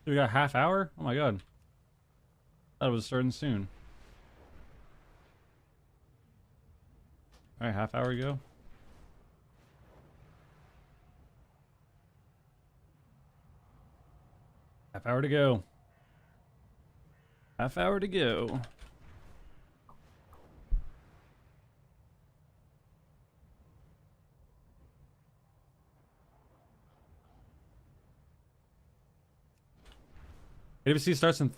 We got a half hour? Oh my god. Thought it was starting soon. Alright, half hour ago. Half hour to go. Half hour to go. AWC starts in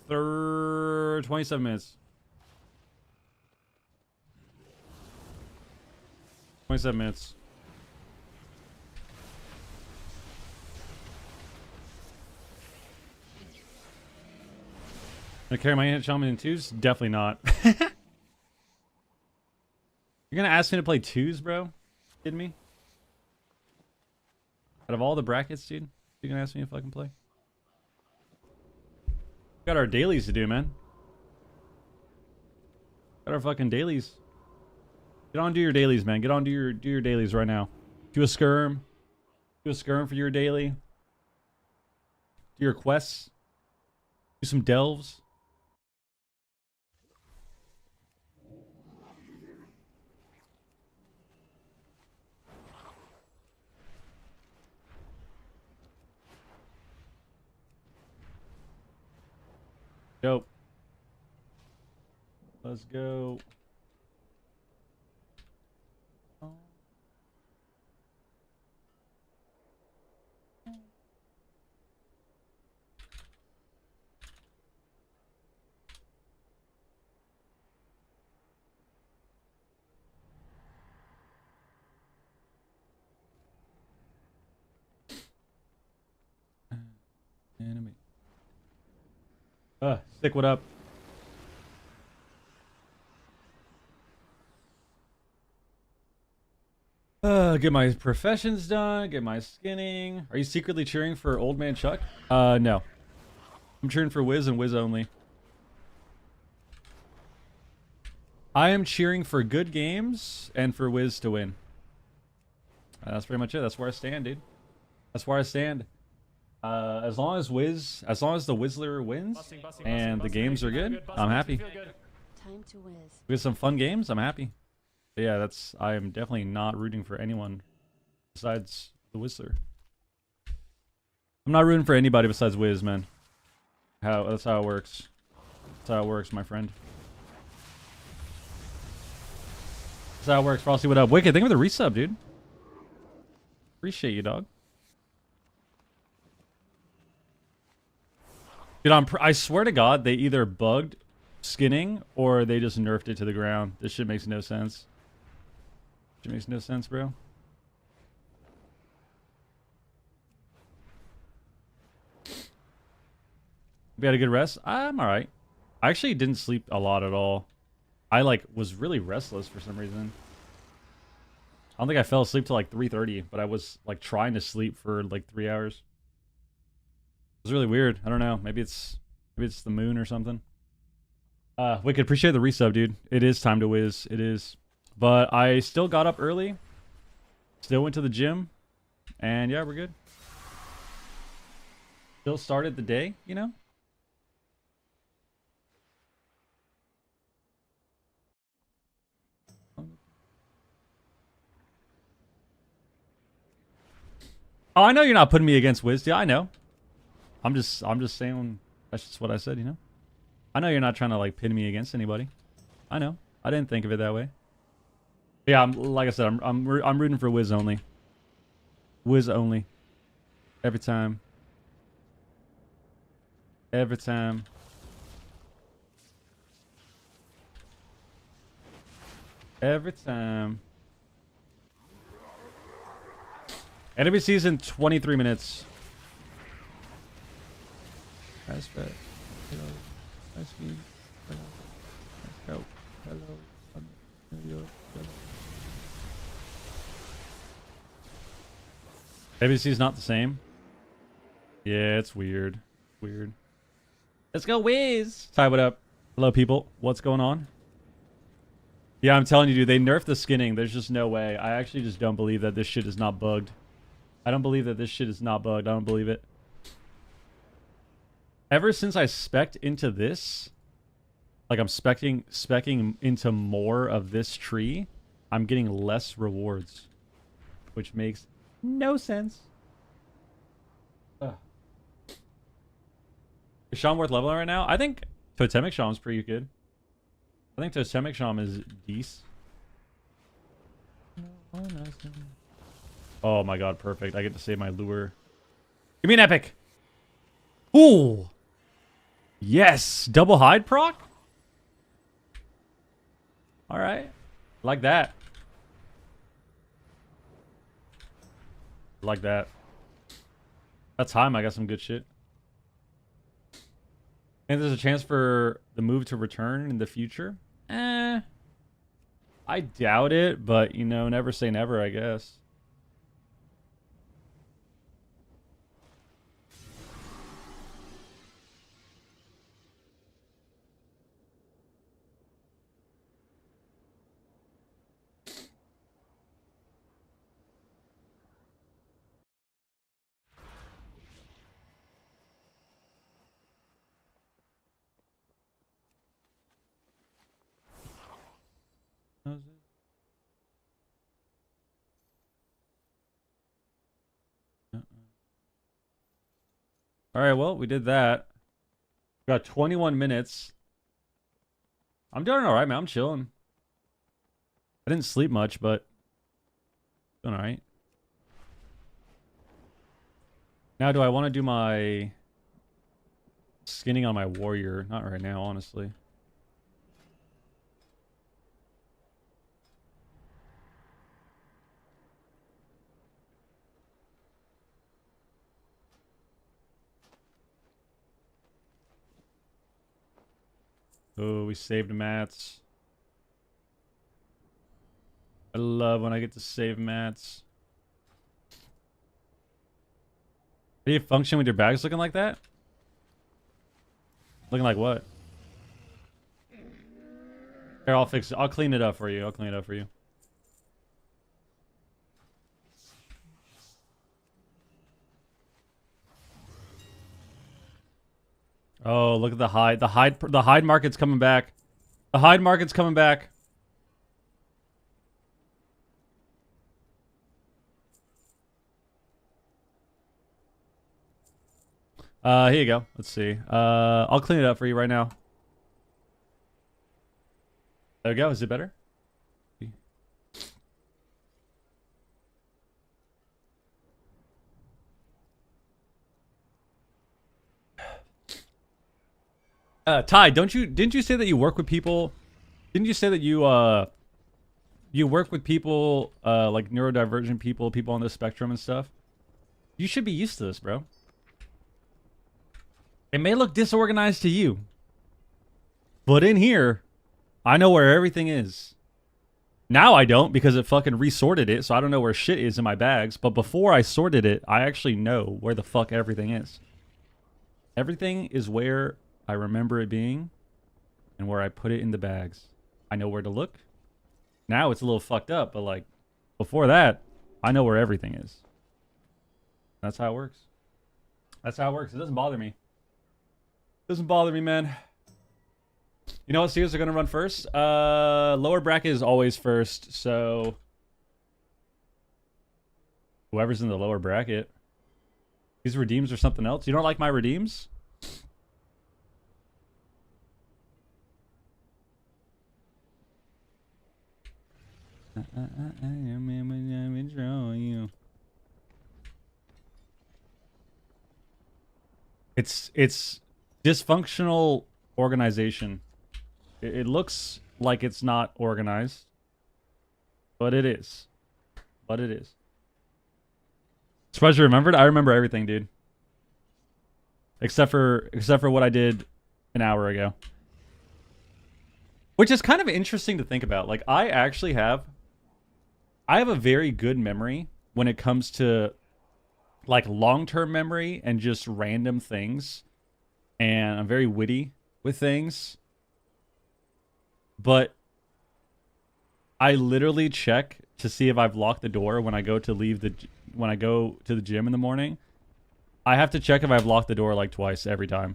27 minutes. 27 minutes. Gonna carry my shaman in twos? Definitely not. You're gonna ask me to play twos, bro? Kidding me? Out of all the brackets, dude, you're gonna ask me if I can play? Got our dailies to do, man. Got our fucking dailies. Get on, do your dailies, man. Get on, do your dailies right now. Do a skirm. Do a skirm for your daily. Do your quests. Do some delves. Go. Let's go. Enemy. Stick what up? Get my professions done, get my skinning. Are you secretly cheering for Old Man Chuck? No. I'm cheering for Wiz and Wiz only. I am cheering for good games and for Wiz to win. That's pretty much it. That's where I stand, dude. That's where I stand. As long as the Whizzler wins and the games are good, I'm happy. Time to whiz. We have some fun games, I'm happy. But yeah, I am definitely not rooting for anyone besides the Whistler. I'm not rooting for anybody besides Wiz, man. That's how it works. That's how it works, my friend. That's how it works. Frosty, what up? Wicked, thank you for the resub, dude. Appreciate you, dog. Dude, I swear to God, they either bugged skinning or they just nerfed it to the ground. This shit makes no sense. It makes no sense, bro. We had a good rest? I'm alright. I actually didn't sleep a lot at all. I was really restless for some reason. I don't think I fell asleep till like 3:30, but I was trying to sleep for 3 hours. It was really weird. I don't know. Maybe it's the moon or something. Wicked, appreciate the resub, dude. It is time to whiz. It is. But I still got up early. Still went to the gym. And yeah, we're good. Still started the day, you know? Oh, I know you're not putting me against Wiz. Yeah, I know. I'm just saying that's just what I said, you know? I know you're not trying to pin me against anybody. I know. I didn't think of it that way. Yeah, like I said, I'm rooting for Wiz only. Wiz only. Every time. Every time. Every time. Enemy season 23 minutes. That's bad. Hello. Nice game. Hello. Nice out. Hello. New York. Hello. ABC's not the same. Yeah, it's weird. Weird. Let's go, Wiz. Ty, what up? Hello, people. What's going on? Yeah, I'm telling you, dude, they nerfed the skinning. There's just no way. I actually just don't believe that this shit is not bugged. I don't believe that this shit is not bugged. I don't believe it. Ever since I spec'd into this, like I'm spec'ing into more of this tree, I'm getting less rewards, which makes no sense. Ugh. Is Sham worth leveling right now? I think Totemic Sham's pretty good. I think Totemic Sham is decent. Oh my god, perfect. I get to save my lure. Give me an epic. Ooh. Yes. Double hide proc? Alright. Like that. Like that. That's time. I got some good shit. And there's a chance for the move to return in the future? I doubt it, but, you know, never say never, I guess. Alright, well, we did that. We got 21 minutes. I'm doing alright, man. I'm chilling. I didn't sleep much, but doing alright. Now, do I want to do my skinning on my warrior? Not right now, honestly. Oh, we saved mats. I love when I get to save mats. Do you function with your bags looking like that? Looking like what? Here, I'll fix it. I'll clean it up for you. I'll clean it up for you. Oh, look at the hide. The hide market's coming back. The hide market's coming back. Here you go. Let's see. I'll clean it up for you right now. There we go. Is it better? Ty, didn't you say that you work with people? Didn't you say that you work with people like neurodivergent people, people on the spectrum and stuff? You should be used to this, bro. It may look disorganized to you, but in here, I know where everything is. Now I don't because it fucking resorted it, so I don't know where shit is in my bags. But before I sorted it, I actually know where the fuck everything is. Everything is where I remember it being and where I put it in the bags. I know where to look. Now it's a little fucked up, but like before that, I know where everything is. That's how it works. That's how it works. It doesn't bother me. Doesn't bother me, man. You know what seals are going to run first? Lower bracket is always first, so whoever's in the lower bracket. These redeems are something else. You don't like my redeems? It's dysfunctional organization. It looks like it's not organized, but it is. But it is. Surprised you remembered? I remember everything, dude. Except for what I did an hour ago. Which is kind of interesting to think about. Like, I have a very good memory when it comes to, like, long-term memory and just random things. And I'm very witty with things. But I literally check to see if I've locked the door when I go to the gym in the morning. I have to check if I've locked the door like twice every time.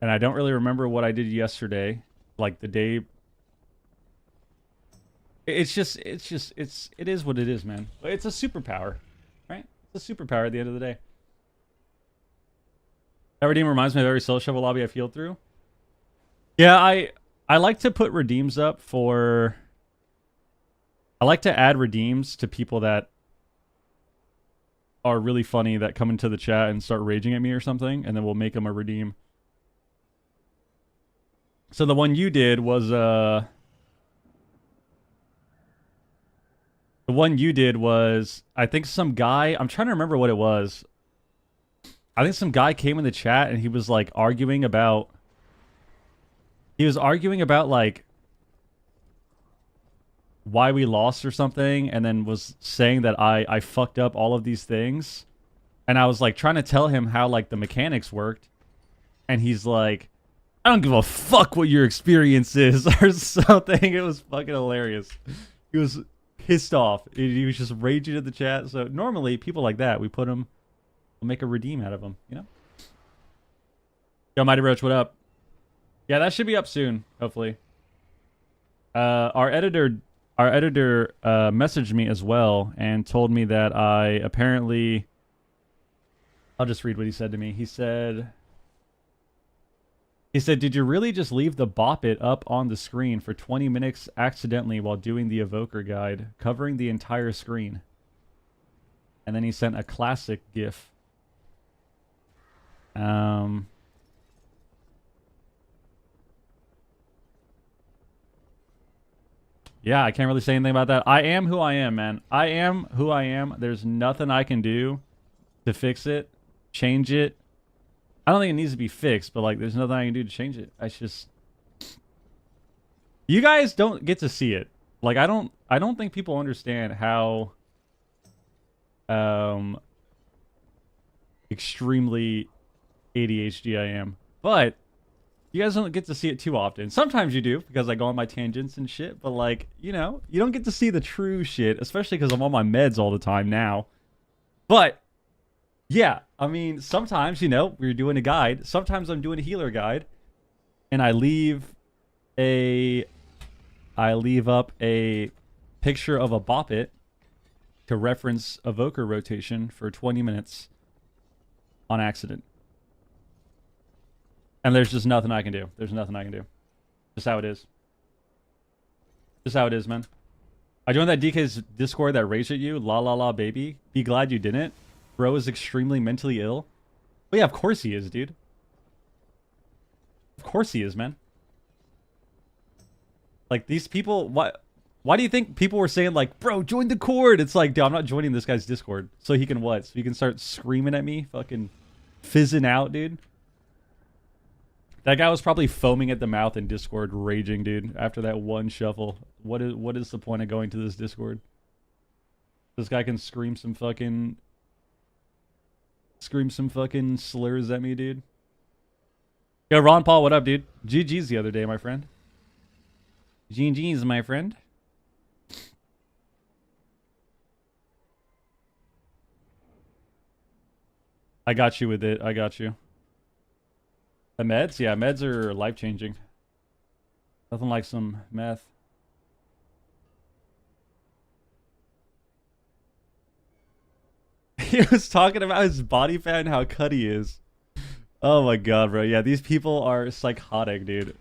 And I don't really remember what I did yesterday, like the day. It is what it is, man. It's a superpower, right? It's a superpower at the end of the day. That redeem reminds me of every soul shovel lobby I field through. Yeah, I like to put redeems up for... I like to add redeems to people that are really funny that come into the chat and start raging at me or something, and then we'll make them a redeem. So the one you did was the one you did was, I think some guy, I'm trying to remember what it was. I think some guy came in the chat and he was like arguing about like why we lost or something, and then was saying that I fucked up all of these things. And I was like trying to tell him how like the mechanics worked. And he's like, I don't give a fuck what your experience is or something. It was fucking hilarious. He was pissed off. He was just raging at the chat. So normally people like that, we'll make a redeem out of them, you know? Yo, Mighty Roach, what up? Yeah, that should be up soon, hopefully. Our editor messaged me as well and told me that I apparently... I'll just read what he said to me. He said, did you really just leave the Bop It up on the screen for 20 minutes accidentally while doing the Evoker guide, covering the entire screen? And then he sent a classic GIF. Yeah, I can't really say anything about that. I am who I am, man. I am who I am. There's nothing I can do to fix it, change it. I don't think it needs to be fixed, but like there's nothing I can do to change it. I just... You guys don't get to see it. Like I don't think people understand how extremely ADHD I am. But you guys don't get to see it too often. Sometimes you do, because I go on my tangents and shit. But, like, you know, you don't get to see the true shit, especially because I'm on my meds all the time now. But, yeah, I mean, sometimes, you know, we're doing a guide. Sometimes I'm doing a healer guide. And I leave up a picture of a Bop It to reference Evoker rotation for 20 minutes on accident. And there's just nothing I can do. There's nothing I can do. Just how it is. Just how it is, man. I joined that DK's Discord that raged at you. La la la, baby. Be glad you didn't. Bro is extremely mentally ill. Well, yeah, of course he is, dude. Of course he is, man. Like, these people... Why do you think people were saying, like, bro, join the Cord? It's like, dude, I'm not joining this guy's Discord. So he can what? So he can start screaming at me? Fucking fizzing out, dude? That guy was probably foaming at the mouth in Discord, raging, dude, after that one shuffle. What is the point of going to this Discord? This guy can scream some fucking slurs at me, dude. Yo, Ron Paul, what up, dude? GG's the other day, my friend. GG's, my friend. I got you with it. I got you. The meds? Yeah, meds are life-changing. Nothing like some meth. He was talking about his body fat and how cut he is. Oh my god, bro. Yeah, these people are psychotic, dude.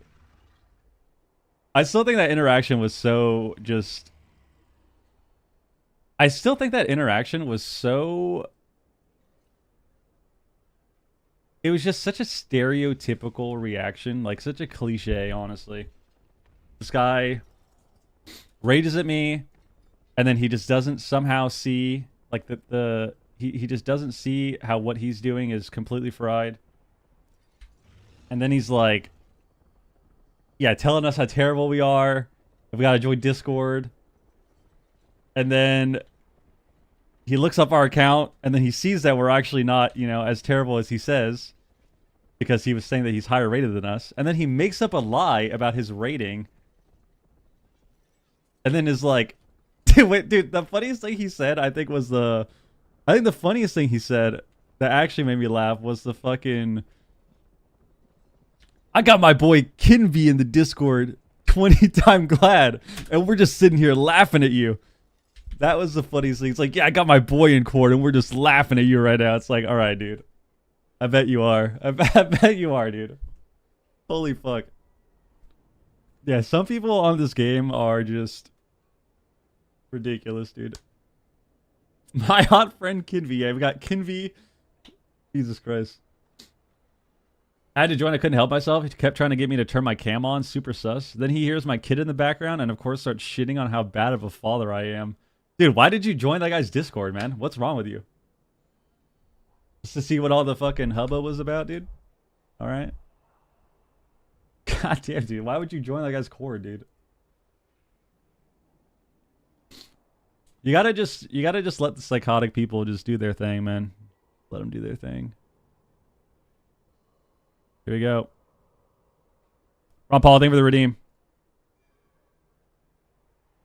I still think that interaction was so just... I still think that interaction was so... It was just such a stereotypical reaction, like such a cliche, honestly. This guy rages at me, and then he just doesn't somehow see, like he just doesn't see how what he's doing is completely fried. And then he's like, yeah, telling us how terrible we are. We gotta join Discord. And then he looks up our account, and then he sees that we're actually not, you know, as terrible as he says, because he was saying that he's higher rated than us. And then he makes up a lie about his rating. And then is like, wait, dude, the funniest thing he said, I think the funniest thing he said that actually made me laugh was the fucking, I got my boy Kinvey in the Discord, 20-time glad, and we're just sitting here laughing at you. That was the funniest thing. It's like, yeah, I got my boy in court, and we're just laughing at you right now. It's like, all right, dude. I bet you are. I bet you are, dude. Holy fuck. Yeah, some people on this game are just ridiculous, dude. My hot friend Kinvey. Yeah, we got Kinvey. Jesus Christ. I had to join. I couldn't help myself. He kept trying to get me to turn my cam on. Super sus. Then he hears my kid in the background and, of course, starts shitting on how bad of a father I am. Dude, why did you join that guy's Discord, man? What's wrong with you? Just to see what all the fucking hubba was about, dude? Alright. God damn, dude. Why would you join that guy's Cord, dude? You gotta just let the psychotic people just do their thing, man. Let them do their thing. Here we go. Ron Paul, thank you for the redeem.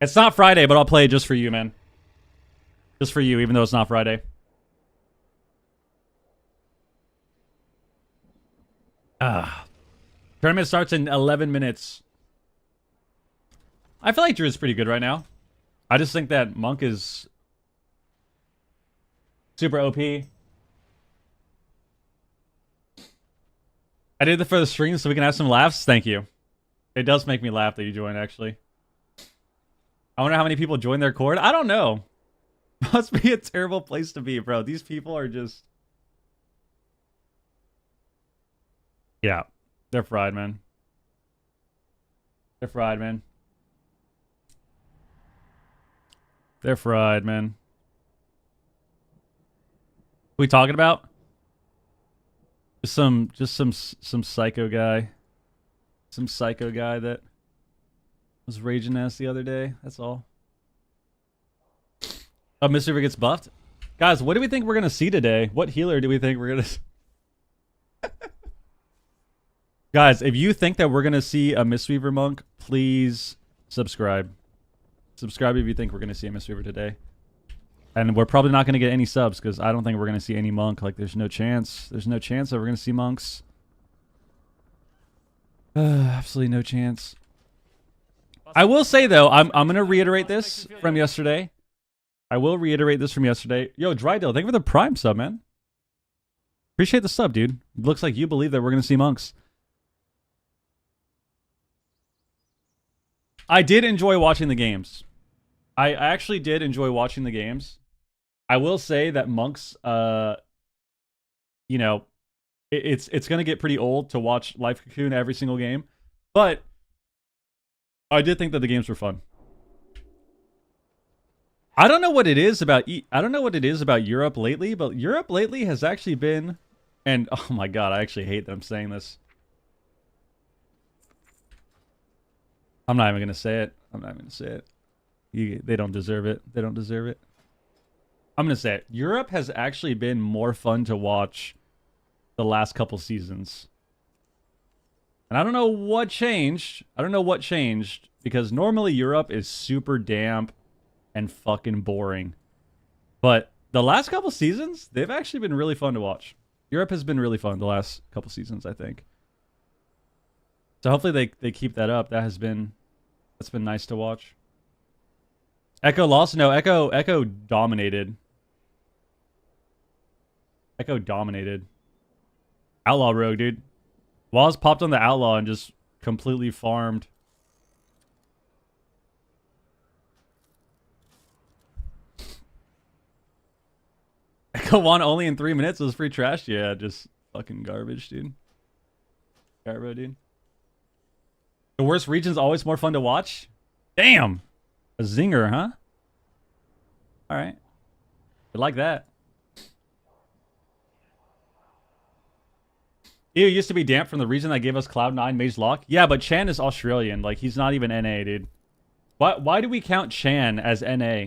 It's not Friday, but I'll play it just for you, man. Just for you, even though it's not Friday. Tournament starts in 11 minutes. I feel like Drew's pretty good right now. I just think that Monk is super OP. I did it for the stream so we can have some laughs. Thank you. It does make me laugh that you joined, actually. I wonder how many people joined their Cord. I don't know. Must be a terrible place to be, bro. These people are just... Yeah. They're fried, man. They're fried, man. They're fried, man. What are we talking about? Just some psycho guy. Some psycho guy that was raging ass the other day. That's all. Oh, Mr. gets buffed. Guys, what do we think we're gonna see today? What healer do we think we're gonna? Guys, if you think that we're gonna see a Mistweaver monk, please subscribe. Subscribe if you think we're gonna see a Mistweaver today. And we're probably not gonna get any subs because I don't think we're gonna see any monk. Like, there's no chance. There's no chance that we're gonna see monks. Absolutely no chance. I will say though, I'm gonna reiterate this from yesterday. I will reiterate this from yesterday. Yo, Drydale, thank you for the Prime sub, man. Appreciate the sub, dude. It looks like you believe that we're gonna see monks. I did enjoy watching the games. I actually did enjoy watching the games. I will say that monks, you know, it's gonna get pretty old to watch Life Cocoon every single game, but I did think that the games were fun. I don't know what it is about Europe lately, but Europe lately has actually been, and oh my god, I actually hate that I'm saying this. I'm not even gonna say it. I'm not even gonna say it. They don't deserve it. They don't deserve it. I'm gonna say it. Europe has actually been more fun to watch the last couple seasons. And I don't know what changed. I don't know what changed, because normally Europe is super damp and fucking boring. But the last couple seasons, they've actually been really fun to watch. Europe has been really fun the last couple seasons, I think. So hopefully they keep that up. That's been nice to watch. Echo lost? No, Echo dominated. Echo dominated. Outlaw Rogue, dude. Waz popped on the Outlaw and just completely farmed. Echo won only in 3 minutes. It was free trash. Yeah, just fucking garbage, dude. Garbo, dude. The worst region's always more fun to watch? Damn! A zinger, huh? Alright. I like that. It used to be damp from the reason that gave us Cloud9 Mage Lock. Yeah, but Chan is Australian. Like, he's not even NA, dude. Why do we count Chan as NA?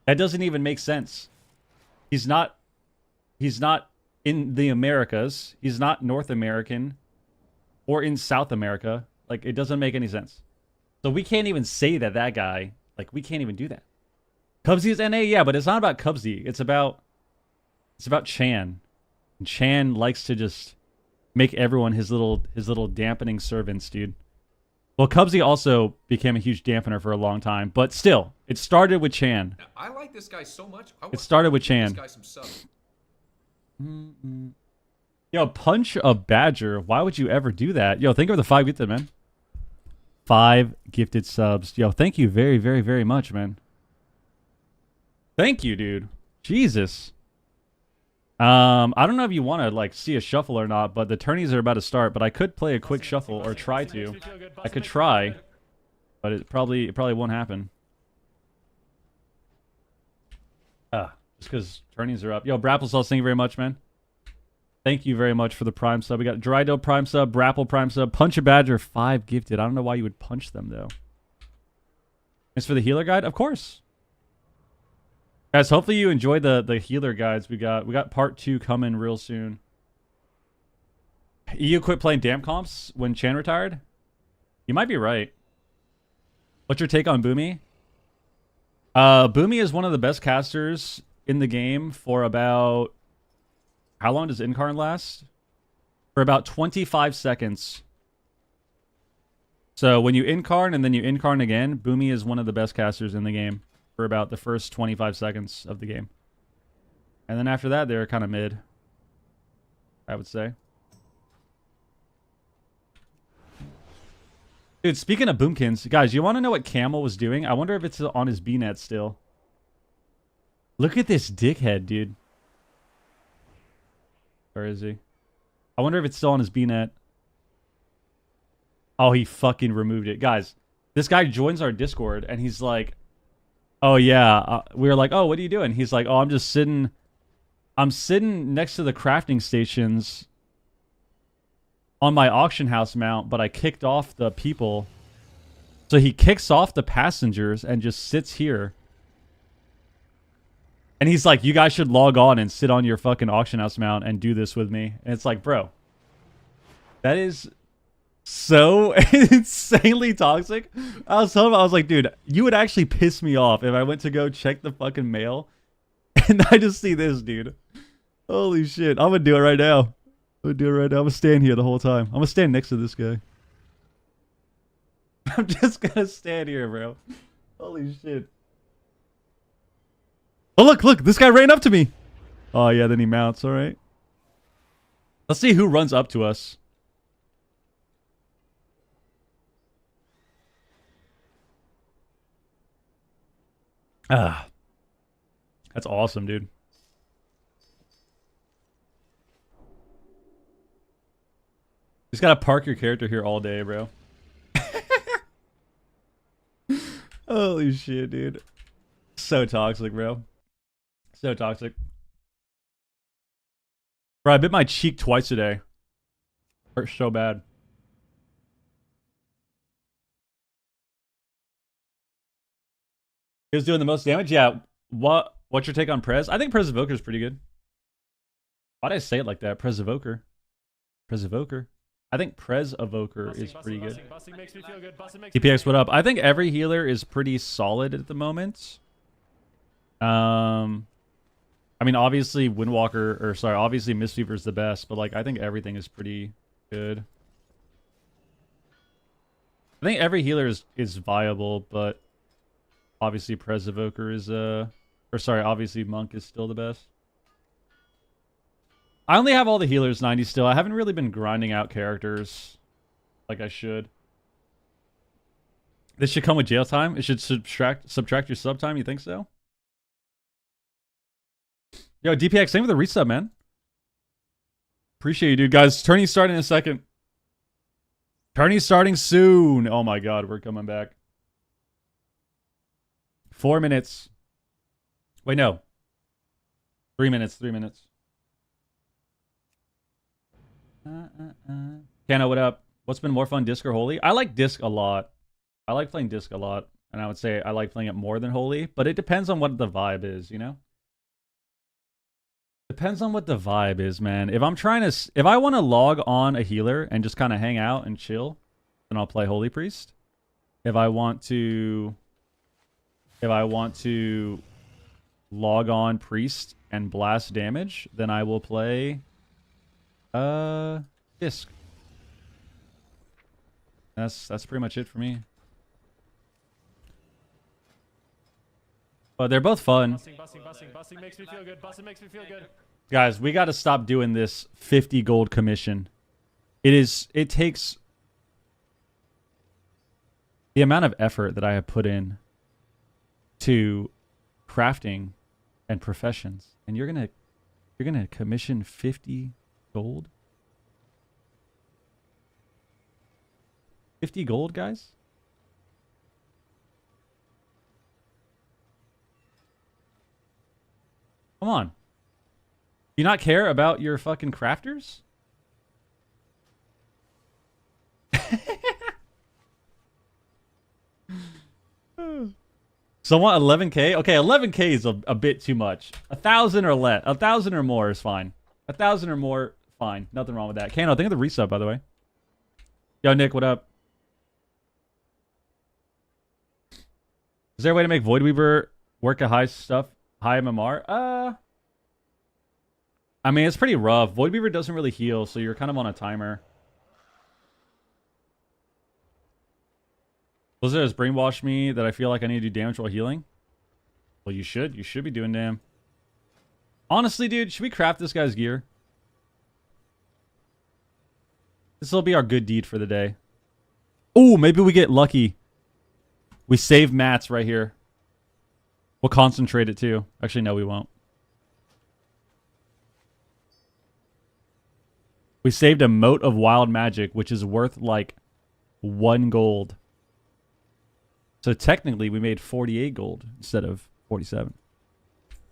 That doesn't even make sense. He's not in the Americas. He's not North American or in South America. Like, it doesn't make any sense. So we can't even say that guy, like, we can't even do that. Cubsy is NA, yeah, but it's not about Cubsy. It's about Chan. And Chan likes to just make everyone his little dampening servants, dude. Well, Cubsy also became a huge dampener for a long time, but still, it started with Chan. I like this guy so much. It started with Chan. This guy some sub. Yo, punch a badger. Why would you ever do that? Yo, think of the 5 gifted, man. 5 gifted subs. Yo, thank you very, very, very much, man. Thank you, dude. Jesus. I don't know if you want to like see a shuffle or not, but the tourneys are about to start. But I could play a quick shuffle or try to. I could try, but it probably won't happen. Just because tourneys are up. Yo, Brapplesauce, thank you very much, man. Thank you very much for the Prime sub. We got Drydo Prime sub, Brapple Prime sub, Punch a Badger 5 gifted. I don't know why you would punch them though. Thanks for the healer guide, of course. Guys, hopefully you enjoyed the healer guides we got. We got part 2 coming real soon. EU quit playing damp comps when Chan retired? You might be right. What's your take on Boomy? Boomy is one of the best casters in the game for about... How long does Incarn last? For about 25 seconds. So when you Incarn and then you Incarn again, Boomy is one of the best casters in the game for about the first 25 seconds of the game. And then after that, they're kind of mid, I would say. Dude, speaking of Boomkins, guys, you want to know what Camel was doing? I wonder if it's on his B-net still. Look at this dickhead, dude. Where is he? I wonder if it's still on his B-net. Oh, he fucking removed it. Guys, this guy joins our Discord, and he's like... Oh, yeah. We were like, oh, what are you doing? He's like, oh, I'm just sitting... I'm sitting next to the crafting stations on my auction house mount, but I kicked off the people. So he kicks off the passengers and just sits here. And he's like, you guys should log on and sit on your fucking auction house mount and do this with me. And it's like, bro, that is... so insanely toxic. I was telling him, I was like, dude, you would actually piss me off if I went to go check the fucking mail and I just see this, dude. Holy shit. I'm gonna do it right now. I'm gonna do it right now. I'm gonna stand here the whole time. I'm gonna stand next to this guy. I'm just gonna stand here, bro. Holy shit. Oh, look, this guy ran up to me. Oh, yeah, then he mounts. All right. Let's see who runs up to us. Ah, that's awesome, dude. Just gotta park your character here all day, bro. Holy shit, dude. So toxic, bro. So toxic. Bro, I bit my cheek twice today. Hurt so bad. He was doing the most damage? Yeah. What's your take on Prez? I think Prez Evoker is pretty good. Why did I say it like that? Prez Evoker. Prez Evoker. I think Prez Evoker is pretty good. DPX, what up? I think every healer is pretty solid at the moment. I mean, obviously Windwalker, or sorry, obviously Mistweaver is the best, but like I think everything is pretty good. I think every healer is viable, but obviously Prez Evoker is or sorry, obviously Monk is still the best. I only have all the healers 90 still. I haven't really been grinding out characters like I should. This should come with jail time? It should subtract your sub time, you think so? Yo, DPX, same with the resub, man. Appreciate you, dude. Guys, tourney's starting in a second. Tourney's starting soon. Oh my god, we're coming back. 4 minutes. Wait, no. 3 minutes, 3 minutes. Kenna, what up? What's been more fun, disc or holy? I like disc a lot. I like playing disc a lot. And I would say I like playing it more than holy. But it depends on what the vibe is, you know? Depends on what the vibe is, man. If I'm trying to... If I want to log on a healer and just kind of hang out and chill, then I'll play Holy Priest. If I want to log on Priest and blast damage, then I will play disc. That's pretty much it for me. But they're both fun. Busting makes me feel good. Busting makes me feel good. Guys, we got to stop doing this 50 gold commission. It takes the amount of effort that I have put in to crafting and professions, and you're gonna commission 50 gold? 50 gold, guys? Come on. Do you not care about your fucking crafters? Somewhat 11k? Okay, 11k is a bit too much. 1,000 or less. 1,000 or more is fine. 1,000 or more, fine. Nothing wrong with that. Kano, think of the resub, by the way. Yo, Nick, what up? Is there a way to make Voidweaver work at high MMR? I mean, it's pretty rough. Voidweaver doesn't really heal, so you're kind of on a timer. Blizzard has brainwashed me that I feel like I need to do damage while healing. Well, you should. You should be doing damn. Honestly, dude, should we craft this guy's gear? This will be our good deed for the day. Oh, maybe we get lucky. We save mats right here. We'll concentrate it too. Actually, no, we won't. We saved a moat of wild magic, which is worth like 1 gold. So technically, we made 48 gold instead of 47.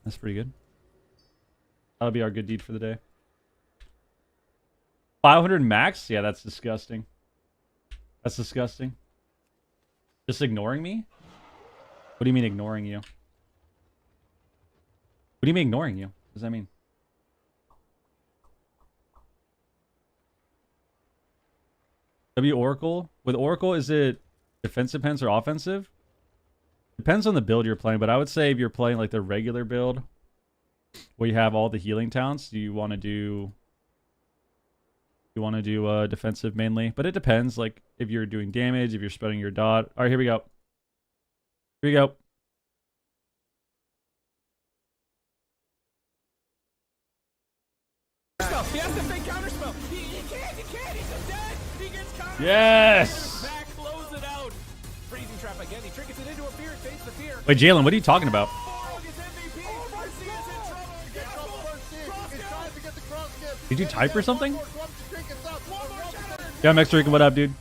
That's pretty good. That'll be our good deed for the day. 500 max? Yeah, that's disgusting. That's disgusting. Just ignoring me? What do you mean ignoring you? What do you mean ignoring you? What does that mean? W Oracle? With Oracle, is it defensive pens or offensive? Depends on the build you're playing, but I would say if you're playing like the regular build where you have all the healing towns, do you want to do defensive mainly? But it depends, like if you're doing damage, if you're spreading your dot. All right, here we go. Here we go. He has to fake counterspell. He can't. He's just dead. He gets counter. Yes. Back, close it out. Freezing trap again. He triggers it into a fear. Fades the fear. Wait, Jalen, what are you talking about? Oh, his MVP. Mercy is in trouble. Get trouble. To get the cross skip. Did you type or something? One more shatter. Yeah, Max Rican, what up, dude?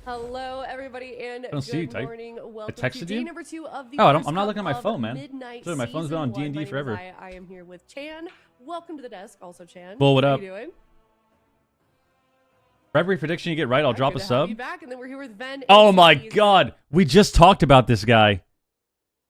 Hello, everybody, and don't see you good type. morning. Welcome texted to day you? number 2 of the Oh, I'm first not looking at my cup phone, of man. Midnight Sorry, my phone's been on Season 1. D&D My name is forever. I am here with Chan. Welcome to the desk, also Chan. Bull, what How up? you doing? For every prediction you get right, I'll drop a Good to have sub. you back, and then we're here with Ven. Oh and my Steve. god. We just talked about this guy.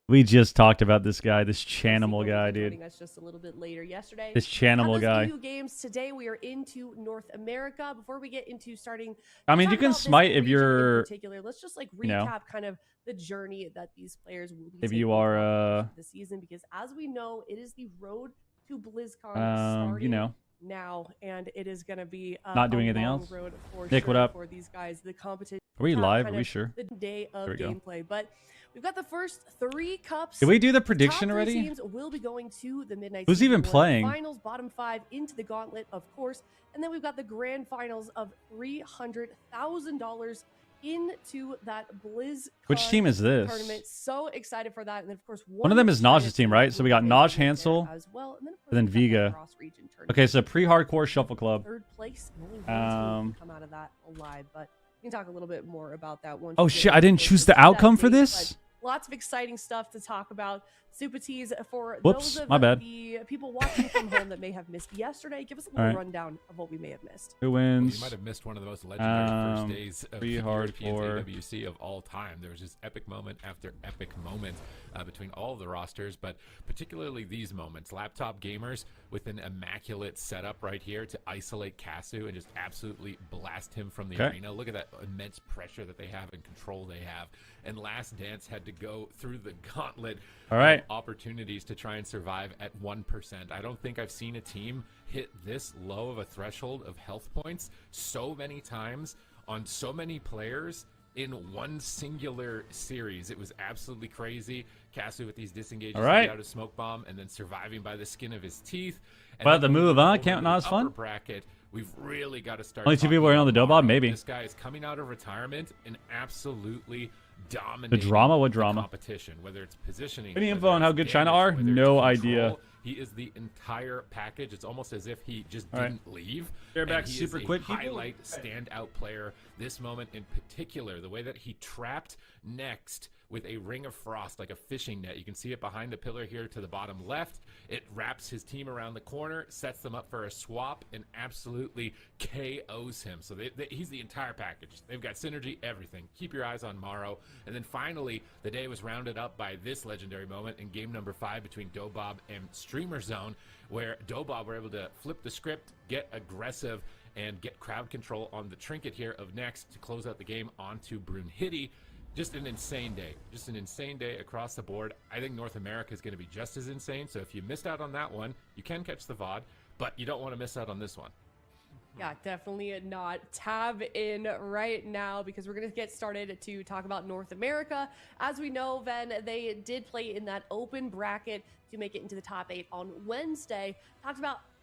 We just talked about this guy, this Chanimal guy, Joining dude. us just a little bit later yesterday. This Chanimal At guy. the games today, we are into North America. Before we get into starting, I mean, talk you can about this smite if region in you're, particular. Let's just like recap you know, kind of the journey that these players will be if taking you are, on this season, because as we know, it is the road to BlizzCon starting you know, now, and it is going to be not doing a anything long else. road for Nick, sure what up? for these guys. The competition. Are we have live? kind Are we of sure? The day of There we go. gameplay, but we've got the first 3 cups. Did we do the Top prediction 3 already? teams will be going to the Midnight Who's Season even 1 playing? finals, bottom 5 into the gauntlet, of course, and then we've got the grand finals of $300,000 into that BlizzCon Which team is this? tournament. So excited for that, and then of course One of them is Naj's team, right? So we got Naj, Hansel, as well, and then, of course, and then we've got that Vega. cross-region tournament. Okay, so pre-hardcore shuffle club. 3rd place, and only one team can come out of that alive, but we can talk a little bit more about that one. Oh shit, I didn't choose the outcome for this? lots of exciting stuff to talk about. Super Tees, for Whoops, those of my bad. the people watching from home that may have missed yesterday, give us a little All right. rundown of what we may have missed. Who Well, wins? you might have missed one of the most legendary first days of the European Prehardcore. AWC of all time. There was just epic moment after epic moment between all of the rosters, but particularly these moments. Laptop gamers with an immaculate setup right here to isolate Casu and just absolutely blast him from the arena. Look at that immense pressure that they have and control they have. And Last Dance had to go through the gauntlet of opportunities to try and survive at 1%. I don't think I've seen a team hit this low of a threshold of health points so many times on so many players in one singular series. It was absolutely crazy. Casu with these disengages out of smoke bomb and then surviving by the skin of his teeth. And but the move counting not as fun. Bracket, we've really got to start. Only 2 people are on the Dobob, maybe. This guy is coming out of retirement and absolutely dominating the drama. What drama? Competition, whether it's positioning. Any info on how good China are? No idea. He is the entire package. It's almost as if he just didn't leave. They're back he super is a quick. Highlight standout player. This moment in particular, the way that he trapped next with a ring of frost like a fishing net. You can see it behind the pillar here to the bottom left. It wraps his team around the corner, sets them up for a swap, and absolutely KOs him. So he's the entire package. They've got synergy, everything. Keep your eyes on Morrow. And then finally, the day was rounded up by this legendary moment in game number 5 between Dobob and Streamer Zone, where Dobob were able to flip the script, get aggressive, and get crowd control on the trinket here of next to close out the game onto Brunhilde. Just an insane day. Just an insane day across the board. I think North America is going to be just as insane. So if you missed out on that one, you can catch the VOD, but you don't want to miss out on this one. Yeah, definitely not. Tab in right now because we're going to get started to talk about North America. As we know, Ven, they did play in that open bracket to make it into the top 8 on Wednesday.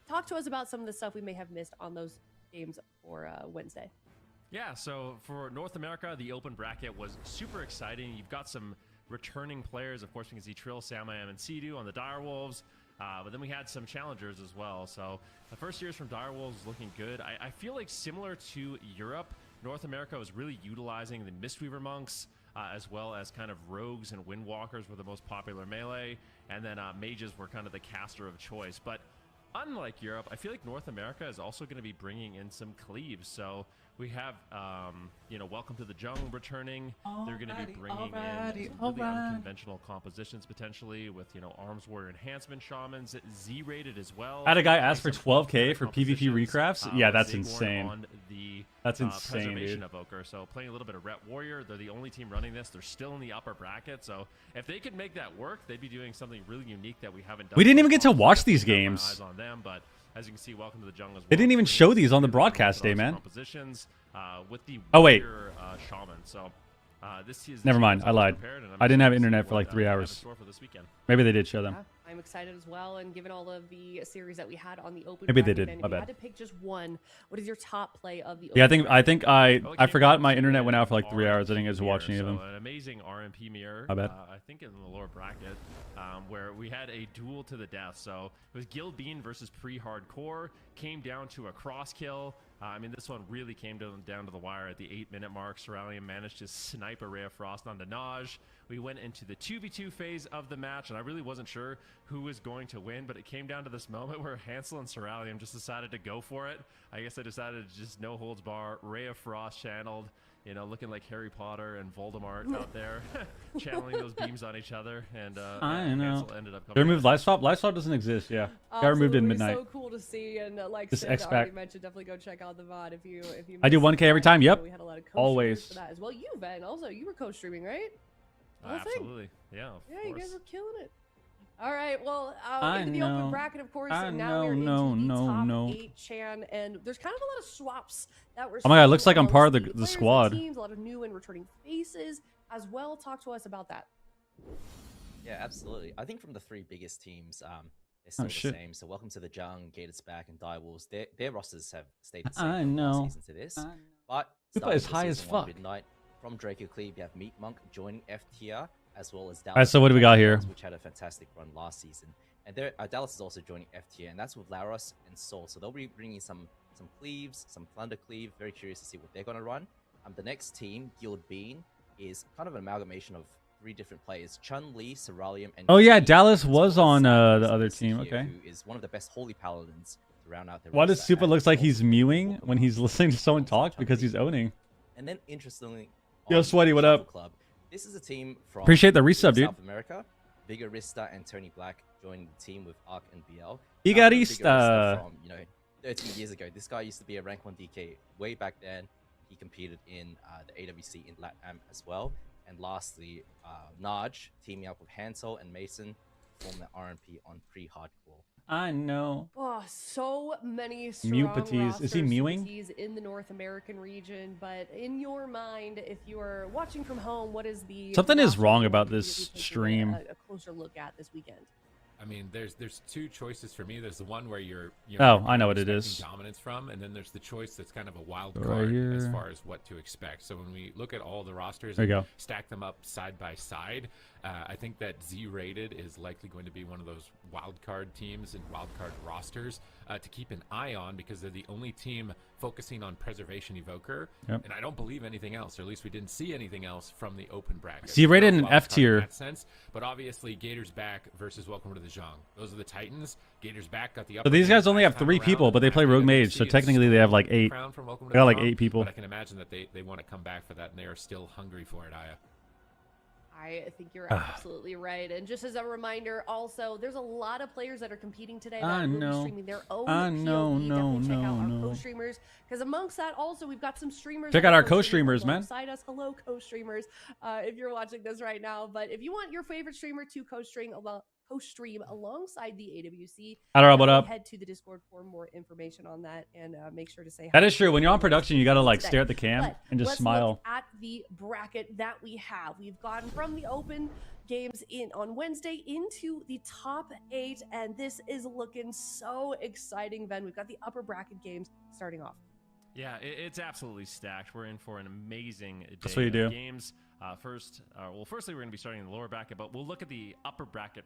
Talk to us about some of the stuff we may have missed on those games for Wednesday. Yeah, so for North America, the open bracket was super exciting. You've got some returning players. Of course, we can see Trill, Samayam, and Sidu on the Direwolves. But then we had some challengers as well. So the first years from Direwolves is looking good. I feel like similar to Europe, North America was really utilizing the Mistweaver monks, as well as kind of rogues and windwalkers were the most popular melee. And then mages were kind of the caster of choice. But unlike Europe, I feel like North America is also going to be bringing in some cleaves. So we have, Welcome to the Jungle returning. They're going to be bringing in some really unconventional compositions potentially with, Arms Warrior Enhancement Shamans, Z-rated as well. I had a guy ask for 12K for PvP recrafts. Yeah, that's insane. On the, that's insane, Preservation dude. Evoker. So playing a little bit of Ret Warrior. They're the only team running this. They're still in the upper bracket. So if they could make that work, they'd be doing something really unique that we haven't done. We didn't even get to watch these games. Eyes on them, but as you can see, Welcome to the Jungle as well. They didn't even show these on the broadcast day, man. Compositions, with the shaman. So this is never mind. I lied. I didn't have internet for like 3 hours. Maybe they did show them. Yeah, I'm excited as well. And given all of the series that we had on the open, maybe they did. If My you bad. had to pick just one, what is your top play of the? Yeah, I forgot my internet went out for like 3 hours. I didn't get to watch any of them. An amazing RMP mirror. My bad. I think in the lower bracket, where we had a duel to the death. So it was Gilbean versus Prehardcore. Came down to a cross kill. This one really came down to the wire at the 8-minute mark. Cerulean managed to snipe a Ray of Frost onto Naj. We went into the 2v2 phase of the match, and I really wasn't sure who was going to win, but it came down to this moment where Hansel and Cerulean just decided to go for it. I guess they decided to just no holds bar, Ray of Frost channeled, looking like Harry Potter and Voldemort out there, channeling those beams on each other, and I know. Hansel ended up They coming removed live swap. Live swap doesn't exist. Yeah, got removed in midnight. So cool to see, and like This Sid X-Pac. already mentioned, definitely go check out the VOD if you. I do 1K every time. Yep. We had a lot of Always. for that as well. You, Ben, also you were co-streaming, right? absolutely. Yeah, yeah, of you course. guys were killing it. All right, well, I into the know. open bracket, of course. I now we're know, into the top no. 8 Chan, and there's kind of a lot of swaps that were. Oh my God, it looks like I'm amongst part of the players and squad. Teams, a lot of new and returning faces as well. Talk to us about that. Yeah, absolutely. I think from the 3 biggest teams, they're still the same. So Welcome to the Jung, Gated's Back, and Direwolves. Their rosters have stayed the same I from last know. season to this. But Pupa is starting high with as season 1 fuck. Midnight, from Draco Cleave, you have Meat Monk joining F tier, as well as Dallas. Alright, so what do we got here? Which had a fantastic run last season. And Dallas is also joining F tier, and that's with Laros and Soul. So they'll be bringing some Cleaves, some Plunder Cleave. Very curious to see what they're going to run. The next team, Guild Bean, is kind of an amalgamation of 3 different players: Chun-Li, Ceralium, and Oh yeah, Yi, Dallas as was well as on Sam the other Wilson team. here, Okay. who is one of the best holy paladins to round out their Why does roster, Super and looks like also he's the mewing Pokemon when he's listening to someone alongside talk because Chun-Li. he's owning? And then interestingly, Yo, on Sweaty, what Shuffle up? Club, this is a team from Appreciate the resub, dude. South America. Vigorista and Tony Black joined the team with Arc and BL. Vigorista. From 13 years ago. This guy used to be a rank 1 DK way back then. He competed in the AWC in LATAM as well. And lastly, Naj teaming up with Hansel and Mason formed the RMP on Prehardcore. I know. Oh, so many Mew strong Patisse. Is he roster mewing? Patisse in the North American region. But in your mind, if you are watching from home, what is the Something is roster wrong you're about going to this be taking stream. A closer look at this weekend. I mean, there's 2 choices for me. There's the one where you're Oh, I know what it is. dominance from, and then there's the choice that's kind of a wild Right card as here. far as what to expect. So when we look at all the rosters There you and go. stack them up side by side, I think that Z-rated is likely going to be one of those wild card teams and wild card rosters to keep an eye on, because they're the only team focusing on preservation evoker, Yep. and I don't believe anything else, or at least we didn't see anything else from the open bracket. Z-rated Not and wild card F tier. in that sense, but obviously Gators back versus Welcome to the Zhang. Those are the Titans. Gators back got the upper So these hand guys only last have time 3 around, people, but they and play after Rogue the Mage, WC, so it's technically they have like the 8. crown from Welcome to They got the like Zhang, 8 people. But I can imagine that they want to come back for that, and they are still hungry for it, Aya. I think you're absolutely right. And just as a reminder, also, there's a lot of players that are competing today that I will know. be streaming their own I POE. know, Definitely check out our no. co-streamers, because amongst that, also, we've got some streamers. Check that out are our co-streamers, man. alongside us. Hello, co-streamers, if you're watching this right now. But if you want your favorite streamer to co-stream alongside the AWC, Adderall, what definitely up? head to the Discord for more information on that, and make sure to say That hi is true. to When you're on the production, you gotta like today. stare at the cam But and just let's smile. look at the bracket that we have. We've gone from the open games in on Wednesday into the top 8, and this is looking so exciting, Ben. We've got the upper bracket games starting off. Yeah, it's absolutely stacked. We're in for an amazing day That's what you of do. games. Firstly, we're going to be starting in the lower bracket, but we'll look at the upper bracket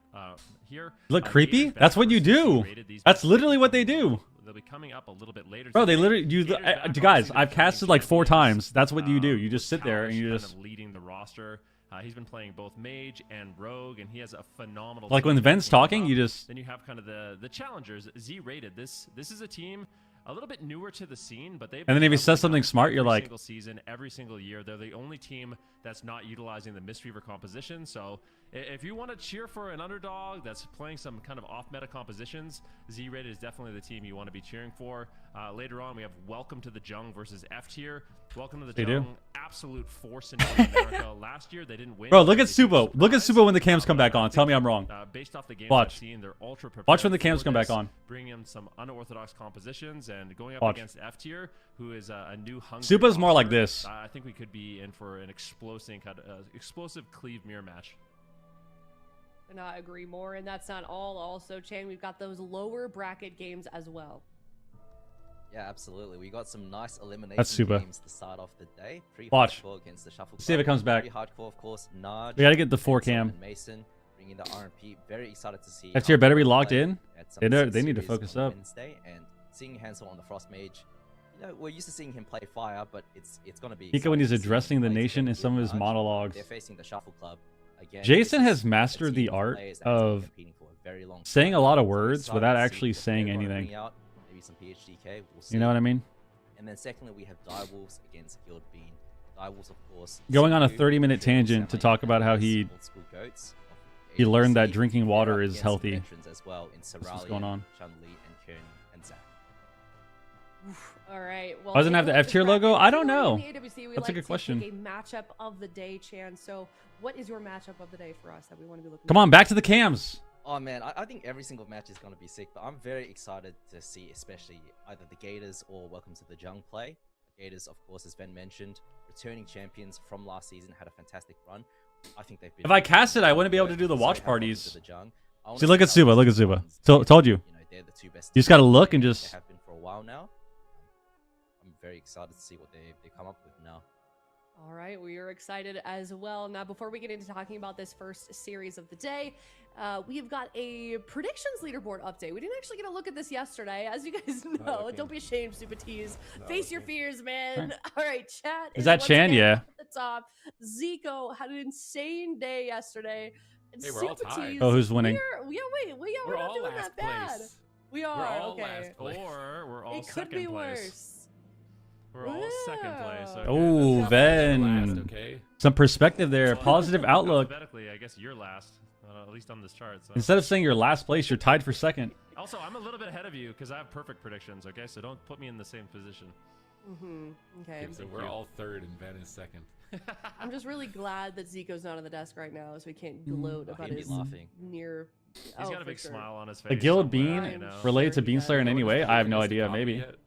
here. Look creepy? Gators That's back what you versus do. Z-rated. These That's matches literally what they do. They'll be coming up a little bit later. Bro, they today. literally Gators back, guys, obviously, I've the defending casted like 4 champions. times. That's what you do. You just sit there and Talish you kind just of leading the roster. He's been playing both Mage and Rogue, and he has a phenomenal. like when team Ven's that came talking, up. you just Then you have kind of the challengers, Z-rated. This is a team a little bit newer to the scene, but they've. And then if he been says coming something up smart, you're every like- single season, every single year. They're the only team that's not utilizing the Mistweaver composition. So if you want to cheer for an underdog that's playing some kind of off-meta compositions, Z-rated is definitely the team you want to be cheering for. Later on, we have Welcome to the Jung versus F tier. Welcome to the They do. Jung, absolute force in North America. Last year, they didn't win. Bro, look at They did Subo. Look at surprise. Subo when the cams come But back I on. Tell me think, I'm wrong. Based off the games Watch. I've seen, they're ultra prepared. Watch when the cams for come back this, on. Bringing in some unorthodox compositions and going up Watch. against F tier, who is a new hungry. Supa's more like roster. this. I think we could be in for an explosive cleave mirror match. Could not agree more, and that's not all. Also, Chan, we've got those lower bracket games as well. Yeah, absolutely. We got some nice elimination That's super. games to start off the day. Watch. Prehardcore against the Shuffle See if it Club. comes back. Prehardcore, of course. Naj. We gotta get the 4 Hansel, cam. and Mason bringing the RMP. Very excited to see. F tier better be locked play in. at They Summer know- Six they need to Series focus on up. Wednesday, and seeing Hansel on the Frost Mage. We're used to seeing him play fire, but it's gonna be. Pika when exciting he's to see him addressing the play nation together in some of with his Naj. monologues. They're facing the Shuffle Club. Again, Jason this has is a mastered team the of art players that has been of competing for a very long saying time. a lot of So we're words excited without to see actually what saying they're gonna anything. bring out. Maybe some PhDK. We'll see. You know what I mean? And then secondly, we have Direwolves against Guild Bean. Direwolves, of course. Going on a Sifu, 30-minute Triple tangent to Samurai, talk about and how those he old school goats of he learned that ADC. drinking They're water up is against healthy. veterans as well in what's Ceralium, going on. Chun-Li, and Kearney, and Zach. All right. Well, Why doesn't it have the taking a look F tier at this logo? bracket, I don't normally know. in the AWC, we That's a like good to question. take a matchup of the day, Chan. So, what is your matchup of the day for us that we want to be looking? Come on, back to the cams. Oh man, I think every single match is going to be sick, but I'm very excited to see especially either the Gators or Welcome to the Jung play. Gators, of course, as Ben mentioned, returning champions from last season, had a fantastic run. I think they've been... If I cast it, I wouldn't be able to do the So watch have Welcome parties. to the Jung. I wanna See, look at how Suba, look at these Suba. ones Told you. they're the two best You just gotta teams look and they just- have been for a while now. I'm very excited to see what they come up with now. All right, we are excited as well. Now, before we get into talking about this first series of the day, we've got a predictions leaderboard update. We didn't actually get a look at this yesterday. As you guys know, don't be ashamed, Super Tees. Face your fears, man. All right, chat. Is that once Chan? again Yeah. up at the top. Zico had an insane day yesterday. And Hey, we're all Super tied. Tees, Oh, who's winning? We're We're not all doing last that bad. place. We are. We're all okay. last place. Or we're all It could second be place. worse. We're all second place. Wow. Okay, Oh, that's- Ven. Last, okay. Some perspective there. Positive outlook. Alphabetically, I guess you're last, at least on this chart. So. Instead of saying you're last place, you're tied for second. Also, I'm a little bit ahead of you because I have perfect predictions. Okay, so don't put me in the same position. Okay. So we're all third and Ben is second. I'm just really glad that Zico's not on the desk right now, so he can't gloat Oh, about he'd be his laughing. near. He's oh, got a for big sure. smile on his face. The Guild somewhere, Bean you know. related to Sure he does. Beanslayer in any way? I have no Wants to idea. copy Maybe. it.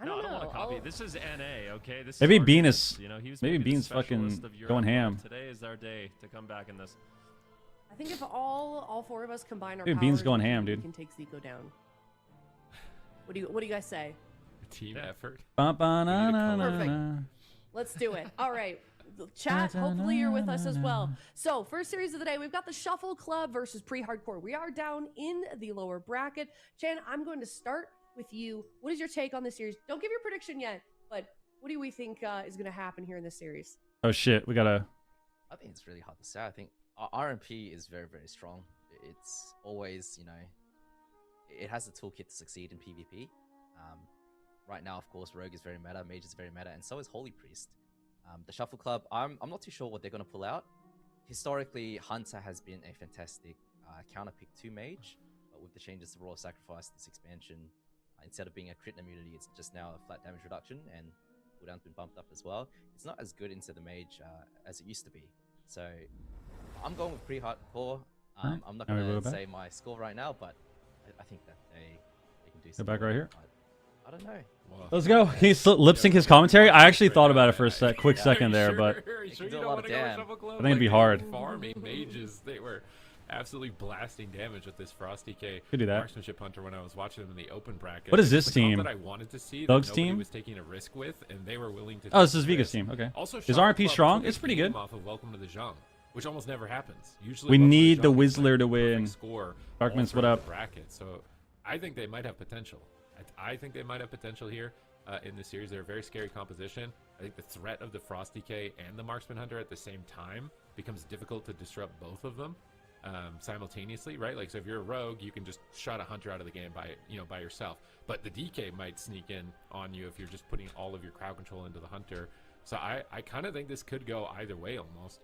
I don't I don't want know. to copy. I'll- This is NA, okay? This Maybe is our Bean day. is- You know, he was maybe maybe Bean's specialist fucking of Europe, going but ham. Today is our day to come back in this. I think if all four of us combine our Dude, powers, Bean's going we ham, can- dude. We can take Zico down. What do you guys say? Team effort. Ba-ba-na-na-na-na. Let's do it. All right. Chat, hopefully you're with us as well. So, first series of the day, we've got the Shuffle Club versus Prehardcore. We are down in the lower bracket. Chan, I'm going to start with you. What is your take on this series? Don't give your prediction yet, but what do we think is going to happen here in this series? Oh shit, we gotta. I think it's really hard to say. I think RMP is very, very strong. It's always, it has the toolkit to succeed in PvP. Right now, of course, Rogue is very meta, Mage is very meta, and so is Holy Priest. The Shuffle Club, I'm not too sure what they're going to pull out. Historically, Hunter has been a fantastic counter pick to Mage, but with the changes to Raw Sacrifice, this expansion, instead of being a crit immunity, it's just now a flat damage reduction, and cooldown's been bumped up as well. It's not as good into the Mage as it used to be. So I'm going with Prehardcore. Alright, I'm not now we going go to back. say my score right now, but I think that they can do Go something. back right here. But I don't know. Well, Let's go. Can you lip sync his commentary? I actually thought about it for a quick second there, but Are you sure can you do a don't lot want of to go with damn. Shuffle Club? I think it'd be hard. Farming mages, they were absolutely blasting damage with this Frosty K Could do that. marksmanship hunter when I was watching them in the open bracket. What is It's this the comp team? that I wanted to see. Thug's that nobody team? was taking a risk with, and they were willing to. Oh, this take is the Viga's risk. team. Okay. Also, Is Shuffle RMP Club strong? took a It's pretty game good. Off of Welcome to the Zhang, which almost never happens. Usually, We Welcome to need the Zhang is, Whistler to perfect win. Score Darkman's, all what throughout up? the bracket. So, I think they might have potential. I think they might have potential here in this series. They're a very scary composition. I think the threat of the Frosty K and the Marksman Hunter at the same time becomes difficult to disrupt both of them simultaneously, right? Like, so if you're a rogue, you can just shut a hunter out of the game by yourself. But the DK might sneak in on you if you're just putting all of your crowd control into the hunter. So I kind of think this could go either way almost.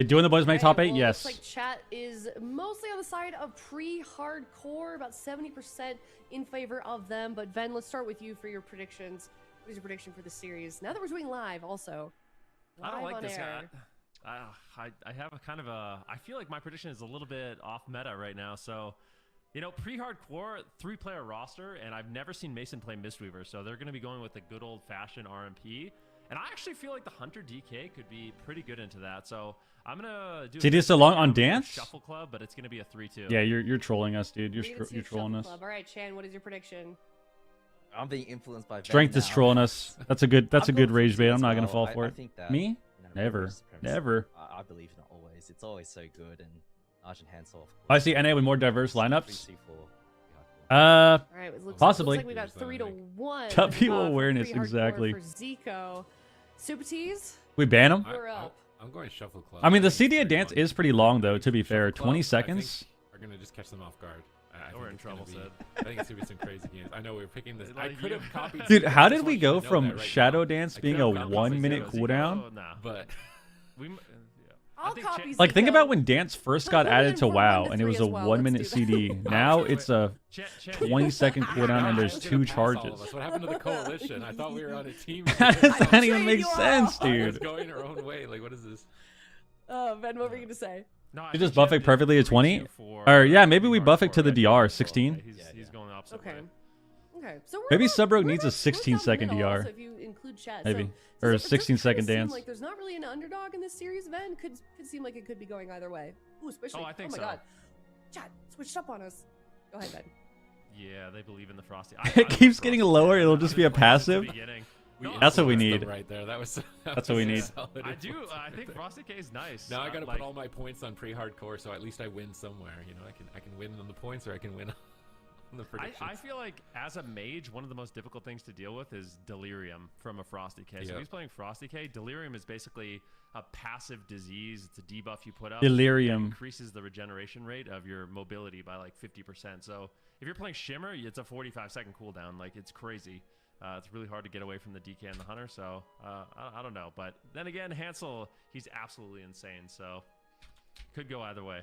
Doing the boys make top Alright, eight? well, Yes. Looks like chat is mostly on the side of Prehardcore, about 70% in favor of them. But Ven, let's start with you for your predictions. What is your prediction for the series? Now that we're doing live, also. I don't Live like on this air. hat. I have a kind of a. I feel like my prediction is a little bit off meta right now. So, Pre-hardcore 3-player roster, and I've never seen Mason play Mistweaver, so they're going to be going with the good old-fashioned RMP. And I actually feel like the Hunter DK could be pretty good into that. So I'm gonna do. CD so long on dance? Shuffle Club, but it's gonna be a 3-2. Yeah, you're trolling us, dude. We're gonna see You're trolling Shuffle us. Club. All right, Chan, what is your prediction? I'm being influenced by Ven Strength is now. trolling us. That's a good I'm good going rage for bait. it I'm as not gonna well. fall for I it. think that, Me? Never. Never. Never. I believe in it always. It's always so good, and Arjun Hansel. I see NA with more diverse lineups. 3-2-4. All right, it looks Possibly. Looks like we got 3-1. W for awareness, Prehardcore exactly. For Zico, Super Tees. We ban him. We're up. I'm going Shuffle Club. I mean, the think it's CD very dance fun. is pretty long though. To be fair, Shuffle Club, 20 I seconds. think, are going to just catch them off guard. I think We're in it's gonna trouble, be- Sid. I think it's going to be some crazy games. I know we were picking this. I Like could you. have copied. Dude, Zico, how I did just we want you to go know from that right Shadow now. Dance I being could a have copied 1 Zico, minute Zico, cooldown? Nah. But We. I'll think copy Chan- Like, think Zico. about when Dance first got Put it added in to from 1 WoW, to and it 3 was as a well. 1 Let's minute do that. CD. Now Wait, it's a Chan, 20-second cooldown, and I there's was 2 gonna pass all of charges. us. What happened to the coalition? I thought we were on a team. That doesn't I'm even sure make you are. sense, It's dude. going our own way. Like, what is this? Oh, Ben, what were you gonna say? No, I You think just buff Chan it did perfectly to 20? 3-2 for, Or, yeah, maybe we Prehardcore, buff it to the right? DR, So, 16. He's going the opposite Okay. way. Okay, so we're Maybe about- Sub Rogue we're needs a about split down the 16-second middle, DR. also, if you include chat. Maybe. So Or a it does kinda 16-second seem dance. Like there's not really an underdog in this series, Ben. Could seem like it could be going either way. Ooh, especially. Oh, I think my so. God, chat switched up on us. Go ahead, Ben. Yeah, they believe in the Frosty. It keeps getting lower, it'll just be a passive. That's what we influenced them need. right there. That was That's what we need. solid I do. influence I right think there. Frosty K is nice. Now I got to like, put all my points on pre-hardcore, so at least I win somewhere. You know, I can win on the points, or I can win on the predictions. I feel like as a mage, one of the most difficult things to deal with is Delirium from a Frosty K. So if he's playing Frosty K, Delirium is basically a passive disease. It's a debuff you put up. Delirium. That increases the regeneration rate of your mobility by like 50%. So if you're playing Shimmer, it's a 45-second cooldown. Like, it's crazy. It's really hard to get away from the DK and the Hunter. So I don't know. But then again, Hansel, he's absolutely insane. So could go either way.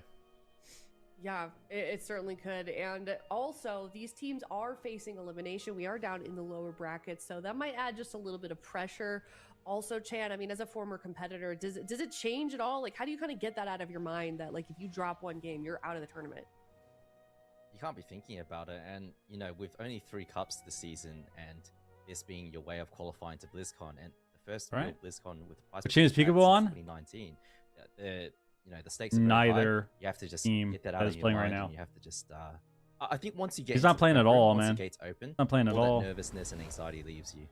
Yeah, it certainly could. And also, these teams are facing elimination. We are down in the lower brackets, so that might add just a little bit of pressure. Also, Chan, I mean, as a former competitor, does it change at all? Like, how do you kind of get that out of your mind that, like, if you drop one game, you're out of the tournament? You can't be thinking about it. And, you know, with only 3 cups this season and this being your way of qualifying to BlizzCon, and the first real BlizzCon with the prize Which team is since Peekaboo on? 2019, you know, the stakes are very high. Neither You have to just team get that out that of is your playing mind, right now. and you have to just I think once you get He's not into the playing at tournament, all, once man. the gates open, Not playing at all. that nervousness and anxiety leaves you.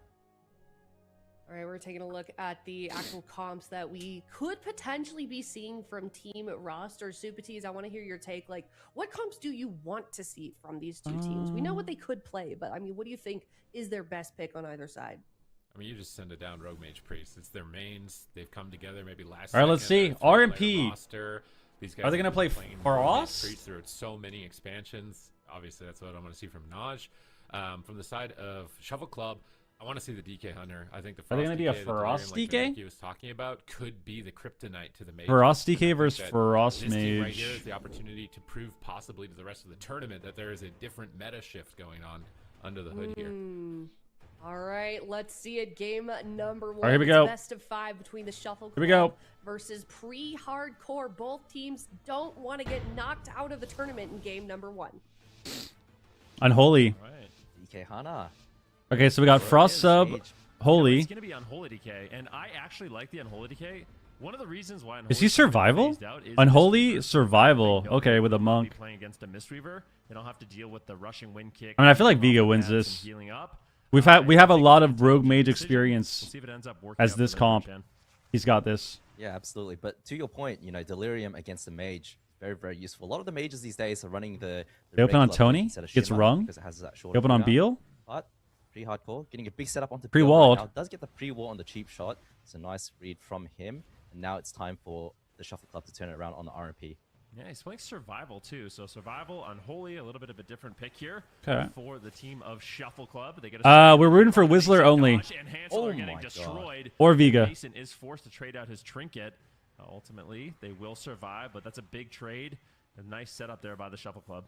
All right, we're taking a look at the actual comps that we could potentially be seeing from team roster. Supatees, I want to hear your take. Like, what comps do you want to see from these two teams? We know what they could play, but I mean, what do you think is their best pick on either side? I mean, you just send it down Rogue Mage Priest. It's their mains. They've come together maybe last. All right, let's see. RMP. These guys Are they gonna have play been playing for Rogue Mage us? Priest through so many expansions. Obviously, that's what I'm going to see from Naj. From the side of Shuffle Club, I want to see the DK Hunter. I think the Are they Frost gonna be a DK, the Frost Delirium, DK? Like he was talking about, could be the kryptonite to the mage. Frost DK I think versus that Frost this team right here Mage. is the opportunity to prove possibly to the rest of the tournament that there is a different meta shift going on under the hood here. All right, let's see it. Game number 1. All right, here we It's go. Best of 5 between the Shuffle Here we Club go. versus Prehardcore. Both teams don't want to get knocked out of the tournament in game number 1. Unholy. All right. DK Hana. Okay, so we got Frost sub, Mage. Holy. It's going to be Unholy DK, and I actually like the Unholy DK. One of the reasons why Unholy Is he DK survival? phased out is Unholy Mistweaver. survival. They Okay, with a don't monk. Be playing against a Mistweaver. They don't have to deal with the rushing wind kick. I mean, I feel like off Vigo the wins mats this. and healing up. We have a lot of Rogue Mage experience We'll see if it ends up working as out this for them, comp. Chan. He's got this. Yeah, absolutely. But to your point, you know, Delirium against the mage, very, very useful. A lot of the mages these days are running the They open on regular Tony, instead of gets Shimmer rung. because it has that short They open on cooldown. Beal. But Prehardcore getting a big setup onto Pre-walled. Beal right now. Does get the pre-wall on the cheap shot. It's a nice read from him. And now it's time for the Shuffle Club to turn it around on the RMP. Yeah, he's playing Survival too. So Survival, Unholy, a little bit of a different pick here Okay. for the team of Shuffle Club. They get We're rooting for Whistler only. And Hansel are Oh getting my destroyed. Or Viga. Mason is forced to trade out his trinket. Ultimately, they will survive, but that's a big trade. A nice setup there by the Shuffle Club.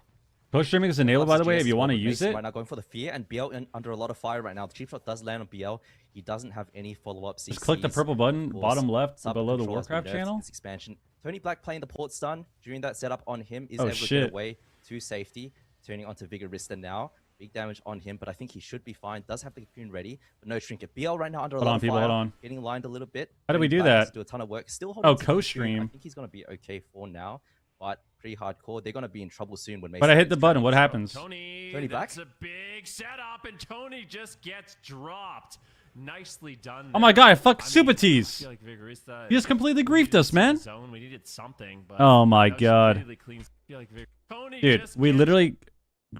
Post streaming is enabled, by the way, if you want to use it. Right now going for the fear, and BL under a lot of fire right now. The cheap shot does land on BL. He doesn't have any follow-up CCs. Just click the purple button, Of course, bottom left, sub below the control has been Warcraft nerfed channel. This expansion. Tony Black playing the port stun during that setup on him is Oh, able to shit. get away to safety. Turning onto Vigorista now. Big damage on him, but I think he should be fine. Does have the cocoon ready, but no trinket. BL right now under a Hold lot on, of people, fire. hold on. Getting lined a little bit. How do we Tony do Black has that? to do a ton of work. Still holding Oh, on to the cocoon. co-stream. I think he's going to be okay for now, but Prehardcore, they're going to be in trouble soon when Mason But I hit the gets button. What trapped. happens? Tony, Tony Black? that's a big setup, and Tony just gets dropped. Nicely done. Oh my god, fuck I Super mean, Tees. I feel like Vigorista He just completely we needed griefed us, some man. Zone. We needed something, but Oh my that was God. really clean. I feel like Tony Dude, just we gets literally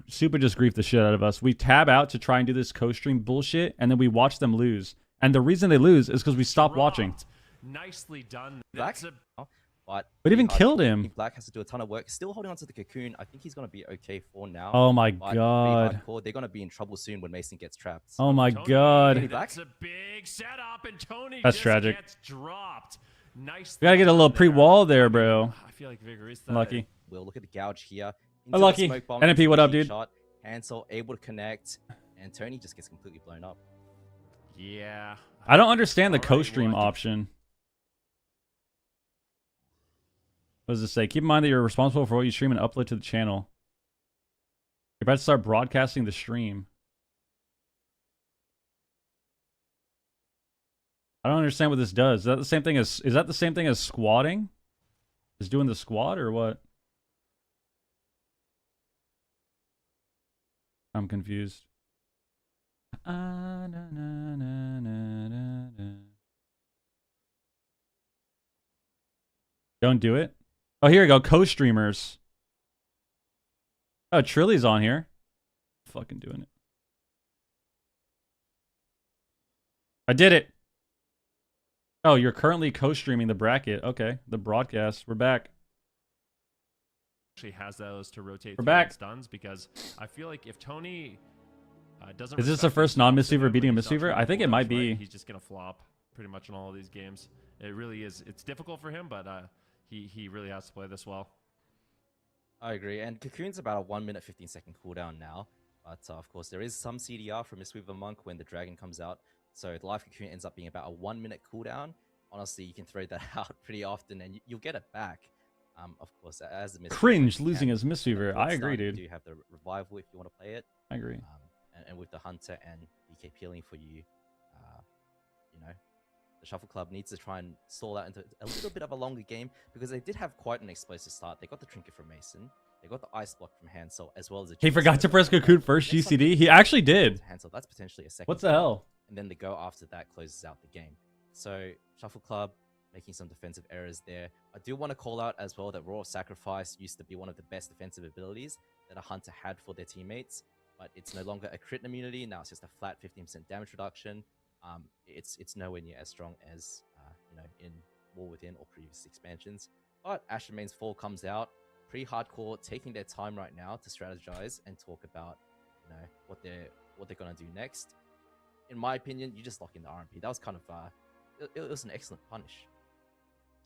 Super just griefed the shit out of us. We tab out to try and do this co-stream bullshit, and then we watch them lose. And the reason they lose is because we stopped watching. dropped. Nicely done. Black, That's a but We even Prehardcore, killed him. Black has to do a ton of work. Still holding onto the cocoon. I think he's going to be okay for now. Oh my But god. Prehardcore, they're going to be in trouble soon when Mason gets trapped. Oh my Tony, god. That's a big setup, and Tony That's just tragic. gets dropped. Nicely We gotta get a little done there. pre-wall there, bro. I feel like Vigorista. Unlucky. We'll look at the gouge here. Unlucky. NMP, what up, dude? Shot. Hansel able to connect, and Tony just gets completely blown up. Yeah. I don't understand the Alright, co-stream well, option. What does it say? Keep in mind that you're responsible for what you stream and upload to the channel. You're about to start broadcasting the stream. I don't understand what this does. Is that the same thing as squatting? Is doing the squat or what? I'm confused. na, na, na, na, na, na. Don't do it. Oh, here we go. Co-streamers. Oh, Trilly's on here. Fucking doing it. I did it. Oh, you're currently co-streaming the bracket. Okay, the broadcast. We're back. Actually has those to rotate We're through back. its stuns, because I feel like if Tony doesn't Is this the respect first his non-misweaver opponent, beating a when he's not misweaver? trying I to think it cooldowns might right, be. he's just gonna flop pretty much in all of these games. It really is. It's difficult for him, but he really has to play this well. I agree. And Cocoon's about a 1 minute 15-second cooldown now. But of course, there is some CDR from Mistweaver Monk when the dragon comes out. So the live Cocoon ends up being about a 1 minute cooldown. Honestly, you can throw that out pretty often and you'll get it back. Of course, as the Mistweaver. Cringe you losing can. as misweaver. And I with agree, stun, dude. You do have the revival if you want to play it. I agree. And with the Hunter and BK peeling for you, you know, the Shuffle Club needs to try and stall out into a little bit of a longer game because they did have quite an explosive start. They got the Trinket from Mason. They got the Ice Block from Hansel, as well as a... He forgot to press Cocoon first GCD. He actually did. Hansel, that's potentially a second. What the hell? And then the go after that closes out the game. So, Shuffle Club making some defensive errors there. I do want to call out as well that Roar of Sacrifice used to be one of the best defensive abilities that a Hunter had for their teammates, but it's no longer a crit immunity. Now it's just a flat 15% damage reduction. It's nowhere near as strong as you know, in War Within or previous expansions. But Asher Main's Fall comes out. Prehardcore taking their time right now to strategize and talk about, you know, what they're gonna do next. In my opinion, you just lock in the RMP. That was kind of it was an excellent punish.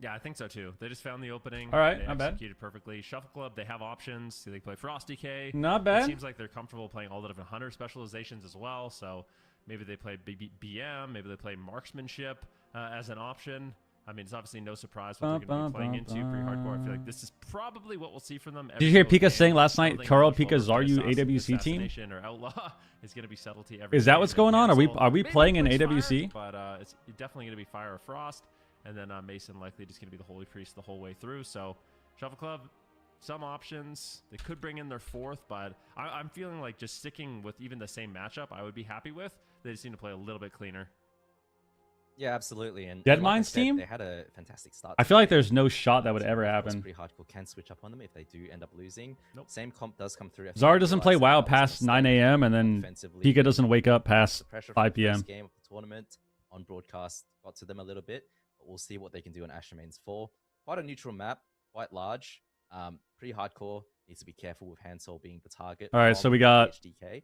Yeah, I think so too. They just found the opening. All right, they not bad. executed perfectly. Shuffle Club, they have options. They play Frost DK. Not It bad. seems like they're comfortable playing all the different hunter specializations as well. So maybe they play BM, maybe they play marksmanship as an option. I mean, it's obviously no surprise what they're going to be playing into pre-hardcore. I feel like this is probably what we'll see from them. Did you hear every Pika single saying game. last night, Something Carl going Pika forward, Zaryu assassin- AWC team? assassination or outlaw is going to be subtlety every Is that game. what's And going on? Hansel Are we maybe playing in plays fire, AWC? but it's definitely going to be Fire or Frost. And then Mason likely just going to be the Holy Priest the whole way through. So Shuffle Club, some options. They could bring in their fourth, but I'm feeling like just sticking with even the same matchup I would be happy with. They just need to play a little bit cleaner. Yeah, absolutely. And Dead like I Mind's said, team? they had a fantastic start. I feel like there's no shot that would ever Of course, happen. Prehardcore can switch up on them if they do end up losing. Nope. Same comp does come through. Zara doesn't play WoW past 9 a.m. and then Defensively, Pika doesn't wake up the past pressure from 5 the first p.m. game of the tournament on broadcast got to them a little bit, but we'll see what they can do on Asher Main's 4. Quite a neutral map, quite large. Pre-hardcore needs to be careful with Hansel being the target. All right, so from we got- HDK.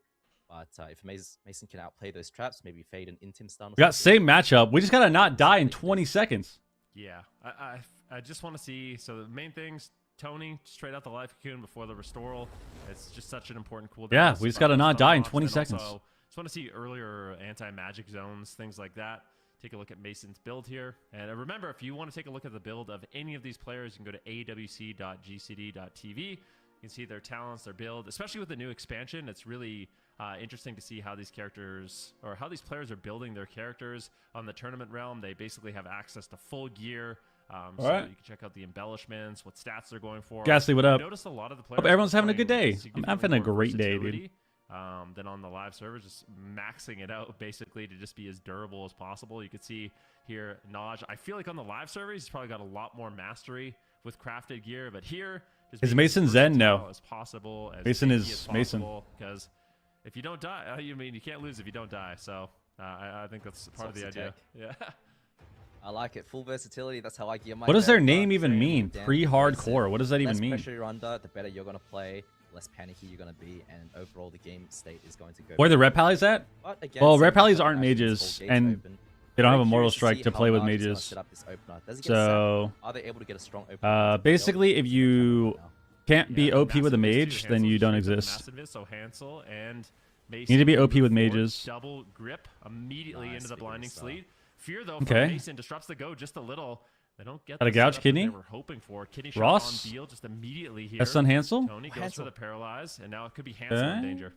But if Mason can outplay those traps, maybe fade an Intim stun. We got same matchup. We just gotta not die in 20 seconds. Yeah, I just want to see. So the main things, Tony, straight out the life cocoon before the restoral. It's just such an important cooldown. Yeah, we just gotta not die in 20 seconds. seconds. Just want to see earlier anti-magic zones, things like that. Take a look at Mason's build here. And remember, if you want to take a look at the build of any of these players, you can go to awc.gcd.tv. You can see their talents, their build, especially with the new expansion. It's really interesting to see how these characters, or how these players are building their characters on the tournament realm. They basically have access to full gear. So right. you can check out the embellishments, what stats they're going for. Ghastly, what up? Notice a lot of the players Hope everyone's having a playing good day. I'm significantly having a more great day, dude. versatility, than on the live server, just maxing it out basically to just be as durable as possible. You can see here, Naj. I feel like on the live server, he's probably got a lot more mastery with crafted gear, but here, just Is being Mason as Zen? versatile No. as possible. As Mason tanky is as Mason. possible, because if you don't die, you mean you can't lose if you don't die. So I think that's part of the Soft idea. attack. Yeah. I like it. Full versatility. That's how I gear my What does deck, their but name even same mean? with Dan, Pre-hardcore. What does that even less mean? pressure you're under, the better you're going to play, the less panicky you're going to be, and overall the game state is going to go. Where the red pallies at? But again, Well, same red pallies with aren't Asher's mages, full gates and open. they don't have Very a mortal curious to strike see to how play with Naj is gonna mages. set up this opener. Does he get a So, sack? Are they able to get a strong opener? basically, if you can't be Yeah, OP with a massive miss mage, too. then Hansel you don't straight with exist. massive miss, so Hansel and You need to be Mason OP with move forward, mages. Double grip immediately Nice, into the big blinding miss, sleet. Fear though, from Okay. Mason disrupts the go just a little. They don't get Got a the gouge setup that kidney? they were hoping for. Kidney shot Ross? on deal just immediately here. That's on Hansel? Tony goes Hansel. for the paralyze, and now it could be Hansel in Okay. danger.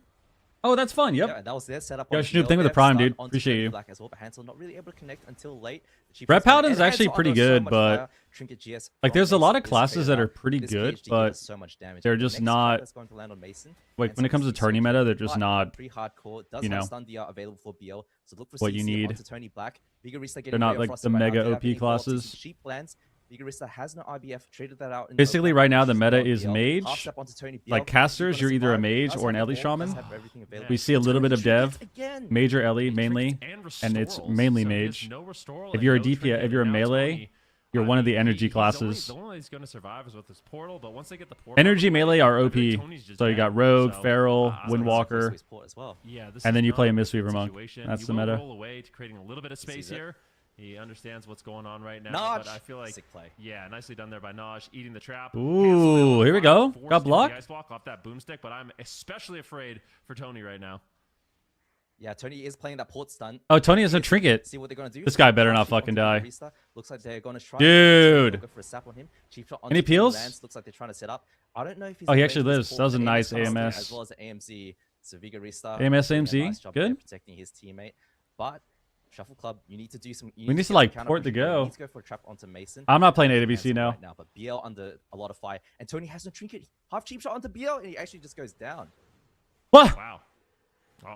Oh, that's fun. Yep. Yeah, and that was their setup. Yo, on Snoop, BL. thank you for the They had prime, stun dude. onto Appreciate Tony you. Black as well, but Hansel not really able to connect until late. The Chief Red was gonna- Paladin's and actually Hansel pretty under so good, much but fire. Trinket GS like, from there's a lot Mason of is classes figured that are out. pretty This good, PhD but does so much damage. they're The just next not target that's going to land on Mason, like when it comes to Hansel tourney is so meta, good, they're just but not Prehardcore does you have know, stun DR available for BL, so look for what you CC need. onto Tony Black. Vigorista getting They're not away like across the right now. mega Did have OP any follow-up CC classes. cheap lands. Vigorista has no IBF, traded that out. In Basically, open, right now the pushes meta above is BL, mage. half step onto Tony BL. Like casters, He's you're gonna either a survive. mage Does or an have Ellie the ball, does shaman. have everything available. We see a little bit of dev, Again. major Ellie mainly, and it's mainly mage. If you're a DPS, if you're a melee, you're one of the energy classes. The only way he's going to survive is with this portal, but once they get the portal, Energy melee are OP. Tony's just So you dead. got Rogue, So, Feral, I was gonna Windwalker, His port as well. Yeah, this and is then you play a not Mistweaver good monk. situation. That's He the will meta. roll away to creating a little bit of space that. here. He understands what's going on right now, Notch. but I feel like, Sick play. yeah, nicely done there by Naj, eating the trap. Ooh, here we go. Got blocked. Ice block off that boomstick, but I'm especially afraid for Tony right now. Yeah, Tony is playing that port stun. Oh, Tony has a trinket. See what they're gonna do. This guy better not Cheap fucking onto die. Vigorista. Looks like they're gonna try. Dude. Go for a sap on him. Cheap shot Any onto peels? Lands. Looks like they're trying to set up. I don't know if he's. Oh, he gonna actually go for lives. this That was a port, but nice AMS AMS. as well as the AMZ. So Vigorista AMS, doing a AMZ, nice job good. there protecting his teammate, but. Shuffle Club, you need to do some. We need to, get some like, counter port the pressure going. You go. need to go for a trap onto Mason. I'm not playing Handsome AWC now. right now, but BL under a lot of fire, and Tony has no trinket. Half cheap shot onto BL, and he actually just goes down. What? Wow.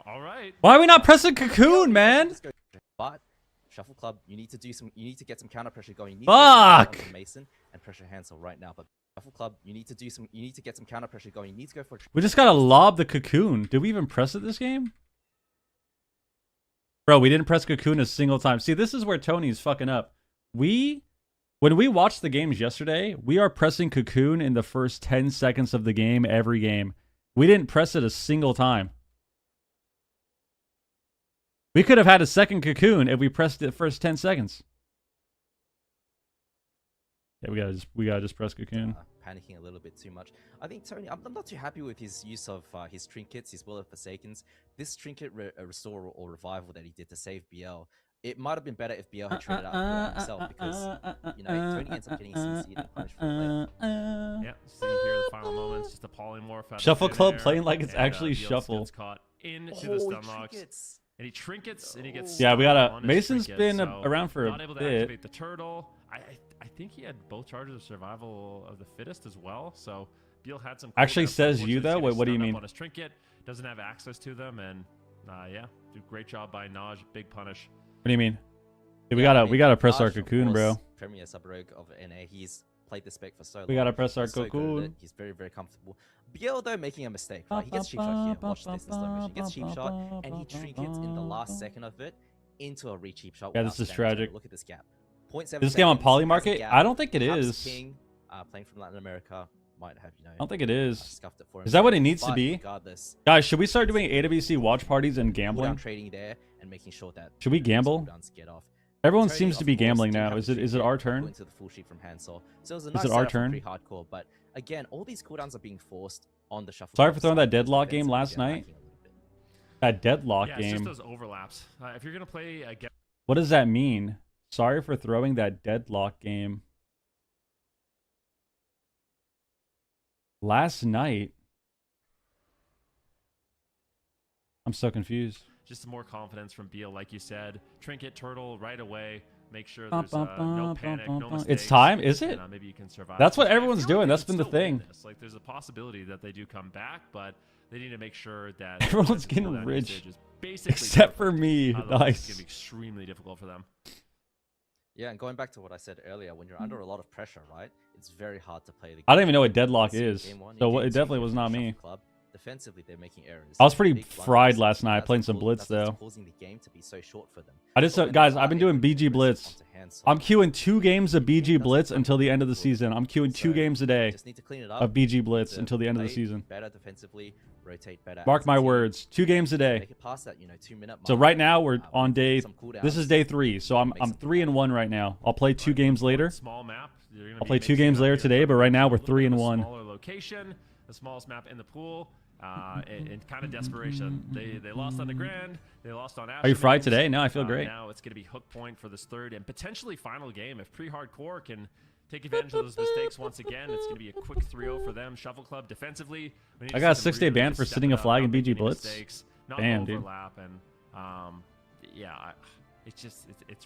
All right. Why are we not pressing Cocoon, man? But Shuffle Club, you need to do some. You need to get some counter pressure going. You need Fuck. to go for Mason and pressure Hansel right now. But Shuffle Club, you need to do some. You need to get some counter pressure going. You need to go for. We just gotta lob the Cocoon. Did we even press it this game? Bro, we didn't press Cocoon a single time. See, this is where Tony's fucking up. When we watched the games yesterday, we are pressing Cocoon in the first 10 seconds of the game every game. We didn't press it a single time. We could have had a second Cocoon if we pressed it the first 10 seconds. Yeah, we gotta just press Cocoon. Panicking a little bit too much. I think Tony, I'm not too happy with his use of his trinkets, his Will of Forsakens. This trinket restore or revival that he did to save BL, it might have been better if BL had traded out BL himself, because you know Tony ends up getting CC'd and punished for the lane. Yeah, seeing here the final moments, just a polymorph. out of Shuffle thin Club air, playing like it's and, actually BL just shuffle. gets caught into Oh, the he stun locks. trinkets. And he trinkets, and he gets Yeah, we stunned gotta. on his Mason's trinket, been so around for not a able to bit. activate the turtle. I think he had both charges of survival of the fittest as well. So Beal had some. Actually cooldowns, says you, unfortunately, though? he's Wait, what do you stunned up mean? On his trinket, doesn't have access to them, and yeah, do great job by Naj. Big punish. What do you mean? Dude, we Yeah, gotta I mean, we gotta press our Naj, of Cocoon, bro. course, Premier sub-rogue of NA. He's played the spec for so long. We gotta press our He's so good at Cocoon. it. He's very, very comfortable. BL though making a mistake, right? He gets cheap shot here. Watch this in slow motion. He gets cheap shot, and he trinkets in the last second of it into a re-cheap shot. Yeah, without this is spamming tragic. turtle. Look at this gap. 0.7 This game on seconds, Poly has a Market? gap. I don't think it Perhaps is. King, playing from Latin America, might have, you know. I don't think it is. Scuffed it for him. Is that what it needs to But be? Regardless, Guys, should we start doing AWC watch parties and cooldown gambling? trading there and making sure that Should we those gamble? cooldowns get off. Everyone Tony, seems to of be course, gambling did now. have Is a it few our hit turn? into the full sheet from Hansel. So it was a Is nice it our setup for turn? Prehardcore, but again, all these cooldowns are being forced on the shuffle. Sorry club for throwing side. that deadlock game Defensively, last they're night. lacking a little bit. That deadlock Yeah, it's just game. those overlaps. If you're gonna play again. What does that mean? Sorry for throwing that deadlock game. Last night. I'm so confused. Just more confidence from Beal, like you said. Trinket turtle right away. Make sure there's no panic, no mistakes. It's time, is it? And, maybe you can survive. That's what I everyone's feel like doing. they That's can been the still win thing. this. Like, there's a possibility that they do come back, but they need to make sure that Everyone's the getting cooldown rich. usage is basically Except for perfect. me. Otherwise, it's Nice. gonna be extremely difficult for them. Yeah, and going back to what I said earlier, when you're under a lot of pressure, right? It's very hard to play the game. I don't even know what deadlock See, is. game one, So you it did definitely two was not Shuffle me. Club. Defensively, they're making errors. I was pretty Big blunders. fried last night. I That's played what some Blitz, that's what's though. causing the game to be so short for them. I just, But when guys, they I've been are doing able to BG press Blitz. onto Hansel, I'm queuing 2 games of BG doesn't Blitz come until the end of the forward. season. I'm queuing 2 So, games a day just need to clean it up. of BG Blitz to until the end of the play season. Better defensively, rotate better. Mark as a my team, words. 2 games a day. Make it past that, 2-minute So mark. right now we're on with day. some cooldowns. This is day 3. So I'm Make some 3-1 right now. I'll play 2 games later. Small map. You're gonna I'll be play 2 mixing games up later your today, but right now we're a little bit of a 3-1. Smaller location, the smallest map in the pool. And kind of desperation. They lost on the Grand. They lost on. Are you fried Ashermans. today? No, I feel great. Now it's going to be hook point for this third and potentially final game. If Prehardcore can take advantage of those mistakes once again, it's going to be a quick 3-0 for them. Shuffle Club defensively. we need I to got a see them 6-day really ban for step sitting it a up, flag not in making BG any Blitz. mistakes. not Damn, dude. overlap, and yeah, it's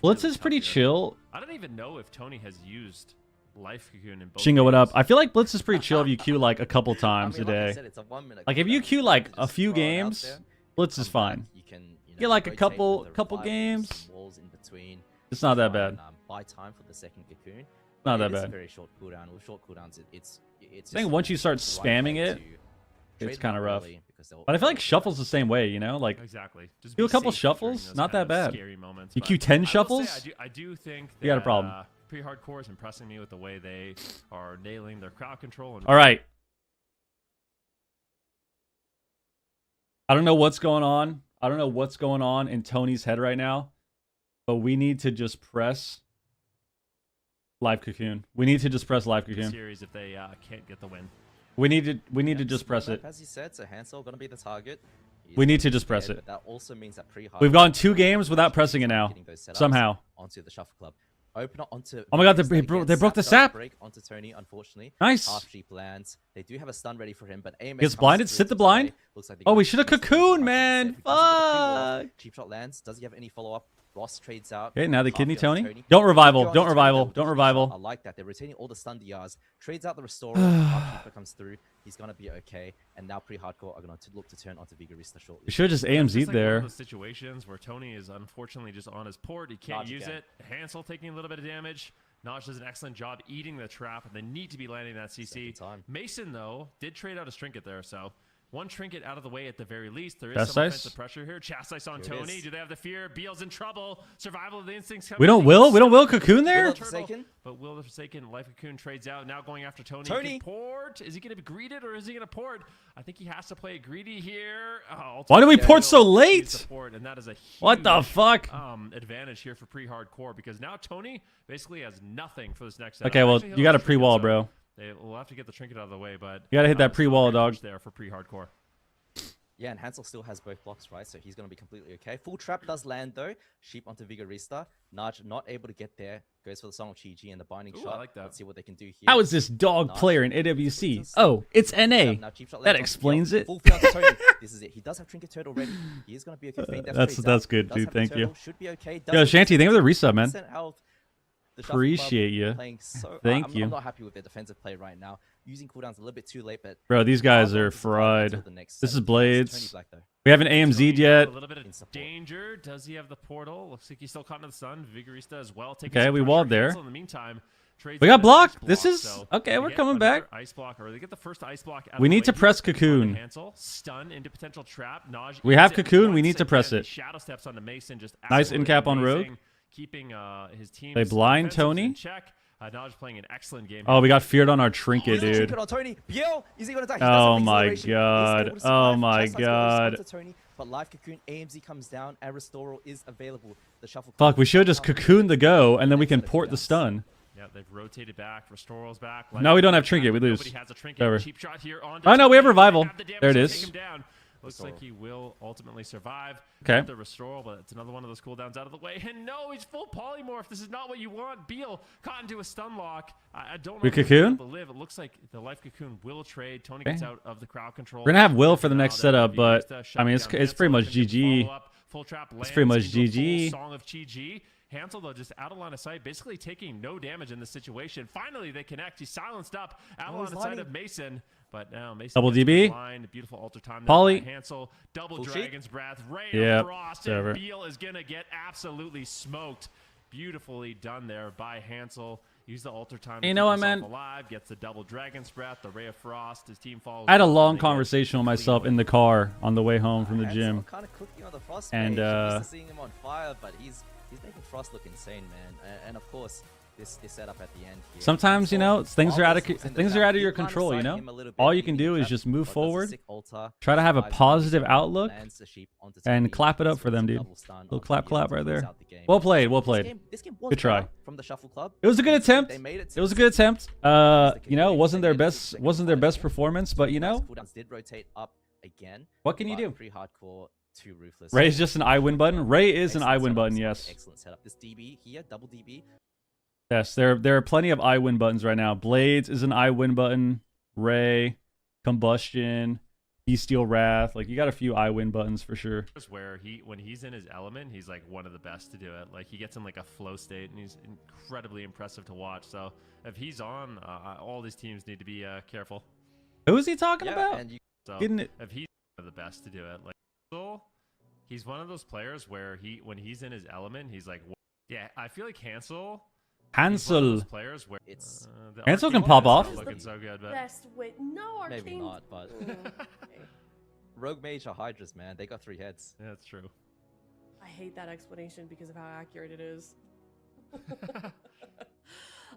Blitz really is tough pretty here. chill. I don't even know if Tony has used Life Cocoon in both Shingo, what up? games. I feel like Blitz is pretty chill if you queue like a couple times I mean, a like I day. said, it's a 1 minute Like if you cooldown. queue You like can a just few throw it out games, there, Blitz come is back, fine. You can, Get like a rotate couple with the couple revival, games. some walls in between. It's not that try bad. and, buy time for the second cocoon. Not It that is a bad. very short cooldown. With short cooldowns, it's I just think once you start the right spamming way it, to trade it's them kind out of rough. early because they'll- But I feel like they'll- shuffles the same way, you know? Like Exactly. Just do a be couple safe during shuffles, those not kind that of bad. Scary moments. You But queue 10 I will say, shuffles? I do think that You got a problem. Prehardcore is impressing me with the way they are nailing their crowd control. And all right. I don't know what's going on. I don't know what's going on in Tony's head right now, but we need to just press Live Cocoon. We need to just press Live the Cocoon. series if they can't get the win. We need to Yeah, just press smart it. map, as you said, so Hansel gonna be the target. He's We need gonna to be just press scared, it. But that also means that We've gone 2 games without pressing it now. getting those setups Somehow. onto the shuffle club. Open it onto. Oh my God, Vigorous, they again, broke the does sap. Break onto Tony, unfortunately. Nice. Half sheep lands. They do have a stun ready for him, but AMS Gets comes blinded, through sit the to blind. play. Looks like they're Oh, gonna we should have use the cocooned, Viper man. instead. He doesn't get the pre-wall. Fuck. Cheap shot lands. Does he have any follow up? Ross trades out. Okay, now the Half kidney heal onto Tony. Don't revival. Don't revival. Don't I revival. like that. They're retaining all the stun DRs. Trades out the restorer. After comes through, he's gonna be okay. And now Prehardcore are gonna look to turn onto Vigorista shortly. We should have just It's AMZ'd just like one there. of those situations where Tony is unfortunately just on his port. He can't Naj use again. it. Hansel taking a little bit of damage. Naj does an excellent job eating the trap, and they need to be landing that CC. Second time. Mason, though, did trade out a trinket there, so one trinket out of the way at the very least. There is Chastise? some offensive pressure here. Chastise on Here it Tony. is. Do they have the fear? Beal's in trouble. Survival of the instincts coming. We don't will cocoon there? Will the Forsaken? But Will the Forsaken, Life Cocoon trades out. Now going after Tony. Tony! He can port. Is he going to be greeted or is he going to port? I think he has to play greedy here. Oh, Why do we ultimately, port so Will late? use the port, and that is a What the huge, fuck? advantage here for Prehardcore because now Tony basically has nothing for this next set. Okay, well, Actually, he'll you got to have a trinket, pre-wall, so bro. We'll have to get the trinket out of the way, but You gotta hit that still pre-wall, advantage dog. there for Prehardcore. Yeah, and Hansel still has both blocks, right? So he's going to be completely okay. Full trap does land, though. Sheep onto Vigorista. Naj not able to get there. Goes for the Song of Chi-Ji and the binding Ooh, I shot. like that. Let's see what they can do here. How is this dog Naj player in AWC? Oh, it's NA. Now, cheap shot That lands onto explains Biel. it. Full field to Tony. This is it. He does have Trinket Turtle already. He is going to be okay. Feint Death That's- trades that's out. good, Does dude. have the Thank you. turtle. Should be okay. Yo, Shanty, thank you for the resub, man. 10% health. The Shuffle Club Appreciate you. playing so- Thank I'm you. not happy with their defensive play right now. Using cooldowns a little bit too late, but Bro, these guys Hardcore are is surviving until fried. the next This set. is Blades. Tony Black, though. We haven't AMZ'd Tony, yet. A little bit In of support. danger. Does he have the portal? Looks like he's still caught in the sun. Vigorista as well. Taking Okay, some we pressure. walled there. Hansel in the meantime, trades We out got an blocked. ice This block, is- so okay, they we're get coming another back. Ice block, or they get the first ice block. Out We of the need way. to press Beautiful Cocoon. by Hansel. Stun into potential trap. Naj We eats have it Cocoon, we once need to press again. it. He shadow steps onto Mason. Just Nice absolutely in-cap on Rogue. amazing, keeping his team. They blind Tony. in check. Naj playing an excellent game. Oh, we got feared on our trinket, Here's a dude. trinket on Tony. Biel, is he going to die? He Oh does have my acceleration. He's God. able to Oh survive. my Chastise's got God. his onto Tony, but live cocoon AMZ comes down and Restoral is available. The shuffle. Fuck, we should have just cocooned cocooned the go, and then we can port the stun. Yeah, they've rotated back. Restoral's back. No, we don't have trinket. We lose. Nobody has a trinket. Whatever. Cheap shot here on. Oh, no, we have Tony. revival. They have the damage There it to is. take him down. Looks like he will ultimately survive. Okay. The Restoral, but it's another one of those cooldowns out of the way. And no, he's full polymorph. This is not what you want. Beal caught into a stun lock. I don't know. We if he's cocoon? able to live. It looks like the life cocoon will trade. Tony gets out of the crowd control. We're gonna have Will for the Now next they're setup, gonna but, be used to I mean, shut it's down pretty much Hansel. Can GG. follow up. Full trap lands pretty much into a full GG. Song of Chi-Ji. Hansel, though, just out of line of sight, basically taking no damage in this situation. Finally, they connect. He's silenced up out of Oh, line he's of sight lining. of Mason. But now Mason Double gets DB. blind. Beautiful alter time. Poly. There by Hansel. Double Full sheep. Dragon's Breath. Ray Yep, of Frost. it's over. And Beal is going to get absolutely smoked. Beautifully done there by Hansel. Use the alter time to You keep know what, himself man? alive. Gets the double Dragon's Breath. The Ray of Frost. His team follows I had a up, and long they get conversation with clean myself win. in the car on the way home from the Hansel gym. kind of cooking on the Frost And, mage. I'm used to seeing him on fire, but he's making Frost look insane, man. And of course, this setup at the end here. Sometimes, you know, things are out of your He control, you blindsided know? him a little bit All you in can the do is trap, just but move does a forward, sick altar, try to have a survives, positive lands outlook, the sheep onto and Tony, clap it up as for well as them, a dude. double stun Little onto clap, Beal clap to right close there. out the game. Well played, well This played. game was Good try. better from the Shuffle Club. It was a good attempt. They made It was a good attempt. You know, They wasn't their made it to the best second fight. performance, but you know, Cooldowns did rotate up again. what can you do? Prehardcore, too ruthless. Ray is just an I win button. Ray is an I win Excellent button, setup, yes. Excellent setup. This DB here, double DB. Yes, there are plenty of I win buttons right now. Blades is an I win button. Ray, Combustion, Bestial Wrath. Like, you got a few I win buttons for sure. Where when he's in his element, he's like one of the best to do it. Like he gets in like a flow state, and he's incredibly impressive to watch. So if he's on, all these teams need to be careful. Who is he talking Yeah, about? and you So Getting it. if he's one of the best to do it, like he's one of those players where when he's in his element, he's like, yeah. I feel like Hansel. He's one of Hansel. those players where it's the Hansel arcane can pop one off. isn't looking so good, but Best way. No, Arcane. maybe not, but Rogue Mage are Hydras, man. They got 3 heads. yeah, that's true. I hate that explanation because of how accurate it is.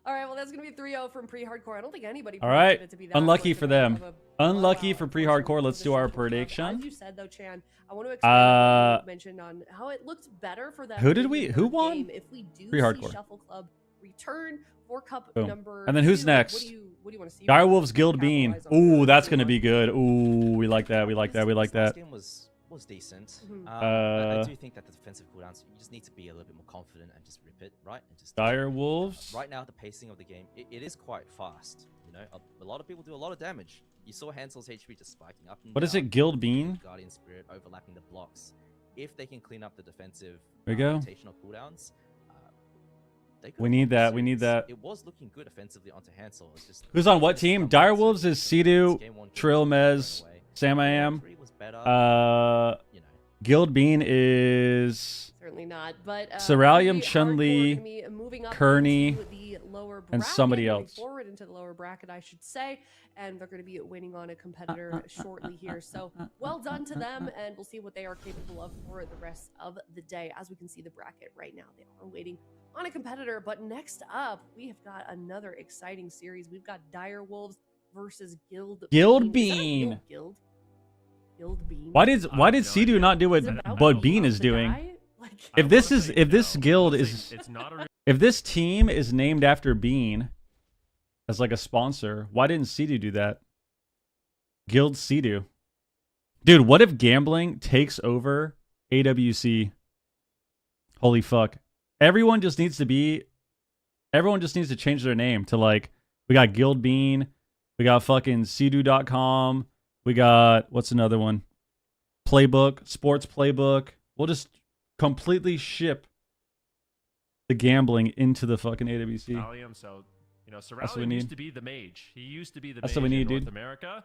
All right, well, that's going to be 3-0 from Prehardcore. I don't think anybody All right. predicted it to be that Unlucky much for of them. of a Unlucky blowout, for unfortunately, Prehardcore. Let's for do the our Shuffle Club. prediction. As you said, though, Chan, I want to expand what you mentioned on how it looked better for them. Who did in we- the who third won? game if we do Prehardcore. see Shuffle Club return for Cup Boom. number And then who's 2. next? What do you want to see? Direwolves Guild Bean. Capitalize on Ooh, that. that's gonna be good. Ooh, we like that. We like that. We like This last that. game was decent. Mhm. I do think that the defensive cooldowns, you just need to be a little bit more confident and just rip it, right? And just Direwolves. right now, the pacing of the game, it is quite fast. You know, a lot of people do a lot of damage. You saw Hansel's HP just spiking up and What is down. it? Guild Bean. Guardian Spirit overlapping the blocks. If they can clean up the defensive There we go. rotational cooldowns, they could We have need won the that, we need series. that. It was looking good offensively onto Hansel. It's just Who's on what just team? some mindset. Direwolves is Sidu, Game 1, Trill, game Mez, away. Sam I Game am. 3 was better, Uh, you know. Guild Bean is Certainly not, but Ceralium, Prehardcore Chun-Li, gonna be moving up Kearney, into the lower and bracket, somebody moving else. forward into the lower bracket, I should say, and they're going to be waiting on a competitor shortly here. So well done to them, and we'll see what they are capable of for the rest of the day. As we can see the bracket right now, they are waiting on a competitor. But next up, we have got another exciting series. We've got Direwolves versus Guild Guild Bean. Is that a Bean. real guild? Guild Bean. Why did I have no Sidu idea. not do what Is it about what Bean to is doing? die? Like, I If this wanna is say if this no. I guild wanna is say it's not a real if this team is named after Bean as like a sponsor, why didn't Sidu do that? Guild Sidu. Dude, what if gambling takes over AWC? Holy fuck. Everyone just needs to change their name to like, we got Guild Bean, we got fucking Sidu.com, we got, what's another one? Playbook, Sports Playbook. We'll just completely ship the gambling into the fucking AWC. Ceralium, so you know, That's what we Ceralium need. used to be the mage. He used to be the That's mage what we in need, North dude. America.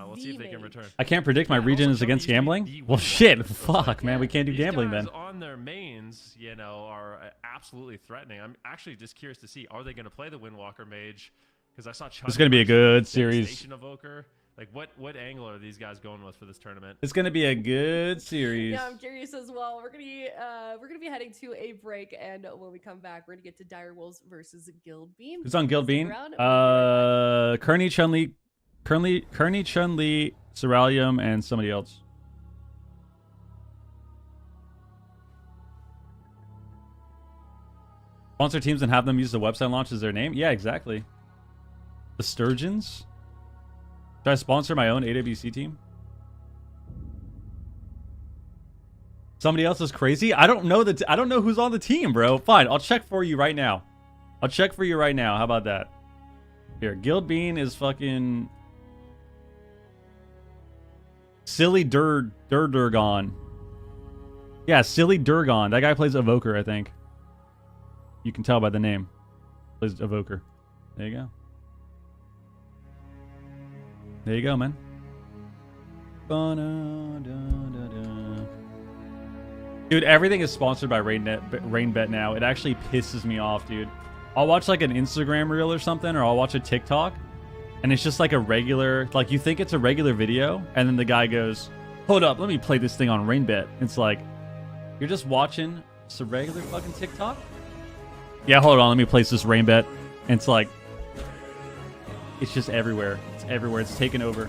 Let's see if they can return. I can't predict my Yeah, region also is against Chun-Li used to gambling. be the Well, winner. shit. So it's like, Fuck, man. We can't do These gambling guys then. on their mains, you know, are absolutely threatening. I'm actually just curious to see, are they going to play the Windwalker mage? Because I saw It's gonna be a good series. Devastation Evoker. Like, what angle are these guys going with for this tournament? It's gonna be a good series. Yeah, I'm curious as well. We're gonna be heading to a break, and when we come back, we're gonna get to Direwolves versus Guild Bean. Who's on Guild Stick Bean? around, we'll be right back. Kearney, Chun-Li, Ceralium, and somebody else. Sponsor teams and have them use the website launch as their name? Yeah, exactly. The Sturgeons? Should I sponsor my own AWC team? Somebody else is crazy? I don't know I don't know who's on the team, bro. Fine, I'll check for you right now. I'll check for you right now. How about that? Here, Guild Bean is fucking Silly Durgon. Yeah, Silly Durgon. That guy plays Evoker, I think. You can tell by the name. Plays Evoker. There you go. There you go, man. Dude, everything is sponsored by RainBet now. It actually pisses me off, dude. I'll watch like an Instagram reel or something, or I'll watch a TikTok, and it's just like a regular, like you think it's a regular video, and then the guy goes, hold up, let me play this thing on RainBet. It's like, you're just watching some regular fucking TikTok? Yeah, hold on, let me place this RainBet. And it's like, it's just everywhere. It's everywhere. It's taken over.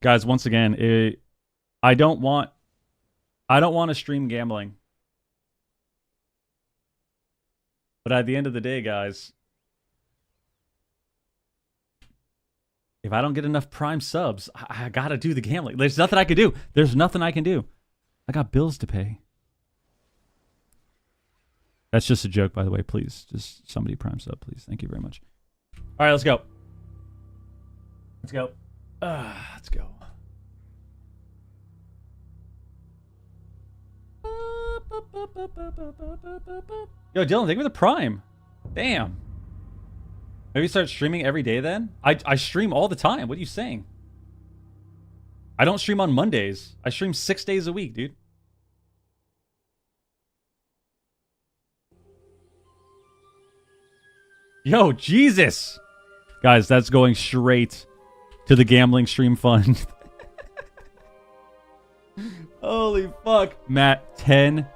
Guys, once again, I don't want to stream gambling. But at the end of the day, guys, if I don't get enough Prime subs, I gotta do the gambling. There's nothing I can do. There's nothing I can do. I got bills to pay. That's just a joke, by the way. Please, just somebody prime sub, please. Thank you very much. All right, let's go. Let's go. Let's go. Yo, Dylan, thank you for the prime. Damn. Maybe start streaming every day then? I stream all the time. What are you saying? I don't stream on Mondays. I stream 6 days a week, dude. Yo, Jesus. Guys, that's going straight to the gambling stream fund. Holy fuck. Matt, 10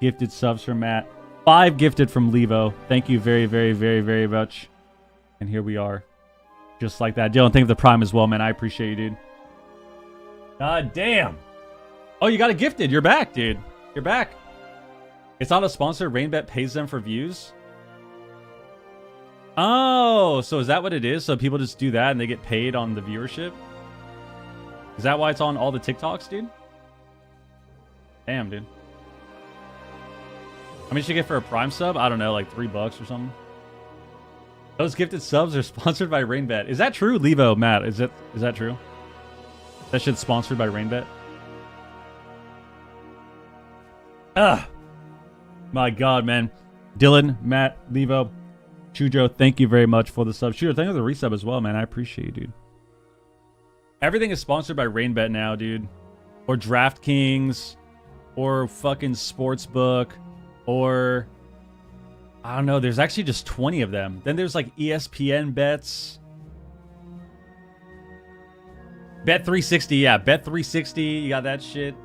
gifted subs from Matt. 5 gifted from Levo. Thank you very, very, very, very much. And here we are. Just like that. Dylan, thank you for the prime as well, man. I appreciate you, dude. God damn. Oh, you got a gifted. You're back, dude. You're back. It's not a sponsor. RainBet pays them for views. Oh, so is that what it is? So people just do that and they get paid on the viewership? Is that why it's on all the TikToks, dude? Damn, dude. How much you get for a prime sub? I don't know, like $3 or something. Those gifted subs are sponsored by RainBet. Is that true, Levo, Matt? Is that true? That shit's sponsored by RainBet? My God, man. Dylan, Matt, Levo, Chujo, thank you very much for the sub. Shooter, thank you for the resub as well, man. I appreciate you, dude. Everything is sponsored by RainBet now, dude. Or DraftKings. Or fucking Sportsbook. Or... I don't know. There's actually just 20 of them. Then there's like ESPN bets. Bet360, yeah. Bet360. You got that shit.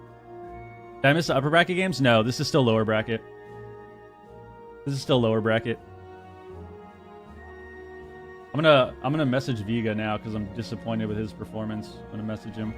Did I miss the upper bracket games? No, this is still lower bracket. This is still lower bracket. I'm gonna message Viga now because I'm disappointed with his performance. I'm gonna message him.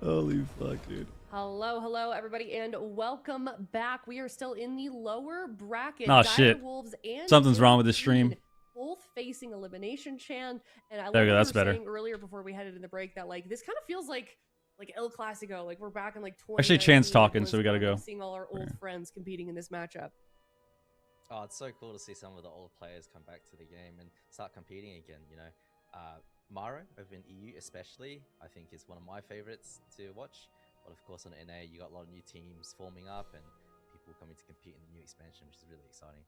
Holy fuck, dude. Hello, everybody, and welcome back. We are still in the lower bracket. Oh, shit. Direwolves and Something's wrong with this stream. Both facing elimination chan, and I There we go, like that's better. saying earlier before we headed in the break that like this kind of feels like El Clasico, like we're back in like 20. Actually, Chan's talking, so we gotta go. Seeing all our old friends competing in this matchup. Oh, it's so cool to see some of the old players come back to the game and start competing again. You know, Maro over in EU especially, I think is one of my favorites to watch. But of course on NA, you got a lot of new teams forming up and people coming to compete in the new expansion, which is really exciting.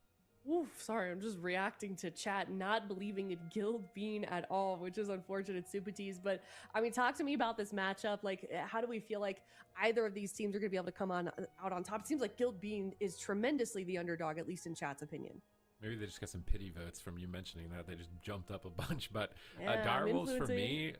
Oof, sorry, I'm just reacting to chat, not believing in Guild Bean at all, which is unfortunate, Supatees. But I mean, talk to me about this matchup. Like, how do we feel like either of these teams are going to be able to come out on top? It seems like Guild Bean is tremendously the underdog, at least in chat's opinion. Maybe they just got some pity votes from you mentioning that. They just jumped up a bunch. But Yeah, Direwolves, for influencing. me,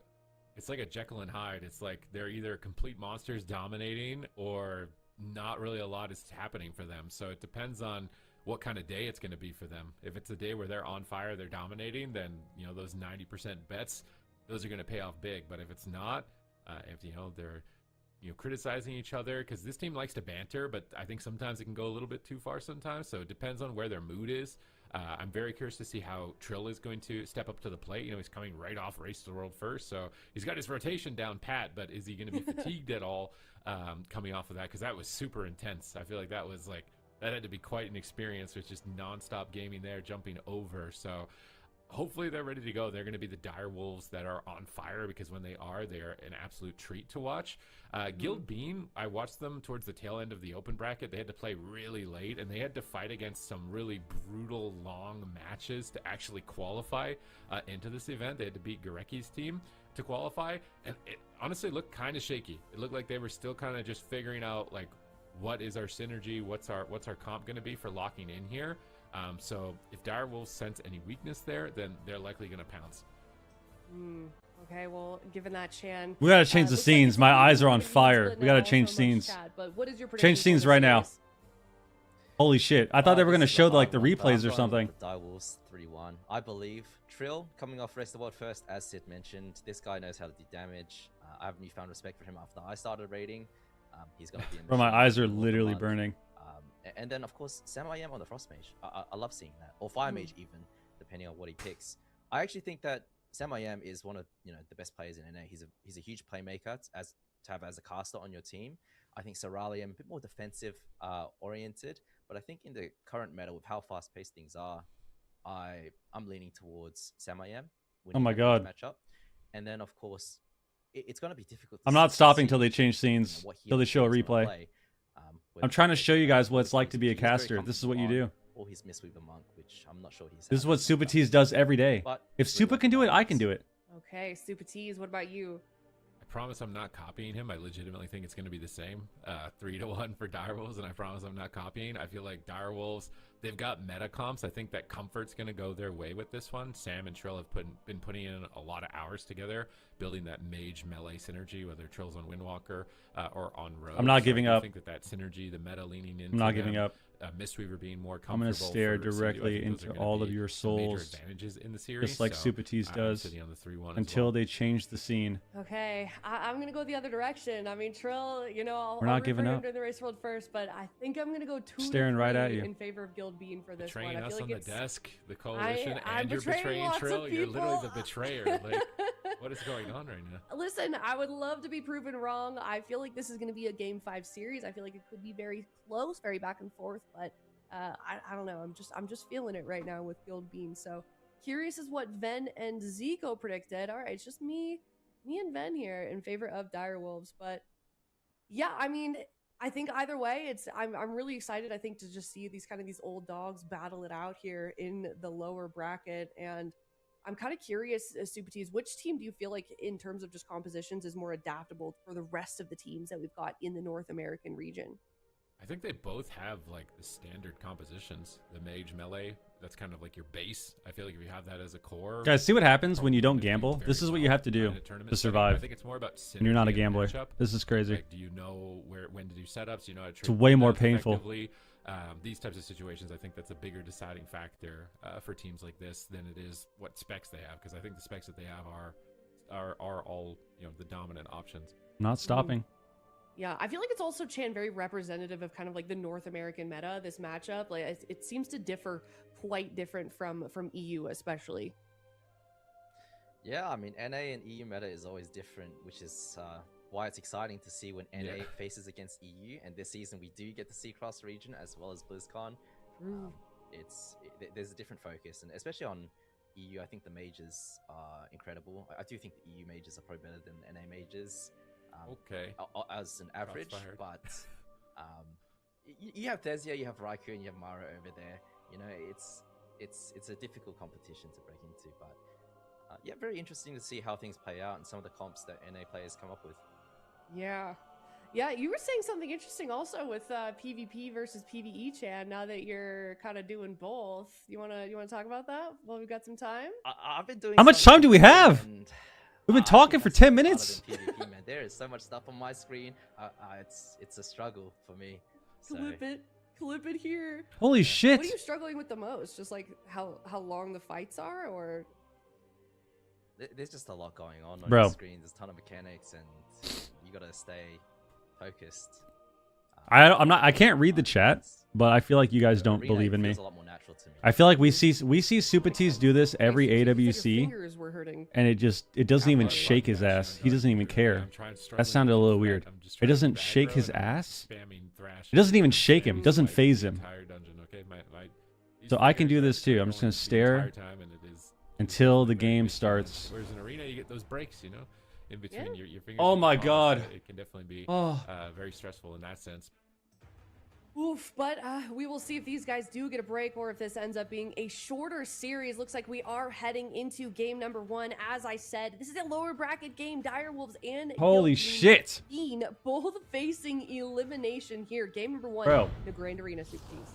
it's like a Jekyll and Hyde. It's like they're either complete monsters dominating or not really a lot is happening for them. So it depends on what kind of day it's going to be for them. If it's a day where they're on fire, they're dominating, then, you know, those 90% bets, those are going to pay off big. But if it's not, if, you know, they're, you know, criticizing each other, because this team likes to banter, but I think sometimes it can go a little bit too far sometimes. So it depends on where their mood is. I'm very curious to see how Trill is going to step up to the plate. You know, he's coming right off Race to the World first, so he's got his rotation down pat, but is he going to be fatigued at all coming off of that? Because that was super intense. I feel like that was like, that had to be quite an experience with just nonstop gaming there, jumping over. So hopefully they're ready to go. They're going to be the Direwolves that are on fire, because when they are an absolute treat to watch. Guild Bean, I watched them towards the tail end of the open bracket. They had to play really late, and they had to fight against some really brutal, long matches to actually qualify into this event. They had to beat Garecki's team to qualify, and it honestly looked kind of shaky. It looked like they were still kind of just figuring out, like, what is our synergy? What's our comp going to be for locking in here? So if Direwolves sense any weakness there, then they're likely going to pounce. Okay, well, given that, Chan, We gotta change the looks like scenes. it's My gonna be eyes are on pretty fire. split We gotta now, change so much scenes. chat, but what is your prediction Change scenes for right this now. series? Holy shit. I thought they were going to This is show a like the hard one, but replays I'm or going something. with the Direwolves 3-1. I believe Trill coming off Race to the World first, as Sid mentioned. This guy knows how to do damage. I have newfound respect for him after I started raiding. He's going to be in Bro, my the eyes are team for the literally month. burning. And then of course Sam I am on the Frost Mage. I love seeing that, or Fire Mage even, depending on what he picks. I actually think that Sam I am is one of the best players in NA. He's a huge playmaker to have as a caster on your team. I think Seralium a bit more defensive oriented, but I think in the current meta with how fast paced things are, I'm leaning towards Sam I am. Oh my god. Matchup. And then of course it's going to be difficult. I'm not stopping till they change scenes, till they show a replay. I'm trying to show you guys what it's like to be a caster. This is what you do. Or he's Mistweaver Monk, which I'm not sure he's. This is what Super Tease does every day. If Super can do it, I can do it. Okay, Super Tease, what about you? I promise I'm not copying him. I legitimately think it's going to be the same. 3-1 for Direwolves, and I promise I'm not copying. I feel like Direwolves, they've got meta comps. I think that Comfort's going to go their way with this one. Sam and Trill have been putting in a lot of hours together, building that mage melee synergy, whether Trill's on Windwalker or on Rogue. I'm not giving up. I think that synergy, the meta leaning in. I'm not giving up. Mistweaver being more comfortable. I'm going to stare for directly into all of your souls, advantages in the series, just like Super Tease does, on the 3-1 until they change the scene. Okay, I'm going to go the other direction. I mean, Trill, I'll not giving up. during the race world first, but I think I'm going to go 2 Staring right at you. in favor of Guild Bean for this betraying one. I us feel like on the desk, the coalition, I'm and you're betraying lots of Trill. You're literally people. the betrayer. Like, what is going on right now? Listen, I would love to be proven wrong. I feel like this is going to be a Game 5 series. I feel like it could be very close, very back and forth, but I don't know. I'm just feeling it right now with Guild Bean. So curious as what Ven and Zico predicted. All right, it's just me and Ven here in favor of Direwolves. But yeah, I mean, I think either way, I'm really excited. I think to just see these old dogs battle it out here in the lower bracket. And I'm kind of curious, Super Tease, which team do you feel like in terms of just compositions is more adaptable for the rest of the teams that we've got in the North American region? I think they both have like the standard compositions. The mage melee, that's kind of like your base. I feel like if you have that as a core, Guys, see what happens when you don't gamble. This is what you have to do to survive. I think it's more about when you're not a synergy and gambler. matchup. This is crazy. Like, do you know when to do setups? Do you know how to It's way more painful. effectively? These types of situations, I think that's a bigger deciding factor for teams like this than it is what specs they have. Because I think the specs that they have are all the dominant options. Not stopping. Yeah, I feel like it's also, Chan, very representative of kind of like the North American meta, this matchup. Like it seems to differ quite different from EU especially. Yeah, I mean, NA and EU meta is always different, which is why it's exciting to see when NA faces against EU. And this season we do get the C-Class region as well as BlizzCon. There's a different focus, and especially on EU, I think the mages are incredible. I do think the EU mages are probably better than NA mages. Okay. As an average, but you have Thezia, you have Raikou, and you have Mara over there. It's a difficult competition to break into, but yeah, very interesting to see how things play out and some of the comps that NA players come up with. Yeah, you were saying something interesting also with PvP versus PvE, Chan. Now that you're kind of doing both, you wanna talk about that? Well, we've got some time. I've been doing. How much time do we have? We've been talking for 10 minutes. PvP, man. There is so much stuff on my screen. It's a struggle for me. So. Clip it here. Holy shit! What are you struggling with the most? Just like how long the fights are, or? There's just a lot going on Bro. your screen. There's a ton of mechanics, and you gotta stay focused. I can't read the chat, but I feel like you guys don't believe in me. A lot more natural to me. I feel like we see Super Tease do this every AWC, and it doesn't even shake his ass. He doesn't even care. That sounded a little weird. It doesn't shake his ass. It doesn't even shake him. It doesn't phase him. So I can do this too. I'm just gonna stare until the game starts. Whereas in arena, you get those breaks, in between your fingers. Oh my and god! So it can definitely be very stressful in that sense. Oof, but we will see if these guys do get a break or if this ends up being a shorter series. Looks like we are heading into game number 1. As I said, this is a lower bracket game. Direwolves and Holy shit! Bean both facing elimination here. Game number 1, Bro. the Grand Arena Super Teams.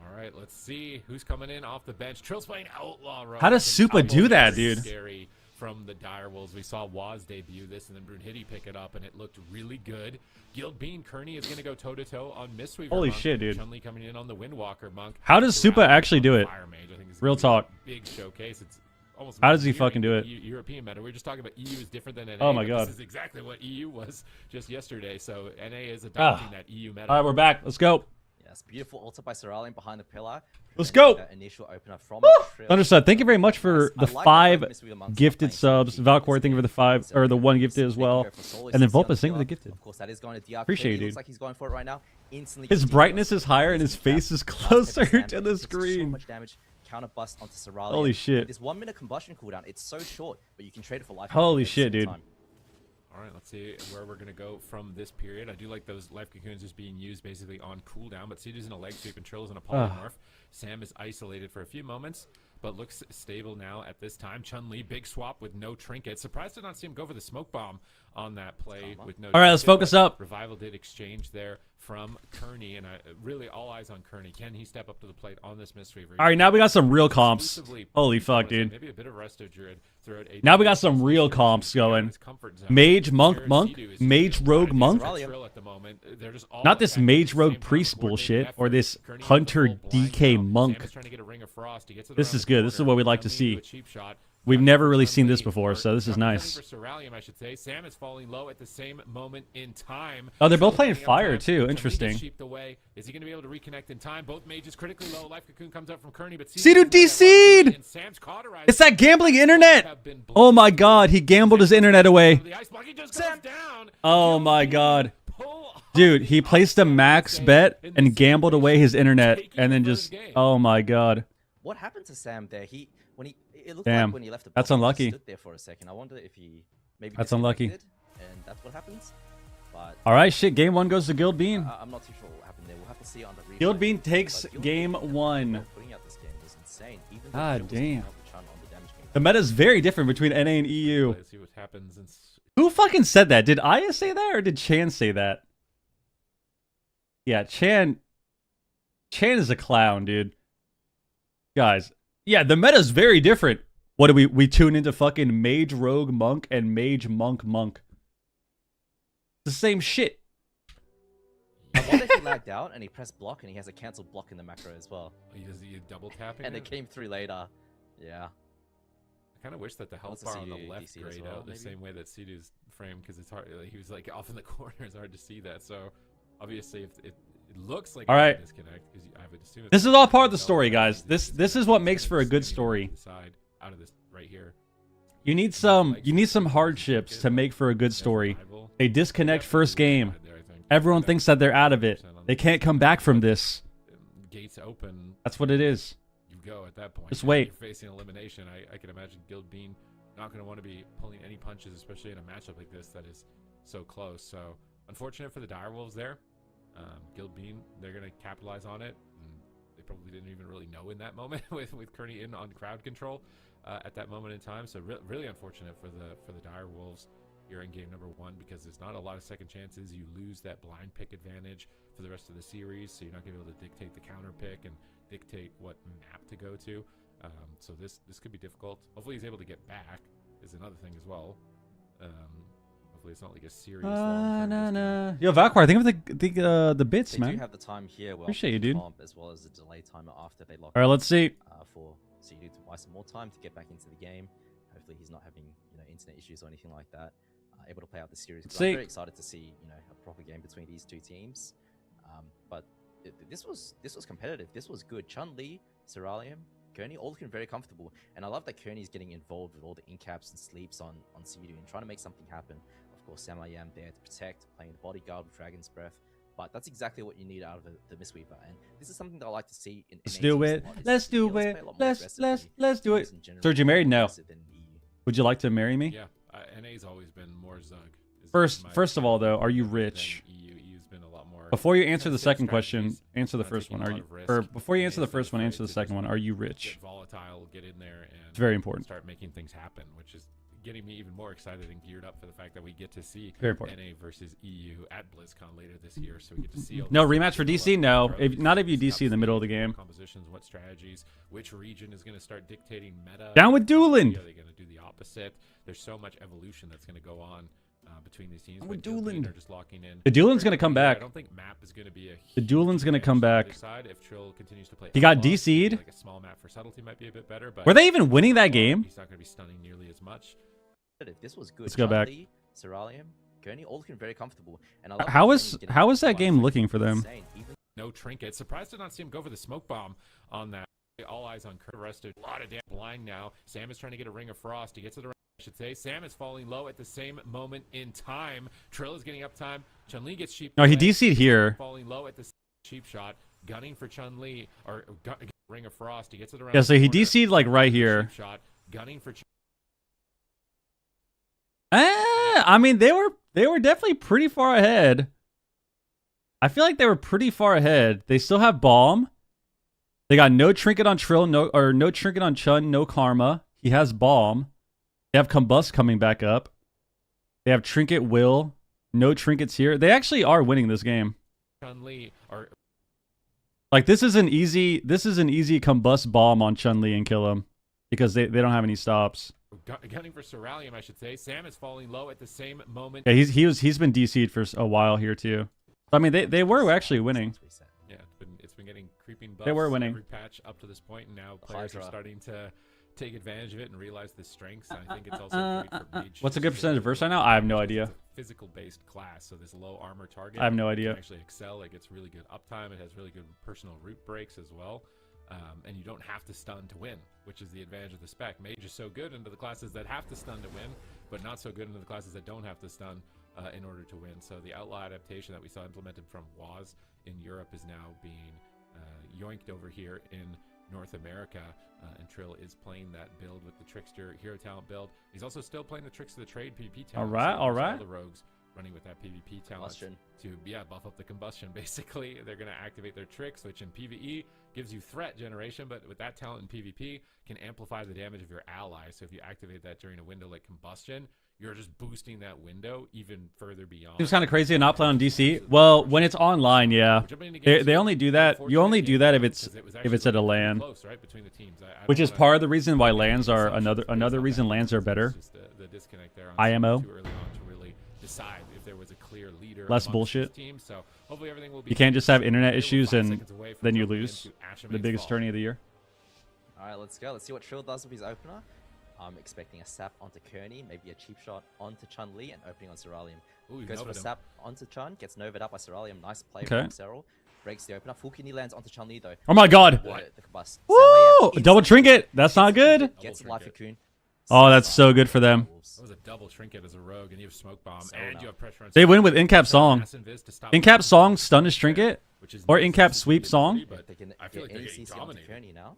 All right, let's see who's coming in off the bench. Trill's playing Outlaw Rogue. How does Supa do that, dude? Scary from the Direwolves. We saw Waz debut this, and then Brunhilde pick it up, and it looked really good. Guild Bean Kearney is going to go toe-to-toe on Mistweaver Holy Monk. shit, dude. Chun-Li coming in on the Windwalker Monk. How does Supa actually do it? Fire Mage, I think, is Real gonna be talk. a big showcase. It's almost How does he mirroring fucking do it? European meta. We were just talking about EU is different than NA. Oh my but god. This is exactly what EU was just yesterday. So NA is adopting that EU meta. All right, we're back. Let's go. Yes, beautiful ulti by Cerulean behind the pillar. Let's preventing go. that initial opener from Trill. Understood. Thank you very much for the I like 5 that Mr. Amongst gifted not playing subs. CP Valcore, this thank you for the game. 5 or the 1 gifted as Making well. go for solo And then CC on Vulpus, the thank you for the pillar. gifted. Of course, that is going to DRP. Appreciate you, Looks dude. like he's going for it right now. Instantly His continues brightness on is higher and the his CP face is trap. closer Last hit to the does So screen. much damage. Counter bust onto Cerulean. Holy shit. This 1 minute combustion cooldown, it's so short, but you can trade it for life. Holy at the shit, same dude. time. All right, let's see where we're going to go from this period. I do like those life cocoons just being used basically on cooldown, but Cedars in a leg sweep and Trill is in a polymorph. Sam is isolated for a few moments, but looks stable now at this time. Chun-Li, big swap with no trinket. Surprised to not see him go for the smoke bomb on that play with no All right, let's trinket, focus but up. Revival did exchange there from Kearney, and really all eyes on Kearney. Can he step up to the plate on this Mistweaver? All right, now we got some real comps. Exclusively Holy playing fuck, towards him. dude. Maybe a bit of Resto Druid throughout Now we got some real comps going. Mage, monk, monk, mage, rogue, monk. Not this mage, rogue, priest bullshit or this hunter, DK, monk. This is good. This is what we'd like to see. We've never really seen this before, so this is nice. I should say. Sam is falling low at the same moment in time. Oh, they're both playing Coming up fire, top. too. Chun-Li Interesting. gets sheeped away. Is he going to be able to reconnect in time? Both mages critically low. Life Cocoon comes up from Kearney, but Sidu DC'd! and Sam's cauterized. It's that gambling internet! Oh my god, he gambled his internet away. The ice block, he just goes down. Oh my god. Pull Dude, he placed a max bet and gambled away his internet and then just... Oh my god. What happened to Sam there? It looked Damn, like when he left the that's block, he unlucky. stood there for a second. I wonder if he maybe That's unlucky. disconnected, and that's what happens. But Alright, shit, game 1 goes to Guild Bean. I'm not too sure what happened there. We'll have to see it on the replay. Guild Bean takes But Guild game Bean, 1. Putting out this game was insane. Even though God Jill was putting damn. out the Chun on the damage game. The meta is very different between NA and EU. Let's see what happens. Who fucking said that? Did Aya say that or did Chan say that? Yeah, Chan is a clown, dude. Guys, yeah, the meta is very different. What do we tune into fucking mage, rogue, monk, and mage, monk, monk. The same shit. I wonder if he lagged out and he pressed block and he has a cancel block in the macro as well. He does the double tapping. And it came through later. Yeah. I kind of wish that the health What's bar the on the CD left DC as grayed well, out the maybe? same way that Cedu's frame because it's hard. He was like off in the corner. It's hard to see that. So obviously, if it looks like All right. disconnect because I would assume This is all part of the story, guys. This is what makes for a good story. Side out of this right here. You need some hardships to make for a good story. They disconnect first game. Everyone thinks that they're out of it. They can't come back from this. Gates open. That's what it is. You go at that point. Just And wait. You're facing elimination. I can imagine Guild Bean not going to want to be pulling any punches, especially in a matchup like this that is so close. So unfortunate for the Direwolves there. Guild Bean, they're going to capitalize on it. And they probably didn't even really know in that moment with Kearney in on crowd control at that moment in time. So really unfortunate for the Direwolves here in game number 1 because there's not a lot of second chances. You lose that blind pick advantage for the rest of the series, so you're not going to be able to dictate the counter pick and dictate what map to go to. So this could be difficult. Hopefully he's able to get back is another thing as well. Hopefully it's not like a serious long-term disconnect. Yo, Valkyrie, think of the bits, They man. do have the time here. Well, Appreciate you, dude. comp, as well as the delay timer after they lock. All right, let's see. For CD to buy some more time to get back into the game. Hopefully he's not having internet issues or anything like that. Able to play out the series. Let's But I'm see. very excited to see a proper game between these two teams. But this was competitive. This was good. Chun-Li, Cerulean, Kearney all looking very comfortable. And I love that Kearney's getting involved with all the incaps and sleeps on Sidu and trying to make something happen. Of course, Sam I am there to protect, playing the bodyguard with Dragon's Breath. But that's exactly what you need out of the Mistweaver. And this is something that I like to see in Let's NA do teams it. a lot, is Let's to be do able to it. play a lot more aggressively. Let's do it. In general, Serge, you married? No. aggressive than EU. Would you like to marry me? Yeah, NA's always been more Zug. First of all, though, are you rich? EU's been a lot more. Before you answer the Same second question, strategies, answer the not first taking one. a Are lot you, of risk, or before you answer the stay first one, fight answer the to second just one. Are you rich? Get volatile, get in there, and It's very important. Start making things happen, which is getting me even more excited and geared up for the fact that we get to see Very important. NA versus EU at BlizzCon later this year. So we get to see all No these rematch for things DC. No, pros, not if you these DC in the middle of the game. Compositions, what strategies, which region is going to start dictating meta. Down with Dueling. Are they going to do the opposite? There's so much evolution that's going to go on between these teams. Down with but Guild Bean Dueling. are just locking in. The Dueling's gonna come back. I don't think map is going to be a. The Dueling's gonna huge come edge to back. either side. If Trill continues to play, He got outlaw, DC'd. Like a small map for subtlety might be a bit better. But Were they even winning that game? He's not going to be stunning nearly as much. This was good. Let's go back. Chun-Li, Cerulean, Kearney all looking very comfortable. And I love How that is Kearney's getting how is that quite game looking for them? insane. Even no trinket. Surprised to not see him go for the smoke bomb on that. All eyes on Kurt. Arrested. A lot of damn blind now. Sam is trying to get a ring of frost. He gets it around, I should say. Sam is falling low at the same moment in time. Trill is getting up time. Chun-Li gets sheep. No, he DC'd here. Falling low at the cheap shot. Gunning for Chun-Li. Or ring of frost. He gets it around. Yeah, so he the corner. DC'd like right here. Cheap shot. Gunning for I mean, they were definitely pretty far ahead. I feel like they were pretty far ahead. They still have bomb. They got no trinket on Trill, no trinket on Chun, no karma. He has bomb. They have combust coming back up. They have trinket will, no trinkets here. They actually are winning this game. Chun-Li. Or Like this is an easy combust bomb on Chun-Li and kill him because they don't have any stops. gunning for Ceralium, I should say. Sam is falling low at the same moment. Yeah, he's been DC'd for a while here too. I mean, they were actually winning. Yeah, it's been getting creeping buffs. They were winning. Every patch up to this point, and now players are starting to take advantage of it and realize the strengths. And I think it's also great for Breach. What's a good percentage of verse right now? I have no idea. It's a physical-based class, so this low armor target. I have no idea. Can actually excel. It gets really good uptime. It has really good personal root breaks as well. And you don't have to stun to win, which is the advantage of the spec. Mage is so good into the classes that have to stun to win, but not so good into the classes that don't have to stun in order to win. So the outlaw adaptation that we saw implemented from Waz in Europe is now being yoinked over here in North America, and Trill is playing that build with the Trickster Hero Talent build. He's also still playing the Tricks of the Trade PvP talent. All right. All the rogues running with that PvP talent to buff up the combustion. Basically, they're going to activate their tricks, which in PvE gives you threat generation, but with that talent in PvP can amplify the damage of your ally. So if you activate that during a window like combustion, you're just boosting that window even further beyond. It was kind of crazy to not play on DC. Well, when it's online, yeah, they only do that. You only do that if it's at a LAN, which is part of the reason why LANs are another reason LANs are better. IMO. Decide if there was a clear leader. Less bullshit. Team. So hopefully everything will be. You can't just have internet issues and then you lose the biggest tourney of the year. All right, let's go. Let's see what Trill does with his opener. I'm expecting a sap onto Kearney, maybe a cheap shot onto Chun-Li, and opening on Ceralium. Ooh, goes for a sap onto Chun, gets novaed up by Ceralium. Nice play Okay. from Cyril. Breaks the opener. Full kidney lands onto Chun-Li though. Oh my god! The combust. Woo! Double trinket. That's not good. Gets life cocoon. Oh, that's so good for them. That was a double trinket as a rogue, and you have smoke bomb, and you have pressure on. They win with in-cap song. In-cap song, stun his trinket, or in-cap sweep song. They can I feel like get they're any getting CC onto dominated. Kearney now.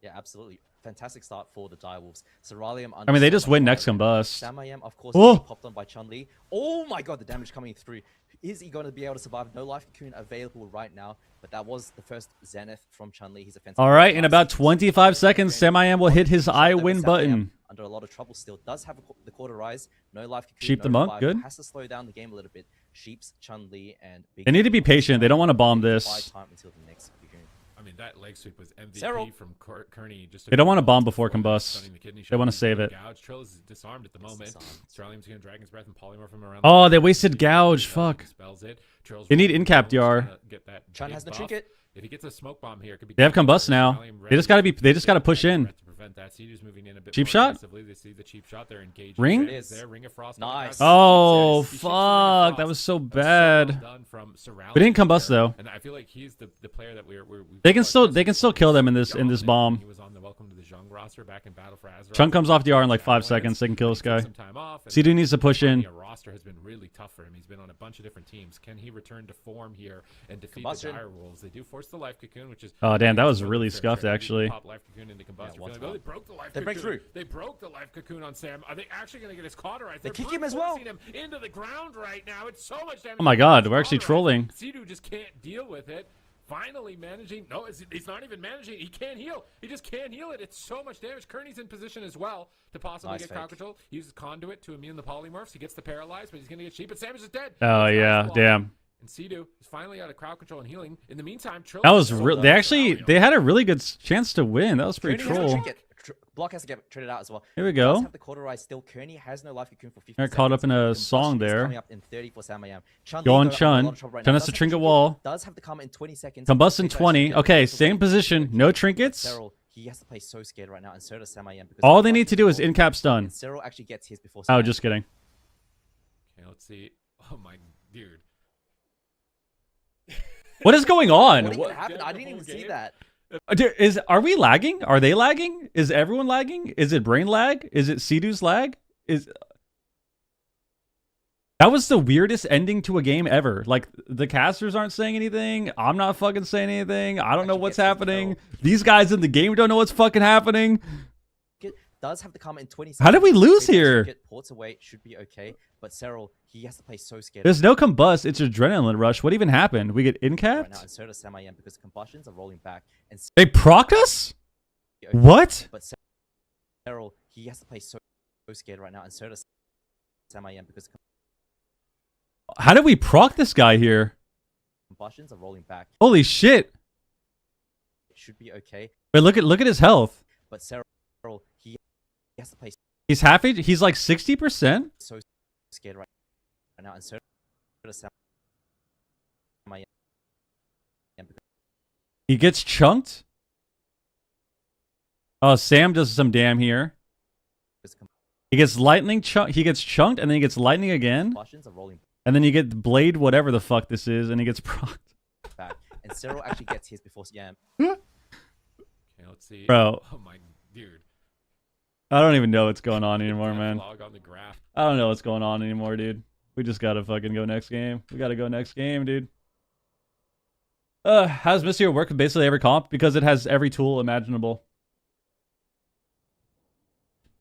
Yeah, absolutely. Fantastic start for the Direwolves. Ceralium. I mean, they just win next combust. Samayam, of course, Oh! popped on by Chun-Li. Oh my god, the damage coming through. Is he going to be able to survive? No life cocoon available right now, but that was the first Zenith from Chun-Li. He's offensive. All right, in about 25 seconds, Samayam will hit his I win button. Under a lot of trouble still. Does have the quarter rise. No life cocoon. Sheep no the monk, revive. good. Has to slow down the game a little bit. Sheeps, Chun-Li, and Big They need to be patient. They don't want to bomb Buy this. time until the next cocoon. I mean, that leg sweep was MVP Cyril. from Kearney. Just They don't want to bomb before combust. stunning the kidney They shot. want to He's save gonna it. Gouge. Trill is disarmed at the moment. Ceralium's going to Dragon's Breath and polymorph him around. Oh, they wasted gouge. Fuck. Dispels it. Trill's They need really in-cap trying DR. to get that Chun big has the buff. trinket. If he gets a smoke bomb here, it could be. They have combust now. They just gotta push in. To prevent that. Seedu's moving in a bit Cheap more shot? aggressively. They see the cheap shot. They're engaged. Ring? There it is. There, Ring of Frost. Nice. Oh, He shoots the Ring of fuck. That Frost. was so That was bad. well done from Ceralium We didn't combust, there. though. And I feel like he's the player that we're They can still kill them in this bomb. He was on the Welcome to the Zhong roster back in Battle for Azeroth. Chunk comes off DR in like 5 seconds. They can kill this guy. Some time off, and Seedu needs to push in. finding a roster has been really tough for him. He's been on a bunch of different teams. Can he return to form here and defeat Combustion. the Direwolves? They do force the life cocoon, which is Oh, damn, that was a really fair scuffed, trade. You actually. Pop life cocoon into combustion. what's Feeling, oh, up? they broke the life They break cocoon. through. They broke the life cocoon on Sam. Are they actually going to get his cauterize? They They're kick him as well. brute forcing him into the ground right now. It's so much damage. Oh my god, we're actually Cauterize. trolling. Seedu just can't deal with it. Finally managing. No, he's not even managing. He can't heal. He just can't heal it. It's so much damage. Kearney's in position as well to possibly Nice get fake. crowd control. He uses conduit to immune the polymorphs. He gets the paralyzed, but he's going to get sheep. But Sam is just dead. Oh, yeah, damn. And Seedu is finally out of crowd control and healing. In the meantime, Trill. That was real. They had a really good chance to win. That was pretty Kearney has a troll. trinket. Block has to get traded out as well. Here we Does go. have the quarter rise still. Kearney has no life cocoon for 50 Got caught up in a seconds. song Combustion is there. Coming up in 30 for Samayam. Chun-Li, Go on though, under a Chun. lot of trouble right Chun now. has to Does have trinket the wall. Does have to come in 20 seconds. Combust in Takes 20. actually Okay, get same position. No trinkets. Cyril, he has to play so scared right now, and so does Samayam. Because All of they the need to do is control. in-cap stun. And Cyril actually gets his before. Oh, Samayam. just kidding. Okay, let's see. Oh my dude. What is going on? What What- even happened? I didn't even see that. Are we lagging? Are they lagging? Is everyone lagging? Is it brain lag? Is it Seedu's lag? That was the weirdest ending to a game ever. Like, the casters aren't saying anything. I'm not fucking saying anything. I don't know what's happening. These guys in the game don't know what's fucking happening. Does have to come in 20 seconds. How did we lose They managed to here? Get ports away, should be okay. But Cyril, he has to play so scared. There's no combust. It's adrenaline rush. What even happened? We get right now, in-capped? and so does Sam-I-Am because the combustions are rolling back. And They procced us? okay. What? But Cyril, he has to play so scared right now, and so does Sam-I-Am because How did we proc this guy here? combustions are rolling back. Holy shit. It should be okay. Wait, look at his health. But Cyril, he has to play He's half age. He's like 60%. so scared right now, and so does Sam-I-Am because He gets chunked. Oh, Sam does some damn here. He gets lightning chunk. He gets chunked, and then he gets lightning again, combustions are rolling and then you get blade, whatever the fuck this is, and he gets procced. back. And Cyril actually gets his before Yam. Okay, let's see. Bro. Oh my dude. I don't even know what's going on anymore, man. Log on the graph. I don't know what's going on anymore, dude. We just gotta fucking go next game. We gotta go next game, dude. How's Mystery work with basically every comp? Because it has every tool imaginable.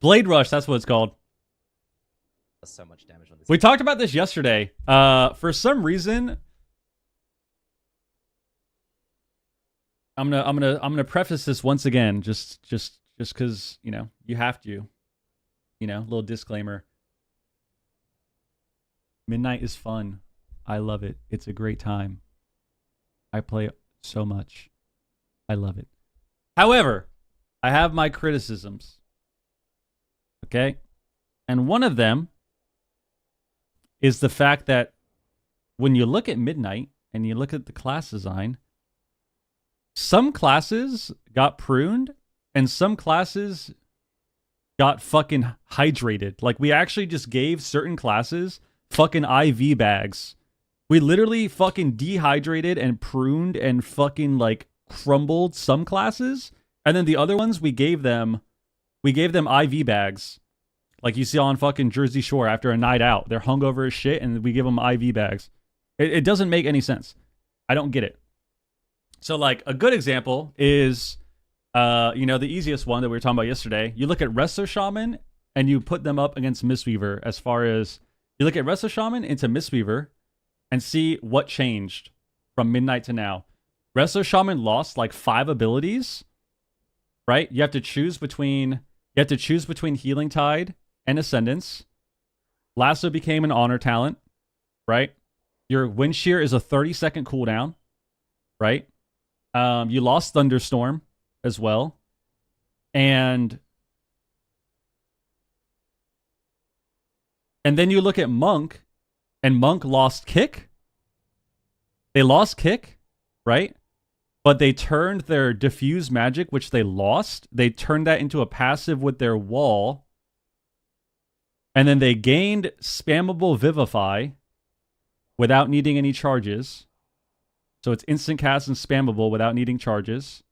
Blade Rush, that's what it's called. Does so much damage on this. We talked about this yesterday. For some reason, I'm gonna preface this once again, just because you have to, little disclaimer. Midnight is fun. I love it. It's a great time. I play so much. I love it. However, I have my criticisms. Okay, and one of them is the fact that when you look at Midnight and you look at the class design, some classes got pruned and some classes got fucking hydrated. Like, we actually just gave certain classes fucking IV bags. We literally fucking dehydrated and pruned and fucking like crumbled some classes, and then the other ones we gave them IV bags. Like you see on fucking Jersey Shore after a night out. They're hungover as shit, and we give them IV bags. It doesn't make any sense. I don't get it. So, like, a good example is, the easiest one that we were talking about yesterday. You look at Resto Shaman, and you put them up against Mistweaver as far as... You look at Resto Shaman into Mistweaver, and see what changed from Midnight to now. Resto Shaman lost, like, 5 abilities, right? You have to choose between Healing Tide and Ascendance. Lasso became an honor talent, right? Your Wind Shear is a 30-second cooldown, right? You lost Thunderstorm as well. And then you look at Monk, and Monk lost Kick. They lost Kick, right? But they turned their Diffuse Magic, which they lost, they turned that into a passive with their Wall. And then they gained Spammable Vivify without needing any charges. So it's instant cast and spammable without needing charges.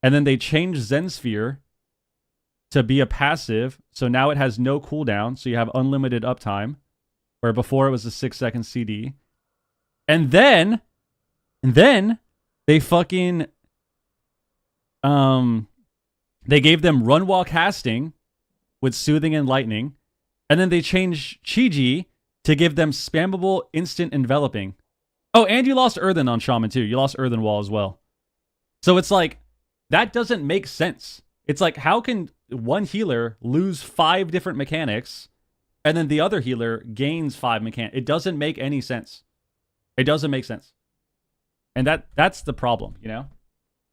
And then they changed Zen Sphere to be a passive. So now it has no cooldown. So you have unlimited uptime. Where before it was a 6-second CD. And then they fucking... They gave them Run While Casting with Soothing and Lightning. And then they changed Chi-Ji to give them spammable instant enveloping. Oh, and you lost Earthen on Shaman too. You lost Earthen Wall as well. So it's like, that doesn't make sense. It's like, how can one healer lose 5 different mechanics and then the other healer gains 5 mechanics? It doesn't make any sense. It doesn't make sense. And that's the problem,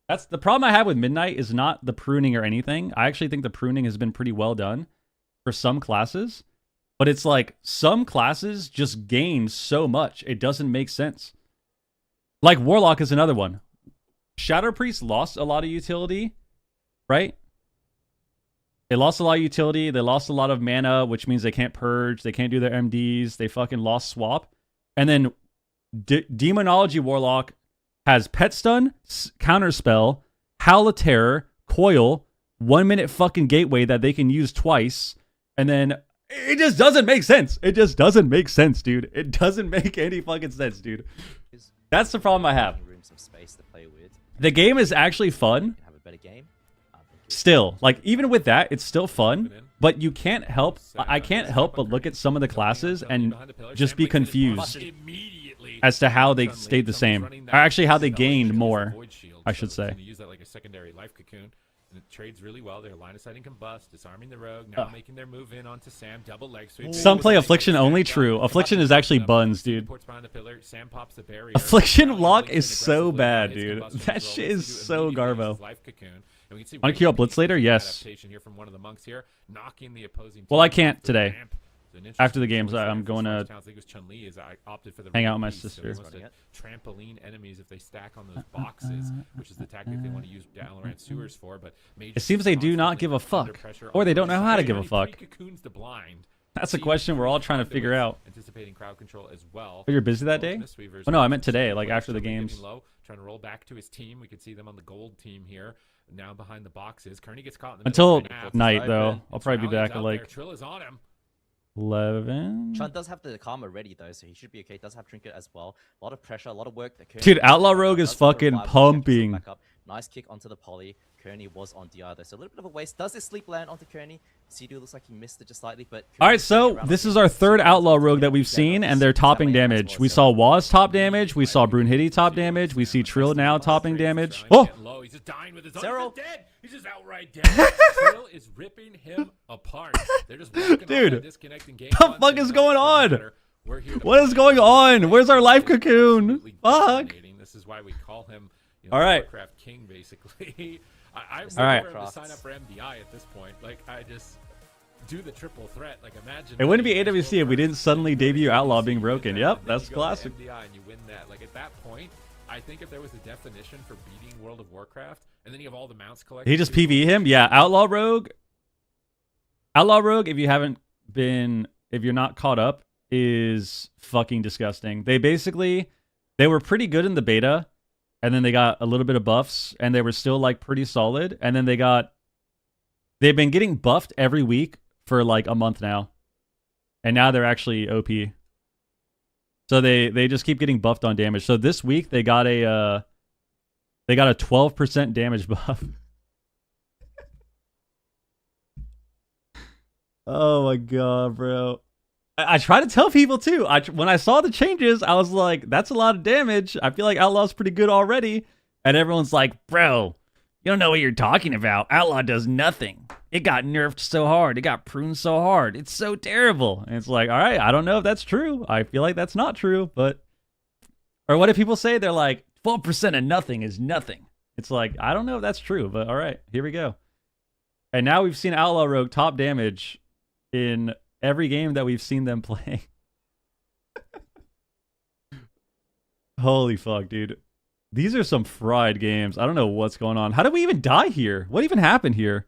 That's the problem I have with Midnight is not the pruning or anything. I actually think the pruning has been pretty well done for some classes. But it's like some classes just gain so much. It doesn't make sense. Like Warlock is another one. Shadow Priest lost a lot of utility, right? They lost a lot of utility. They lost a lot of mana, which means they can't purge. They can't do their MDs. They fucking lost swap. And then Demonology Warlock has Pet Stun, Counterspell, Howl of Terror, Coil, 1 minute fucking gateway that they can use twice, and then it just doesn't make sense. It just doesn't make sense, dude. It doesn't make any fucking sense, dude. That's the problem I have. Some space to play with. The game is actually fun. Have a better game. Still, like, even with that, it's still fun, but you can't help, I can't help but look at some of the classes and just be confused as to how they stayed the same. Or actually how they gained more, I should say. Use that like a secondary life cocoon, and it trades really well. They're line of sighting combust, disarming the rogue, now making their move in onto Sam, double leg sweep. Some play Affliction only, true. Affliction is actually buns, dude. Affliction lock is so bad, dude. That shit is so garbo. Want to queue up Blitz later? Yes. Well, I can't today. After the games, I'm going to hang out with my sister. Trampoline enemies if they stack on those boxes, which is the tactic they want to use Valorant sewers for. But it seems they do not give a fuck, or they don't know how to give a fuck. That's a question we're all trying to figure out. Anticipating crowd control as well. But you're busy that day? Oh no, I meant today, like after the games. Trying to roll back to his team. We can see them on the gold team here. Now behind the boxes. Kearney gets caught in the until night though. I'll probably be back at like Trill is on him. 11. Chun does have the Karma ready though, so he should be okay. Does have Trinket as well. A lot of pressure, a lot of work. Dude, Outlaw Rogue is fucking pumping. Nice kick onto the poly. Kearney was on DR though, so a little bit of a waste. Does this sleep land onto Kearney? Seedu looks like he missed it just slightly, but... Alright, so this is our third Outlaw Rogue that we've seen, and they're topping damage. We saw Waz top damage, we saw Brunhitty top damage, we see Trill now topping damage. Oh! He's just dying with his own. He's dead! He's just outright dead. Trill is ripping him apart. They're just dude, the fuck is going on? What is going on? Where's our life cocoon? Fuck! This is why we call him... All right. Warcraft King, basically. I'm all right. for him to sign up for MDI at this point. Like, I just do the triple threat. Like, imagine. It wouldn't be AWC if we didn't suddenly debut Outlaw being broken. Yep, that's classic. MDI and you win that. Like, at that point, I think if there was a definition for beating World of Warcraft, and then you have all the mounts collected. He just PvE him? Yeah, Outlaw Rogue. Outlaw Rogue, if you're not caught up, is fucking disgusting. They were pretty good in the beta. And then they got a little bit of buffs, and they were still like pretty solid. And then they've been getting buffed every week for like a month now, and now they're actually OP. So they just keep getting buffed on damage. So this week they got a 12% damage buff. Oh my god, bro. I try to tell people too. When I saw the changes, I was like, that's a lot of damage. I feel like Outlaw's pretty good already. And everyone's like, bro, you don't know what you're talking about. Outlaw does nothing. It got nerfed so hard. It got pruned so hard. It's so terrible. And it's like, all right, I don't know if that's true. I feel like that's not true. But, or what if people say? They're like, 12% of nothing is nothing. It's like, I don't know if that's true. But all right, here we go. And now we've seen Outlaw Rogue top damage in every game that we've seen them play. Holy fuck, dude. These are some fried games. I don't know what's going on. How did we even die here? What even happened here?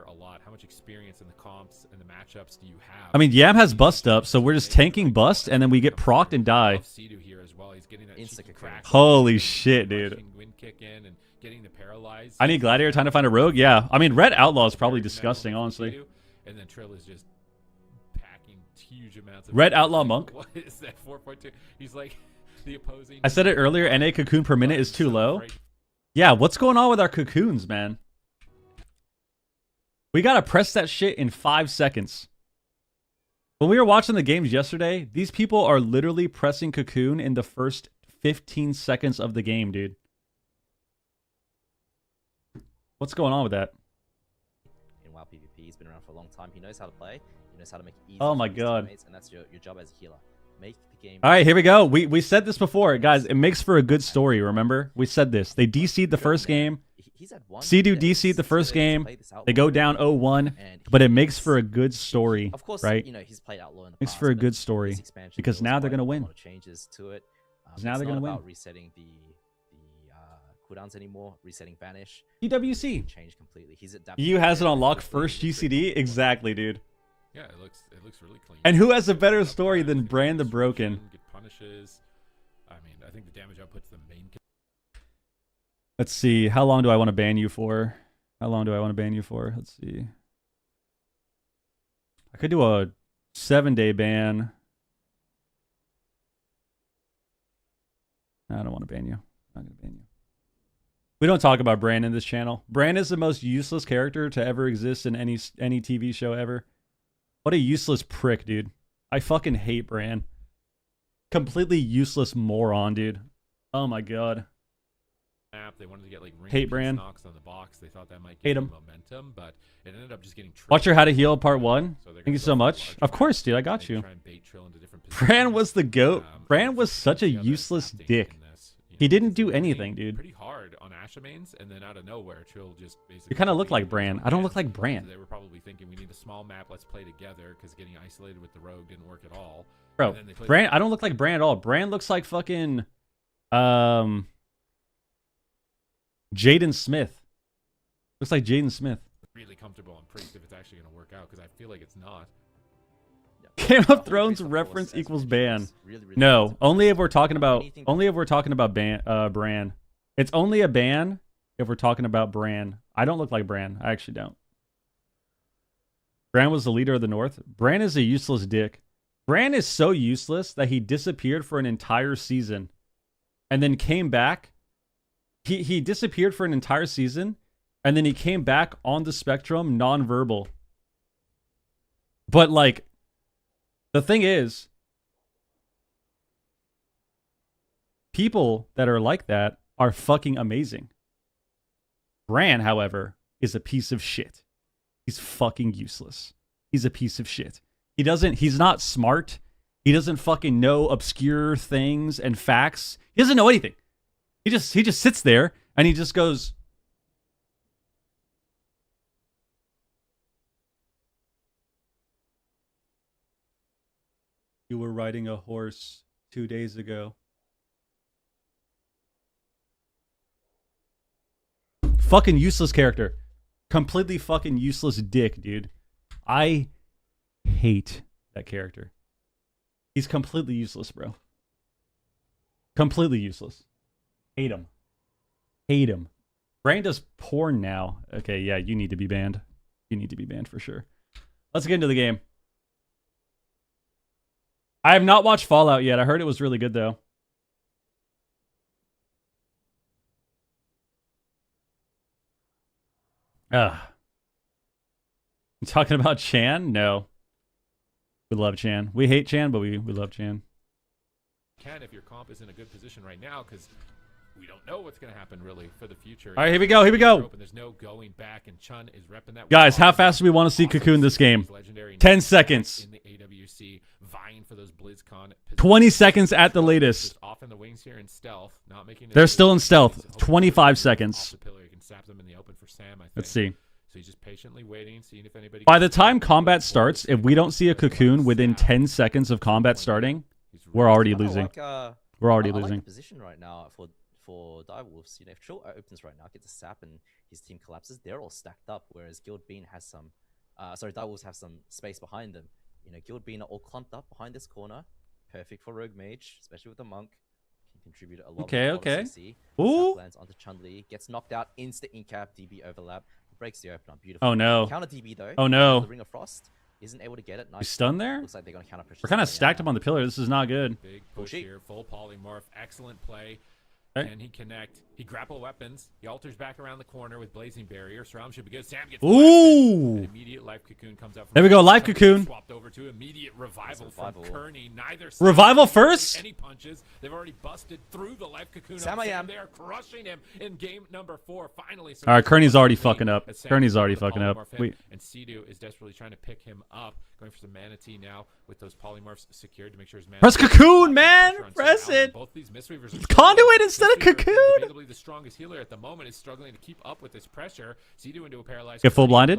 A lot. How much experience in the comps and the matchups do you have? I mean, Yam has bust up, so we're just tanking bust, and then we get procced and die. Holy shit, dude. I need Gladiator time to find a rogue? Yeah. I mean, Red Outlaw is probably disgusting, honestly. And then Trill is just packing huge amounts of Red Outlaw Monk. What is that? 4.2. He's like the opposing. I said it earlier, NA cocoon per minute is too low. Yeah, what's going on with our cocoons, man? We gotta press that shit in 5 seconds. When we were watching the games yesterday, these people are literally pressing cocoon in the first 15 seconds of the game, dude. What's going on with that? WoW PvP, he's been around for a long time. He knows how to play. He knows how to make it easy. Oh my god! And that's your job as a healer. Make the game. All right, here we go. We said this before, guys. It makes for a good story. Remember, we said this. They DC'd the first game. Seedu DC'd the first game. They go down 0-1, but it makes for a good story. Of course, right? You know he's played Outlaw in the makes past, for a good story because now they're gonna win. Changes to it. Now they're gonna win. Resetting the cooldowns anymore, resetting Vanish. EWC changed completely. He's adapted. You has it on lock first GCD? Exactly, dude. Yeah, it looks really clean. And who has a better story than Brand the Broken? Get punishes. I mean, I think the damage output's the main. Let's see. How long do I want to ban you for? How long do I want to ban you for? Let's see. I could do a 7-day ban. I don't want to ban you. I'm not going to ban you. We don't talk about Bran in this channel. Bran is the most useless character to ever exist in any TV show ever. What a useless prick, dude. I fucking hate Bran. Completely useless moron, dude. Oh my god. They wanted to get like hate Bran. Knocks on the box. They thought that might Hate give him. momentum, but it ended up just getting. Watch your How to Heal Part 1. So Thank you so much. Of course, dude. I got you. Try and bait Trill into different Bran was the GOAT. Bran was put such a together useless adapting dick. in this, you He know, didn't he's do been anything, hitting dude. Pretty hard on Ashamains, and then out of nowhere, Trill just basically. You kind of look like defeated Bran. him I don't again. look like Bran. So they were probably thinking we need a small map. Let's play together because getting isolated with the rogue didn't work at all. Bro, And then they played- Bran, I don't look like Bran at all. Bran looks like fucking Jaden Smith. Looks like Jaden Smith. really comfortable on Priest if it's actually going to work out because I feel like it's not. Game of Thrones reference equals ban. No, only if we're talking about Bran. It's only a ban if we're talking about Bran. I don't look like Bran. I actually don't. Bran was the leader of the North. Bran is a useless dick. Bran is so useless that he disappeared for an entire season and then came back. He disappeared for an entire season and then he came back on the spectrum non-verbal. But like, the thing is, people that are like that are fucking amazing. Bran, however, is a piece of shit. He's fucking useless. He's a piece of shit. He's not smart. He doesn't fucking know obscure things and facts. He doesn't know anything. He just sits there and he just goes, "You were riding a horse 2 days ago." Fucking useless character. Completely fucking useless dick, dude. I hate that character. He's completely useless, bro. Completely useless. Hate him. Hate him. Bran does porn now. Okay, yeah, you need to be banned. You need to be banned for sure. Let's get into the game. I have not watched Fallout yet. I heard it was really good, though. You talking about Chan? No. We love Chan. We hate Chan, but we love Chan. Can if your comp is in a good position right now because we don't know what's going to happen really for the future. All right, here we go. Here we go. There's no going back, and Chun is repping that. Guys, how fast do we want to see Cocoon this game? 10 seconds. In the AWC, vying for those BlizzCon 20 seconds at the latest. Just off in the wings here in stealth, not making. They're still in stealth. 25 seconds. Off the pillar, you can sap them in the open for Sam. I think. Let's see. So he's just patiently waiting, seeing if anybody. By the time combat starts, if we don't see a Cocoon within 10 seconds of combat starting, we're already losing. We're already losing. I like the position right now for Direwolves. You know, if Trill opens right now, gets a sap, and his team collapses, they're all stacked up. Whereas Guild Bean has some, Direwolves have some space behind them. You know, Guild Bean are all clumped up behind this corner, perfect for Rogue Mage, especially with the Monk. Can contribute a lot. Okay. CC. Ooh. Lands onto Chun-Li, gets knocked out, insta incap, DB overlap, breaks the opener. Beautiful. Oh no. Counter DB though. Oh no. The Ring of Frost isn't able to get it. Nice. We stunned there? Looks like they're gonna counter pressure. We're kind of somebody stacked out. up on the pillar. This is not good. Big push here, full polymorph, excellent play. Okay. Can he connect? He grapple weapons. He alters back around the corner with blazing barrier. Surround should be good. Sam gets Ooh. an immediate life cocoon comes out. From There we go, life Sam cocoon. Swapped over to immediate revival from Revival. Kearney. Neither side Revival can first? take any punches. They've already busted through the life cocoon. Sam, on I Sam. am. They are crushing him in game number 4. Finally. All right, Kearney's already fucking up. Kearney's already fucking up. Wait. And Sidu is desperately trying to pick him up. Going for some Manatee now with those polymorphs secured to make sure his mana. Press Cocoon, man! Press it! Both these Mistweavers are Conduit instead of Cocoon! Debatably the strongest healer at the moment is struggling to keep up with this pressure. Sidu into a paralyzed. Get full blinded?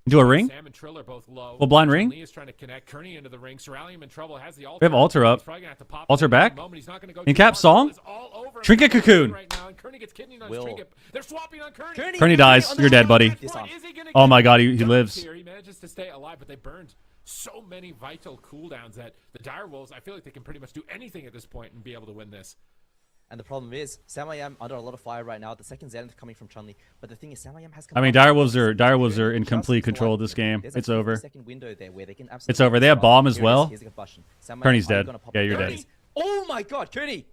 Into a ring? Sam and Trill are both low. Full blind ring? Lee is trying to connect Kearney into the ring. Surrounding him in trouble. Has the altar. We have altar up. He's probably gonna have to pop Altar in any back? moment. He's not gonna go In too cap far. song? It's all over him. Trinket Cocoon. Right now, and Kearney gets kidneyed on his Will. trinket. They're swapping on Kearney. Kearney dies. You're dead, buddy. What is he gonna Oh get? my god, he Jones lives. here. He manages to stay alive, but they burned so many vital cooldowns that the Direwolves, I feel like they can pretty much do anything at this point and be able to win this. And the problem is, Samayam under a lot of fire right now. The second Zenith coming from Chun-Li, but the thing is, Samayam has. I mean, Direwolves are in complete control of this game. There's a It's over. 50-second window there where they can It's over. They have bomb as well. Here's the combustion. Samayam, Kearney's are you dead. gonna pop Yeah, it? you're dead. Kearney! Oh my God, Kearney!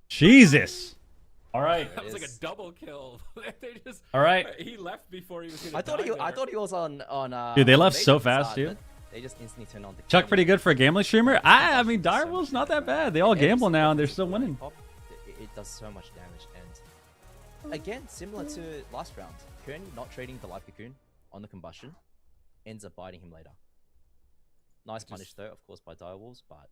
Jesus. All right. That was like a double kill. They just. All right. He left before he was gonna I thought die he was on. Dude, they on left Major so at the fast, start, too. but They just instantly turned on the. Chuck Kearney. pretty good for a gambling streamer. I mean, Direwolves not that bad. They all gamble now and they're still winning. It does so much damage, and again, similar to last round, Kearney not trading the life cocoon on the combustion ends up biting him later. Nice punish though, of course, by Direwolves, but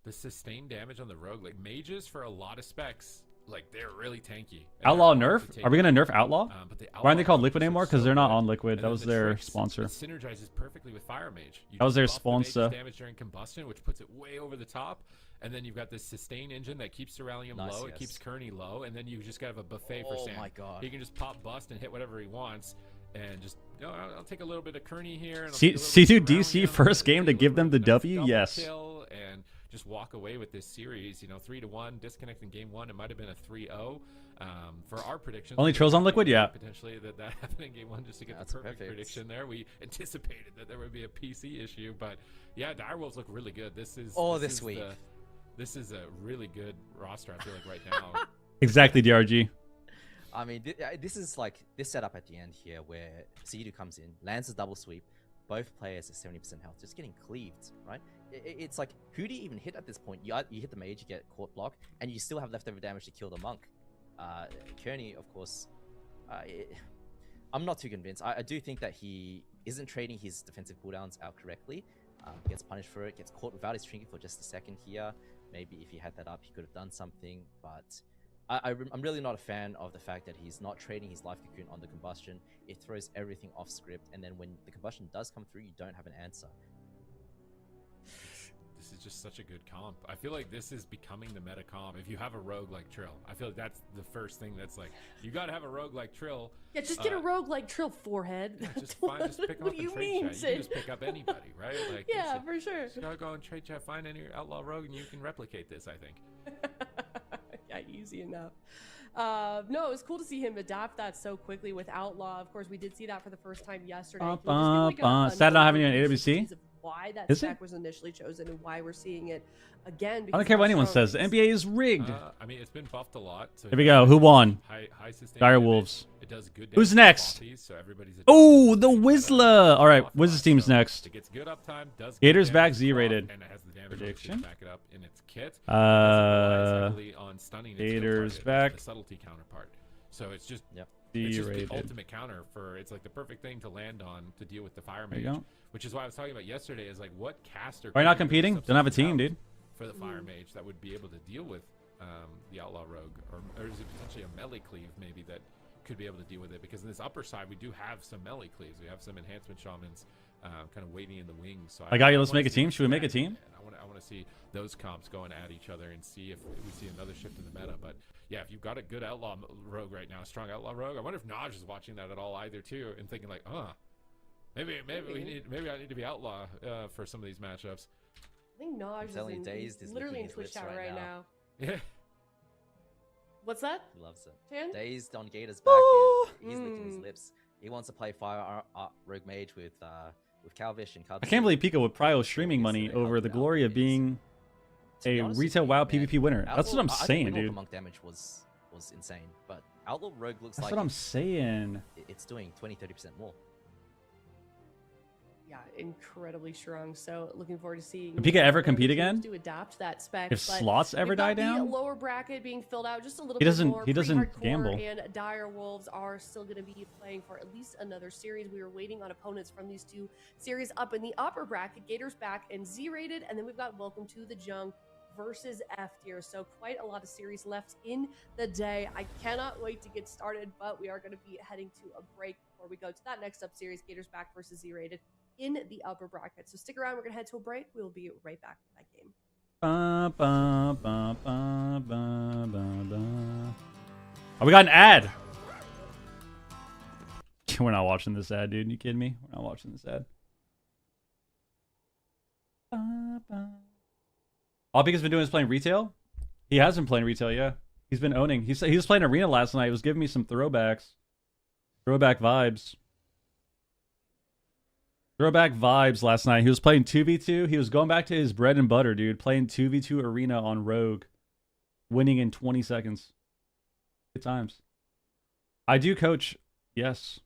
The sustained damage on the rogue, like mages for a lot of specs, like they're really tanky. And Outlaw they're hard to nerf? take Are we gonna out. nerf Outlaw? But the Why aren't they Outlaw called rogues Liquid are anymore? Because so they're not good. on Liquid. And That then was the their tricks, sponsor. It synergizes perfectly with Fire Mage. You That was just their buff the mage's sponsor. damage during combustion, which puts it way over the top. And then you've got this sustain engine that keeps Ceralium Nice, low. It yes. keeps Kearney low. And then you just got to have a buffet for Oh Sam. my God. He can just pop bust and hit whatever he wants. And just, I'll take a little bit of Kearney here. And I'll See, take a little bit of C2 DC Ceralium, first and game to take a give little them the bit of W? double Yes. kill and just walk away with this series. 3-1, disconnect in game one. It might have been a 3-0. For our predictions, Only Trills on Liquid? Yeah. Potentially that happened in game one just to get That's the perfect prediction there. We anticipated that there would be a PC issue, but yeah, Direwolves look really good. This is this is a really good roster, I feel like, right now. Exactly, DRG. I mean, this is like this setup at the end here where Seedu comes in, lands a double sweep, both players at 70% health, just getting cleaved, right? It's like, who do you even hit at this point? You hit the mage, you get court block, and you still have leftover damage to kill the monk. Kearney, of course, I'm not too convinced. I do think that he isn't trading his defensive cooldowns out correctly. Gets punished for it, gets caught without his trinket for just a second here. Maybe if he had that up, he could have done something, but I'm really not a fan of the fact that he's not trading his life cocoon on the combustion. It throws everything off script, and then when the combustion does come through, you don't have an answer. This is just such a good comp. I feel like this is becoming the meta comp. If you have a rogue like Trill, I feel like that's the first thing that's like, you gotta have a rogue like Trill. Yeah, just get a rogue like Trill forehead. Just pick him What up do in you trade mean, chat. You Sid? can just pick up anybody, right? Like, Yeah, for sure. Just gotta go in trade chat, find any outlaw rogue, and you can replicate this, I think. Yeah, easy enough. No, it was cool to see him adapt that so quickly with Outlaw. Of course, we did see that for the first time yesterday. Can you just give, like, Sad not having you on introduction AWC? of why that Is spec it? was initially chosen and why we're seeing it again. I don't because care what how anyone strong says. The it is. NBA is rigged. I mean, it's been buffed a lot. So Here we go. Who won? High sustain Direwolves. damage. It does good Who's damage next? to bosses, so everybody's Oh, the adapting to each other. Whistler. All right, Off Wizards line, team's so next. It gets good uptime, does Gators good back, damage, Z-rated. and it has the damage Prediction? to back it up in its kit. It relies Uh, heavily on stunning its kill Gators target, back. the subtlety counterpart. So it's just Yep. it's just the Z-rated. ultimate counter for it's like the perfect thing to land on to deal with the fire There you mage, go. which is why I was talking about yesterday. Is like what caster? Why could not you competing? Don't have a substitute team, out dude. for the fire mage that would be able to deal with the outlaw rogue, or is it potentially a melee cleave maybe that could be able to deal with it? Because in this upper side we do have some melee cleaves. We have some enhancement shamans kind of waiting in the wings. So I got you. Let's wanna make a see team. Should we make a that, team? and I want to see those comps going at each other and see if we see another shift in the meta. But yeah, if you've got a good outlaw rogue right now, a strong outlaw rogue, I wonder if Naj is watching that at all either too, and thinking like, maybe I need to be outlaw for some of these matchups. I think Naj is telling you, Dazed is literally in licking his Twitch lips chat right right now. now. Yeah. What's that? He loves it. Chan? Dazed on Gator's back. He's licking his lips. He wants to play Fire Rogue Mage with Calvish and I can't believe Pika would prio streaming money over the glory of being a retail WoW PvP winner. That's what I'm saying, dude. Monk damage was insane, but Outlaw Rogue looks That's like what I'm saying. it's doing 20-30% more. Yeah, incredibly strong. So looking forward to seeing. Will Pika ever compete teams again? To adapt that spec. If but slots ever we've got die the down? lower bracket being filled out just a little He bit doesn't- more. he doesn't Prehardcore gamble. And Direwolves are still going to be playing for at least another series. We are waiting on opponents from these two series up in the upper bracket. Gators back and Z-rated, and then we've got Welcome to the Jung versus F tier. So quite a lot of series left in the day. I cannot wait to get started, but we are going to be heading to a break before we go to that next up series, Gators back versus Z-rated in the upper bracket. So stick around. We're going to head to a break. We'll be right back with that game. Ba, ba, ba, ba, ba, ba, ba. Oh, we got an ad. We're not watching this ad, dude. You kidding me? We're not watching this ad. All because been doing is playing retail. He has been playing retail, yeah. He's been owning. He was playing arena last night. He was giving me some throwback vibes. Throwback vibes last night. He was playing 2v2. He was going back to his bread and butter, dude. Playing 2v2 arena on Rogue. Winning in 20 seconds. Good times. I do coach. Yes.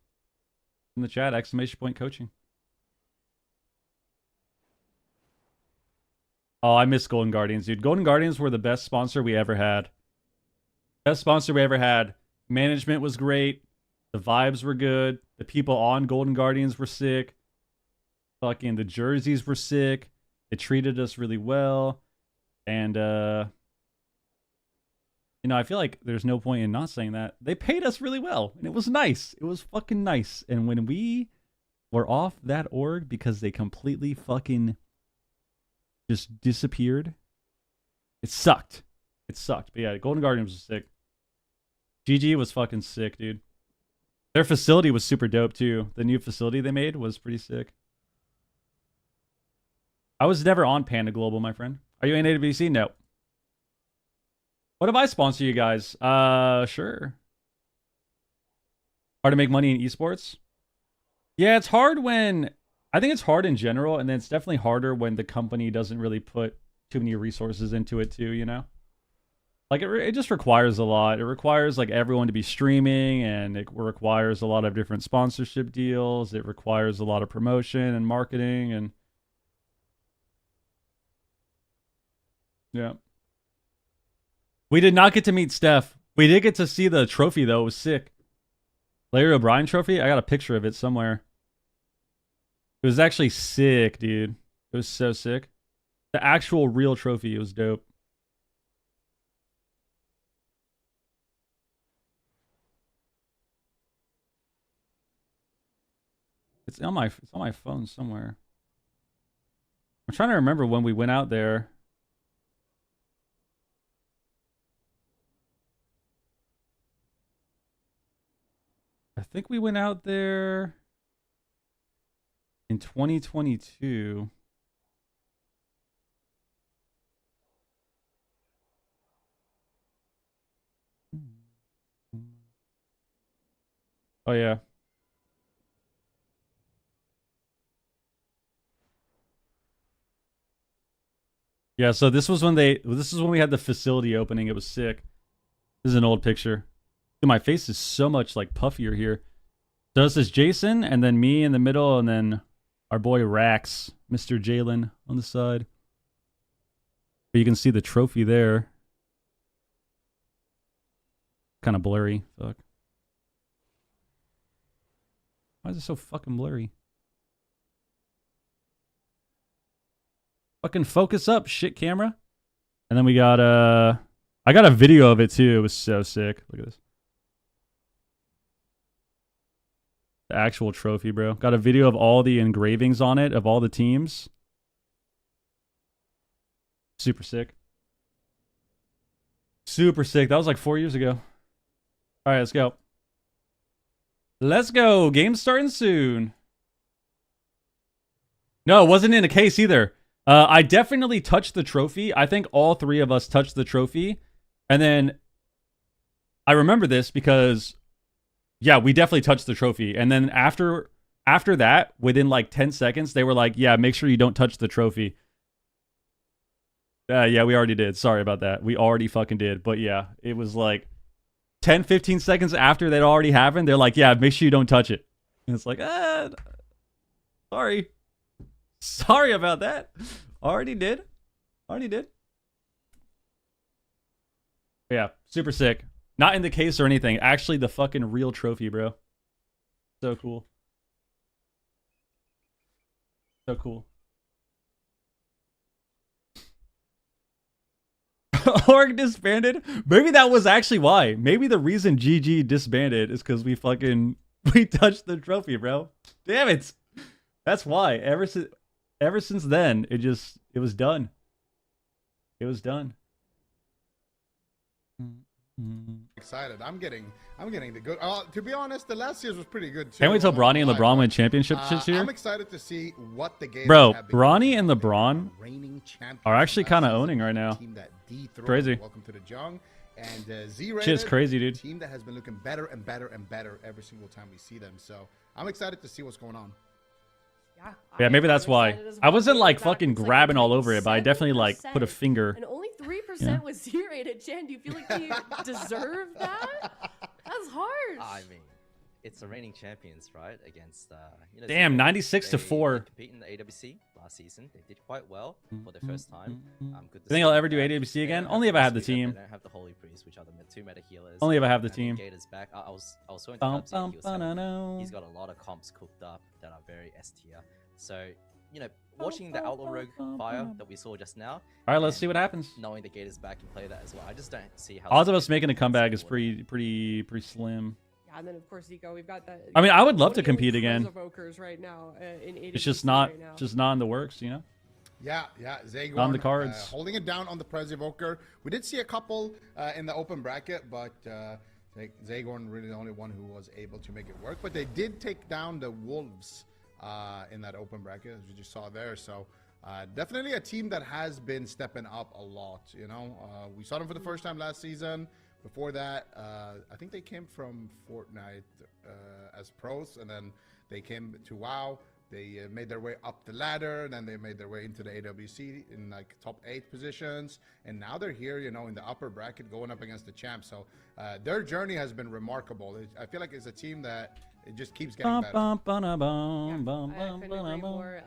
In the chat, !point coaching. Oh, I miss Golden Guardians, dude. Golden Guardians were the best sponsor we ever had. Best sponsor we ever had. Management was great. The vibes were good. The people on Golden Guardians were sick. Fucking the jerseys were sick. It treated us really well. And, you know, I feel like there's no point in not saying that. They paid us really well. And it was nice. It was fucking nice. And when we were off that org because they completely fucking just disappeared, it sucked. It sucked. But yeah, Golden Guardians was sick. GG was fucking sick, dude. Their facility was super dope, too. The new facility they made was pretty sick. I was never on Panda Global, my friend. Are you in AWC? No. What if I sponsor you guys? Sure. Hard to make money in esports? Yeah, it's hard when... I think it's hard in general, and then it's definitely harder when the company doesn't really put too many resources into it too, you know? Like, it just requires a lot. It requires, like, everyone to be streaming, and it requires a lot of different sponsorship deals. It requires a lot of promotion and marketing, and... yeah. We did not get to meet Steph. We did get to see the trophy, though. It was sick. Larry O'Brien trophy? I got a picture of it somewhere. It was actually sick, dude. It was so sick. The actual real trophy was dope. It's on my phone somewhere. I'm trying to remember when we went out there. I think we went out there in 2022. Oh yeah. Yeah, so this was when we had the facility opening. It was sick. This is an old picture. Dude, my face is so much like puffier here. So this is Jason, and then me in the middle, and then our boy Rax, Mr. Jalen on the side. But you can see the trophy there. Kind of blurry. Fuck. Why is it so fucking blurry? Fucking focus up, shit camera. And then we got I got a video of it too. It was so sick. Look at this. The actual trophy, bro. Got a video of all the engravings on it of all the teams. Super sick. Super sick. That was like 4 years ago. All right, let's go. Let's go. Game's starting soon. No, it wasn't in a case either. I definitely touched the trophy. I think all three of us touched the trophy. And then I remember this because, yeah, we definitely touched the trophy. And then after that, within like 10 seconds, they were like, yeah, make sure you don't touch the trophy. Yeah, we already did. Sorry about that. We already fucking did. But yeah, it was like 10, 15 seconds after that already happened. They're like, yeah, make sure you don't touch it. And it's like, sorry. Sorry about that. Already did. Yeah, super sick. Not in the case or anything. Actually, the fucking real trophy, bro. So cool. So cool. Org disbanded? Maybe that was actually why. Maybe the reason GG disbanded is because we touched the trophy, bro. Damn it. That's why. Ever since then, it was done. It was done. Excited. I'm getting the good. To be honest, the last year's was pretty good too. Can't wait till I'm not Bronny and gonna lie, LeBron but, win championships this year. I'm excited to see what the Gators Bro, have been Bronny doing. and They're LeBron reigning champions are actually from last kind of season, owning right a now. team that dethroned Crazy. Welcome to the Jung. And Z-rated, Shit's crazy, dude. Team that has been looking better and better and better every single time we see them. So I'm excited to see what's going on. Yeah, maybe that's I'm why. excited as I well. wasn't Going like back, fucking it's like grabbing all over it, but I definitely like put a 7%, finger. And only 3% Yeah. was Z-rated. Jan, do you feel like you deserve that? That's harsh. I mean, it's the reigning champions, right? Against you know, Damn, Zero. 96 to They 4. did compete in the AWC last season. They did quite well for their first time. Good to Think see I'll ever do that. AWC They again? don't Only have if I have the Sweeper, team. They don't have the Holy Priest, which are the two meta healers. Only if I have the And team. Gators back. I was talking to Hubsy, he was telling me he's got a lot of comps cooked up that are very S tier. So, you know, watching the Outlaw Rogue fire that we saw just now. All right, let's and see what happens. Knowing the Gators back and play that as well. I just don't see how Odds of they us can making a comeback is support pretty slim. Yeah, and then of course, Zico, we've got that. I mean, I would love one to of the only compete again. Evokers right now in AWC It's just not, right now. just not in the works, you know. Yeah, Zagorn On the cards. holding it down on the Prez Evoker. We did see a couple in the open bracket, but Zagorn really the only one who was able to make it work. But they did take down the Wolves in that open bracket, as we just saw there. So definitely a team that has been stepping up a lot. You know, we saw them for the first time last season. Before that, I think they came from Fortnite as pros, and then they came to WoW. They made their way up the ladder, and then they made their way into the AWC in like top 8 positions, and now they're here, you know, in the upper bracket going up against the champ. So their journey has been remarkable. I feel like it's a team that it just keeps getting better. I couldn't agree more.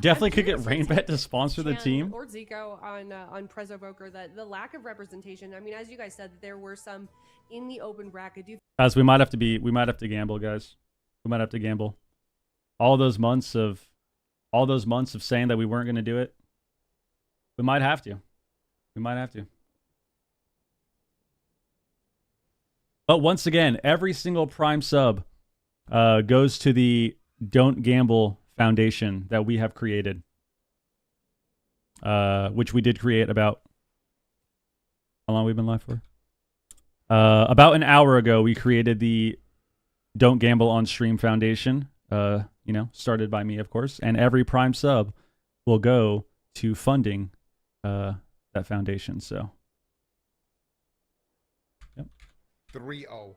Definitely I'm could get curious Rainbet with to sponsor the Chan team. or Zico on Prez Evoker, that the lack of representation. I mean, as you guys said, there were some in the open bracket. Guys, we might have to gamble, guys. We might have to gamble. All those months of saying that we weren't going to do it, we might have to. We might have to. But once again, every single Prime sub goes to the Don't Gamble Foundation that we have created, which we did create about, how long have we been live for? About an hour ago, we created the Don't Gamble on Stream Foundation. You know, started by me, of course, and every Prime sub will go to funding that foundation. So, yep. 3-0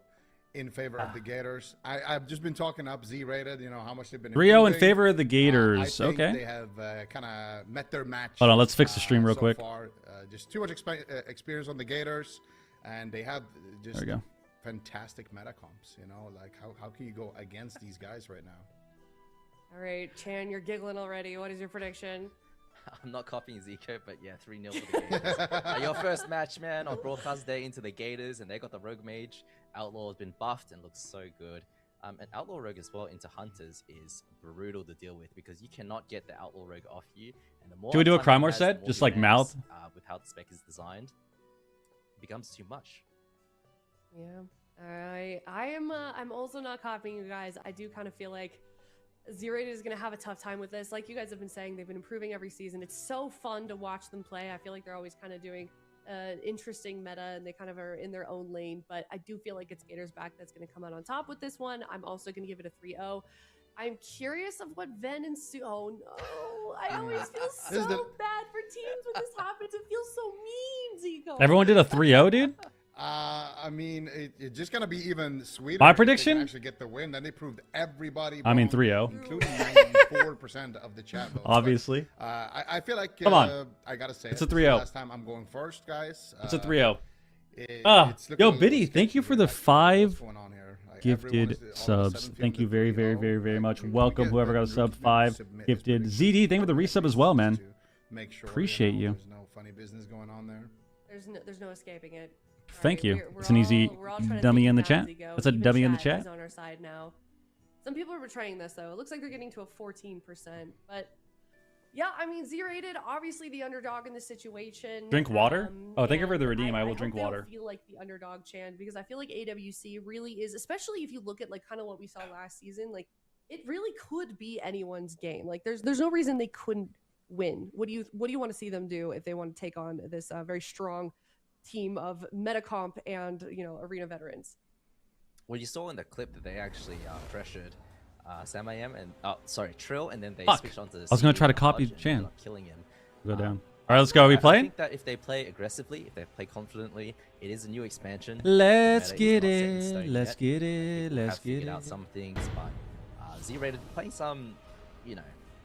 in favor of the Gators. I've just been talking up Z-rated, you know, how much they've been 3-0 in improving. favor of the I Gators. think Okay. they have kind of met their match. Hold on, let's fix the stream real so quick. Far. Just too much experience on the Gators, and they have just There we go. fantastic meta comps. You know, like how can you go against these guys right now? All right, Chan, you're giggling already. What is your prediction? I'm not copying Zico, but yeah, 3-0 for the Gators. Your first match, man, on broadcast day into the Gators, and they got the Rogue Mage. Outlaw has been buffed and looks so good. And Outlaw Rogue as well into Hunters is brutal to deal with because you cannot get the Outlaw Rogue off you. And the more Should we do a uptime he Crymor has, set? the more Just he like lands, mouth? with how the spec is designed, it becomes too much. Yeah. I'm also not copying you guys. I do kind of feel like Z-Rated is going to have a tough time with this. Like you guys have been saying, they've been improving every season. It's so fun to watch them play. I feel like they're always kind of doing interesting meta, and they kind of are in their own lane. But I do feel like it's Gators back that's going to come out on top with this one. I'm also going to give it a 3-0. I'm curious of what Ven and Stu. Oh no! I always feel so bad for teams when this happens. It feels so mean, Zico. Everyone did a 3-0, dude? I mean, it's just gonna be even sweeter. My if they prediction? can actually get the win. Then they proved everybody. I mean, wrong, 3-0. including 94% of the chat votes. Obviously. But, I feel like Come on. I gotta say It's a this is 3-0. the last time I'm going first, guys. It's a 3-0. It's looking a Yo, little Biddy, thank you sketchy for the here. What's 5 going on here? Like, gifted everyone is- all subs. 7 Thank you people very, to very, 3-0. very, very Like, much. we Welcome, get whoever got a the sub root 5 submit his gifted. predictions. ZD, thank you for the resub as well, man. To make sure, Appreciate you. There's no funny business going on there. There's no escaping it. Thank you. We're It's an easy we're all trying to dummy take in it the down, chat. Zico. That's a Even dummy in the is chat. on our side now. Some people are betraying this though. It looks like they're getting to a 14%, but yeah, I mean Z-Rated, obviously the underdog in this situation. Drink water? Oh, thank you for and the redeem. I will hope drink they don't water. feel like the underdog, Chan, because I feel like AWC really is, especially if you look at like kind of what we saw last season. Like it really could be anyone's game. Like there's no reason they couldn't win. What do you want to see them do if they want to take on this very strong team of Metacomp and arena veterans. Well, you saw in the clip that they actually pressured Samayam and Trill, and then they Fuck. switched onto. I was gonna try to copy Chan. Killing him. Go down. All right, let's go. Are we I playing? think that if they play aggressively, if they play confidently, it is a new expansion. Let's The meta is get not set in it. stone Let's yet. get it. People Let's have figured get out it. some things, but Z-rated playing some,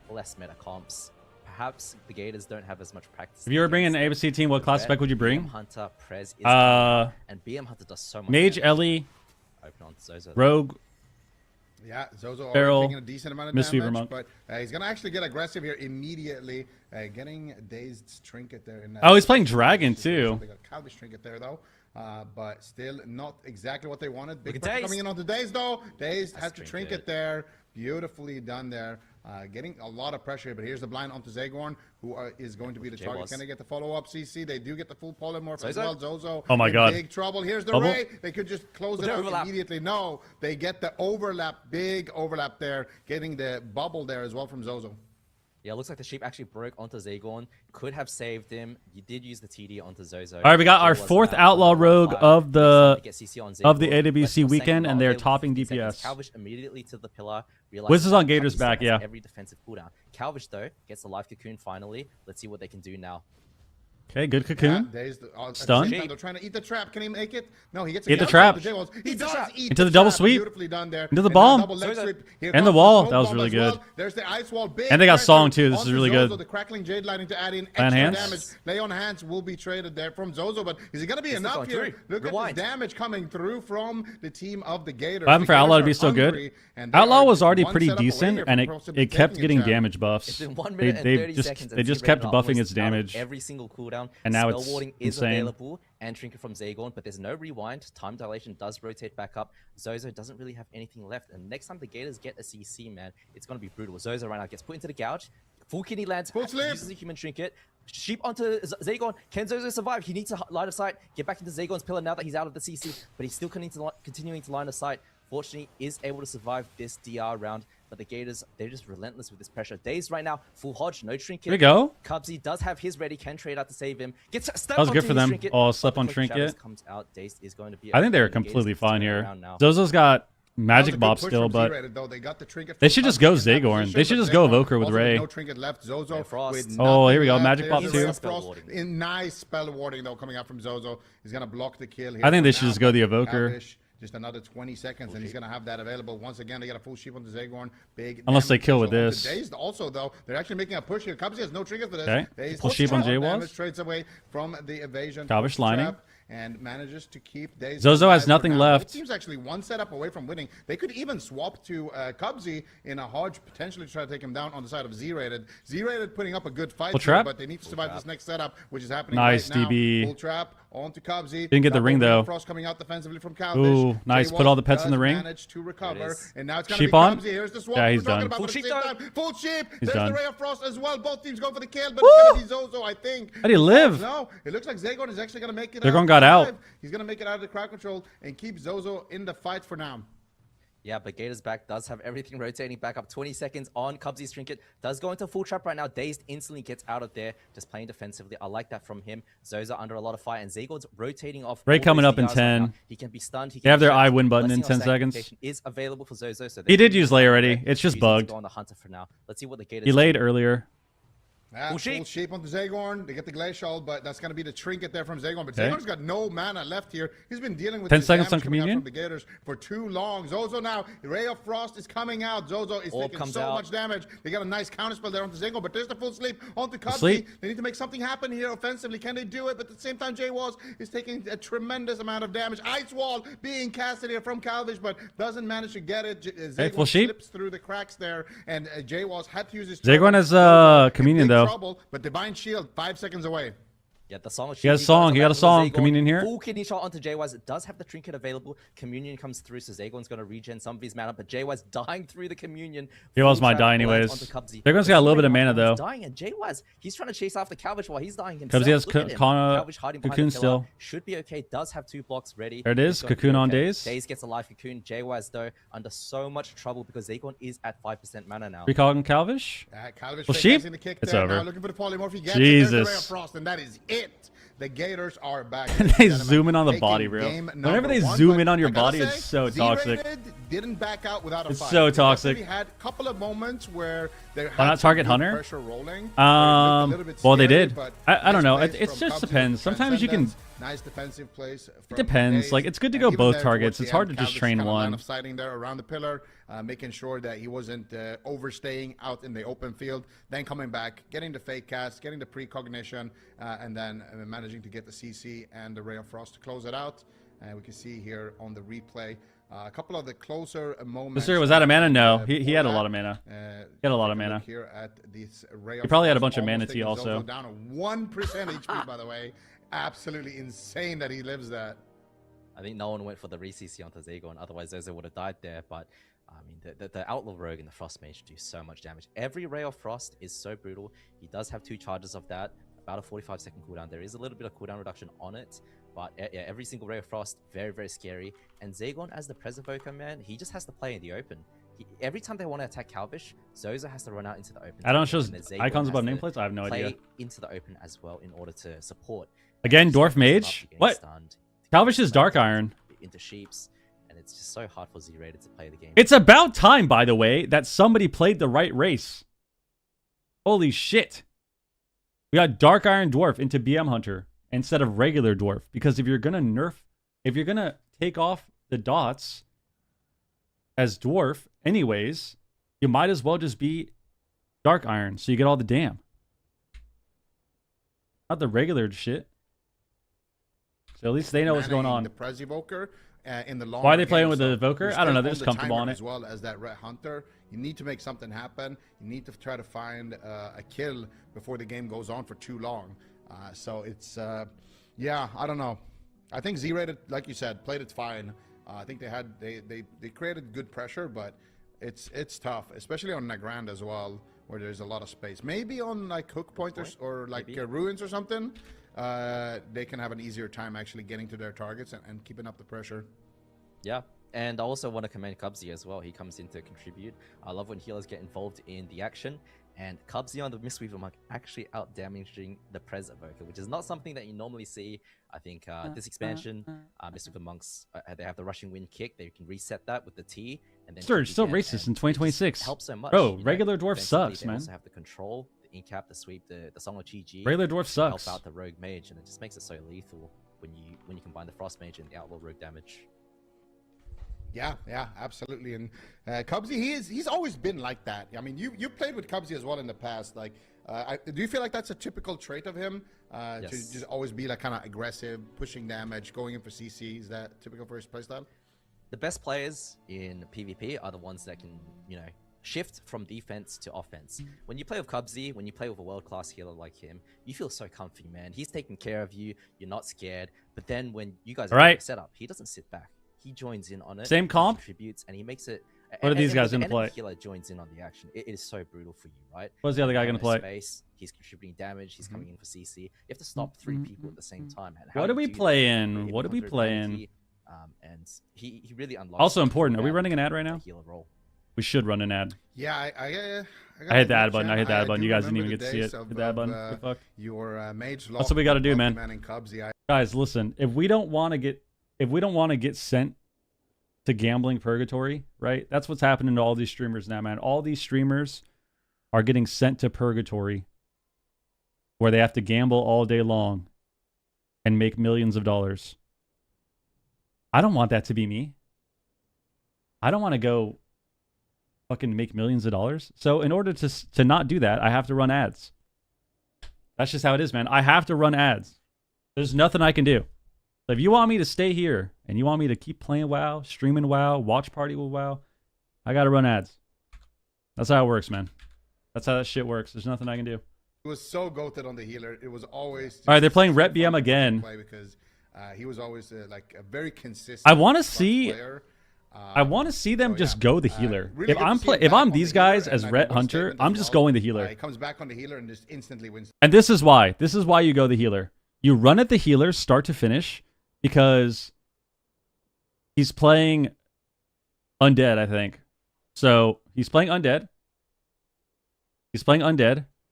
less meta comps. Perhaps the Gators don't have as much practice. If you were bringing an against ABC team, what class spec would you BM bring? Hunter, Prez is coming out, Uh, and BM Hunter does so much Mage, damage. Ellie, Open on Zozo. Rogue. Yeah, Zozo Barrel, already taking a decent amount of Mistweaver damage, Monk. but he's going to actually get aggressive here immediately, getting Dazed's Trinket there. In that Oh, he's playing Dragon, too. They got Calvish Trinket there, though, but still not exactly what they wanted. Big Look at pressure Dazed. coming in onto Dazed, though. Dazed has the Trinket. Trinket there. Beautifully done there. Getting a lot of pressure, but here's the blind onto Zagorn, who is going to be the target. was. Can they get the follow-up CC? They do get the full polymorph as Zozo? well. Zozo Oh my in God. big trouble. Here's the Bubble? Ray. They could just close it They out overlap. immediately. No, they get the overlap, big overlap there, getting the bubble there as well from Zozo. Yeah, it looks like the sheep actually broke onto Zagorn. Could have saved him. You did use the TD onto Zozo. All right, we got our There was fourth that outlaw on rogue fire. of the Next time to get CC on of the Zagorn, AWC but second weekend, and not they're available for topping 15 seconds. DPS. Calvish immediately to the pillar. Wiz is on Calvish Gators still back, has yeah. Every defensive cooldown. Calvish though gets the life cocoon finally. Let's see what they can do now. Okay, good cocoon. Yeah, Stun. at the same time, they're trying to eat the trap. Can he make it? No, he gets Eat the out trap. of the J-Walls. He does eat Into the double trap. sweep. Beautifully done there. Into the And bomb. double leg sweep. Here And the comes wall. smoke That was bomb really as well. good. There's the ice wall. Big And they got pressure Song, too. This is onto really Zozo. good. The crackling jade lighting to add in Land extra hands. damage. Lay on hands will be traded there from Zozo, but is it going to be This is enough going here? through. Look Rewind. at the damage coming through from the team of the Gators. What happened The for Outlaw to Gators be are so good? hungry, and they Outlaw are was already one pretty setup away decent, here and from possibly it kept taking a getting jab. damage It's buffs. been 1 They minute and 30 just seconds. they just kept buffing its damage. Every single cooldown. And now Spell it's warding is insane. available and Trinket from Zagorn, but there's no rewind. Time dilation does rotate back up. Zozo doesn't really have anything left. And next time the Gators get a CC, man, it's going to be brutal. Zozo right now gets put into the gouge. Full kidney lands. Full sleep. Uses a human Trinket. Sheep onto Zagorn. Can Zozo survive? He needs a line of sight. Get back into Zagorn's pillar now that he's out of the CC, but he's still continuing to line of sight. Fortunately, is able to survive this DR round, but the Gators, they're just relentless with this pressure. Dazed right now, full hodge, no Trinket. Here we go. Cubsy does have his ready, can trade out to save him. Gets stepped That was good onto for his them. Trinket, Oh, but slept the on quick Trinket. shadows comes out. Dazed is going to be I think they were okay. The Gators completely can fine turn here. around now. Zozo's got That was a magic good bob push still, from but Z-Rated, though. They got the trinket they from should just Cubsy go in that Zagorn. position, They should but just go Zagorn Evoker with also Ray. No trinket left. Zozo Yeah, Frost. with Oh, here we go. nothing Magic left. pop There's too. a Spell Frost. warding. In nice spell warding though coming out from Zozo. He's gonna block the kill here. I think for they should now. just go the Evoker. Calvish, just another 20 seconds, and he's gonna have that available once again. They get a full sheep onto Zagorn. Big. Unless they damage kill with potential this. onto Dazed also though. They're actually making a push here. Cubsy has no triggers for this. Okay. Dazed Full sheep on damage J-Walls. trades away from the evasion. Calvish puts the lining. trap, and manages to keep Dazed Zozo has alive for nothing now. left. Both teams actually one setup away from winning. They could even swap to Cubsy in a hodge, potentially try to take him down on the side of Z-Rated. Z-Rated putting up a good fight Full here, trap. but they need to survive this next setup, which is happening Nice, right now. DB. Full trap onto Cubsy. Didn't get the ring, though. Frost coming out defensively from Calvish. Ooh, nice. Put all the pets in the ring. Managed to recover, is. and now it's gonna Sheep be on? Cubsy. Here's the swap Yeah, we're he's talking done. about Full at the sheep same done. time. Full sheep. He's There's done. the Ray of Frost as well. Both teams go for the kill, but Woo! it's gonna be Zozo, I think. How do you live? No, it looks like Zagorn is actually gonna make it. Zagorn out got out. alive. He's gonna make it out of the crowd control and keep Zozo in the fight for now. Yeah, but Gators back does have everything rotating back up. 20 seconds on Cubsy's Trinket. Does go into full trap right now. Dazed instantly gets out of there. Just playing defensively. I like that from him. Zozo under a lot of fire. And Zagorn's rotating off. Ray all coming those up in DRs right 10. now. He can be stunned. He They can have be their trapped. I win button in Blessing 10 on seconds. Sanctification is available for Zozo. So He did use Lay already. It's just He's bugged. Go on the Hunter for now. Let's see what the Gators He do. laid earlier. Yeah, Full full sheep. sheep onto Zagorn. They get the glacial, but that's going to be the trinket there from Zagorn. But Okay. Zagorn's got no mana left here. He's been dealing with 10 this seconds damage on coming out Communion. from the Gators for too long. Zozo now, Ray of Frost is coming out. Zozo is Orb taking comes so out. much damage. They got a nice counterspell there onto Zagorn, but there's the full sleep onto Cubsy. sleep. They need to make something happen here offensively. Can they do it? But at the same time, J-Walls is taking a tremendous amount of damage. Ice Wall being casted here from Calvish, but doesn't manage to get it. Hey, full Zagorn sheep. slips through the cracks there, and J-Walls had to use his Zagorn turret. has, Zozo in Communion, big though. trouble, but Divine Shield 5 seconds away. Yeah, the song. He has a song. He got a song. Communion here. Full kidney shot onto J-Wise. It does have the trinket available. Communion comes through, so Zagorn's going to regen some of his mana, but J-Wise dying through the Communion. He was Full my trap die lands anyways. onto Cubsy. Zagorn's got a little bit of mana, He's though. dying, and J-Wise, he's trying to chase after Calvish while he's dying himself. Cubsy has Look at him. Cocoon Calvish hiding behind the pillar. still. Should be okay. Does have 2 blocks ready. There it is. It's going to be Cocoon on okay. Daze. Daze gets a live Cocoon. J-Wise, though, under so much trouble because Zagorn is at 5% mana now. Recalling Calvish. Calvish Well, fake sheep? in the kick It's there. over. Now looking for the polymorph. He gets it. There's the Ray of Jesus. Frost, and that is it. The Gators are back. And they zoom in on the body, bro. Game Whenever they number one, zoom but in on your I gotta body, it's say, so toxic. Z-Rated didn't back out without a It's fight. so They toxic. definitely had a couple of moments where they had Why not some target good Hunter? pressure rolling. It looked a little bit Well, they scary, did. but I don't nice know. plays It from just Cubs depends. with Sometimes you can. Transcendence. Nice defensive plays. It depends. Like, it's good to go both targets. It's hard to just train one. Line of sighting there around the pillar, making sure that he wasn't overstaying out in the open field. Then coming back, getting the fake cast, getting the precognition, and then managing to get the CC and the Ray of Frost to close it out. And we can see here on the replay a couple of the closer moments. Mr. Was that a mana? No, he before had a that. lot of mana. He had a lot of mana. Here at this Ray He probably had a Frost, bunch of mana almost tea taking also. Zozo down to 1% HP, by the way. Absolutely insane that he lives that. I think no one went for the re-CC onto Zagon, otherwise Zozo would have died there. But I mean, the Outlaw Rogue and the Frost Mage do so much damage. Every Ray of Frost is so brutal. He does have 2 charges of that, about a 45-second cooldown. There is a little bit of cooldown reduction on it, but yeah, every single Ray of Frost, very, very scary. And Zagon, as the Preservoker, man, he just has to play in the open. Every time they want to attack Calvish, Zozo has to run out into the open. Add-on shows and then Zagon icons has above to nameplates? I have no play idea. into the open as well in order to support. Again, So Dwarf he's up, Mage? getting What? stunned, Calvish is getting Dark into- Iron. into Sheeps, and it's just so hard for Z-Rated to play the game. It's about time, by the way, that somebody played the right race. Holy shit. We got Dark Iron Dwarf into BM Hunter instead of regular Dwarf. Because if you're going to take off the dots as Dwarf anyways, you might as well just be Dark Iron so you get all the dam. Not the regular shit. So at least they know what's going on. The Preservoker in the long Why are they playing game, with the so Evoker? you're I don't know. still They're just the comfortable timer on it. As well as that Red Hunter, you need to make something happen. You need to try to find a kill before the game goes on for too long. So it's, yeah, I don't know. I think Z-Rated, like you said, played it fine. I think they created good pressure, but it's tough, especially on Nagrand as well, where there's a lot of space. Maybe on like hook pointers or like ruins or something, they can have an easier time actually getting to their targets and keeping up the pressure. Yeah, and I also want to commend Cubsy as well. He comes in to contribute. I love when healers get involved in the action. And Cubsy on the Mistweaver Monk actually out-damaging the Preservoker, which is not something that you normally see. I think this expansion, Mistweaver Monks, they have the Rushing Wind kick. They can reset that with the T. And then Sir, it's still racist in 2026. Helps so much. Bro, regular Dwarf sucks, they man. also have the control, the incap, the sweep, the Song of Chi-Ji. Regular Dwarf sucks. Help out the Rogue Mage, and it just makes it so lethal when you combine the Frost Mage and the Outlaw Rogue damage. Yeah, absolutely. And Cubsy, he's always been like that. I mean, you played with Cubsy as well in the past. Like, do you feel like that's a typical trait of him? Yes. To just always be like kind of aggressive, pushing damage, going in for CC? Is that typical for his playstyle? The best players in PvP are the ones that can, shift from defense to offense. When you play with Cubsy, when you play with a world-class healer like him, you feel so comfy, man. He's taking care of you. You're not scared. But then when you guys are set up, he doesn't sit back. He joins in on it. Same comp? Contributes, and he makes it. What are these guys going to play? Healer joins in on the action. It is so brutal for you, right? What's the other guy going to play? Space, he's contributing damage. He's coming in for CC. You have to stop 3 people at the same time. And how What do are we you do that? playing? What are we playing? And he really unlocks. Also the important. Are we cooldown running an ad for right the now? healer role. We should run an ad. Yeah, I hit the ad button. I hit the ad button. You guys didn't even get to see it. Hit the ad button. What the fuck? Your mage. That's what we got to do, man. Cubsy. Guys, listen. If we don't want to get sent to gambling purgatory, right? That's what's happening to all these streamers now, man. All these streamers are getting sent to purgatory where they have to gamble all day long and make millions of dollars. I don't want that to be me. I don't want to go fucking make millions of dollars. So in order to not do that, I have to run ads. That's just how it is, man. I have to run ads. There's nothing I can do. So if you want me to stay here and you want me to keep playing WoW, streaming WoW, watch party with WoW, I got to run ads. That's how it works, man. That's how that shit works. There's nothing I can do. It was so goated on the healer. It was always. All right, they're playing Rep BM again. Because he was always like a very consistent. I want to see. Player. I want to see them just go the healer. Really if I'm these guys as Ret Hunter, I'm just going the healer. He comes back on the healer and just instantly wins. And this is why. This is why you go the healer. You run at the healer start to finish because he's playing undead, I think. So he's playing undead.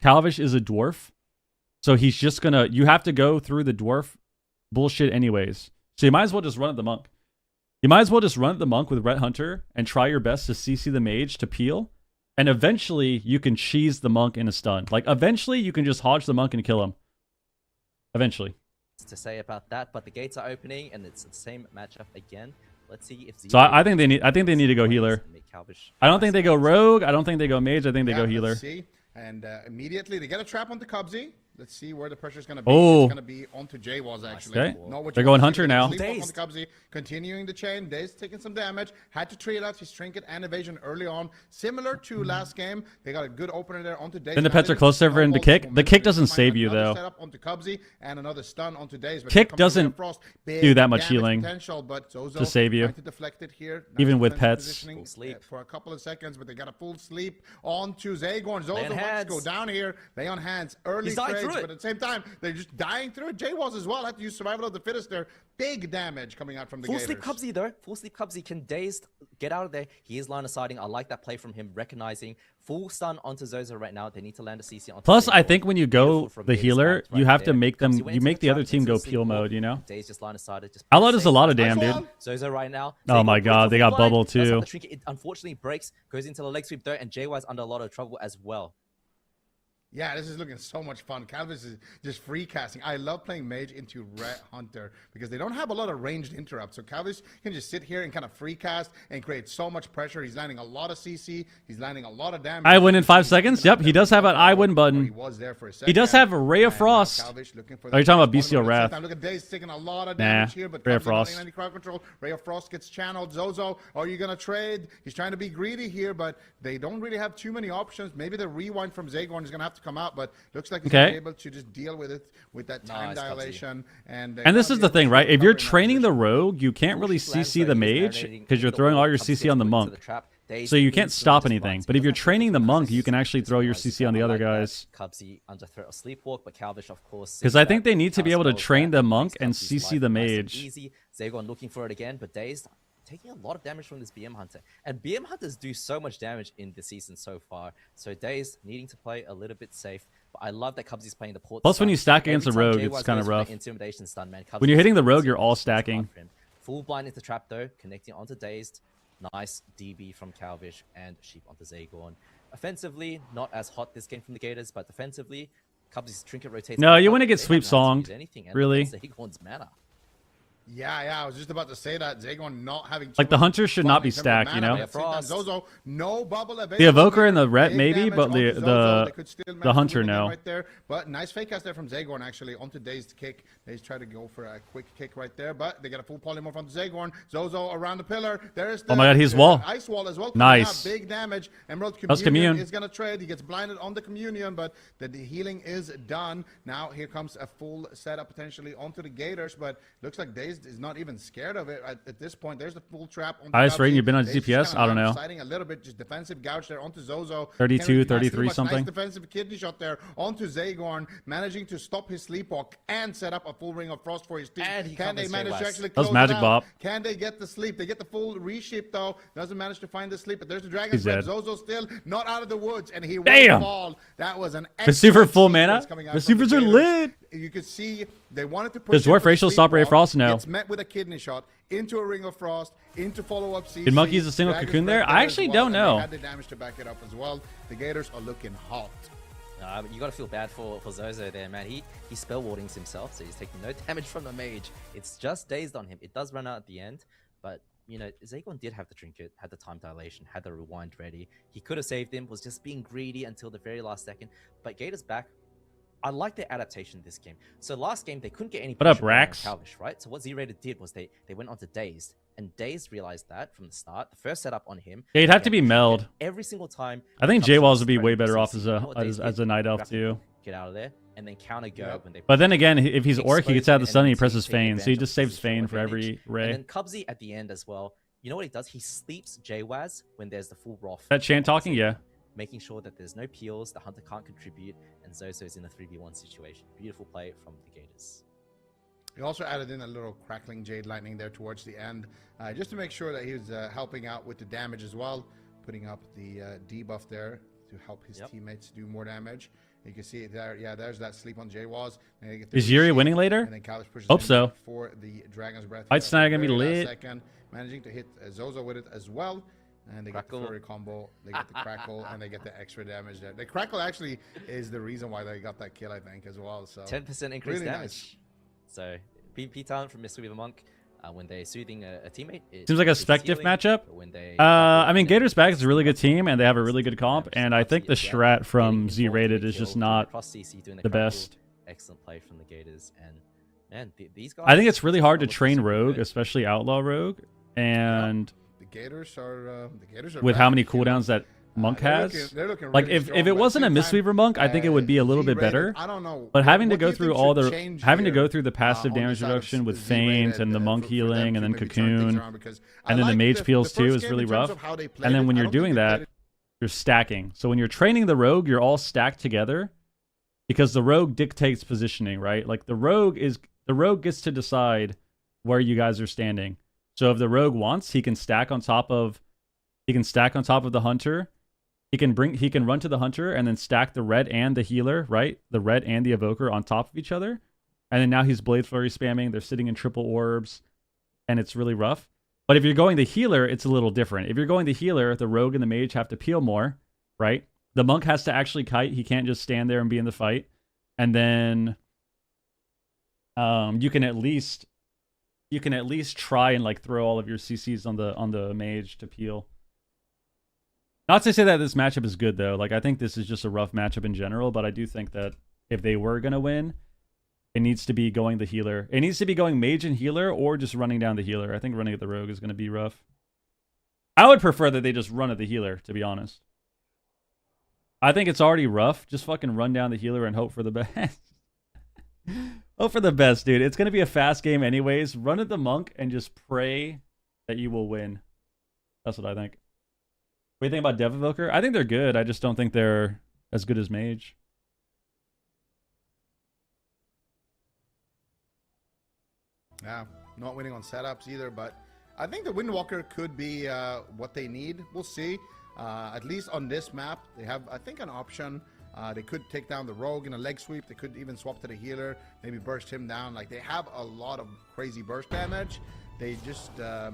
Calvish is a dwarf. So he's just gonna. You have to go through the dwarf bullshit anyways. So you might as well just run at the monk. You might as well just run at the monk with Ret Hunter and try your best to CC the mage to peel. And eventually you can cheese the monk in a stun. Like eventually you can just hodge the monk and kill him. Eventually. To say about that, but the gates are opening and it's the same matchup again. Let's see if So I think they need. I think they need to go healer. I don't think they go rogue. I don't think they go mage. I think they go healer. Let's see. And immediately they get a trap onto Cubsy. Let's see where the pressure's going to be. Oh. It's going to be onto J-Walls, actually. Okay. Know what They're you going want. Hunter now. Sleep off onto Cubsy, continuing the chain. Daze taking some damage. Had to trade out his trinket and evasion early on. Similar to last game. They got a good opener there onto Daze. Then the pets are close over into kick. The kick doesn't save you though. Setup onto Cubsy and another stun onto Daze. But Kick here comes doesn't Frost. do that much Damage healing potential, but Zozo to save you. trying to deflect it here. Even with defensive pets. positioning, Full sleep. for a couple of seconds, but they got a full sleep onto Zagorn. Zozo wants to hands. go down here. Lay on hands. Early He's dying trades, through it. but at the same time, they're just dying through it. J-Walls as well. Had to use survival of the fittest there. Big damage coming out from the Full Gators. sleep Cubsy though. Full sleep Cubsy can Dazed get out of there. He is line of sighting. I like that play from him, recognizing full stun onto Zozo right now. They need to land a CC onto Plus, I Zagorn. think when you go Beautiful from the Dazed healer, out you right have to there. make them. Cubsy went You into make the other trap, team into go sleep peel walk. mode. You know. Dazed just line of sighted. Just Outlaw does a lot of damn, Nice dude. one. Zozo right now. Oh my Zagorn God, goes they off got the line, bubble does have too. the trinket. It unfortunately breaks, goes into the leg sweep there, and JY's under a lot of trouble as well. Yeah, this is looking so much fun. Calvis is just free casting. I love playing Mage into Ret Hunter because they don't have a lot of ranged interrupts. So Calvis can just sit here and kind of free cast and create so much pressure. He's landing a lot of CC. He's landing a lot of damage. I win in 5 seconds. Yep, he does have an I win He button. was there for a second. He does have a Ray of And now Frost. Calvish looking for Are you talking about the Bestial one, but at the same Wrath? time, look at Daze taking a lot of Nah, damage here, but Ray of Calvish not Frost. in any crowd control. Ray of Frost gets channeled. Zozo, are you gonna trade? He's trying to be greedy here, but they don't really have too many options. Maybe the rewind from Zagorn is gonna have to come out, but looks like he's Okay. gonna be able to just deal with it with that time Nice, Cubsy. dilation. And And this is the thing, right? If you're training the road, rogue, you can't really CC the mage because you're throwing all your CC on the monk. Daze So you can't instantly stop just anything. runs. But if He you're doesn't have to training the do monk, you much. can actually Just throw your runs. CC on the I other like that. guys. Cubsy under threat of sleepwalk, but Calvish of course. Because sees I think that. they need to be able to Counterspells train that, the makes monk and Cubsy's CC life the nice and mage. Easy. Zagon looking for it again, but Dazed taking a lot of damage from this BM Hunter. And BM Hunters do so much damage in the season so far. So Dazed needing to play a little bit safe. But I love that Cubsy's playing the port. Plus, when stun. you stack Every against a time rogue, JY it's kinda goes for an rough. Intimidation stun, man. When you're Cubsy's hitting the just rogue, you're all it's hard stacking. for him. Full blind into trap though, connecting onto Dazed. Nice DB from Calvish and Sheep onto Zagorn. Offensively, not as hot this game from the Gators, but defensively, Cubsy's trinket rotates. No, back you up. wanna get They sweep haven't had to use songed, anything, and really. that's Zagorn's mana. Yeah, I was just about to say that. Zagorn not having Like, the too much Hunter should fun not in be terms of stacked, you mana, know? but at the same time, Frost. Zozo, no bubble The available Evoker and here. the Ret Big maybe, damage but onto the Zozo. They could still manage to Hunter win the game no. right there. But nice fake cast there from Zagorn actually onto Dazed kick. They try to go for a quick kick right there, but they get a full polymorph onto Zagorn. Zozo around the pillar. There's the, Oh my God, he's the wall. ice wall as well. Nice. Coming out. Big damage. Emerald was Communion commune. is gonna trade. He gets blinded on the Communion, but the healing is done. Now here comes a full setup potentially onto the Gators, but looks like Dazed is not even scared of it at this point. There's the full trap on the Highest rating Cubsy. you've been on Dazed just DPS? kinda I don't know. Siding a little bit, just defensive gouge there onto Zozo. 32, Can't really do 33 much. something. Nice defensive kidney shot there onto Zagorn, managing to stop his sleepwalk and set up a full ring of frost for his team. And he Can they covers manage to JYs. actually That was close magic it out? bop. Can they get the sleep? They get the full reshape though. Doesn't manage to find the sleep, but there's the dragon's He's breath. dead. Zozo still not out of the woods, and he will Damn! fall. That was an The super excellent full sequence mana. coming out The from supers are Gators. lit. You could see they wanted to push. Does in Dwarf for the Racial stop Ray of sleepwalk. Frost? No. Gets met with a kidney shot into a ring of frost, into follow-up CC. Did Monkey use a single Dragon's cocoon there? breath I as actually well, don't and they know. had the damage to back it up as well. The Gators are looking hot. But you gotta feel bad for Zozo there, man. He spell wardings himself, so he's taking no damage from the mage. It's just dazed on him. It does run out at the end, but you know, Zagorn did have the trinket, had the time dilation, had the rewind ready. He could have saved him, was just being greedy until the very last second. But Gators back. I like their adaptation this game. So last game they couldn't get any What up, pressure on Rax? Calvish, right? So what Z-Rated did was they went on to Dazed, and Dazed realized that from the start. The first setup on him. Yeah, he'd have to he be had meld. every single time. I think Cubsy J-Walls was would be way threatening better off CC. as You know what Dazed a did? night elf Grab too. him, get out of there, and then counter go Yep. when they. But then again, if he's orc, he gets out of the Exposing sun and he enemies, presses taking Feign, so he advantage just of saves positional Feign for advantage. every ray. And then Cubsy at the end as well. You know what he does? He sleeps Jwaz when there's the full Roth. That Chan talking, yeah. Making sure that there's no peels, the hunter can't contribute, and Zozo's in a 3v1 situation. Beautiful play from the Gators. He also added in a little crackling Jade Lightning there towards the end, just to make sure that he was helping out with the damage as well, putting up the debuff there to help his teammates do more damage. You can see it there. Yeah, there's that sleep on J-Waz. Is Yuri winning later? And then Kalish pushes Hope in so. for the Dragon's Breath. Fight Snag gonna be Very last lit. Second, managing to hit Zozo with it as well. And they get the Flurry combo, they get the Crackle, and they get the extra damage there. The Crackle actually is the reason why they got that kill, I think, as well. So 10% increased really damage. nice. So PvP talent from Mr. Weaver Monk. When they're soothing a teammate, it Seems like a increases Spective healing, matchup. but when they I mean, Gators Back is a really good team, and they have a really good comp. And I think the strat from Z Rated is just not the best. Excellent play from the Gators, and man, these guys. I think it's really hard to look train super Rogue, good. especially Outlaw Rogue, and The Gators are with back, how many you know. cooldowns that Monk They're has. looking Like really if strong, it but at wasn't the a same time, Mistweaver Monk, I think it would be a little bit Z-rated, better. I don't know. But having to What do go you through think all should the change having to here, go through the passive on the damage side of reduction with Z-rated, feint and the monk for them healing to and then maybe turn things cocoon around? Because I and then the like mage peels the too first is game really in terms rough. of how they played And then it, when I you're don't think doing they that, played it you're stacking. So when you're training the rogue, you're all stacked together because the rogue dictates positioning, right? Like the rogue gets to decide where you guys are standing. So if the rogue wants, he can stack on top of the hunter. He can run to the hunter and then stack the red and the healer, right? The red and the evoker on top of each other. And then now he's Blade Flurry spamming. They're sitting in triple orbs and it's really rough. But if you're going the healer, it's a little different. If you're going the healer, the rogue and the mage have to peel more, right? The monk has to actually kite. He can't just stand there and be in the fight. And then you can at least try and like throw all of your CCs on the mage to peel. Not to say that this matchup is good though. Like I think this is just a rough matchup in general, but I do think that if they were gonna win, it needs to be going the healer. It needs to be going mage and healer or just running down the healer. I think running at the rogue is gonna be rough. I would prefer that they just run at the healer, to be honest. I think it's already rough. Just fucking run down the healer and hope for the best. Hope for the best, dude. It's gonna be a fast game anyways. Run at the monk and just pray that you will win. That's what I think. What do you think about Dev Evoker? I think they're good. I just don't think they're as good as Mage. Yeah, not winning on setups either, but I think the Windwalker could be what they need. We'll see. At least on this map, they have, I think, an option. They could take down the rogue in a leg sweep. They could even swap to the healer, maybe burst him down. Like, they have a lot of crazy burst damage. They just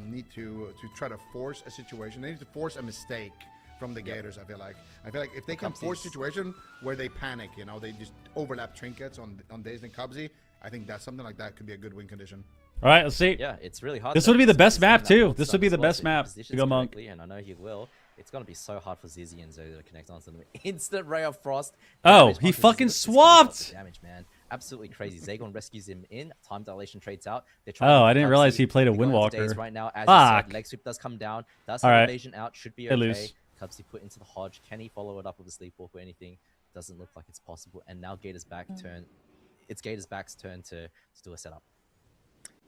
need to try to force a situation. They need to force a mistake from the Gators, I feel like. I feel like if they can force a situation where they panic, you know, they just overlap trinkets on Dazed and Cubsy, I think that something like that could be a good win condition. All right, let's see. Yeah, it's really hard. This would be the best map too. This would be the best map to go monk. And I know he will. It's gonna be so hard for Zizzy and Zoe to connect onto them. Instant Ray of Frost. Oh, Damage he punches. fucking This could be lots of swapped! damage, man. Absolutely crazy. Zagon rescues him in. Time dilation trades out. Oh, I didn't realize he played a Windwalker. Right now, as Fuck. you said, leg sweep does come down. Does All have right. evasion out. Should be They okay. lose. Cubsy put into the Hodge. Can he follow it up with a sleepwalk or anything? Doesn't look like it's possible. And now Gator's back turn. It's Gator's back's turn to do a setup.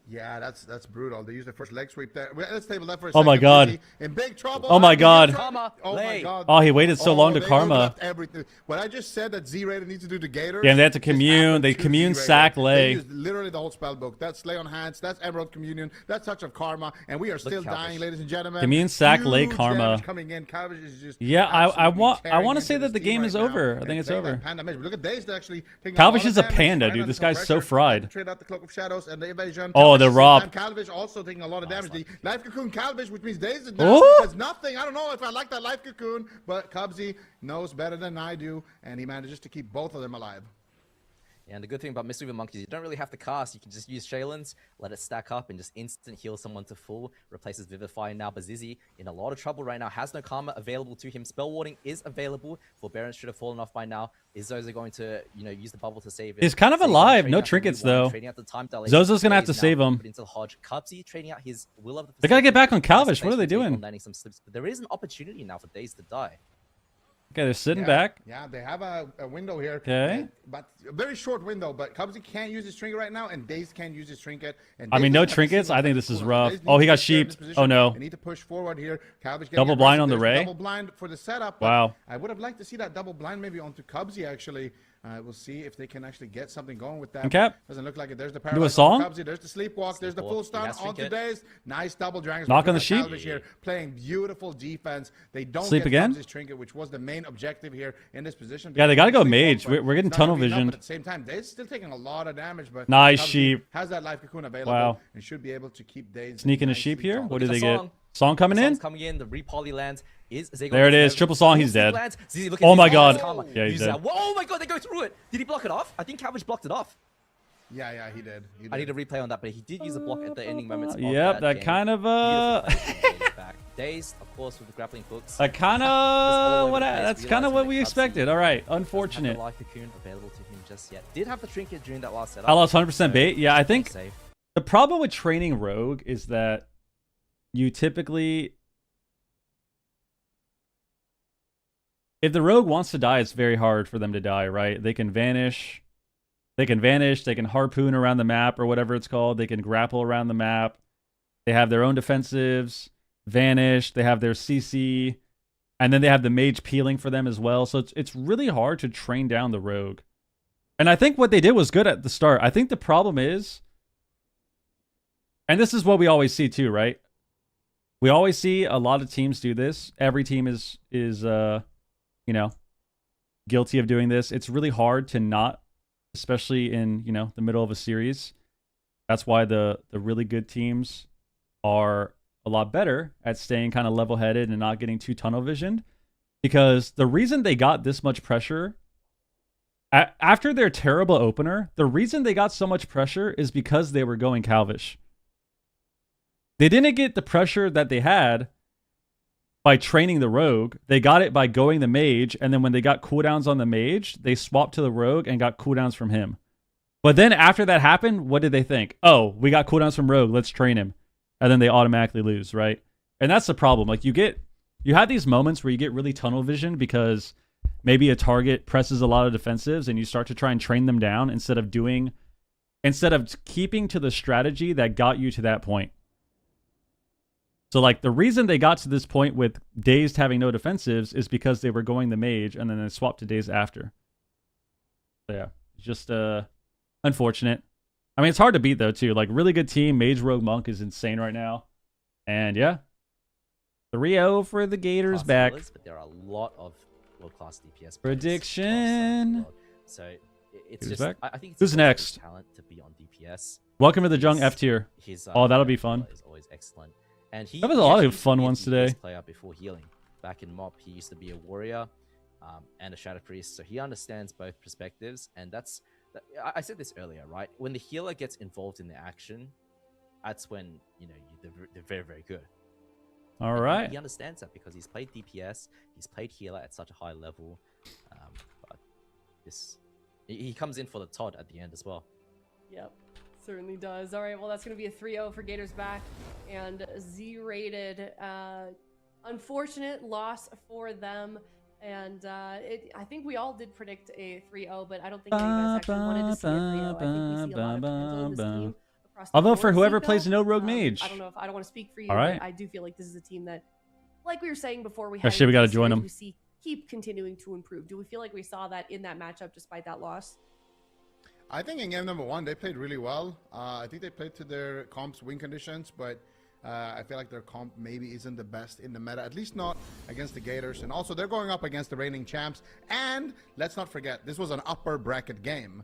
Yeah, that's brutal. They use the first leg sweep there. Let's table that for a Oh second. my God. Zizzy in big trouble. Oh my God. Karma, Oh my lay. God. Oh, he waited so long to they karma. overlapped everything. What I just said that Z-Rated needs to do to Gators. Yeah, they had to just commune. happened They to commune, Z-Rated. sack, They lay. used literally the whole spell book. That's Slay on Hands. That's Emerald Communion. That's Touch of Karma. And we are still Calvish. dying, ladies and gentlemen. Commune, sack, lay, Huge karma. damage coming in. Calvish is just Yeah, I absolutely want tearing to say into that the this team game is right now. over. I And think it's take that over. panda damage. Look at Dazed actually taking Calvish lot is of a damage, panda, right dude. under This some guy's so pressure. fried. Trade out the Cloak of Shadows and the evasion. Oh, they're At the same robbed. time, Calvish also taking a lot of damage. The Life Cocoon Calvish, which means Dazed is down. Oh! There's nothing. I don't know if I like that Life Cocoon, but Cubsy knows better than I do, and he manages to keep both of them alive. And the good thing about Mr. Monkey is you don't really have to cast. You can just use Shaylin's, let it stack up, and just instant heal someone to full. Replaces Vivify now. But Zizzy in a lot of trouble right now. Has no karma available to him. Spell Warding is available. Forbearance should have fallen off by now. Is Zozo going to, use the bubble to save it? He's kind of Zagon alive. trading No out the trinkets, Blue One, though. trading out the time dilation. Zozo's gonna have to Plays save now, him. put into the Hodge. Cubsy trading out his Will of the They gotta get back on Pacific. Calvish. Nice What are they space for Zagon doing? landing some slips, but there is an opportunity now for Daze to die. Okay, they're sitting Yeah, back. Yeah, they have a window here. Okay. But a very short window. But Cubsy can't use his trinket right now, and Dazed can't use his trinket. And I mean, Dazed no doesn't have a trinkets? single I think type this of is cooldown. rough. Dazed Oh, he needs got to stay in this sheeped. position. Oh, no. They need to push forward here. Calvish getting Double aggressive. blind on the There's Ray. Double blind for the setup. but Wow. I would have liked to see that double blind maybe onto Cubsy, actually. We'll see if they can actually get something going with that. Cap. Doesn't look like it. There's the Do a paralyze song? on the Cubsy. There's the sleepwalk. There's the full stun Yes, on trinket. today's. Nice double dragons. Knock on the Calvish sheep. Here playing beautiful defense. They don't Sleep get again? Cubsy's trinket, which was the main objective here in this position. Yeah, they gotta go Sleepwalk, mage. but We're getting it's not tunnel gonna be enough, visioned. but at the same time, they're still taking a lot of damage. But Nice Cubsy sheep. has that life cocoon available Wow. and should be able to keep days. Sneaking a nicely sheep here. tall. What do The they get? song. Song coming in? Song's coming in. The repoly lands is Zago. There it is. Triple song. He's dead. Look Oh at my this. God. Karma. Yeah, he's Uses dead. that. Oh my god, they go through it. Did he block it off? I think Cabbage blocked it off. Yeah, he did. He I need did. to replay on that, but he did use a block at the ending moments. Of Yep, that game. kind of Beautiful back. Dazed, of course, with the grappling hooks. that kind all of over what the place, that's kind of realizing what that we Cubsy expected. All right, Doesn't have unfortunate. the life cocoon available to him just yet. Did have the trinket during that last setup. I lost 100% bait. Yeah, I think Safe. the problem with training rogue is that you typically, if the rogue wants to die, it's very hard for them to die, right? They can vanish. They can harpoon around the map or whatever it's called. They can grapple around the map. They have their own defensives, vanish. They have their CC, and then they have the mage peeling for them as well. So it's really hard to train down the rogue. And I think what they did was good at the start. I think the problem is, and this is what we always see too, right? We always see a lot of teams do this. Every team is guilty of doing this. It's really hard to not, especially in, the middle of a series. That's why the really good teams are a lot better at staying kind of level-headed and not getting too tunnel visioned. Because the reason they got this much pressure after their terrible opener, the reason they got so much pressure is because they were going Calvish. They didn't get the pressure that they had by training the rogue. They got it by going the mage, and then when they got cooldowns on the mage, they swapped to the rogue and got cooldowns from him. But then after that happened, what did they think? Oh, we got cooldowns from rogue, let's train him. And then they automatically lose, right? And that's the problem. Like you have these moments where you get really tunnel vision because maybe a target presses a lot of defensives and you start to try and train them down instead of keeping to the strategy that got you to that point. So like the reason they got to this point with Dazed having no defensives is because they were going the mage and then they swapped to Dazed after. So yeah, just unfortunate. I mean, it's hard to beat though too. Like really good team. Mage Rogue Monk is insane right now. And yeah, 3-0 for the Gators Class back. healers, but there are a lot of world-class DPS players Prediction. across the world. So it's Gators just back. I think it's Who's important for next? talent to be on DPS. Welcome to the Jung His- F tier. His, Oh, that'll be fun. Is always excellent. And he That was a he lot of actually used to fun be a ones DPS today. Player before healing. Back in MOP, he used to be a warrior and a shadow priest, so he understands both perspectives. And I said this earlier, right? When the healer gets involved in the action, that's when they're very, very good. All And right. he understands that because he's played DPS, he's played healer at such a high level. But he comes in for the Todd at the end as well. Yep, certainly does. All right, well, that's going to be a 3-0 for Gators back and Z-rated. Unfortunate loss for them. And I think we all did predict a 3-0, but I don't think any of us actually wanted to see a 3-0. I think we see a lot of potential in this team. Across the I'll vote board. for whoever Seco, plays no rogue mage. I don't want to speak for you, All right. but I do feel like this is a team that, like we were saying before we Oh, had shit, we into gotta the join series, them. keep continuing to improve. Do we feel like we saw that in that matchup despite that loss? I think in game number 1, they played really well. I think they played to their comp's win conditions, but I feel like their comp maybe isn't the best in the meta, at least not against the Gators. And also, they're going up against the reigning champs. And let's not forget, this was an upper bracket game.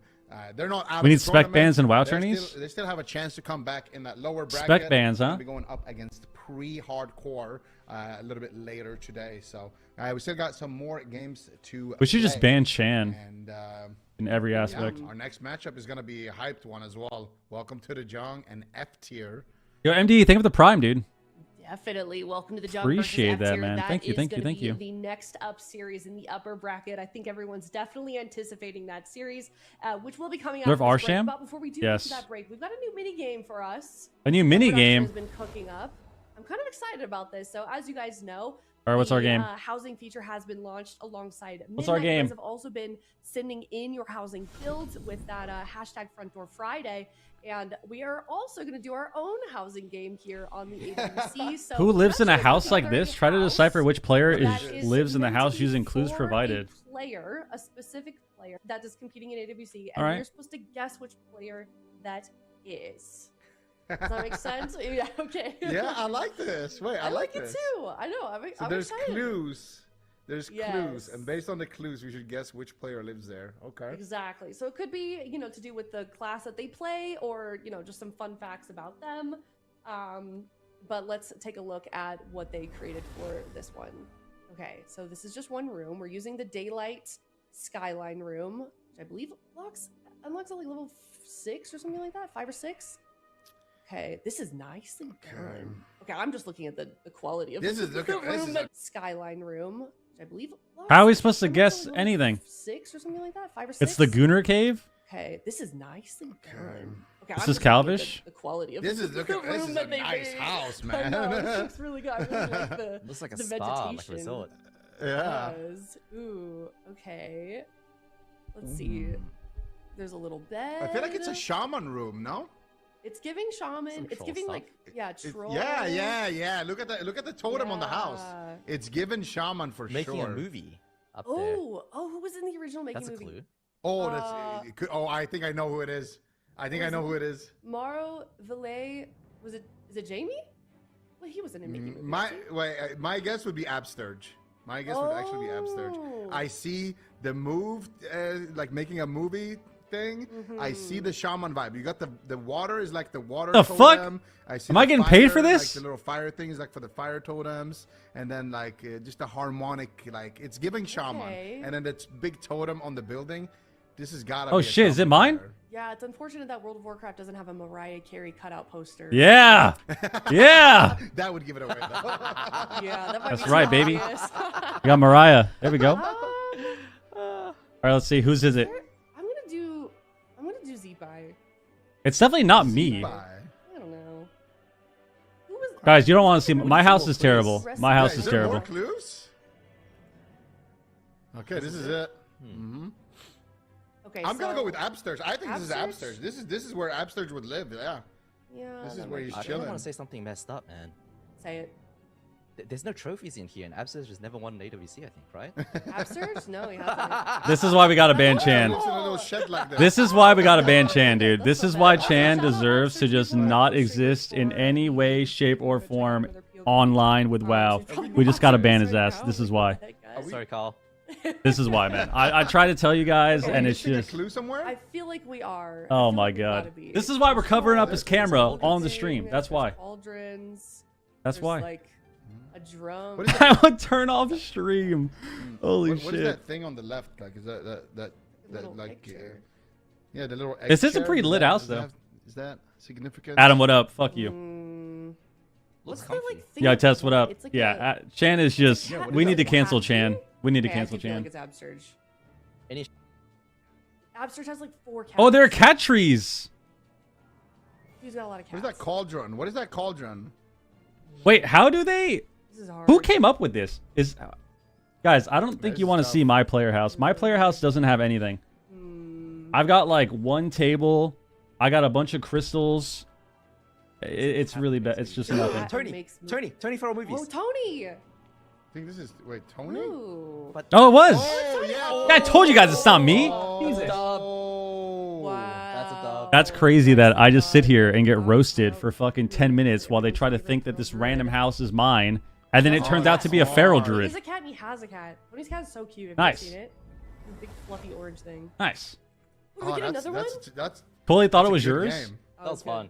They're not out We of need the spec tournament. bans and WoW They're tourneys? They still have a chance to come back in that lower bracket. Spec bans, They're huh? gonna be going up against Prehardcore a little bit later today. So we still got some more games to We should just play. ban Chan And in every yeah, aspect. our next matchup is going to be a hyped one as well. Welcome to the Jung and F tier. Yo, MD, thank you for the prime, dude. Definitely. Welcome to the Jump. Appreciate versus that, F-tier. man. That Thank you, is thank you, gonna thank be you. The next up series in the upper bracket. I think everyone's definitely anticipating that series, which will be coming out. Nerf after this break. Arsham? But before we do Yes. get to that break, we've got a new mini game for us. A new mini Production game. has been cooking up. I'm kind of excited about this. So as you guys know, All right, what's our game? Housing feature has been launched alongside What's our Midnight. You game? guys have also been sending in your housing builds with that hashtag Front Door Friday. And we are also going to do our own housing game here on the AWC. So Who lives in a that's house just like another this? Try to house decipher which player that is lives in the meant to house be using clues for provided. A player, a specific player that is competing in AWC, and All right. you're supposed to guess which player that is. Does that make sense? Yeah, okay. Yeah, I like this. Wait, I like it this. too. I know. So I'm there's excited. clues. There's clues, Yes. and based on the clues, we should guess which player lives there. Okay. Exactly. So it could be, to do with the class that they play, or just some fun facts about them. But let's take a look at what they created for this one. Okay, so this is just one room. We're using the Daylight Skyline room, which I believe unlocks at like level 6 or something like that, 5 or 6. Okay, this is nicely done. Okay, I'm just looking at the quality of This is- the look at- this room. is That Skyline room, which I believe. How are we supposed to unlocks guess at level anything? 6 or something like that, 5 or 6. It's the Gooner Cave? Okay, this is nicely done. Okay, This I'm is just looking at Calvish? The quality of This is the look at this room is that a they nice made. house, I man. know, this looks really good. I really like the Looks like a the spa, like a vegetation. resort. Yeah. Does. Ooh, okay. Let's see. There's a little bed. I feel like it's a shaman room, no? It's giving shaman. Some It's troll giving stuff. like troll. Yeah. Look at the totem on the house. Yeah. It's given shaman for Making sure. a movie up there. Oh, who was in the original making That's a movie? clue. Oh, I think I know who it is. I think I know who it is. Maro Valet. Is it Jamie? Well, he wasn't in making movie. My guess would be Absturge. My guess would actually be Absturge. Oh. I see the move, like making a movie thing. I see the shaman vibe. You got the water is like the water The fuck? totem. I see Am the I getting paid for fire, this? Like the little fire thing is like for the fire totems, and then like just a harmonic, like it's giving shaman. Okay. And then it's big totem on the building. This has gotta. Oh be a shit, is it shaman mine? player. Yeah, it's unfortunate that World of Warcraft doesn't have a Mariah Carey cutout poster. Yeah. Yeah. That would give it away. Though. Yeah, that might That's be right, too baby. obvious. We got Mariah. There we go. Ah, All right, let's see. Whose is it? I'm gonna do Z-Buy. It's definitely not me. Bye. I don't know. Who was Guys, you don't want to see. My house is terrible. My house Yeah, is there more terrible. clues? Okay, this is it. Okay, I'm gonna so- go with Absturge. I think this is Absturge? Absturge. This is where Absturge would live. Yeah. Yeah. This is that where might he's be I true. don't chilling. want to say something messed up, man. Say it. There's no trophies in here, and Absurs has never won an AWC, I think, right? Absurge? No, he hasn't. This is why we got to ban Chan. Lives in a little shed like this. This is why we got to ban Chan, dude. This is why Chan deserves to just not exist in any way, shape, or form online with WoW. We just got to ban his ass. This is why. Sorry, Carl. This is why, man. I try to tell you guys, Are and we it's missing a just. clue somewhere? I feel like we are. Oh my god. This is why we're covering up his camera on the stream. That's why. Cauldrons. That's There's, why. Like a drum. What is I would turn off stream. Holy what is shit. that thing on the left? Like, is that little like? picture. Yeah, the little. This is a egg pretty chair. lit Does house, that though. is that significant? Adam, what up? Fuck you. What's Looks the comfy. like thing? Yeah, with Tess, the what wall? up? It's like Yeah, a- Chan is just. cat We with need to a cancel cat Chan. too? We need to Okay, I cancel do feel Chan. like it's Absurge. Any Absurge has like 4 cats. Oh, there are cat trees. He's got a lot of cats. What is that cauldron? What is that cauldron? Wait, how do they? This is hard. Who came up with this? Guys, I don't think There's you want to stuff. see my player house. My player house doesn't have anything. I've got like one table. I got a bunch of crystals. It's really bad. It's just nothing. Cat Tony, makes me- Tony, 24 movies. Oh, Tony. I think this is Tony. Ooh. But Oh, it was. Oh yeah. Yeah, I told you guys it's not me. Oh. Wow. That's a dub. That's crazy that I just sit here and get roasted for fucking 10 minutes while they try to think that this random house is mine, and then it turns out to be a feral He's druid. a cat and he has a cat. Tony's cat is so cute. Have Nice. you seen it? This big fluffy orange thing. Nice. Did we get another one? That's Totally thought it a was good yours. game. Oh, That was it's good. fun.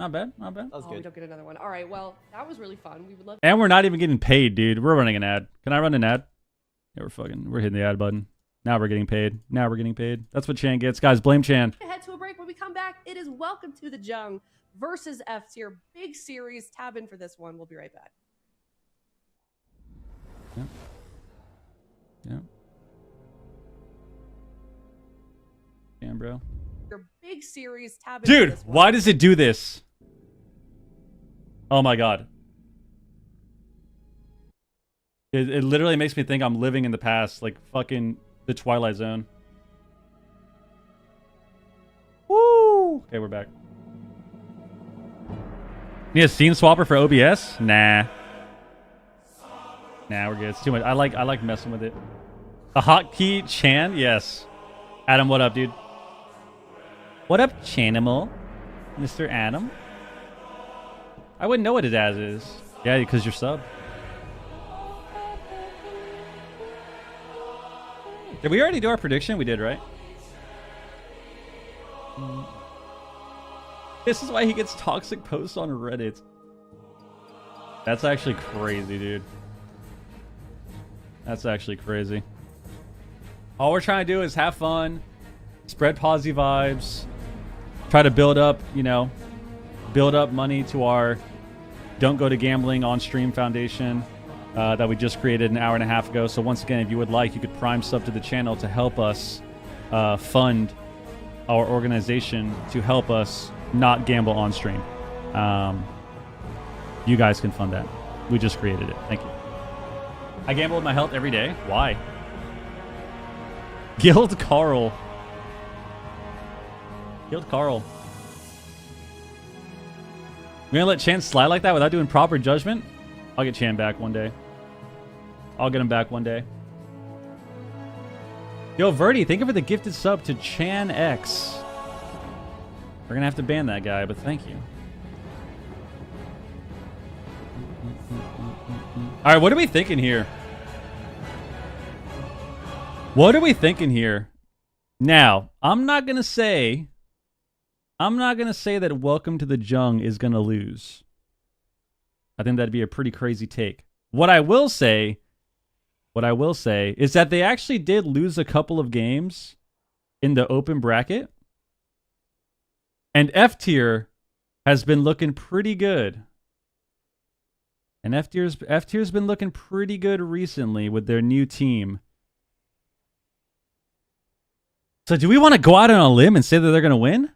Not bad. Not bad. That was Oh, we good. don't get another one. All right, well, that was really fun. We would love And we're not even getting paid, dude. We're running an ad. Can I run an ad? Yeah, we're hitting the ad button. Now we're getting paid. Now we're getting paid. That's what Chan gets. Guys, blame Chan. to head to a break. When we come back, it is Welcome to the Jung versus F tier. Big series. Tab in for this one. We'll be right back. Yeah. Damn, bro. Your big series. Tab in for Dude, this one. why does it do this? Oh my god. It literally makes me think I'm living in the past, like fucking the Twilight Zone. Woo! Okay, we're back. Need a scene swapper for OBS? Nah. Nah, we're good. It's too much. I like messing with it. A hotkey Chan? Yes. Adam, what up, dude? What up, Chanimal? Mr. Adam? I wouldn't know what it as is. Yeah, because you're sub. Did we already do our prediction? We did, right? This is why he gets toxic posts on Reddit. That's actually crazy, dude. That's actually crazy. All we're trying to do is have fun, spread positive vibes, try to build up, you know, build up money to our Don't Go to Gambling on Stream Foundation that we just created an hour and a half ago. So once again, if you would like, you could prime sub to the channel to help us fund our organization to help us not gamble on stream. You guys can fund that. We just created it. Thank you. I gamble with my health every day. Why? Guild Carl. Guild Carl. We gonna let Chan slide like that without doing proper judgment? I'll get Chan back one day. I'll get him back one day. Yo, Verdi, thank you for the gifted sub to Chan X. We're gonna have to ban that guy, but thank you. All right, what are we thinking here? What are we thinking here? Now, I'm not gonna say that Welcome to the Jung is gonna lose. I think that'd be a pretty crazy take. What I will say is that they actually did lose a couple of games in the open bracket. And F tier has been looking pretty good. And F tier's been looking pretty good recently with their new team. So do we want to go out on a limb and say that they're going to win?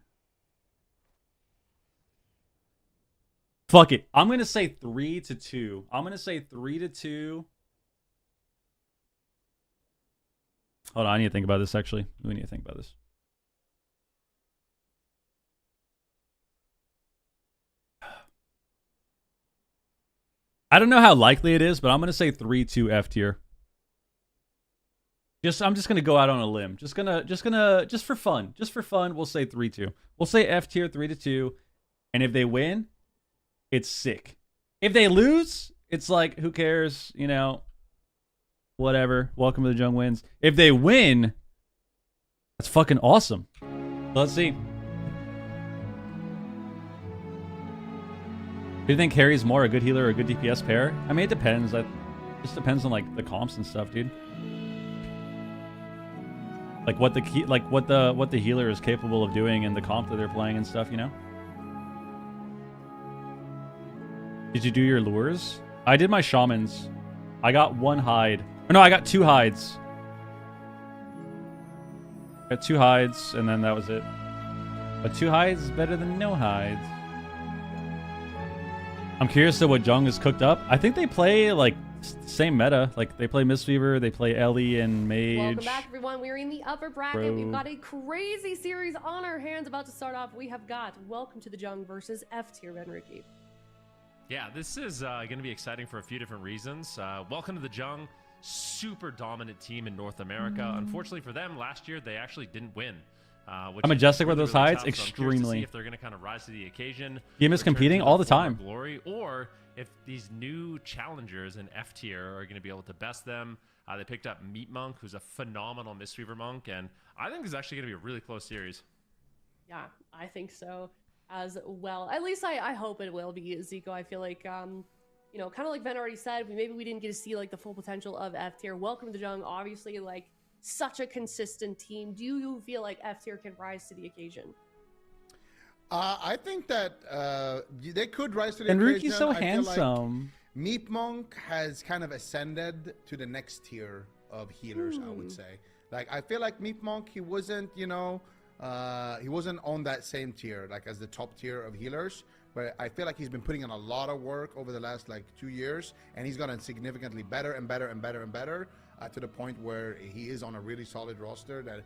Fuck it. I'm going to say 3-2. I'm going to say 3-2. Hold on, I need to think about this, actually. We need to think about this. I don't know how likely it is, but I'm going to say 3-2 F tier. I'm just going to go out on a limb. Just for fun. Just for fun, we'll say 3-2. We'll say F tier 3-2. And if they win, it's sick. If they lose, it's like, who cares? You know, whatever. Welcome to the Jung wins. If they win, that's fucking awesome. Let's see. Do you think Harry's more a good healer or a good DPS pair? I mean, it depends. It just depends on like the comps and stuff, dude. Like what the healer is capable of doing in the comp that they're playing and stuff, you know? Did you do your lures? I did my shamans. I got one hide. Or no, I got 2 hides. I got 2 hides, and then that was it. But 2 hides is better than no hides. I'm curious to what Jung is cooked up. I think they play like same meta. Like they play Mistweaver, they play Ellie and Mage. Welcome back, everyone. We're in the upper bracket. We've got a crazy series on our hands about to start off. We have got Welcome to the Jung versus F tier Benricky. Yeah, this is going to be exciting for a few different reasons. Welcome to the Jung, super dominant team in North America. Unfortunately for them, last year they actually didn't win. I'm adjusting with those hides tough, extremely. So see if they're going to kind of rise to the occasion. Game is competing all the time. Glory, or if these new challengers in F tier are going to be able to best them. They picked up Meat Monk, who's a phenomenal Mistweaver monk, and I think this is actually going to be a really close series. Yeah, I think so as well. At least I hope it will be, Zico. I feel like, you know, kind of like Ben already said, maybe we didn't get to see like the full potential of F tier. Welcome to the Jung, obviously, like such a consistent team. Do you feel like F tier can rise to the occasion? I think that they could rise to the occasion. occasion. Enrique's so I handsome. Like Meat Monk has kind of ascended to the next tier of healers, I would say. Like, I feel like Meat Monk, he wasn't, you know, he wasn't on that same tier, like as the top tier of healers. but I feel like he's been putting in a lot of work over the last like 2 years, and he's gotten significantly better and better and better and better to the point where he is on a really solid roster that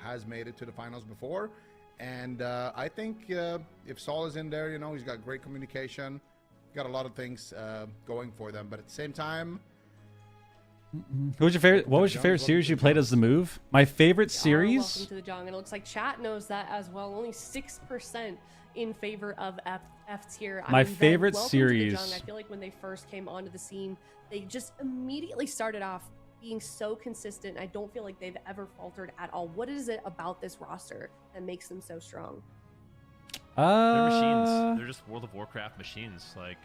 has made it to the finals before. And I think if Saul is in there, he's got great communication, got a lot of things going for them. But at the same time, What was your favorite series you played as the move? My favorite series? Welcome to the Jung. And it looks like chat knows that as well. Only 6% in favor of F tier. My favorite welcome series. To the Jung. I feel like when they first came onto the scene, they just immediately started off being so consistent. I don't feel like they've ever faltered at all. What is it about this roster that makes them so strong? They're machines. They're just World of Warcraft machines. Like,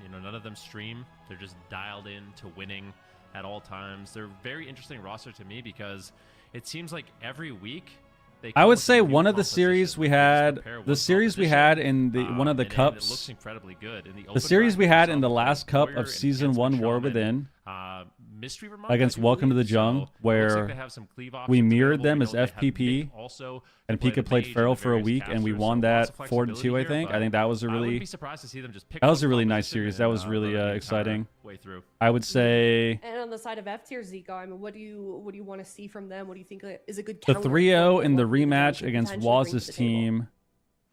none of them stream. They're just dialed in to winning at all times. They're a very interesting roster to me because it seems like every week I would say one of the series we had, the series we had in the one of the cups, it looks incredibly good. In the series we had in the last cup of Season 1 War Within against Welcome to the Jung, where we mirrored them as FPP, and Pika played Feral for a week, and we won that 4-2, I think. I think that was a really nice series. That was really exciting. I would say. And on the side of F tier, Zico, I mean, what do you want to see from them? What do you think is a good The counter 3-0 in the for what rematch could against potentially bring to Waz's the table? team,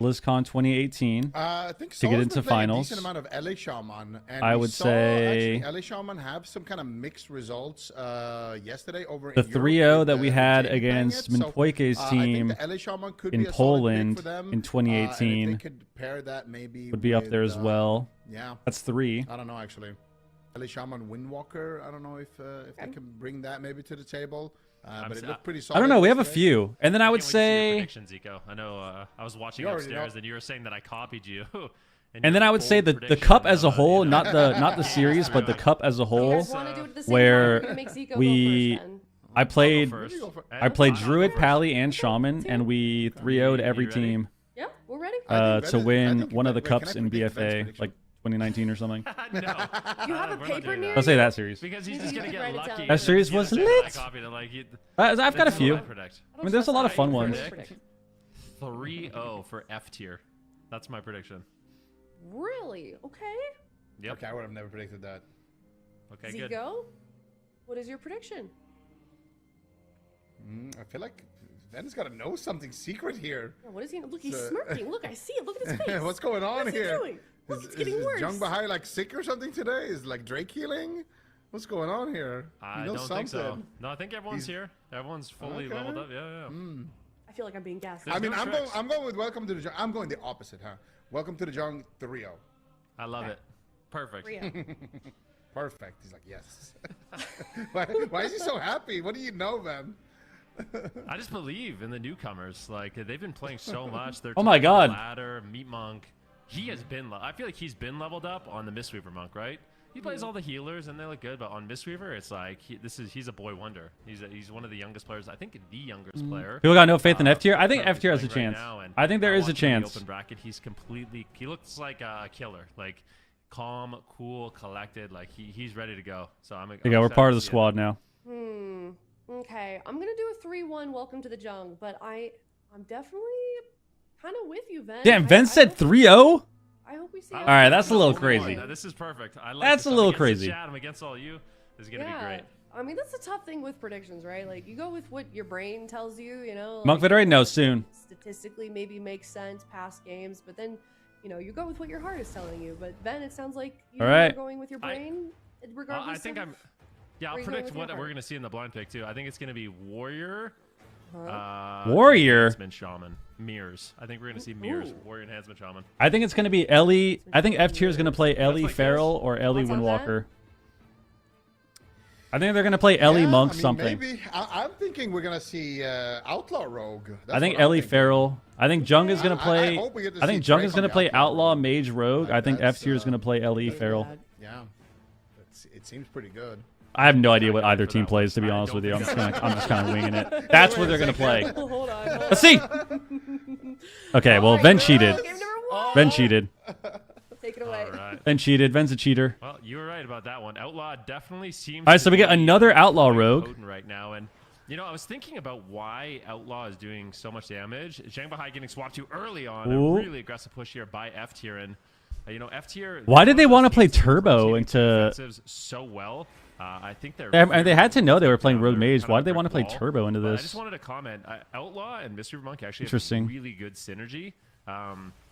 BlizzCon 2018, I think to get Saul's into been playing finals. A decent amount of LA Shaman, and I we would saw, say actually, LA Shaman have some kind of mixed results yesterday over the in Europe 3-0 with, that we had Jamie playing against it. So, Minpoike's I team think the LA Shaman could in be a solid pick Poland for them. in 2018 and if they could pair that maybe would be up with, there as well. Yeah, That's 3. I don't know actually. LA Shaman Windwalker. I don't know if they can bring that maybe to the table. But it looked pretty solid. I don't know. We have a yesterday. few, and then I would Can't wait to see your say, predictions, Zico. I know I was watching You already upstairs know. and you were saying that I copied you. and then I would say the cup as a whole, not the series, but the cup as a You whole. guys want to do it at the same where time? We're gonna make Zico we- go first, then. I played first. I played Druid, Pally, and Shaman, and we 3-0'd every You ready? team Yeah, we're ready. I think to that is- I win think one of the that- wait, can cups I in predict Ben's BFA, prediction? like 2019 or something. No. You have a We're not paper doing near that. I'll say that series. Because he's Maybe just you gonna could get write it lucky. down. That series was lit. I've got a few. I mean, there's a lot of fun ones. 3-0 for F tier. That's my prediction. Really? Okay. Yep. Okay, I would have never predicted that. Okay, good. Zico, what is your prediction? I feel like Ben's got to know something secret here. Yeah, what is he? Look, he's So- smirking. Look, I see it. Look at his face. What's going on What's he here? doing? Look, Is, it's getting is worse. Jung Bahai like sick or something today? Is like Drake healing? What's going on here? I He knows don't think so. something. No, I think everyone's here. Everyone's fully Okay. leveled up. Yeah. I feel like I'm being gassed. There's I mean, no tricks. I'm going with Welcome to the Jung. I'm going the opposite, huh? Welcome to the Jung 3-0. I love it. Perfect. Rio. Perfect. He's like, yes. why is he so happy? What do you know, man? I just believe in the newcomers. Like they've been playing so much. They're Oh my top God. Ladder, Meat Monk. He has been. I feel like he's been leveled up on the Mistweaver Monk, right? He plays all the healers and they look good, but on Mistweaver, it's like he's a boy wonder. He's one of the youngest players. I think the youngest player. People got no faith in F tier. I think currently F tier has a playing chance. right now, and I think there I is a watched him in the chance. Open bracket, he looks like a killer. Like calm, cool, collected. Like he's ready to go. So I'm. Yeah, I'm we're excited part of to the see it. squad now. Okay, I'm gonna do a 3-1 Welcome to the Jung, but I'm definitely kind of with you, Ven. Damn, I Ven said hope- 3-0? I hope we see. All right, that's a little No, crazy. no, this is perfect. I like That's this. a little I'm against crazy. the chat, I'm against all you. This is gonna be great. I mean, that's the tough thing with predictions, right? Like, you go with what your brain tells you, you know? Monk like, Vid already knows soon. Statistically, maybe makes sense past games, but then, you go with what your heart is telling you. But Ben, it sounds like All you're right. going with your brain, regardless I think of... I'm. Yeah, I'll where you going predict with your what we're heart? gonna see in the blind pick too. I think it's gonna be Warrior. Warrior? Enhancement Shaman. Mirrors. I think we're gonna see Mirrors. Ooh. Warrior Enhancement Shaman. I think it's going to be Ellie. I think F tier is going to play Ellie my Feral or Ellie What's on Windwalker. I think they're going to play Ellie Yeah, Monk I mean, something. Maybe I'm thinking we're gonna see Outlaw Rogue. That's I think what I'm Ellie thinking. Feral. I think Jung is going to I play. hope we get to I think see Jung Drake is going on to the play Outlaw Outlaw Mage Rogue. I think That's, F tier is going to play Ellie Feral. Yeah, it seems pretty good. I have no idea what I either for team that plays. To one. be I honest with don't you, think I'm just kind of winging it. That's what they're going to play. Hold on. Let's see. Okay, well, Ven cheated. Game number 1. Ven cheated. Take it away. All right. Ven cheated. Ven's a cheater. Well, you were right about that one. Outlaw definitely seems. All right, to so we get be another Outlaw very Rogue. potent right now, and I was thinking about why Outlaw is doing so much damage. Zhang Bahai getting swapped to early on. Ooh. A really aggressive push here by F tier, and You know, F tier. Why did they want to play teams that are Turbo rotating into? defensives so well? I think they're. And they had to know they were playing Rogue they're Mage. kind Why of did they want to play brick wall. Turbo into But I this? just wanted to comment. Outlaw and Mystery Monk actually Interesting. have really good synergy.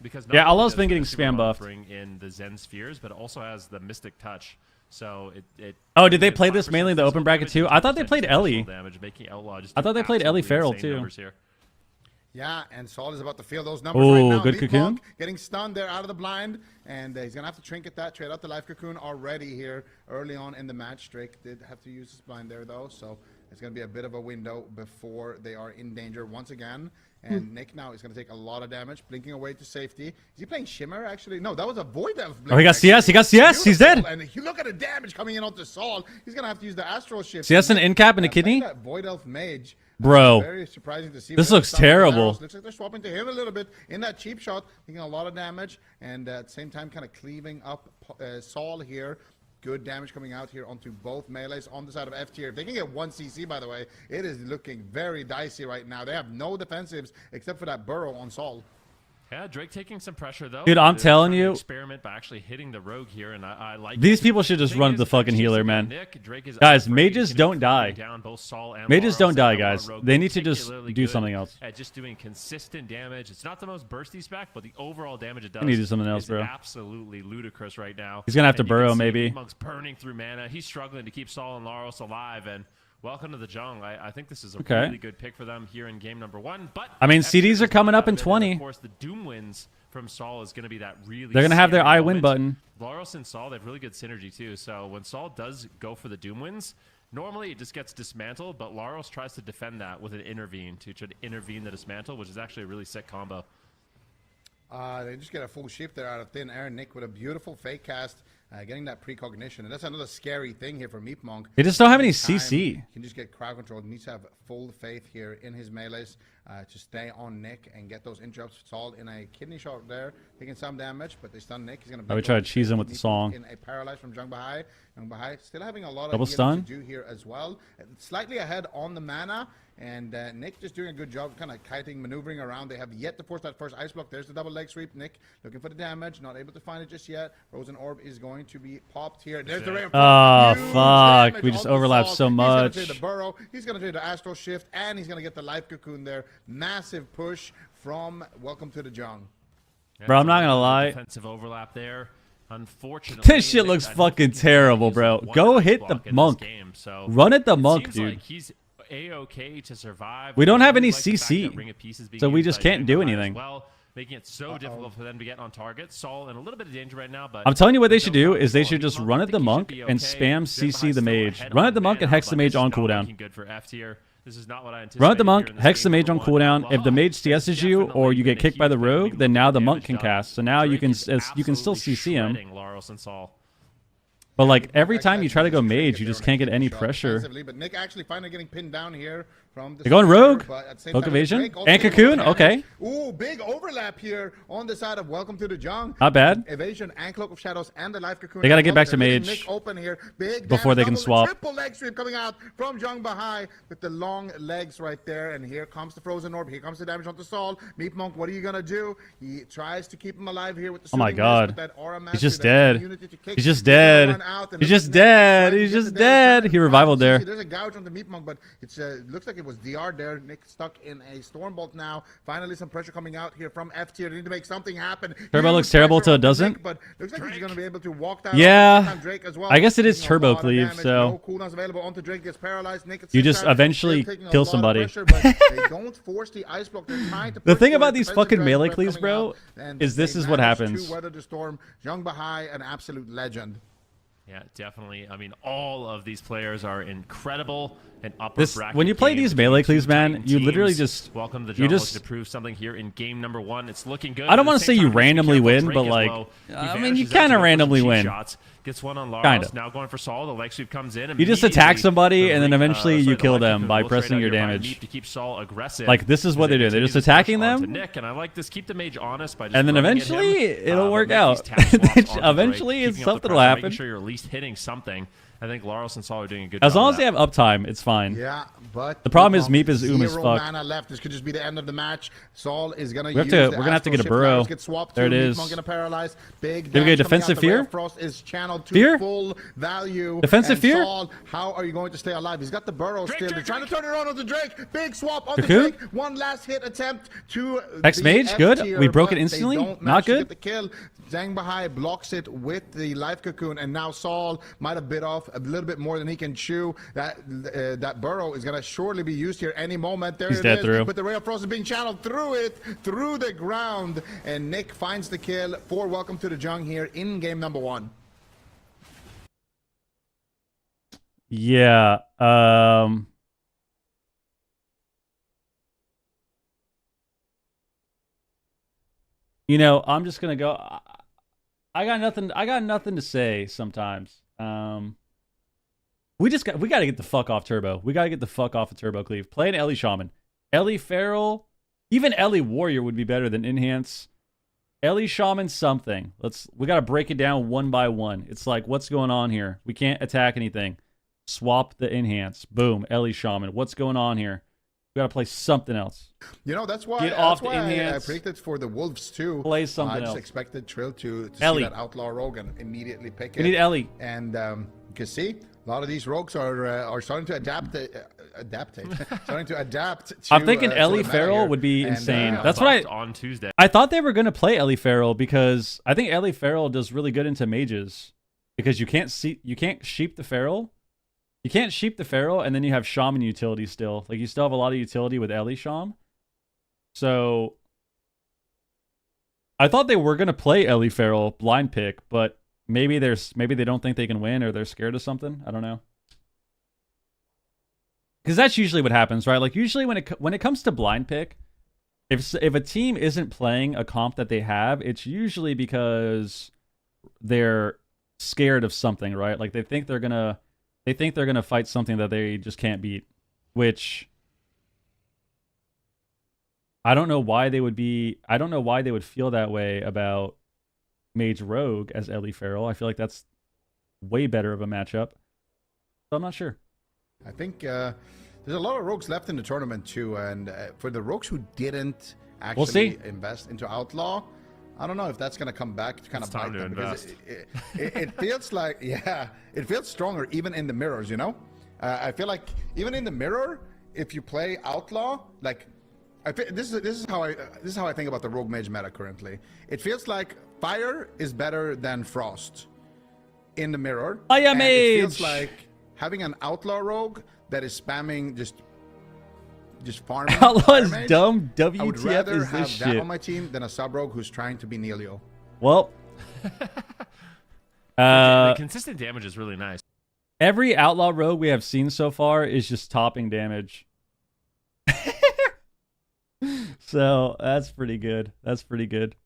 Because Yeah, not only Outlaw's does been getting Mystery spam Monk buffed. bring in the Zen spheres, but also has the Mystic Touch. So it Oh, did they with play this 5% mainly in the open physical bracket damage too? and I thought they 10% played Ellie. additional damage, making Outlaw just I thought they played Ellie absolutely Farrell insane too. numbers here. Yeah, and Saul is about to feel those numbers Ooh, right now. good Meat cocoon. Monk getting stunned there out of the blind, and he's going to have to trinket that, trade out the life cocoon already here early on in the match. Drake did have to use his blind there, though, so it's going to be a bit of a window before they are in danger once again. And Nick now is going to take a lot of damage, blinking away to safety. Is he playing Shimmer, actually? No, that was a Void Elf. Oh, he got CS. He got CS. He's dead. And if you look at the damage coming in onto Saul, he's going to have to use the Astral Shift. CS and in cap and a Playing kidney. that Void Elf Mage. Bro, Very surprising to see. this But looks some of the terrible. arrows, looks like they're swapping to him a little bit in that cheap shot, taking a lot of damage, and at the same time kind of cleaving up Saul here. Good damage coming out here onto both melees on the side of F tier. If they can get 1 CC, by the way, it is looking very dicey right now. They have no defensives except for that burrow on Saul. Yeah, Drake taking some pressure though. Dude, I'm They're telling trying to you, experiment by actually hitting the rogue here, and I like these it. people should just Thing run is, the fucking actually, healer, so man. Nick, Drake is Guys, unafraid. mages He's gonna don't be die. putting down both Saul and Mages don't Laros, die, and guys. Rogue They need to just particularly do good something else. At just doing consistent damage. It's not the most bursty spec, but the overall damage it does. They need to do something else, is bro. Absolutely ludicrous right now. He's gonna have to And you can burrow, see maybe. Monk's burning through mana. He's struggling to keep Saul and Laros alive, and welcome to the jungle. I think this is a Okay. really good pick for them here in game number 1. But I mean, F tier CDs are is coming not up in out of it, and 20. Of course, the Doom wins from Saul is going to be that really. They're gonna have their scary I win moment. button. Laros and Saul, they have really good synergy too. So when Saul does go for the Doom wins, normally it just gets dismantled, but Laros tries to defend that with an intervene to try to intervene the dismantle, which is actually a really sick combo. They just get a full shift there out of thin air. Nick with a beautiful fake cast, getting that precognition. And that's another scary thing here for Meat Monk. They just don't have any Anytime CC. He can just get crowd control. He needs to have full faith here in his melees to stay on Nick and get those interrupts. Saul in a kidney shot there, taking some damage, but they stun Nick. He's going to I would try to cheese him with the song. In a paralyze from Jung Bahai. Jung Bahai still having a lot Double of healing stun. to do here as well. Slightly ahead on the mana. And Nick just doing a good job kind of kiting, maneuvering around. They have yet to force that first ice block. There's the double leg sweep. Nick looking for the damage. Not able to find it just yet. Frozen Orb is going to be popped here. There's the ray of Oh, huge fuck. damage We just onto overlapped Saul. so He's going much. to trade the burrow. He's going to trade the astral shift. And he's going to get the life cocoon there. Massive push from Welcome to the Jung. Bro, I'm not gonna lie. Defensive overlap there. Unfortunately, This shit Nick, looks I don't fucking think he's terrible, used bro. one Go ice hit the block in this monk. game, so Run at the it monk, seems dude. like he's A-okay to survive. We don't I have really any like the fact CC, that Ring of Peace is being so we used just by can't Jung do Bahai anything. as well, making it so difficult for them to get on target. Saul in a little bit of danger right now, but I'm telling you what they with should no do crowd is they control, should just Monk, run I at think the he should monk be and okay. spam Jung CC Bahai's the still mage. ahead Run on at the monk and mana, hex the but mage this is on not cooldown. looking good for F tier. This is not what I anticipated. Run at the monk, here in this hex the game mage on number one. cooldown. If the mage Outlaw CSs you or you definitely get kicked by the been a huge rogue, then now the monk damage can done. cast. So now you Drake can is you can still absolutely CC him. shredding Laros and Saul. But like every Nick time you try to go actually mage, just you trinket just there can't on get a any shot pressure. defensively, But Nick actually finally getting pinned down here from the They're going center, rogue. but at the same Poke time, evasion. Drake also And getting cocoon. advantage. Okay. Ooh, big overlap here on the side of Welcome to the Jung. Not bad. Evasion and Cloak of Shadows and the life cocoon. They gotta as get well. back to They're leaving mage Nick open here. Big before they damage, can double, swap. Triple leg sweep coming out from Jung Bahai with the long legs right there. And here comes the Frozen Orb. Here comes the damage onto Saul. Meat Monk, what are you gonna do? He tries to keep him alive here with the Oh my soothing mist, God. with that aura He's mastery, just that dead. immunity to kick. He's just He's gonna dead. run out, and He's look just at Nick dead. trying to He's get just the damage. dead. He revivaled there. There's a gouge on the Meat Monk, but it's looks like it was DR there. Nick stuck in a Stormbolt now. Finally, some pressure coming out here from F tier. They need to make something happen. Turbo Huge looks terrible pressure till it onto doesn't. Nick, but looks like he's going to be able to walk that. Yeah. off. Drake as well. I guess it is Taking a turbo lot of cleave, damage. so- No cooldowns available. Onto Drake, gets paralyzed. Nick at the You same just time, eventually still taking a kill lot of somebody. pressure, but they don't force the ice block. They're trying to The push thing for about it. these Defensive fucking Dragon melee Breath cleaves, coming bro, out, and is this they is what managed happens. to weather the storm. Jung Bahai, an absolute legend. Yeah, definitely. I mean, all of these players are incredible and upper This bracket when you play games these melee between cleaves, two man, Titan you literally teams. just welcome to the you jungle just to prove something here in game number 1. It's looking good. I don't want wanna to say you randomly win, but, like, I mean, you kinda randomly win. Shots. Gets one on Laros. Kinda. Now going for Saul. The leg sweep comes in. You just attack Immediately, somebody, the and then ring- eventually you sorry, kill the leg them cocoon by will pressing trade your out by damage. Meep to keep Saul aggressive. Like, this is as what they they're doing. They're continue just to push attacking onto them, Nick, and I like this. Keep the mage honest by just and then running at eventually him, it'll but work make out. these tap swaps onto Drake, Eventually, keeping up the something will pressure, happen. Making sure you're at least hitting something. I think Laros and Saul are doing a good As job. long of as they that. have uptime, it's fine. Yeah, but The problem is Meep Meep is Oom as zero fuck. mana left. This could just be the end of the match. Saul is gonna We're gonna have to get a burrow. There it is. Gonna paralyze. Big. Did we get dash coming defensive out. The Ray fear? of Frost is channeled to Fear? full value. Defensive And fear? Saul, how are you going to stay alive? He's got the burrow still. Drake, They're trying to turn it around on the Drake. Big swap on Cocoon? the Drake. One last hit attempt to X the Mage, F good. tier, We broke it but they instantly. don't Not manage to good. get the kill. Zhang Bahai blocks it with the life cocoon, and now Saul might have bit off a little bit more than he can chew. That burrow is gonna surely be used here any moment. There He's it dead is. through. But the Ray of Frost is being channeled through it, through the ground, and Nick finds the kill for Welcome to the Jung here in game number 1. Yeah. You know, I'm just gonna go. I got nothing to say. Sometimes. We gotta get the fuck off Turbo. We gotta get the fuck off of Turbo Cleave. Play an Ellie Shaman, Ellie Feral, even Ellie Warrior would be better than Enhance. Ellie Shaman something. We gotta break it down one by one. It's like, what's going on here? We can't attack anything. Swap the Enhance. Boom. Ellie Shaman. What's going on here? We gotta play something else. You know, that's why, Get that's off the why I enhance. predicted for the Wolves too. Play something I just else. expected Trill to Ellie. see that Outlaw Rogue and immediately pick We it. need Ellie. And you can see a lot of these rogues are starting to adapt. Starting to adapt. To, I'm thinking to Ellie the meta Feral here. would be And, insane. Got That's what buffed on Tuesday. I thought they were gonna play Ellie Feral because I think Ellie Feral does really good into mages because you can't sheep the Feral. You can't sheep the Feral, and then you have Shaman utility still. Like, you still have a lot of utility with Ellie Sham. So, I thought they were going to play Ellie Feral blind pick, but maybe they don't think they can win, or they're scared of something. I don't know. Because that's usually what happens, right? Like, usually when it comes to blind pick, if a team isn't playing a comp that they have, it's usually because they're scared of something, right? Like, they think they're gonna fight something that they just can't beat, which I don't know why they would feel that way about Mage Rogue as Ellie Feral. I feel like that's way better of a matchup. So I'm not sure. I think there's a lot of rogues left in the tournament too, and for the rogues who didn't actually see. invest into Outlaw, I don't know if that's going to come back to kind It's of time bite to them, because invest. it feels like, yeah, it feels stronger even in the mirrors, you know? I feel like even in the mirror, if you play Outlaw, like, this is how I think about the rogue mage meta currently. It feels like Fire is better than Frost in the mirror. Fire and it feels mage! like having an Outlaw rogue that is spamming just farming. Outlaw Fire is mage. dumb. I would WTF rather is have this that shit? on my team than a sub rogue who's trying to be Neilio. Well, The consistent damage is really nice. every Outlaw Rogue we have seen so far is just topping damage. So that's pretty good. That's pretty fucking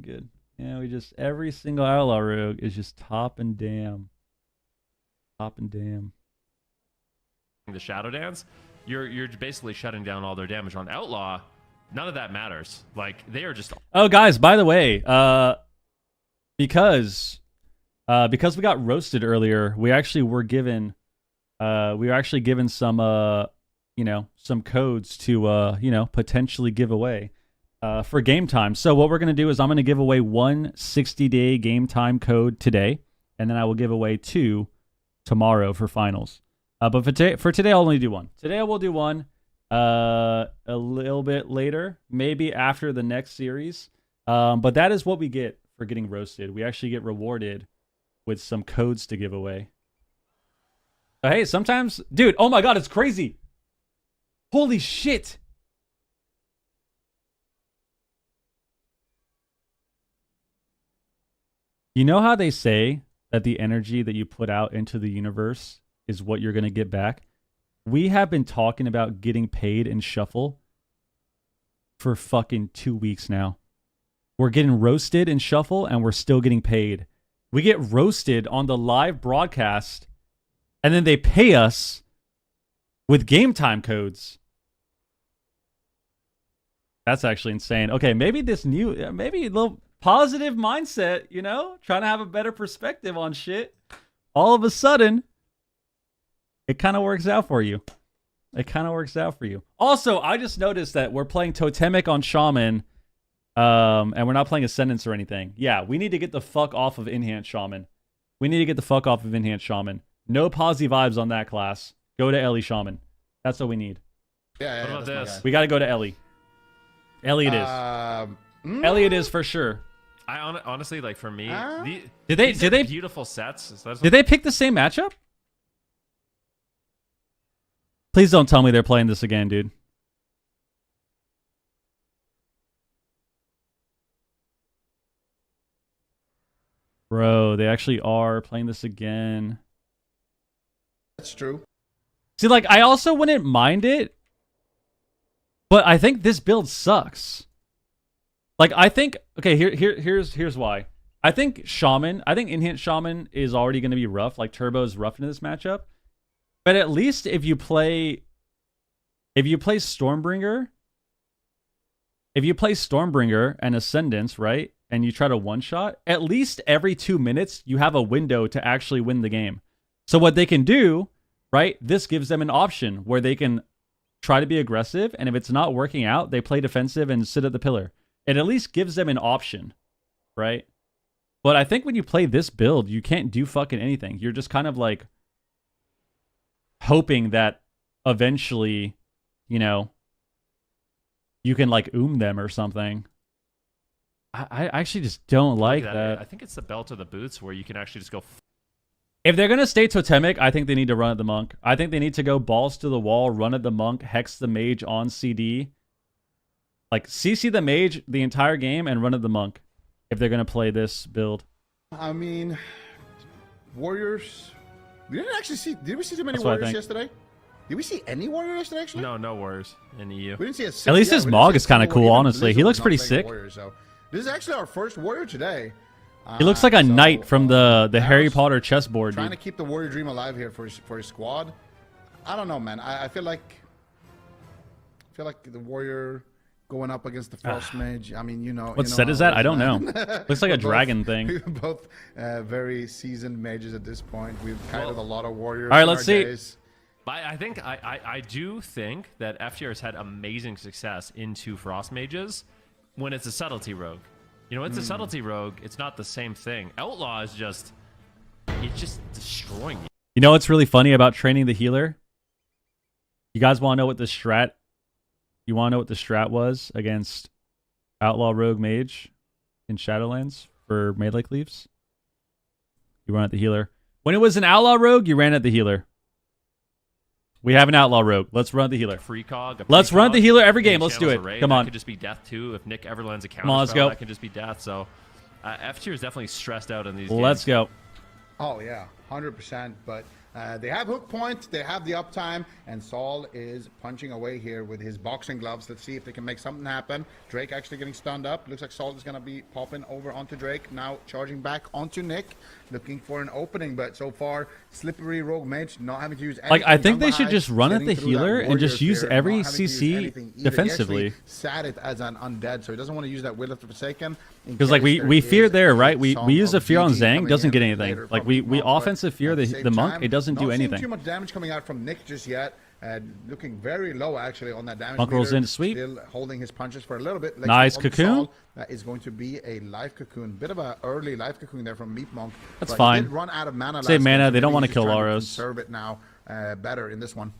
good. Yeah, every single Outlaw Rogue is just top and damn. The Shadow Dance, you're basically shutting down all their damage. On Outlaw, none of that matters. Like, they are just Oh, guys, by the way, because we got roasted earlier, we actually were given some some codes to potentially give away for game time. So what we're going to do is I'm going to give away one 60-day game time code today, and then I will give away 2 tomorrow for finals. But for today, I'll only do 1. Today I will do 1 a little bit later, maybe after the next series. But that is what we get for getting roasted. We actually get rewarded with some codes to give away. Hey, sometimes, dude, oh my god, it's crazy. Holy shit. You know how they say that the energy that you put out into the universe is what you're going to get back? We have been talking about getting paid in Shuffle for fucking 2 weeks now. We're getting roasted in Shuffle and we're still getting paid. We get roasted on the live broadcast and then they pay us with game time codes. That's actually insane. Okay, maybe a little positive mindset, trying to have a better perspective on shit. all of a sudden, it kind of works out for you. It kind of works out for you. Also, I just noticed that we're playing Totemic on Shaman, and we're not playing Ascendance or anything. Yeah, we need to get the fuck off of Enhanced Shaman. We need to get the fuck off of Enhanced Shaman. No posy vibes on that class. Go to Ellie Shaman. That's what we need. Yeah, What about that's my this? guy. We got to go to Ellie. Ellie it is. Ellie it is for sure. I honestly, like, for me, Did these they are beautiful sets. So did they pick the same matchup? Please don't tell me they're playing this again, dude. Bro, they actually are playing this again. That's true. See, like, I also wouldn't mind it, but I think this build sucks. Like, I think, okay, here's why. I think Enhanced Shaman is already going to be rough. Like, Turbo's rough in this matchup. But at least if you play Stormbringer, and Ascendance, right? And you try to one-shot, at least every 2 minutes, you have a window to actually win the game. So what they can do, right? This gives them an option where they can try to be aggressive, and if it's not working out, they play defensive and sit at the pillar. It at least gives them an option, right? But I think when you play this build, you can't do fucking anything. You're just kind of like hoping that eventually, you know, you can like them or something. I actually just don't like that. I think it's the belt or the boots where you can actually just go. If they're going to stay Totemic, I think they need to run at the Monk. I think they need to go balls to the wall, run at the Monk, hex the Mage on CD. Like, CC the Mage the entire game and run at the Monk if they're going to play this build. I mean, Warriors. We didn't actually see. Did we see too many That's what I Warriors think. yesterday? Did we see any Warriors yesterday, actually? No Warriors in EU. We didn't see a At least his we didn't Mog see a is kinda single cool, Warrior. Even honestly. He Blizzard looks was not pretty playing sick. Warriors, so this is actually our first Warrior today. He looks like a knight from the Harry Darius Potter chessboard, trying dude. to keep the Warrior dream alive here for his squad. I don't know, man. I feel like the Warrior going up against the Frost Mage. I mean, you know. What you know set is how that? it I don't know. man. Looks like a We're dragon thing. Both very seasoned mages at this point. We've kited a lot of Warriors. All right, in let's our see. days. I do think that FTR has had amazing success into Frost Mages when it's a subtlety rogue. You know, it's a subtlety rogue. It's not the same thing. Outlaw is just, it's just destroying you. You know what's really funny about training the healer? You guys want to know what the strat? You want to know what the strat was against Outlaw Rogue Mage in Shadowlands for melee cleaves? You run at the healer. When it was an Outlaw Rogue, you ran at the healer. We have an Outlaw Rogue. Let's run at the healer. Precog. Let's run at the healer every game. Let's do it. Array, Come that on. could just be death too. If Nick ever lands a counter Come on, let's spell, go. that can just be death. So F tier is definitely stressed out in these Let's games. go. Oh yeah, 100%. But they have hook point, they have the uptime, and Saul is punching away here with his boxing gloves. Let's see if they can make something happen. Drake actually getting stunned up. Looks like Saul is gonna be popping over onto Drake. Now charging back onto Nick, looking for an opening. But so far, slippery rogue mage not having to use anything. Like, I think they Gunga should High, just run at getting the through that healer and warrior just use sphere, every not having to use CC anything either. He defensively. actually sat it as an undead, so he doesn't want to use that Will of the Forsaken. Because like we fear there, right? We use a fear on Zhang, doesn't get anything. Like we offensive fear the monk, it doesn't do Not seeing anything. too much damage coming out from Nick just yet. Looking very low actually on that damage. Monk rolls meter. in, sweep. Still holding his punches for a little bit. Nice on the cocoon. Saul. That is going to be a life cocoon. Bit of an early life cocoon there from Meat Monk. That's but fine. He did run out of mana. Save last game, mana, so they don't maybe wanna he's kill just trying to Lauros. Conserve it now better in this one.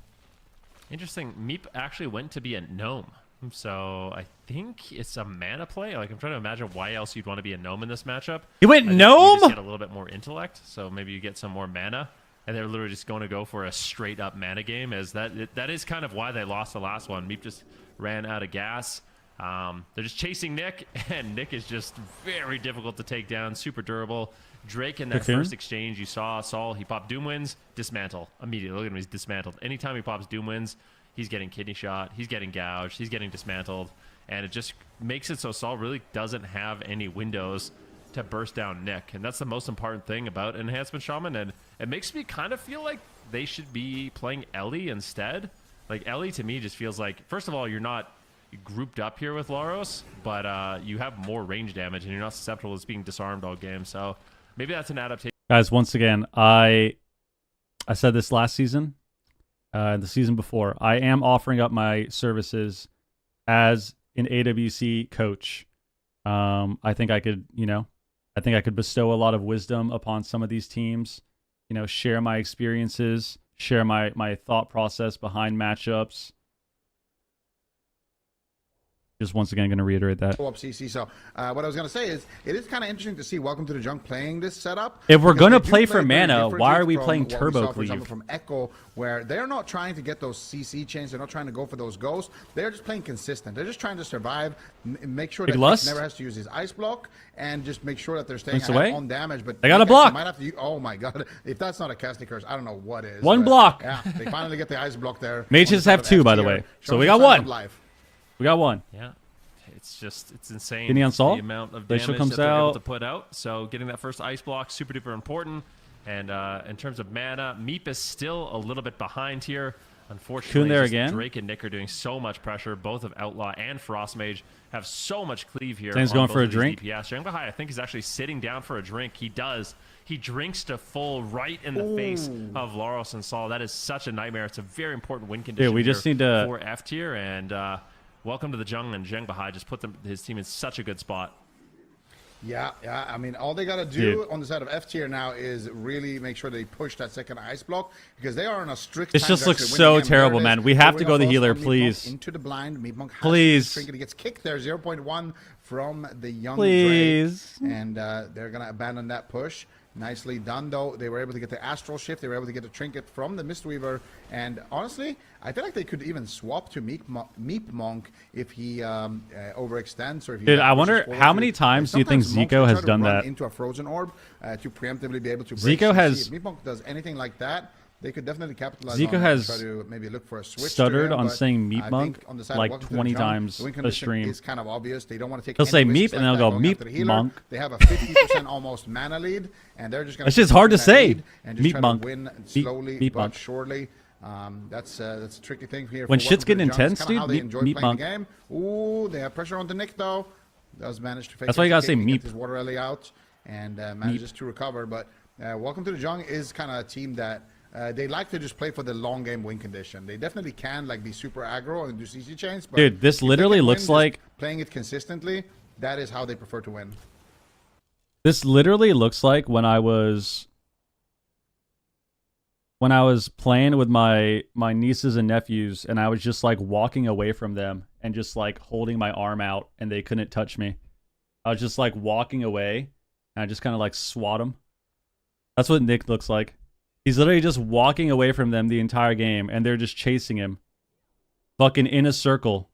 Interesting. Meep actually went to be a gnome. So I think it's a mana play. Like, I'm trying to imagine why else you'd want to be a gnome in this matchup. He went I think gnome? You just get a little bit more intellect, so maybe you get some more mana. And they're literally just going to go for a straight up mana game, as that is kind of why they lost the last one. Meep just ran out of gas. They're just chasing Nick, and Nick is just very difficult to take down, super durable. Drake in that Cocoon? first exchange, you saw Saul, he popped Doom Winds, dismantle immediately. Look at him, he's dismantled. Anytime he pops Doom Winds, he's getting kidney shot, he's getting gouged, he's getting dismantled, and it just makes it so Saul really doesn't have any windows to burst down Nick. And that's the most important thing about Enhancement Shaman, and it makes me kind of feel like they should be playing Ellie instead. Like, Ellie to me just feels like, first of all, you're not grouped up here with Lauros, but you have more range damage and you're not susceptible to being disarmed all game, so maybe that's an adaptation. Guys, once again, I said this last season, the season before. I am offering up my services as an AWC coach. I think I could, bestow a lot of wisdom upon some of these teams. Share my experiences, share my thought process behind matchups. Just once again, going to reiterate that. Up CC. So what I was going to say is, it is kind of interesting to see Welcome to the Junk playing this setup. If we're going to Because they play do for very mana, differently why are we from playing what we Turbo saw, for example, Cleave? from Echo, where they're not trying to get those CC chains. They're not trying to go for those ghosts. They're just playing consistent. They're just trying to survive, make sure Big that Lust? Nick never has to use his ice block, and just make sure that they're staying Links away? on damage. But They got a Nick block. Might have to use, oh my god! If that's not a casting curse, I don't know what is. One but block. Yeah, they finally get the ice block there. Mages on the have side of 2, by the FTR, way. So showing we some got signs 1. of life. We got 1. Yeah. It's insane. Getting on Sol? The amount of Glacial damage comes that they're able out. to put out. So getting that first ice block, super duper important. And in terms of mana, Meep is still a little bit behind here. Unfortunately, Coon there just again. Drake and Nick are doing so much pressure. Both of Outlaw and Frostmage have so much cleave here. Zane's on going both for a of these drink. DPS. Jangbahai, I think, is actually sitting down for a drink. He does. He drinks to full right in the face of Laros and Sol. That is such a nightmare. It's a very important win condition we just here need to- for F tier. And welcome to the Jung, and Jangbahai just put his team in such a good spot. Yeah. I mean, all they got to do on the side of F tier now is really make sure they push that second ice block, because they are on a strict. This time just to looks actually win so the game. terrible, There it is. man. We have to Going go the off healer, on Meat Monk please. into the blind. Meat Monk has Please. to trinket. He gets kicked there. 0.1 from the young Please. Drake, and they're gonna abandon that push. Nicely done, though. They were able to get the Astral Shift. They were able to get the Trinket from the Mistweaver. And honestly, I feel like they could even swap to Meep Monk if he overextends. Or if he Dude, I pushes wonder forward how to- many times do you sometimes think Monk Zico will has try to done run that? into a Frozen Orb to preemptively be able to break Zico CC. has- If Meep Monk does anything like that, they could definitely capitalize Zico on it and has try to maybe look for a switch to stuttered him, on but saying Meep I Monk think on the side of like Welcome to the 20 Jump, times the win a condition stream. is kind of obvious. They don't want to take He'll say any risks Meep and like they'll that go going after Meep the healer. Monk. They have a 50% almost mana lead, and they're just going That's just hard to say. and just Meep try Monk. to win Meep- slowly Meep but Monk. surely. That's a tricky thing here. When for shit's Welcome to getting the Jump. intense, It's kinda how dude, they enjoy Meep playing Monk. the game. Ooh, they have pressure on the Nick though. Does manage to fake That's why you gotta his say kick, Meep. get his water alley out, and manages to recover. But Welcome to the Jung is kind of a team that they like to just play for the long game win condition. They definitely can be super aggro and do CC chains. But Dude, this if they literally can win looks just like- playing it consistently. That is how they prefer to win. This literally looks like when I was playing with my nieces and nephews, and I was just like walking away from them and just like holding my arm out, and they couldn't touch me. I was just like walking away, and I just kind of like swat them. That's what Nick looks like. He's literally just walking away from them the entire game, and they're just chasing him. Fucking in a circle.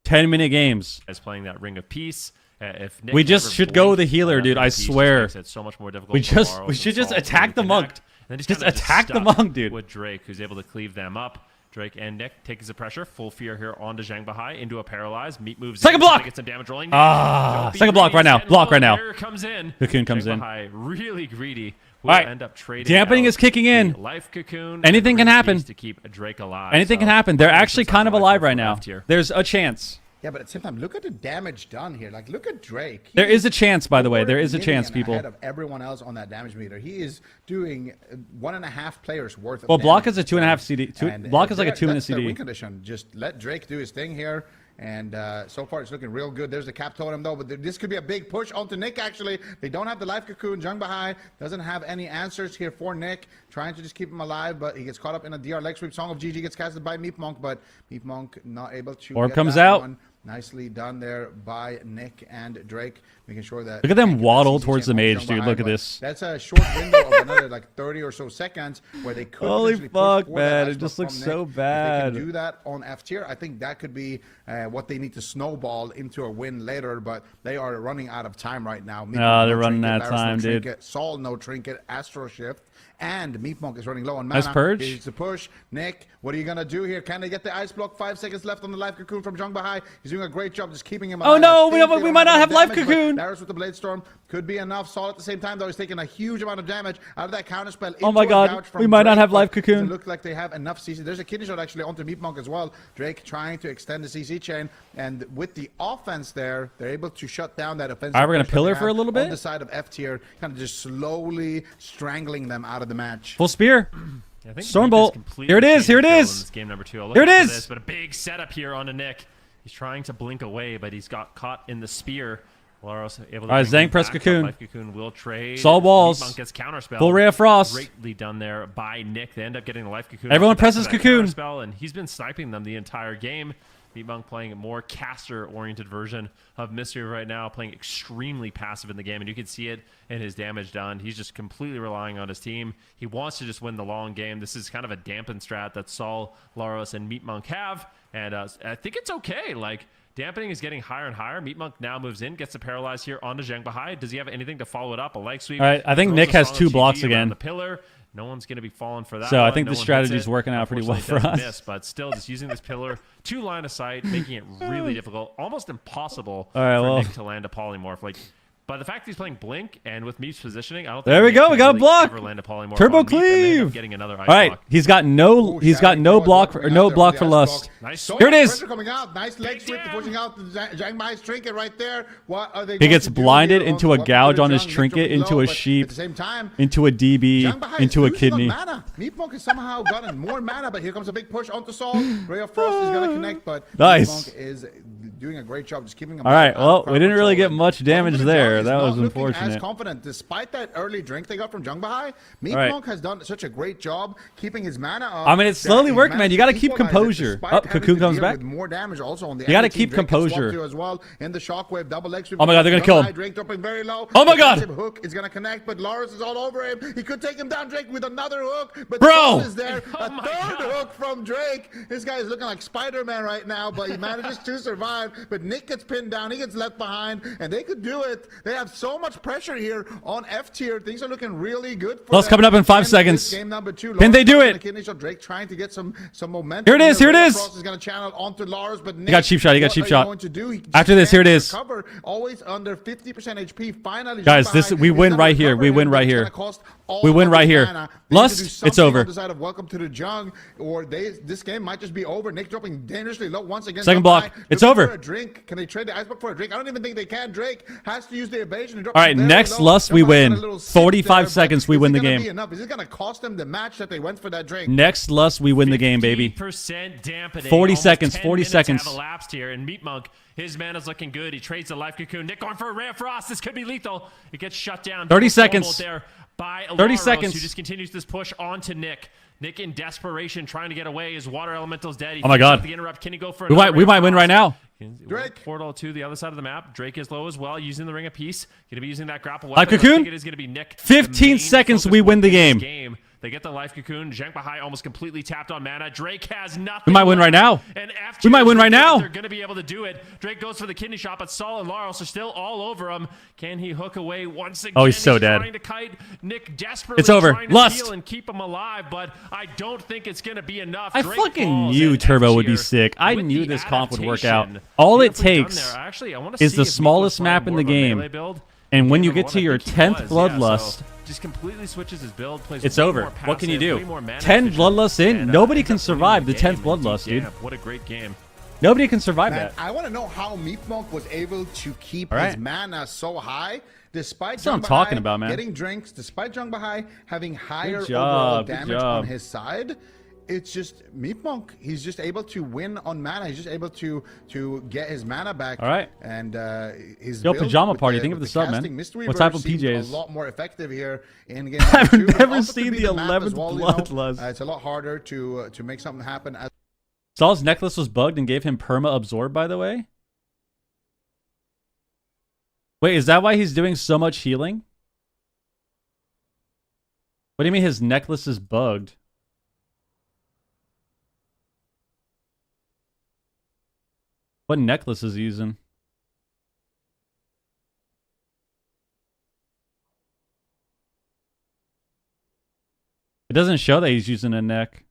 10-minute games. As playing that Ring of Peace. If Nick We just never should go blinked, the healer, that dude, Ring I of Peace just swear. makes it so much more difficult We for just- Laros we and should just Sol to attack the reconnect. monk. And then Just kinda attack the stuck monk, dude. With Drake, who's able to cleave them up. Drake and Nick taking the pressure. Full fear here onto Jangbahai into a paralyze. Meat moves Second in, block! to get some damage rolling. Ah, Don't be second block greedy, right now. Zen Block right now. Here comes in. Cocoon comes in. Jangbahai really greedy. All Will right. end up trading Dampening out is kicking in. the Life Cocoon. Anything and can Ring of happen. Peace to keep Drake alive. Anything can So, happen. They're this actually is kind of something alive for right now. left here. There's a chance. Yeah, but at the same time, look at the damage done here. Like, look at Drake. There is a chance, by the way. There is a 4 chance, million people. ahead of everyone else on that damage meter. He is doing 1.5 players worth of Well, block damage. is a 2.5 CD. Block is like a 2-minute that's their CD. win condition. Just let Drake do his thing here. And so far, it's looking real good. There's the cap totem, though. But this could be a big push onto Nick, actually. They don't have the life cocoon. Jangbahai doesn't have any answers here for Nick. Trying to just keep him alive, but he gets caught up in a DR leg sweep. Song of GG gets casted by Meep Monk, but Meep Monk not able to Orb get comes that out. one. Nicely done there by Nick and Drake, making sure that... Look at them they get that waddle CC towards the chain on mage, dude. Jangbahai, Look at but this. That's a short window of another like 30 or so seconds where they could Holy potentially push fuck, for that man. ice It just block looks from so Nick. If bad. they can do that on F tier, I think that could be what they need to snowball into a win later, but they are running out of time right now. No, they're running Trinket, out of Laros, time, no dude. Trinket, Sol, no Trinket, Astro Shift, and Meatmonk is running low on mana. Nice purge. He's to push. Nick, what are you gonna do here? Can they get the ice block? 5 seconds left on the life cocoon from Zhang Bahai. He's doing a great job just keeping him alive. Oh no, I think we they might not don't have life damage, but cocoon. Darius with the blade storm could be enough. Saul at the same time though is taking a huge amount of damage out of that counter spell. Oh my into a God, gouge from we might not Drake, have but life it cocoon. doesn't look like they have enough CC. There's a kidney shot actually onto Meatmonk as well. Drake trying to extend the CC chain, and with the offense there, they're able to shut down that offensive. All right, we're gonna push that pillar they for a have little bit. on the side of F tier, kind of just slowly strangling them out of the match. Full spear. Yeah, I think Stormbolt. Nick has completely Here it is, changed here it his build is. in this game number 2. I'll look Here it out for is. This, but a big setup here onto Nick. He's trying to blink away, but he's got caught in the spear. Laros able to All right, bring him Zhang press back, but cocoon. Life cocoon will trade. Saw walls. Meatmonk gets counterspell. Full ray of frost. Greatly done there by Nick. They end up getting the life cocoon. Everyone off the back presses of that cocoon. counterspell, and he's been sniping them the entire game. Meatmonk playing a more caster-oriented version of Mystery right now, playing extremely passive in the game, and you can see it in his damage done. He's just completely relying on his team. He wants to just win the long game. This is kind of a dampen strat that Saul, Laros, and Meatmonk have, and I think it's okay. Like, Dampening is getting higher and higher. Meatmonk now moves in, gets the paralyze here onto Zhang Bahai. Does he have anything to follow it up? A leg sweep. All right, I think Throws Nick a has solid 2 GG blocks around again. The pillar. No one's going to be falling for that. So I one. think No the one strategy hits is it. working out pretty well Unfortunately, for it doesn't us. miss, but still, just using this pillar to line of sight, making it really difficult, almost impossible All right, for well. Nick to land a polymorph. Like, by the fact he's playing Blink and with Meep's positioning, I don't think There we Nick go, can we got a really block. ever land a polymorph Turbo on Meep, and they end up cleave. getting another ice All right, block. he's got no block or no block for lust. Nice. So Here it much is. pressure coming out. Nice leg Big sweep, damn. pushing out the Zhang Bai's trinket right there. What are they He going gets to do blinded here into a welcome to gouge the on his jungle? trinket, Nick into low, a but sheep, At the same time, into a DB, Zhang Bahai is into a losing on kidney. Mana. Meatmonk has somehow gotten more mana, but here comes a big push onto Saul. Ray of Frost is going to connect, but Nice. Meatmonk is doing a great job just keeping him. All right, out of well, crowd we didn't really control, get and much damage welcome to the there. jungle. That He's was not looking unfortunate. As confident, despite that early drink they got from Zhang Bahai, Meatmonk right. has done such a great job keeping his mana up. I mean, it's that slowly he's working, man. managed You gotta to keep equalize it composure. despite Oh, having Cocoon to comes deal back. with more damage also on the You gotta enemy team. keep Drake gets swapped composure. to as well in the shockwave double leg sweep. Oh my God, they're gonna kill him. Bahai, Drake dropping very low. Oh my God. Defensive hook is gonna connect, but Loris is all over him. He could take him down, Drake, with another hook, but Bro. Saul is there. Oh A my third God. hook from Drake. This guy is looking like Spider-Man right now, but he manages to survive. But Nick gets pinned down. He gets left behind, and they could do it. They have so much pressure here on F tier. Things are looking really good for Lost them. coming up in 5 And this seconds. Game number 2. Can they do Loris it? on the kidney shot. Drake trying to get some momentum. Here it is, here it Ray of is. Frost is going to channel onto Lars, but Nick, got cheap shot, he got what cheap are you shot. going to do? He After just this, here it can't is. recover. Always under 50% HP. Finally, Guys, Zhang this- Bahai we is win gonna right here. recover We him, win but right it's here. gonna cost all We win of right his here. mana. They Lust, need to do it's something over. on the side of Welcome to the Jung, or this game might just be over. Nick dropping dangerously low once again. Second Zhang block. Bahai It's looking over. for a drink. Can they trade the Icebox for a drink? I don't even think they can. Drake has to use the evasion. And drop All right, very next low. Lust, we Zhang Bahai got win. a little sit 45 there, but seconds, we is win it the gonna game. be enough? Is it going to cost them the match that they went for that drink? Next Lust, we win the game, baby. 50% dampening. 40 Almost seconds, 10 40 minutes seconds. have elapsed here, and Meatmonk, his mana's looking good. He trades the life cocoon. Nick going for a ray of frost. This could be lethal. It gets shut down. 30 Double seconds. Stormbolt there by 30 Alaros, seconds. who just continues this push onto Nick. Nick in desperation, trying to get away. His water elemental's dead. He Oh my thinks God. about the interrupt. Can he go for We another might, we ray of might win frost? right now. Drake. Portal to the other side of the map. Drake is low as well, using the ring of peace. Going to be using that grapple Life weapon. I cocoon? think it is going to be Nick. 15 the main seconds, focus we win the point in this game. They get the life cocoon. Zhang Bahai almost completely tapped on mana. Drake has nothing. We might win right now. And after We might win right now. They're going to be able to do it. Drake goes for the kidney shot, but Saul and Laros are still all over him. Can he hook away once again? Oh, he's so dead. Trying to kite Nick desperately. It's over. Trying to Lust. heal and keep him alive, but I don't think it's going to be enough. I Drake fucking falls, knew and Turbo F would be tier sick. I with knew the this comp would work out. adaptation. All it Beautifully done takes there. Actually, I wanna is see the if Nick was smallest playing map in the more of a game. melee build. And when Game you number get one, to I your think he 10th was, Bloodlust, so just completely switches his build. Plays it's way over. more What can you passive, do? way more mana 10 efficient, Bloodlusts in, and, nobody ends can up survive the winning 10th game in Bloodlust, deep dude. camp. What a great game. Nobody can survive Man, that. I want to know how Meatmonk was able to keep All his right. mana so high, despite That's what I'm Zhang talking Bahai about, man. getting drinks, despite Zhang Bahai having higher job, overall good damage job. on his side. It's just Meatmonk. He's just able to win on mana. He's just able to get his mana back. All right. And his Yo, build Pajama with Party, the- think of with the sub, man. casting Mystery What Verse type of seems PJs? A lot more effective here in game. I've number two, but never also could seen be the map as 11th well, you know. Bloodlust. It's a lot harder to make something happen. As Saul's necklace was bugged and gave him perma absorb, by the way. Wait, is that why he's doing so much healing? What do you mean his necklace is bugged? What necklace is he using? It doesn't show that he's using a neck.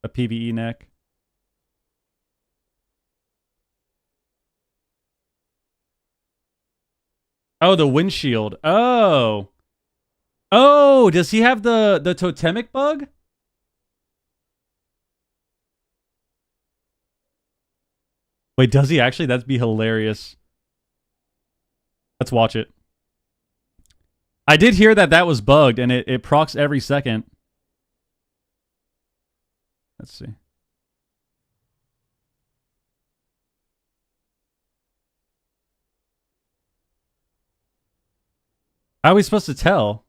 A PvE neck. Oh, the windshield. Oh. Oh, does he have the totemic bug? Wait, does he actually? That'd be hilarious. Let's watch it. I did hear that that was bugged, and it procs every second. Let's see. How are we supposed to tell?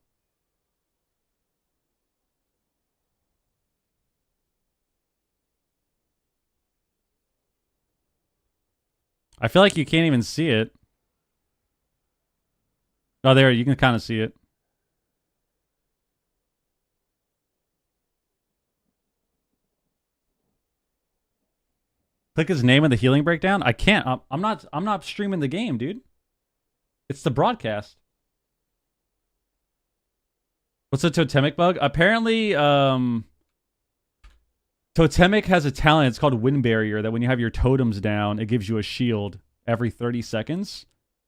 I feel like you can't even see it. Oh, there, you can kind of see it. Click his name in the healing breakdown. I can't. I'm not streaming the game, dude. It's the broadcast. What's a totemic bug? Apparently, totemic has a talent. It's called Wind Barrier. That when you have your totems down, it gives you a shield every 30 seconds.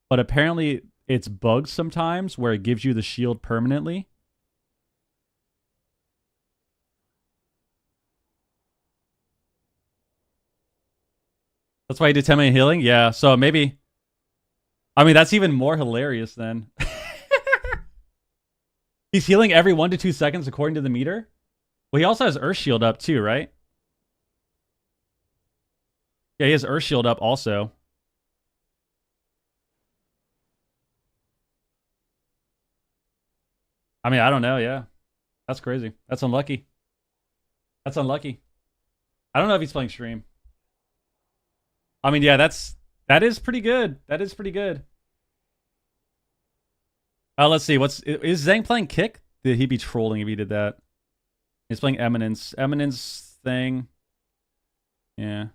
But apparently, it's bugged sometimes where it gives you the shield permanently. That's why he did 10 million healing? Yeah, so maybe... I mean, that's even more hilarious then. He's healing every 1 to 2 seconds according to the meter? Well, he also has Earth Shield up too, right? Yeah, he has Earth Shield up also. I mean, I don't know, yeah. That's crazy. That's unlucky. That's unlucky. I don't know if he's playing stream. I mean, yeah, that is pretty good. That is pretty good. Let's see. Is Zhang playing kick? Did he be trolling if he did that? He's playing Eminence. Eminence thing. Yeah.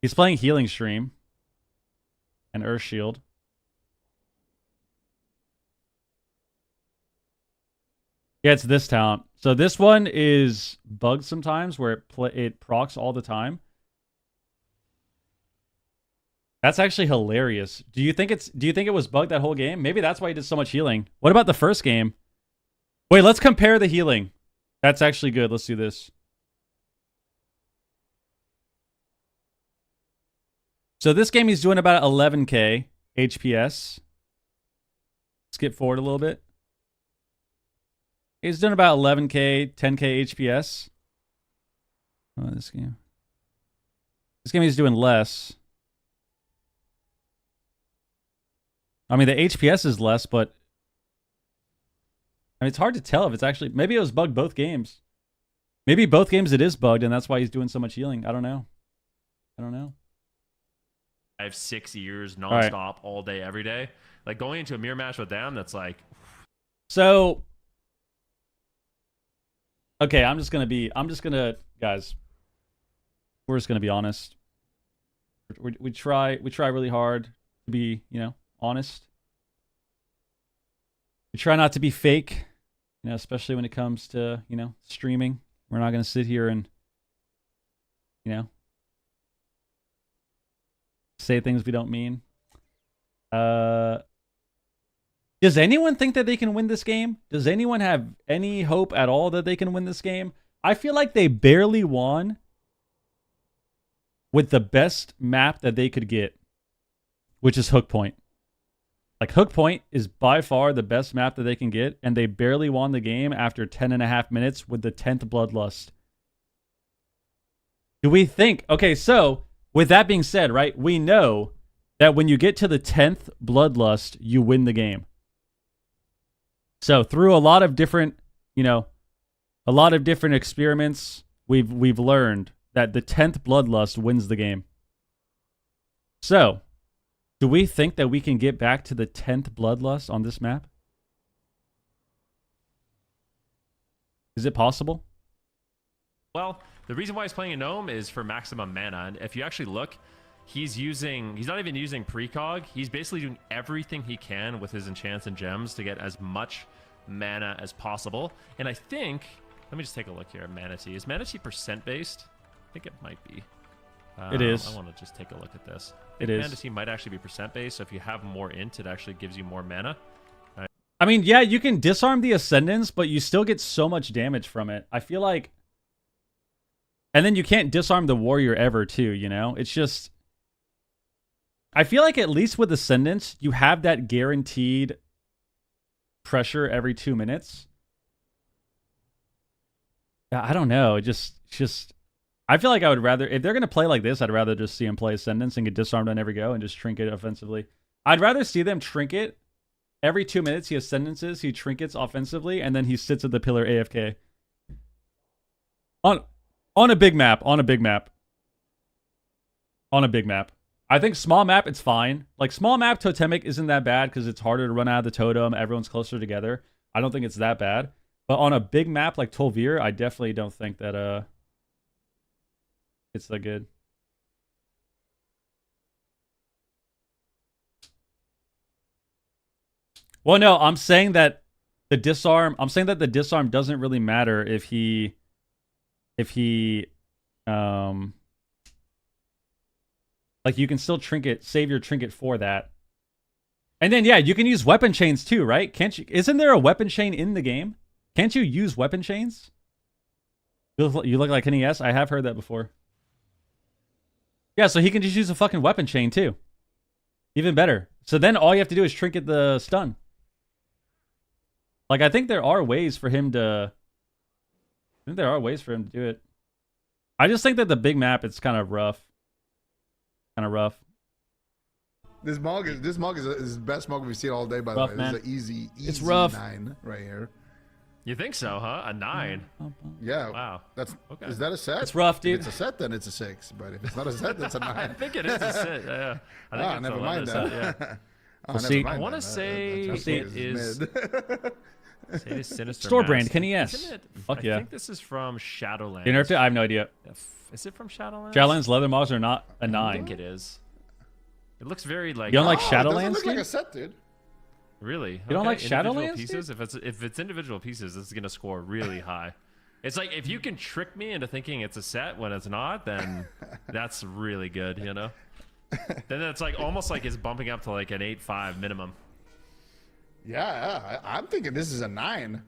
He's playing Healing Stream. And Earth Shield. Yeah, it's this talent. So this one is bugged sometimes where it procs all the time. That's actually hilarious. Do you think it was bugged that whole game? Maybe that's why he did so much healing. What about the first game? Wait, let's compare the healing. That's actually good. Let's do this. So this game he's doing about 11k HPS. Skip forward a little bit. He's doing about 11k, 10k HPS. Oh, this game. This game he's doing less. I mean, the HPS is less, but... I mean, it's hard to tell if it's actually... Maybe it was bugged both games. Maybe both games it is bugged, and that's why he's doing so much healing. I don't know. I don't know. I have 6 years nonstop, all day, every day. Like, going into a mirror match with them, that's like... So... Okay, guys, we're just gonna be honest. We try really hard to be, honest. We try not to be fake, especially when it comes to, streaming. We're not gonna sit here and, say things we don't mean. Does anyone think that they can win this game? Does anyone have any hope at all that they can win this game? I feel like they barely won with the best map that they could get, which is Hook Point. Like, Hook Point is by far the best map that they can get, and they barely won the game after 10.5 minutes with the 10th Bloodlust. Do we think... Okay, so, with that being said, right, we know that when you get to the 10th Bloodlust, you win the game. So through a lot of different, experiments, we've learned that the 10th Bloodlust wins the game. So, do we think that we can get back to the 10th Bloodlust on this map? Is it possible? Well, The reason why he's playing a gnome is for maximum mana. And if you actually look, he's not even using precog. He's basically doing everything he can with his enchants and gems to get as much mana as possible. And I think, let me just take a look here at Manatee. Is Manatee percent based? I think it might be. It is. I want to just take a look at this. It is. Manatee might actually be percent based. So if you have more int, it actually gives you more mana. I mean, yeah, you can disarm the Ascendants, but you still get so much damage from it. I feel like... And then you can't disarm the Warrior ever, too, you know? It's just... I feel like at least with Ascendants, you have that guaranteed pressure every 2 minutes. Yeah, I don't know. It just... I feel like I would rather... If they're going to play like this, I'd rather just see them play Ascendants and get disarmed on every go and just trinket offensively. I'd rather see them trinket... Every 2 minutes, he ascendances, he trinkets offensively, and then he sits at the pillar AFK. On a big map, on a big map. On a big map. I think small map, it's fine. Like, small map totemic isn't that bad because it's harder to run out of the totem. Everyone's closer together. I don't think it's that bad. But on a big map like Tolvir, I definitely don't think that it's that good. Well, no, I'm saying that the disarm doesn't really matter if he like, you can still trinket, save your trinket for that. And then, yeah, you can use weapon chains too, right? Can't you? Isn't there a weapon chain in the game? Can't you use weapon chains? You look like NES? I have heard that before. Yeah, so he can just use a fucking weapon chain too. Even better. So then all you have to do is trinket the stun. Like, I think there are ways for him to... do it. I just think that the big map, it's kind of rough. This mug is the best mug we've seen all day, by the way. Man. This is an easy It's rough. 9 right here. You think so, huh? A 9. Yeah. Wow. That's Okay. Is that a set? It's rough, dude. If it's a set, then it's a 6. But if it's not a set, that's a 9. I think it is a set. Yeah. I think it's never a mind set, that. yeah. We'll see. I want to say That's it mid. is. It is Sinister Store Mask. brand, Kenny S. Isn't it? Fuck yeah. I think this is from Shadowlands. You nerfed it? I have no idea. Is it from Shadowlands? Shadowlands leather mods are not a I 9. think it is. It looks very like. You don't like Oh, it doesn't Shadowlands, look like dude? a set, dude. Really? You don't like individual Shadowlands, pieces? If it's individual pieces, this is gonna score really high. It's like, if you can trick me into thinking it's a set when it's not, then that's really good, you know? Then it's like almost like it's bumping up to like an 8.5 minimum. Yeah, I'm thinking this is a 9.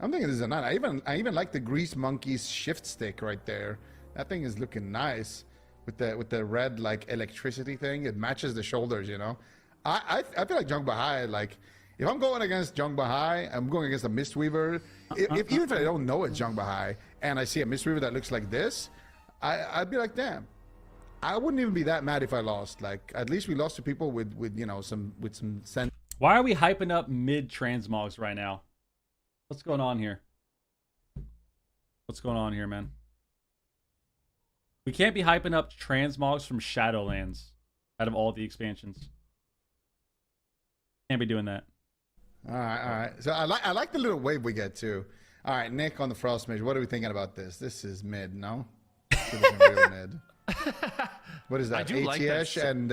I even like the Grease Monkey's shift stick right there. That thing is looking nice with the red like electricity thing. It matches the shoulders, you know. I feel like Jung Bahai, like, if I'm going against Jung Bahai, I'm going against a Mistweaver. Even if I don't know it's Jung Bahai and I see a Mistweaver that looks like this, I'd be like, damn. I wouldn't even be that mad if I lost. Like, at least we lost to people with you know, some sense. Why are we hyping up mid transmogs right now? What's going on here? What's going on here, man? We can't be hyping up transmogs from Shadowlands out of all the expansions. Can't be doing that. All right. So I like the little wave we get too. All right, Nick on the Frost Mage. What are we thinking about this? This is mid, no? This is real mid. What is that? I do like that ATS and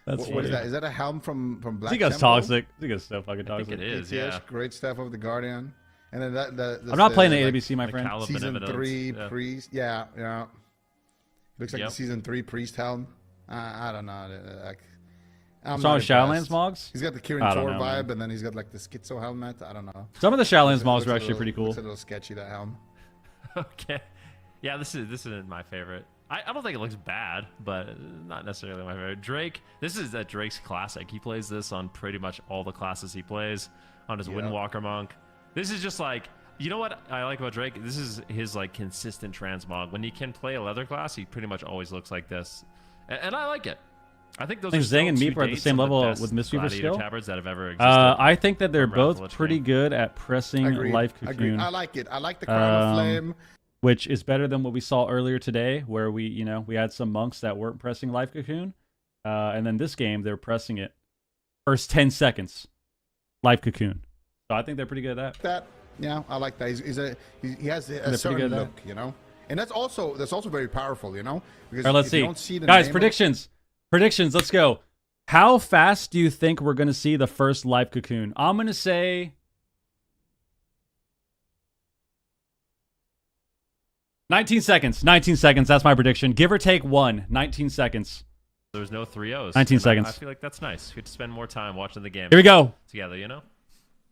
That's what is that? Is that a helm from Black Zigo's Temple? toxic. Zigo's so fucking I think toxic. it is, ATS, yeah. great stuff of the Guardian. And then I'm not playing the like, AWC, my the friend. Caliban season evidence, 3 yeah. priest. Yeah. Looks like Yep. the season 3 priest helm. I don't know. I'm What's not wrong with Shadowlands impressed. mogs? He's got the Kirin I don't Tor know, vibe, man. and then he's got like the schizo helmet. I don't know. Some of the Shadowlands mogs Looks are a actually little- pretty cool. Looks a little sketchy, that helm. Okay. Yeah, this isn't my favorite. I don't think it looks bad, but not necessarily my favorite. Drake, this is Drake's classic. He plays this on pretty much all the classes he plays, on his Windwalker Monk. This is just like, you know what I like about Drake? This is his like consistent transmog. When he can play a leather class, he pretty much always looks like this. And I like it. I think those I think are still Zhang and two Meep are at the dates same of level best with Mistweaver gladiator skill. tabards that have ever existed. I think that they're from Wrath of both the Lich pretty King. good at pressing Agreed. Life Agreed. Cocoon, I like it. I like the Crown of Flame. which is better than what we saw earlier today, where we had some monks that weren't pressing Life Cocoon, and then this game they're pressing it first 10 seconds, Life Cocoon. So I think they're pretty good at that. Yeah, I like that. He has a pretty certain good at that. look, you know. And that's also very powerful, you know? Because All right, let's if you see. don't see the Guys, name of- predictions. Predictions, let's go. How fast do you think we're going to see the first live cocoon? I'm going to say 19 seconds. 19 seconds. That's my prediction. Give or take 19 seconds. There's no 3-0s. 19 And seconds. I feel like that's nice. You get to spend more time watching the game Here we go. together, you know?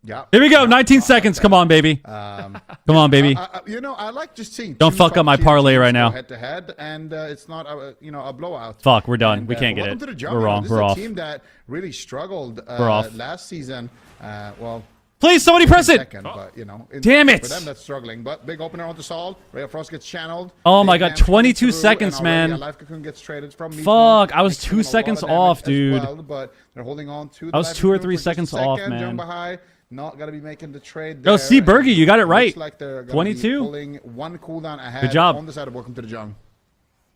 Yeah. Here we go. 19 seconds. Come on, baby. Come on, baby. You know, I like just seeing. Don't two fuck up my top-tier parlay teams right go now. Head to head, and it's not a blowout. Fuck, we're done. And, We can't get welcome it. To the We're jungle. wrong. This We're is off. a team that really struggled We're off. last season. Well, Please, somebody press it. second, but you know, Damn it. For them, that's struggling. But big opener onto Sol. Ray of Frost gets channeled. Oh my Big God, Lance coming 22 through, seconds, and already man. a life cocoon gets traded from Meat Fuck, Monk, I was makes 2 them a lot seconds of damage off, as dude. well, but they're holding on to. I was the 2 or life 3 cocoon for just a seconds off, second. man. Jumbo High, not gonna be making the trade. Yo, there, see, and Bergie, you got it looks right. Like they're gonna 22. Be pulling one cooldown ahead. Good job. On the side of Welcome to the Jungle.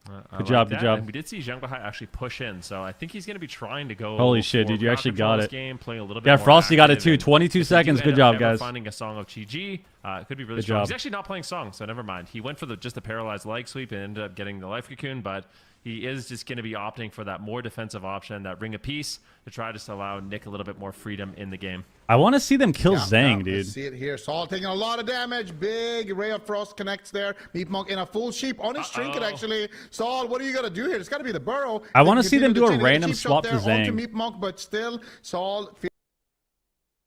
I Good job, that. good job. And we did see Zhang actually push in, so I think he's going to be trying to go. Holy shit, for dude, you crowd actually control got this it. Game, playing a little bit Yeah, more Frosty got it active, too. and 22 if they do seconds. Good end job, up ever guys. Finding a song of GG, it could be really Good strong. job. He's actually not playing song, so never mind. He went for just the paralyzed leg sweep and ended up getting the life cocoon, but he is just going to be opting for that more defensive option, that ring of peace, to try to allow Nick a little bit more freedom in the game. I want to see them kill Zhang, Let's dude. see it here. Saul taking a lot of damage. Big Ray of Frost connects there. Meat Monk in a full sheep on his trinket, actually. Saul, what are you going to do here? It's got to be the burrow. I They wanna see them continue do a to random cheap shot swap to there onto Zhang. Meat Monk, but still, Saul.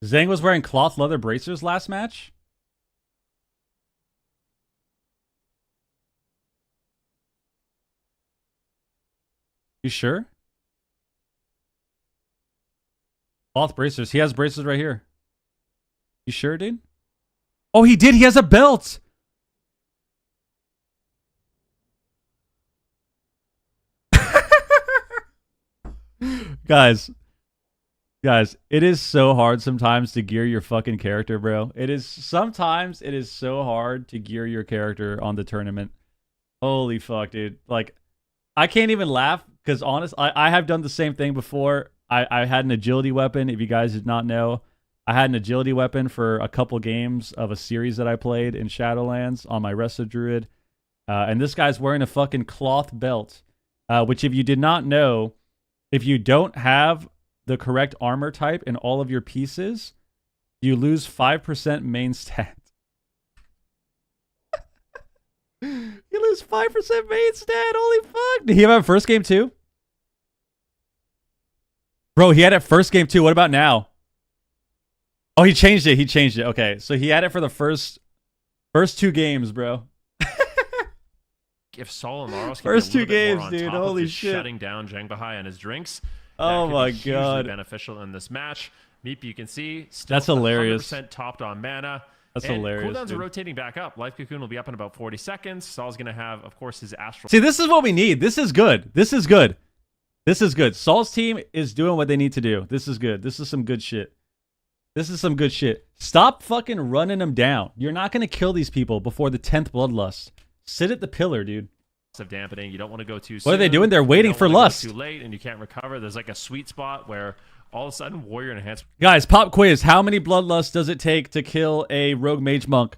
Zhang was wearing cloth leather bracers last match. You sure? Cloth bracers. He has bracers right here. You sure, dude? Oh, he did. He has a belt. Guys, it is so hard sometimes to gear your fucking character, bro. Sometimes it is so hard to gear your character on the tournament. Holy fuck, dude. Like, I can't even laugh because I have done the same thing before. I had an agility weapon. If you guys did not know, I had an agility weapon for a couple games of a series that I played in Shadowlands on my Resto Druid. And this guy's wearing a fucking cloth belt, which if you did not know, if you don't have the correct armor type in all of your pieces, you lose 5% main stat. You lose 5% main stat. Holy fuck. Did he have a first game too? Bro, he had it first game too. What about now? Oh, he changed it. Okay, so he had it for the first 2 games, bro. If Saul and Laros First can 2 get a little games, bit more on dude. top of Holy just shit. shutting down Zhang Bahai and his drinks. Oh that could my be hugely God. beneficial in this match. Meep, you can see, still That's hilarious. 100% topped on mana. That's and hilarious, Cooldowns dude. are rotating back up. Life Cocoon will be up in about 40 seconds. Saul's going to have, of course, his Astral. See, this is what we need. This is good. This is good. This is good. Saul's team is doing what they need to do. This is good. This is some good shit. This is some good shit. Stop fucking running them down. You're not going to kill these people before the 10th Bloodlust. Sit at the pillar, dude. Of dampening. You don't want to go too soon. What are they doing? They're waiting for lust. Too late and you can't recover. There's like a sweet spot where all of a sudden warrior enhancement. Guys, pop quiz. How many Bloodlust does it take to kill a rogue mage monk?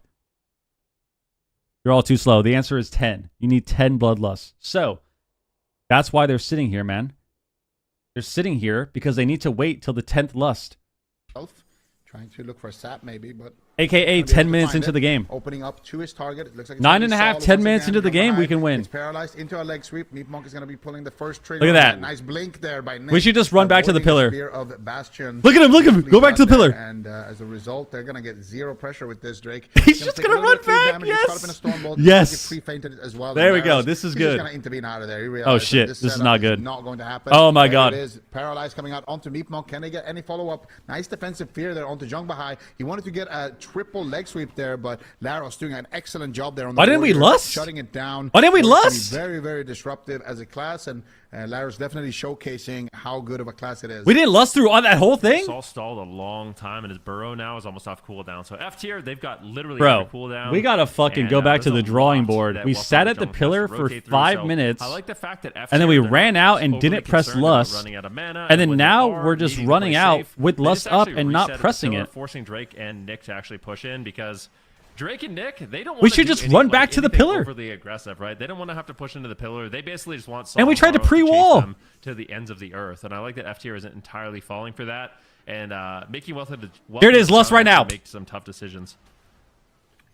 You're all too slow. The answer is 10. You need 10 Bloodlusts. So, that's why they're sitting here, man. They're sitting here because they need to wait till the 10th lust. Trying to look for a sap maybe, but AKA 10 minutes into the game. Opening up to his target. It looks like it's 9 gonna and be a half, Saul 10 once minutes again. into the game, we can win. It's paralyzed into a leg sweep. Meat Monk is going to be pulling the first trigger. Look at that. Nice blink there by Nick. We should just run back to the Avoiding pillar. Spear of Bastion. Look at him, look at him. Go back to the pillar. And as a result, they're going to get zero pressure with this Drake. He's just take a gonna little run bit of free back, damage. He's caught up in a storm bolt. yes. He pre-fainted as well. There we go. Laris, This is he's good. just going to intervene out of there. He Oh realized shit, that this is setup not good. Not going to happen. Oh my There God. It is. Paralyzed coming out onto Meat Monk. Can they get any follow-up? Nice defensive fear there onto Jung Bahai. He wanted to get a triple leg sweep there, but Laros doing an excellent job there on the Why didn't we warrior, lust? shutting it down. Why didn't we Going to be lust? Very, very disruptive as a class, and Laros definitely showcasing how good of a class it is. We didn't lust through all that whole thing? Saul stalled a long time, and his burrow now is almost off cooldown. So F tier, they've got literally Bro, every cooldown. we gotta fucking And, go back to there's the a drawing lot board. that We Welcome sat to at the Jungle pillar has to for rotate through. 5 So minutes, I like the fact that F and then we tier, they're ran not out and overly didn't press concerned about lust. running out of mana, And then when they now are we're just needing to running play out safe, with they lust just up actually and not reset at the pressing pillar, it. forcing Drake and Nick to actually push in because Drake and Nick, they don't want We should just run back to the pillar. Overly aggressive, right? They don't want to have to push into the pillar. They basically just want And we tried to Laros pre-wall. chase them to the ends of the earth. And I like that F tier isn't entirely falling for that and making Here it is, Lust right now. Make some tough decisions.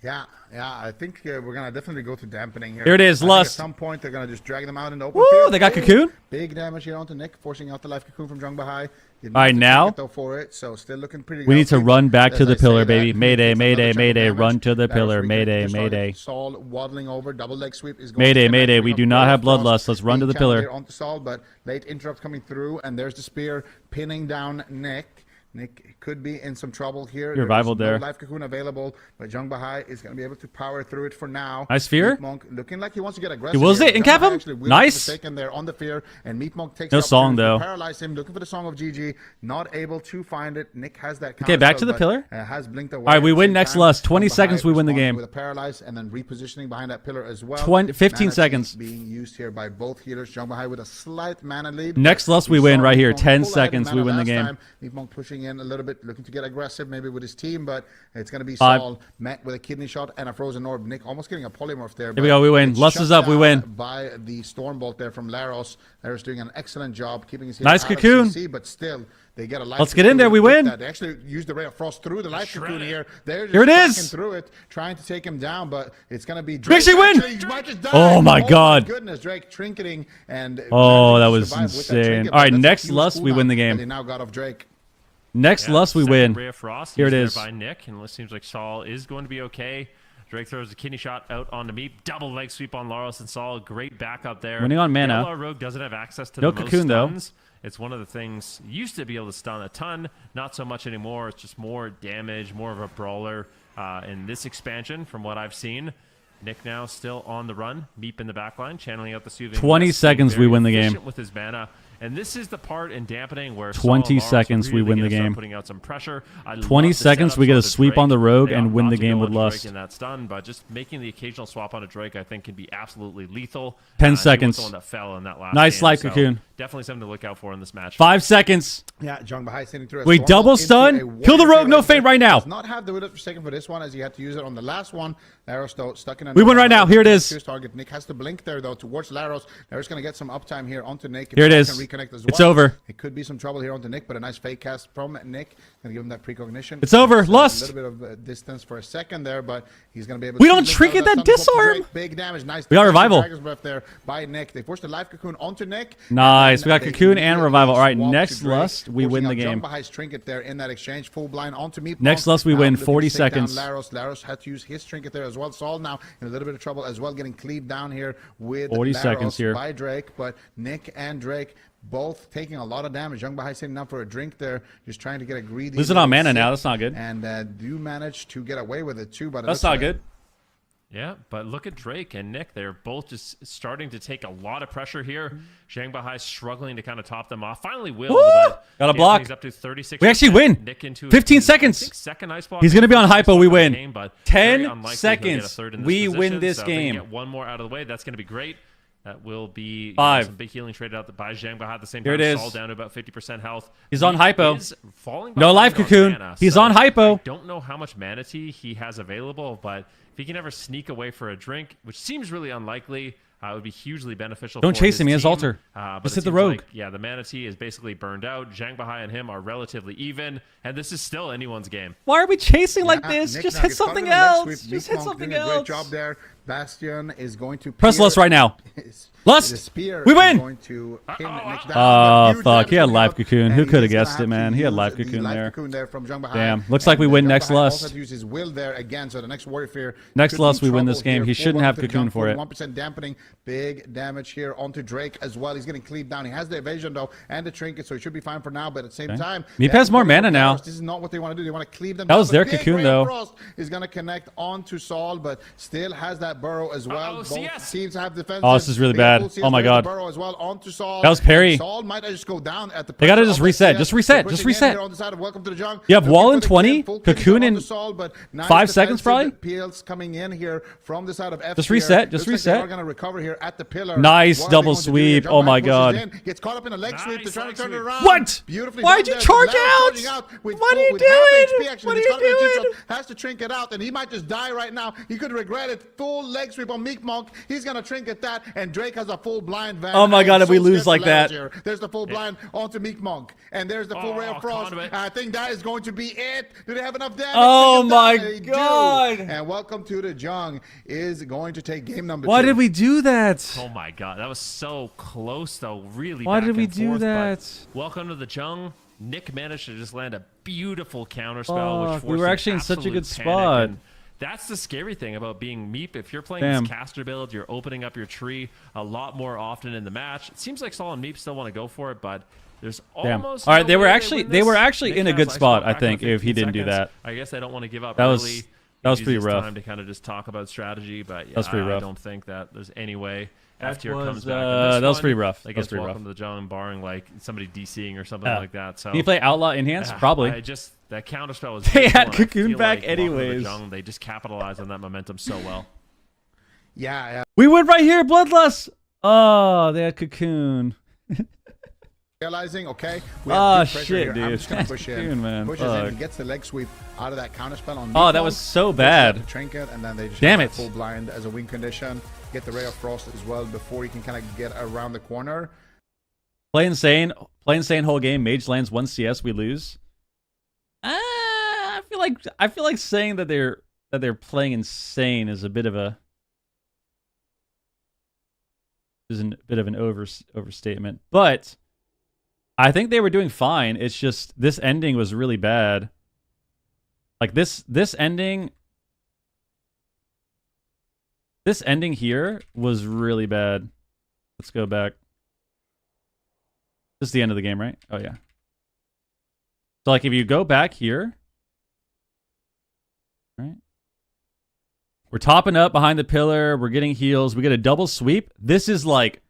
Yeah, I think we're gonna definitely go to dampening here. Here it is, I think Lust. At some point, they're gonna just drag them out in the open Woo, field. they got Cocoon. Big damage here onto Nick, forcing out the life Cocoon from Jung Bahai. All right, now though for it, so still looking pretty. we need to healthy. run back As to the I say pillar, that, baby. he Mayday, takes another mayday, chunk of mayday. damage. Run to the Laros pillar. reconnects Mayday, this target. mayday. Saul waddling over, double leg sweep is going Mayday, to connect, mayday. We bring do up not have Frost. bloodlust. Let's run to Being the challenged pillar. here onto Saul, but late interrupt coming through, and there's the spear pinning down Nick. Nick could be in some trouble here. Your revival There's there. No life Cocoon available, but Jung Bahai is going to be able to power through it for now. Nice fear. Meat Monk looking like he wants to get aggressive. He wills here. it and Jung cap Bahai him. actually wills Nice. the taken there on the fear, and Meat Monk takes No the song, opportunity though. to paralyze him, looking for the song of GG. Not able to find it. Nick has that. Okay, back to the but, pillar. Has blinked away. All right, we at the win same next time. lust. 20 Jung Bahai seconds, we win the responding game. With a paralyze and then repositioning behind that pillar as well. 15 Mana seconds. being used here by both healers. Jung Bahai with a slight mana lead. Next lust, we saw win right Meat here. Monk 10 pull ahead in seconds, we mana win the last game. time. Meat Monk pushing in a little bit, looking to get aggressive maybe with his team, but it's going to be 5. Saul met with a kidney shot and a frozen orb. Nick almost getting a polymorph there. Here we go, we win. It's Lust shut is up, we down win. By the Stormbolt there from Laros. Laros doing an excellent job keeping his Nice out of cocoon. CC, but still they get a life Let's get in cocoon there, we with win. that. They actually used the Ray of Frost through the life cocoon here. They're just Here it is. cracking through it, trying to take him down, but it's going to be We Drake. actually win. He might just die. Oh my God. Goodness, Drake trinketing and Oh, managing that to was survive with that insane. trinket, All right, but that's a next huge lust, we win the cooldown game. that They now got off Drake. Next lust, we second win. Ray of Frost Here it used is. there by Nick, and it seems like Saul is going to be okay. Drake throws a kidney shot out onto Meep. Double leg sweep on Laros and Saul. Great backup there. Winning on mana. LR Rogue doesn't have access to No the most cocoon, though. stuns. It's one of the things used to be able to stun a ton. Not so much anymore. It's just more damage, more of a brawler in this expansion from what I've seen. Nick now still on the run. Meep in the backline, channeling out the soothing. 20 West, seconds, being we win the very game. efficient with his mana. And this is the part in dampening where 20 Saul and Laros seconds, we really win the gonna start game. Putting out some pressure. I love 20 the seconds, setups we get a onto sweep Drake. on the rogue They and opt win not the to game go with on Drake Lust. in that stun, but just making the occasional swap onto Drake, I think, can be absolutely lethal. 10 He was seconds. the one that fell in that last Nice game, life so cocoon. Definitely something to look out for in this match. 5 seconds. Yeah, Jung Bahai sitting through a We Stormbolt double into stun. a Kill the warrior rogue, no feint right now. Does not have the Widow Forsaken for this one, as he had to use it on the last one. Laros though stuck in. We win right now. Here it is. Target. Nick has to blink there though towards Laros. Laros going to get some uptime here onto Nick. If Here it Saul is. Can reconnect as It's well. over. It could be some trouble here onto Nick, but a nice fake cast from Nick. Going to give him that precognition. It's over. A Lust. little bit of distance for a second there, but he's going to be able. We to don't blink trinket out of that stun. disarm. Drake, big damage. Nice. We got defensive revival. Dragon's Breath there by Nick. They forced the life cocoon onto Nick. Nice. and We got they cocoon and immediately revival. All right, swapped next to Drake, lust, we win forcing the out game. Jung Bahai's trinket there in that exchange. Full blind onto Meep Next Monk. lust, we Now win. looking to 40 take down seconds. Laros. Laros had to use his trinket there as well. Saul now in a little bit of trouble as well, getting cleaved down here with 40 Laros seconds here. by Drake. But Nick and Drake both taking a lot of damage. Jung Bahai sitting down for a drink there, just trying to get a greedy. Losing on little mana sip, now. That's not good. And do manage to get away with it too. But it That's looks not like- good. Yeah, but look at Drake and Nick. They're both just starting to take a lot of pressure here. Zhang Bahai struggling to kind of top them off. Finally will. Woo! But Got a block. He's up to 36. We actually win. Nick into 15 his, seconds. I think, second ice block. He's gonna be on hypo, we win. Game, but 10 very unlikely he'll get a seconds. third in this We win position. this So if they can game. Get one more out of the way. That's going to be great. That will be 5. some big healing traded out by Zhang Bahai at the same Here time. it is. Saul down to about 50% health. He's on He hypo. is falling No life behind on cocoon. mana, He's so on hypo. I don't know how much mana tea he has available, but if he can ever sneak away for a drink, which seems really unlikely, it would be hugely beneficial. Don't for chase his him. He has team. altar. But Just it hit the seems rogue. like, yeah, the mana tea is basically burned out. Zhang Bahai and him are relatively even, and this is still anyone's game. Why are we chasing like Yeah, this? Nick Just now hit gets caught something in a leg else. sweep. Just Meat hit Monk something doing a else. Great job there. Bastion is going to Press peer lust right now. his- Lust! the spear We is win! going to pin Nick down. Oh, Huge fuck. He had damage life coming up, cocoon. and Who he coulda is gonna guessed have it, man? to He had use life the cocoon life there. cocoon there from Jung Bahai. Damn. Looks like we And win Jung next Bahai lust. also had to use his will there again, so the next warrior fear. Next could lust, be we win trouble this game. here. He Full shouldn't one have to the cocoon jump, for it. 41% dampening. Big damage here onto Drake as well. He's getting cleaved down. He has the evasion though and the trinket, so he should be fine for now. But at the same Okay. time, Meep they has have more to focus mana on now. Laros. This is not what they want to do. They want to cleave them That down. was But their big cocoon, Ray of though. Frost is going to connect onto Saul, but still has that that burrow as well. Oh, Both CS. teams have defensive. Oh, this is really They got bad. full CS. Oh my There's the God. burrow as well onto Saul. That was parry. And Saul might just go down at the They gotta pressure just of reset. CS. Just reset. They're Just pushing in reset. here on the side of Welcome to the Jungle. You have Looking Wall for in the 20, kill. Full kills Cocoon are in onto Saul, but nice 5 seconds defensive probably? Peels coming in here from the side of F. Just reset, just Looks like reset. they are going to recover here at the pillar. Nice What are they double going to do sweep. here? Jump Oh back, my pushes God. in, gets caught up in a leg sweep. They're Nice trying to turn it leg around. What? Beautifully Why'd done you there. charge Larry out? charging out with What are you with half doing? HP, actually. What are He's you caught up in a chip doing? shot, has to trinket out, and he might just die right now. He could regret it. Full leg sweep on Meek Monk. He's going to trinket that, and Drake has a full blind van. Oh my I am God, if we so lose scared like for Larry's that. here. There's the full blind onto Meek Monk, and there's the full ray of frost. conduit. I think that is going to be it. Do they have enough damage? Oh They my do. God. And Welcome to the Jung is going to take game number 2. Why did we do that? Oh my god, that was so close though. Really. Why back did we and do forth, but that? Welcome to the Jung. Nick managed to just land a beautiful counter spell, which Fuck, forced we were an actually in such a absolute good panic, spot. and that's the scary thing about being Meep. If you're playing Damn. this caster build, you're opening up your tree a lot more often in the match. It seems like Saul and Meep still want to go for it, but there's Damn. almost All right, no they were way actually win they were this. actually Nick in a has good ice spot, ball I back in think, if he 15 didn't do seconds. that. I guess I don't want to give up That was- early. that was Use pretty this rough. time to kind of just talk about strategy, but yeah, That's pretty I rough. don't think that there's any way That F tier was, comes back. in this that was one. pretty rough. I That was guess pretty welcome rough. to the Jung, barring like somebody DCing or something Yeah. like that. So Can you play Outlaw Enhance? Probably. I just that counter spell was. They beautiful, had and I Cocoon feel back like Welcome to the anyways. Jung, they just capitalized on that momentum so well. Yeah. We win right here, Bloodlust. Oh, they had Cocoon. Realizing, okay, we Ah, have good pressure shit, here. I'm dude. just gonna push in. Cocoon, man. Pushes Fuck. in, gets the leg sweep out of that counter spell on. Oh, that Meatball, was so pushes bad. out the trinket, and then they just Damn have it. full blind as a win condition. Get the ray of frost as well before you can kind of get around the corner. Play insane whole game. Mage lands 1 CS, we lose. I feel like saying that they're playing insane is a bit of an overstatement. But I think they were doing fine. It's just this ending was really bad. Like this ending here was really bad. Let's go back. This is the end of the game, right? Oh, yeah. So, like, if you go back here, right? We're topping up behind the pillar. We're getting heals. We get a double sweep. This is like...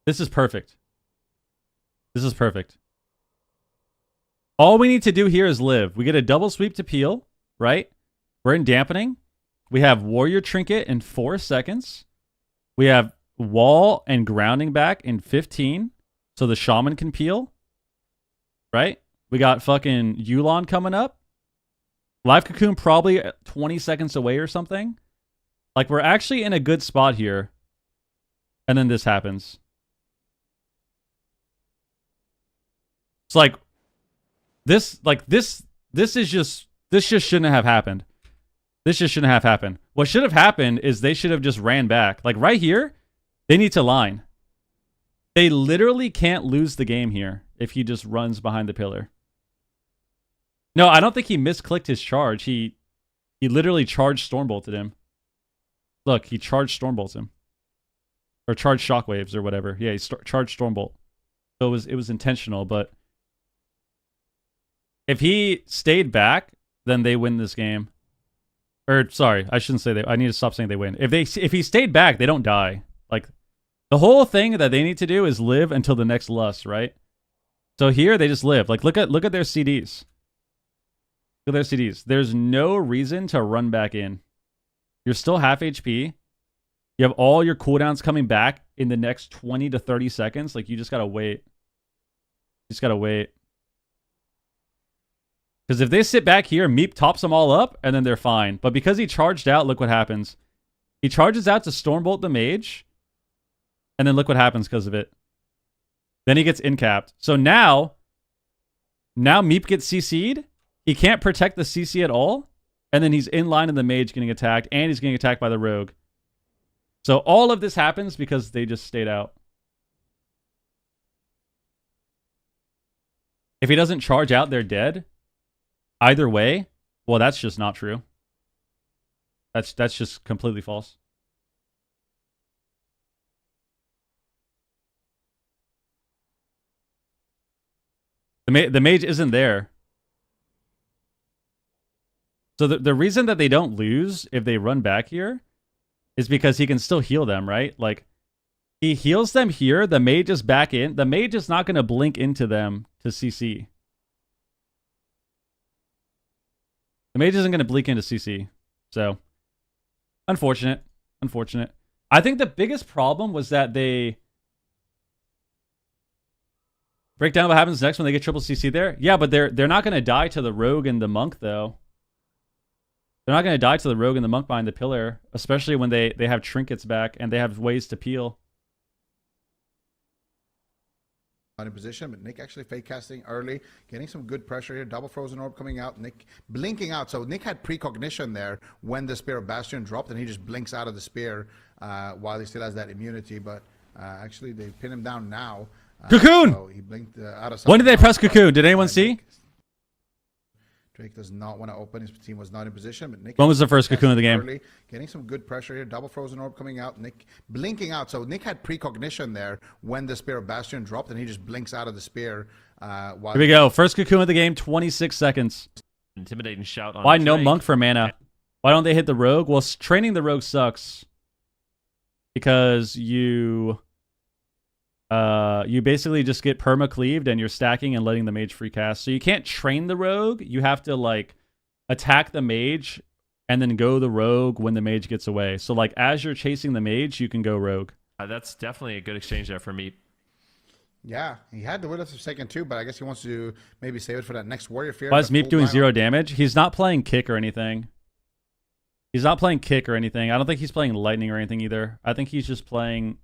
This is perfect. This is perfect. All we need to do here is live. We get a double sweep to peel, right? We're in dampening. We have Warrior Trinket in 4 seconds. We have Wall and Grounding back in 15. So the Shaman can peel. Right? We got fucking Yulon coming up. Live Cocoon probably 20 seconds away or something. Like, we're actually in a good spot here. And then this happens. It's like... This just shouldn't have happened. This just shouldn't have happened. What should have happened is they should have just ran back. Like, right here, they need to line. They literally can't lose the game here if he just runs behind the pillar. No, I don't think he misclicked his charge. He literally charged Stormbolted him. Look, he charged Stormbolts him. Or charged Shockwaves or whatever. Yeah, he charged Stormbolt. So it was intentional, but... If he stayed back, then they win this game. Or sorry, I shouldn't say that. I need to stop saying they win. If he stayed back, they don't die. Like, the whole thing that they need to do is live until the next lust, right? So here they just live. Like, look at their CDs. Look at their CDs. There's no reason to run back in. You're still half HP. You have all your cooldowns coming back in the next 20 to 30 seconds. Like, you just gotta wait. You just gotta wait. Because if they sit back here, Meep tops them all up, and then they're fine. But because he charged out, look what happens. He charges out to Stormbolt the Mage, and then look what happens because of it. Then he gets incapped. So now Meep gets CC'd. He can't protect the CC at all, and then he's in line in the Mage getting attacked, and he's getting attacked by the Rogue. So all of this happens because they just stayed out. If he doesn't charge out, they're dead. Either way, well, that's just not true. That's just completely false. The mage isn't there. So the reason that they don't lose if they run back here is because he can still heal them, right? Like, he heals them here. The mage is back in. The mage is not going to blink into them to CC. The mage isn't going to blink into CC. So, unfortunate. Unfortunate. I think the biggest problem was that they... Break down what happens next when they get triple CC there? Yeah, but they're not going to die to the rogue and the monk, though. They're not going to die to the rogue and the monk behind the pillar, especially when they have trinkets back and they have ways to peel. In position, but Nick actually fake casting early, getting some good pressure here. Double frozen orb coming out. Nick blinking out. So Nick had precognition there when the Spear of Bastion dropped, and he just blinks out of the spear while he still has that immunity. But actually, they pin him down now. Cocoon! So he blinked out of. When did they press Cocoon? Did anyone see? Drake does not want to open. His team was not in position. But Nick When was the first Cocoon of the game? early, getting some good pressure here. Double frozen orb coming out. Nick blinking out. So Nick had precognition there when the Spear of Bastion dropped, and he just blinks out of the spear. While Here we go. First Cocoon of the game, 26 seconds. Intimidating shout on Why no Drake. monk for mana? Why don't they hit the rogue? Well, training the rogue sucks. Because you basically just get perma-cleaved and you're stacking and letting the mage free cast. So you can't train the rogue. You have to, like, attack the mage and then go the rogue when the mage gets away. So, like, as you're chasing the mage, you can go rogue. That's definitely a good exchange there for me. Yeah, he had the Widows of second too, but I guess he wants to maybe save it for that next Warrior Fear. Why is the Meep full doing line 0 up. damage? He's not playing kick or anything. He's not playing kick or anything. I don't think he's playing lightning or anything either. I think he's just playing,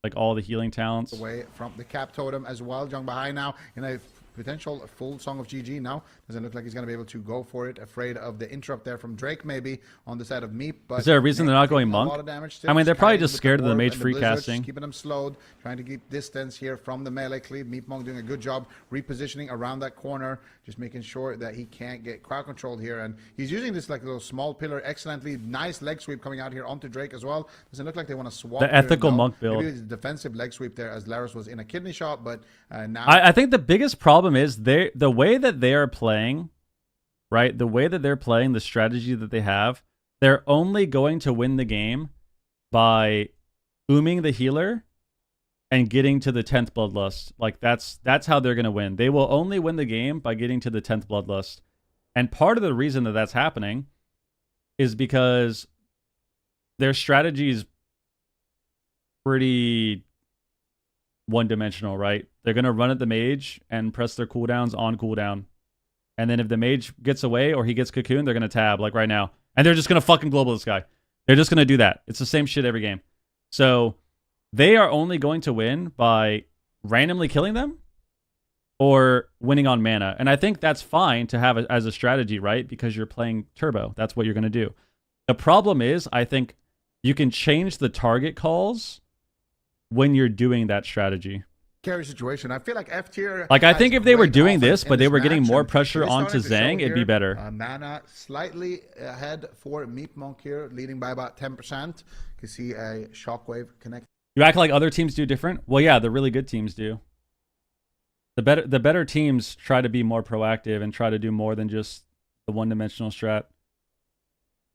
like, all the healing talents. Away from the cap totem as well. Jung Bahai now in a potential full Song of GG now. Doesn't look like he's going to be able to go for it. Afraid of the interrupt there from Drake maybe on the side of Meep. But Is there a reason they're not going taking a monk? lot of damage still. I mean, they're probably Kiting just with scared of the orb mage and free blizzard, casting. just keeping them slowed, trying to keep distance here from the melee cleave. Meep Monk doing a good job repositioning around that corner, just making sure that he can't get crowd controlled here. And he's using this like little small pillar excellently. Nice leg sweep coming out here onto Drake as well. Doesn't look like they want to swap. The here, ethical no. monk build. Maybe it's a defensive leg sweep there as Laris was in a kidney shot, but now I think the biggest problem is the way that they are playing, right? The way that they're playing, the strategy that they have, they're only going to win the game by ooming the healer and getting to the 10th Bloodlust. Like, that's how they're going to win. They will only win the game by getting to the 10th Bloodlust. And part of the reason that that's happening is because their strategy is pretty one-dimensional, right? They're going to run at the mage and press their cooldowns on cooldown. And then if the mage gets away or he gets cocooned, they're going to tab, like right now. And they're just going to fucking global this guy. They're just going to do that. It's the same shit every game. So they are only going to win by randomly killing them or winning on mana. And I think that's fine to have as a strategy, right? Because you're playing turbo. That's what you're going to do. The problem is, I think you can change the target calls when you're doing that strategy. carry situation. I feel like F tier. Like, I think if they were great doing offense this, in but they were match, getting more and pressure it is onto starting to show Zhang, it'd be here. better. Mana slightly ahead for Meep Monk here, leading by about 10%. You can see a shockwave connect. You act like other teams do different? Well, yeah, the really good teams do. The better teams try to be more proactive and try to do more than just the one-dimensional strat.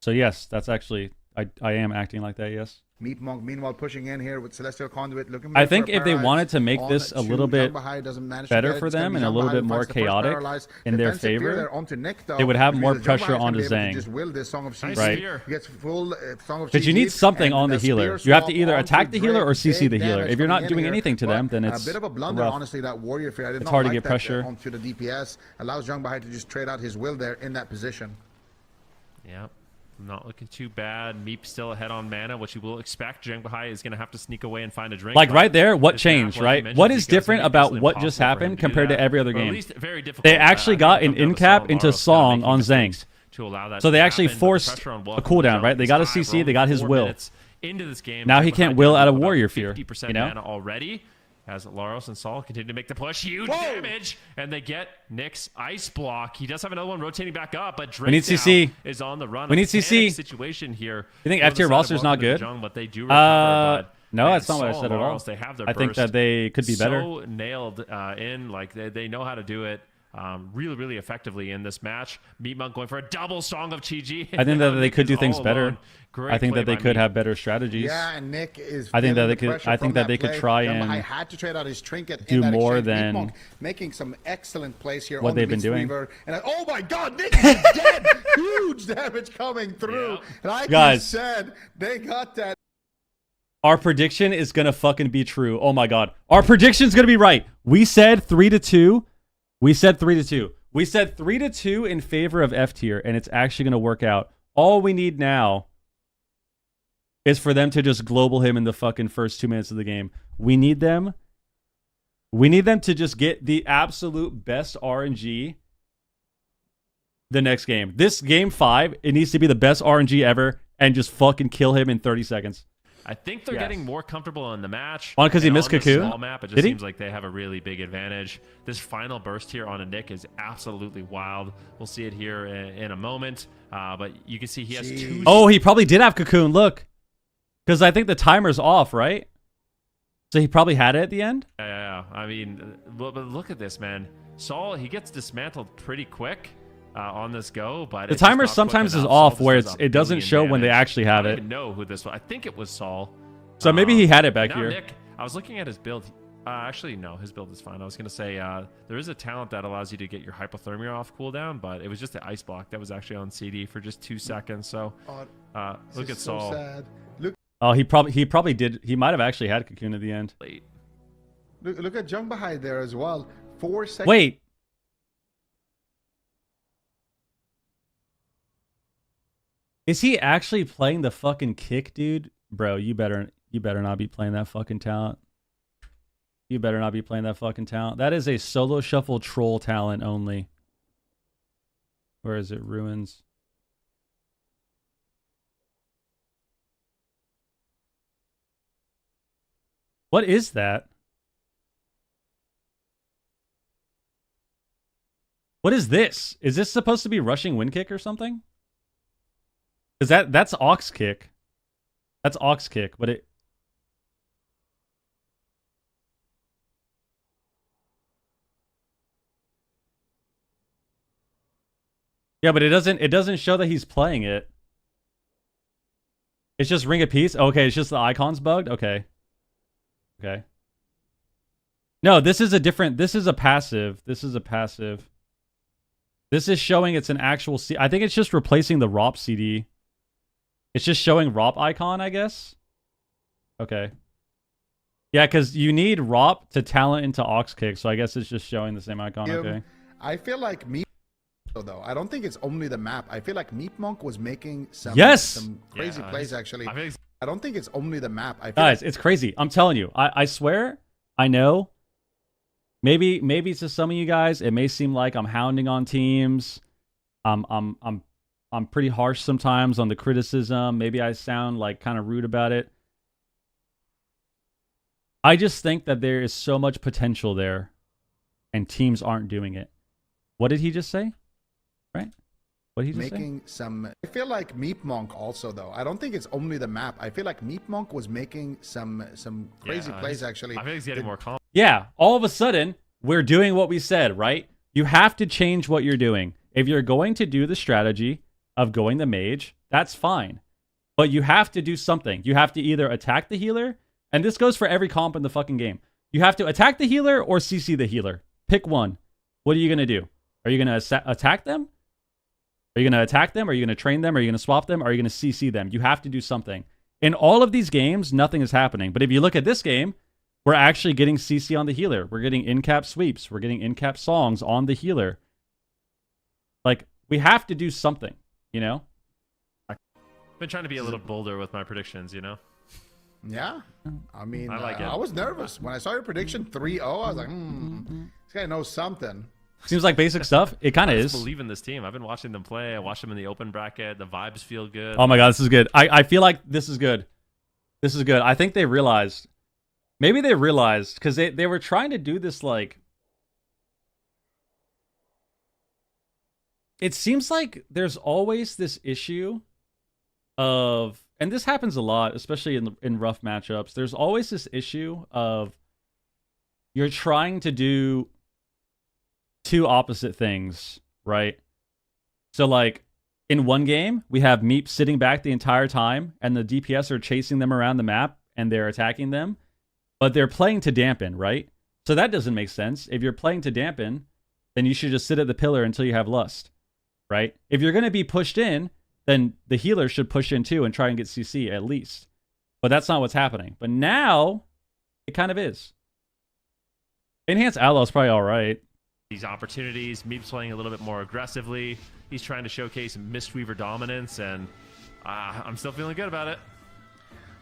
So yes, that's actually I am acting like that, yes. Meep Monk, meanwhile, pushing in here with Celestial Conduit. Looking I for think a if they paralyze wanted to make on this a little two. bit Jambahai doesn't manage to better get it. for It's gonna them be and a little Jambahai bit who more finds the first chaotic paralyze. in their Defensive fear favor, there onto Nick, though, they would have more because pressure Jambahai onto is gonna be able to Zhang. just will this Song of CC. Right. He gets full Song of Because you CC, need something and on the a spear healer. You have to swap either onto attack the healer Drake. or CC the Big healer. damage If you're coming not in doing here, anything to them, but then it's a bit of a blunder, rough. honestly, that Warrior Fear. I did It's not hard to like get that pressure. onto the DPS. Allows Jambahai to just trade out his will there in that position. Yeah, not looking too bad. Meep still ahead on mana, which you will expect. Zhang is going to have to sneak away and find a drink. Like but right there, what this changed, map, like you right? mentioned, What is because different Meep about is what impossible just for him happened to do compared to that, every other or at game? least very difficult. They actually got I an think they'll in-cap solve into Laros Song making on mistakes Zhang. to allow that So they to actually happen, but the forced pressure on a Welcome cooldown, Jump right? They is got a high. CC, We're they got his 4 will. minutes into this game. Now he Jambahai can't will down out to of about Warrior Fear, 50% you know? mana already. As Laros and Saul continue to make the push, huge damage, and they get Nick's ice block. He does have another one rotating back up, but Drake need CC. is on the run. We need A panic CC. situation here. You think for F tier the side of roster's not Welcome to the good? Jungle, but they do recover, but no, man, that's not what I Saul said and at all. Laros, they have their I think burst that they could be better. so nailed in, like they know how to do it. really, really effectively in this match. Meat Monk going for a double Song of Chi-Ji. I think that they could do Is things all better. alone. Great I think play that they by could Meat. have better strategies. Yeah, and Nick is. I think that feeling they the could. pressure I think from that they could play. try Remember, I and had to trade out his trinket do in that more exchange. than Meatmonk making some excellent plays here. what on the they've been Beast doing. Weaver. And oh my God, Nick is dead! Huge damage coming through. Yep. Like Guys. you said, they got that. Our prediction is gonna fucking be true. Oh my God, our prediction's gonna be right. We said 3-2. We said 3-2. We said 3-2 in favor of F tier, and it's actually gonna work out. All we need now is for them to just global him in the fucking first 2 minutes of the game. We need them. We need them to just get the absolute best RNG the next game. This game 5, it needs to be the best RNG ever and just fucking kill him in 30 seconds. I think they're Yes. getting more comfortable in the match. On 'cause he And missed on this Cocoon? small map, it just Did he? seems like they have a really big advantage. This final burst here on a Nick is absolutely wild. We'll see it here in a moment. But you can see he has 2. Oh, he probably did have Cocoon. Look. Because I think the timer's off, right? So he probably had it at the end? Yeah. I mean, but look at this, man. Saul, he gets dismantled pretty quick on this go, but The it's just timer not quick sometimes is enough. off Saul where just does it doesn't billion show when they damage. actually have I it. don't even know who this was. I think it was Saul. So maybe he had it back now here. Nick, I was looking at his build. Actually, no, his build is fine. I was going to say there is a talent that allows you to get your hypothermia off cooldown, but it was just the ice block that was actually on CD for just 2 seconds. So look at so Saul. sad. Look, Oh, he probably did. He might have actually had Cocoon at the end. Late. look at Jung Bahai there as well. 4 seconds. Wait. Is he actually playing the fucking kick, dude? Bro, you better not be playing that fucking talent. You better not be playing that fucking talent. That is a solo shuffle troll talent only. Where is it? Ruins. What is that? What is this? Is this supposed to be rushing wind kick or something? Because that's Awc kick. That's Awc kick, but it... Yeah, but it doesn't show that he's playing it. It's just ring of peace. Okay, it's just the icons bugged. Okay. Okay. No, this is a different. This is a passive. This is a passive. This is showing it's an actual C. I think it's just replacing the ROP CD. It's just showing ROP icon, I guess. Okay. Yeah, because you need ROP to talent into Awc kick, so I guess it's just showing the same icon. Okay. I feel like Meep, though. I don't think it's only the map. I feel like Meep Monk was making some crazy plays actually. I don't think it's only the map. I feel Guys, like it's crazy. I'm telling you. I swear. I know. Maybe to some of you guys, it may seem like I'm hounding on teams. I'm pretty harsh sometimes on the criticism. Maybe I sound like kind of rude about it. I just think that there is so much potential there, and teams aren't doing it. What did he just say? Right? What did he just making some. I feel like Meep Monk also though. I don't think it's only the map. I feel like Meep Monk was making some crazy plays actually. I think he's getting more confident. Yeah, all of a sudden, we're doing what we said, right? You have to change what you're doing. If you're going to do the strategy of going the mage, that's fine. But you have to do something. You have to either attack the healer, and this goes for every comp in the fucking game. You have to attack the healer or CC the healer. Pick one. What are you going to do? Are you going to attack them? Are you going to attack them? Are you going to train them? Are you going to swap them? Are you going to CC them? You have to do something. In all of these games, nothing is happening. But if you look at this game, we're actually getting CC on the healer. We're getting in-cap sweeps. We're getting in-cap songs on the healer. Like, we have to do something, you know? I've been trying to be a little bolder with my predictions, you know? Yeah. I mean, I like it. I was nervous. When I saw your prediction 3-0, I was like, this guy knows something. Seems like basic stuff. It kind of I is. just believe in this team. I've been watching them play. I watched them in the open bracket. The vibes feel good. Oh my god, this is good. I feel like this is good. This is good. I think they realized. Maybe they realized, because they were trying to do this, like... It seems like there's always this issue of... And this happens a lot, especially in rough matchups. There's always this issue of... You're trying to do two opposite things, right? So like in one game, we have Meep sitting back the entire time, and the DPS are chasing them around the map, and they're attacking them, but they're playing to dampen, right? So that doesn't make sense. If you're playing to dampen, then you should just sit at the pillar until you have lust, right? If you're going to be pushed in, then the healer should push in too and try and get CC at least. But that's not what's happening. But now, it kind of is. Enhanced Outlaw's probably all right. These opportunities, Meep's playing a little bit more aggressively. He's trying to showcase Mistweaver dominance, and I'm still feeling good about it.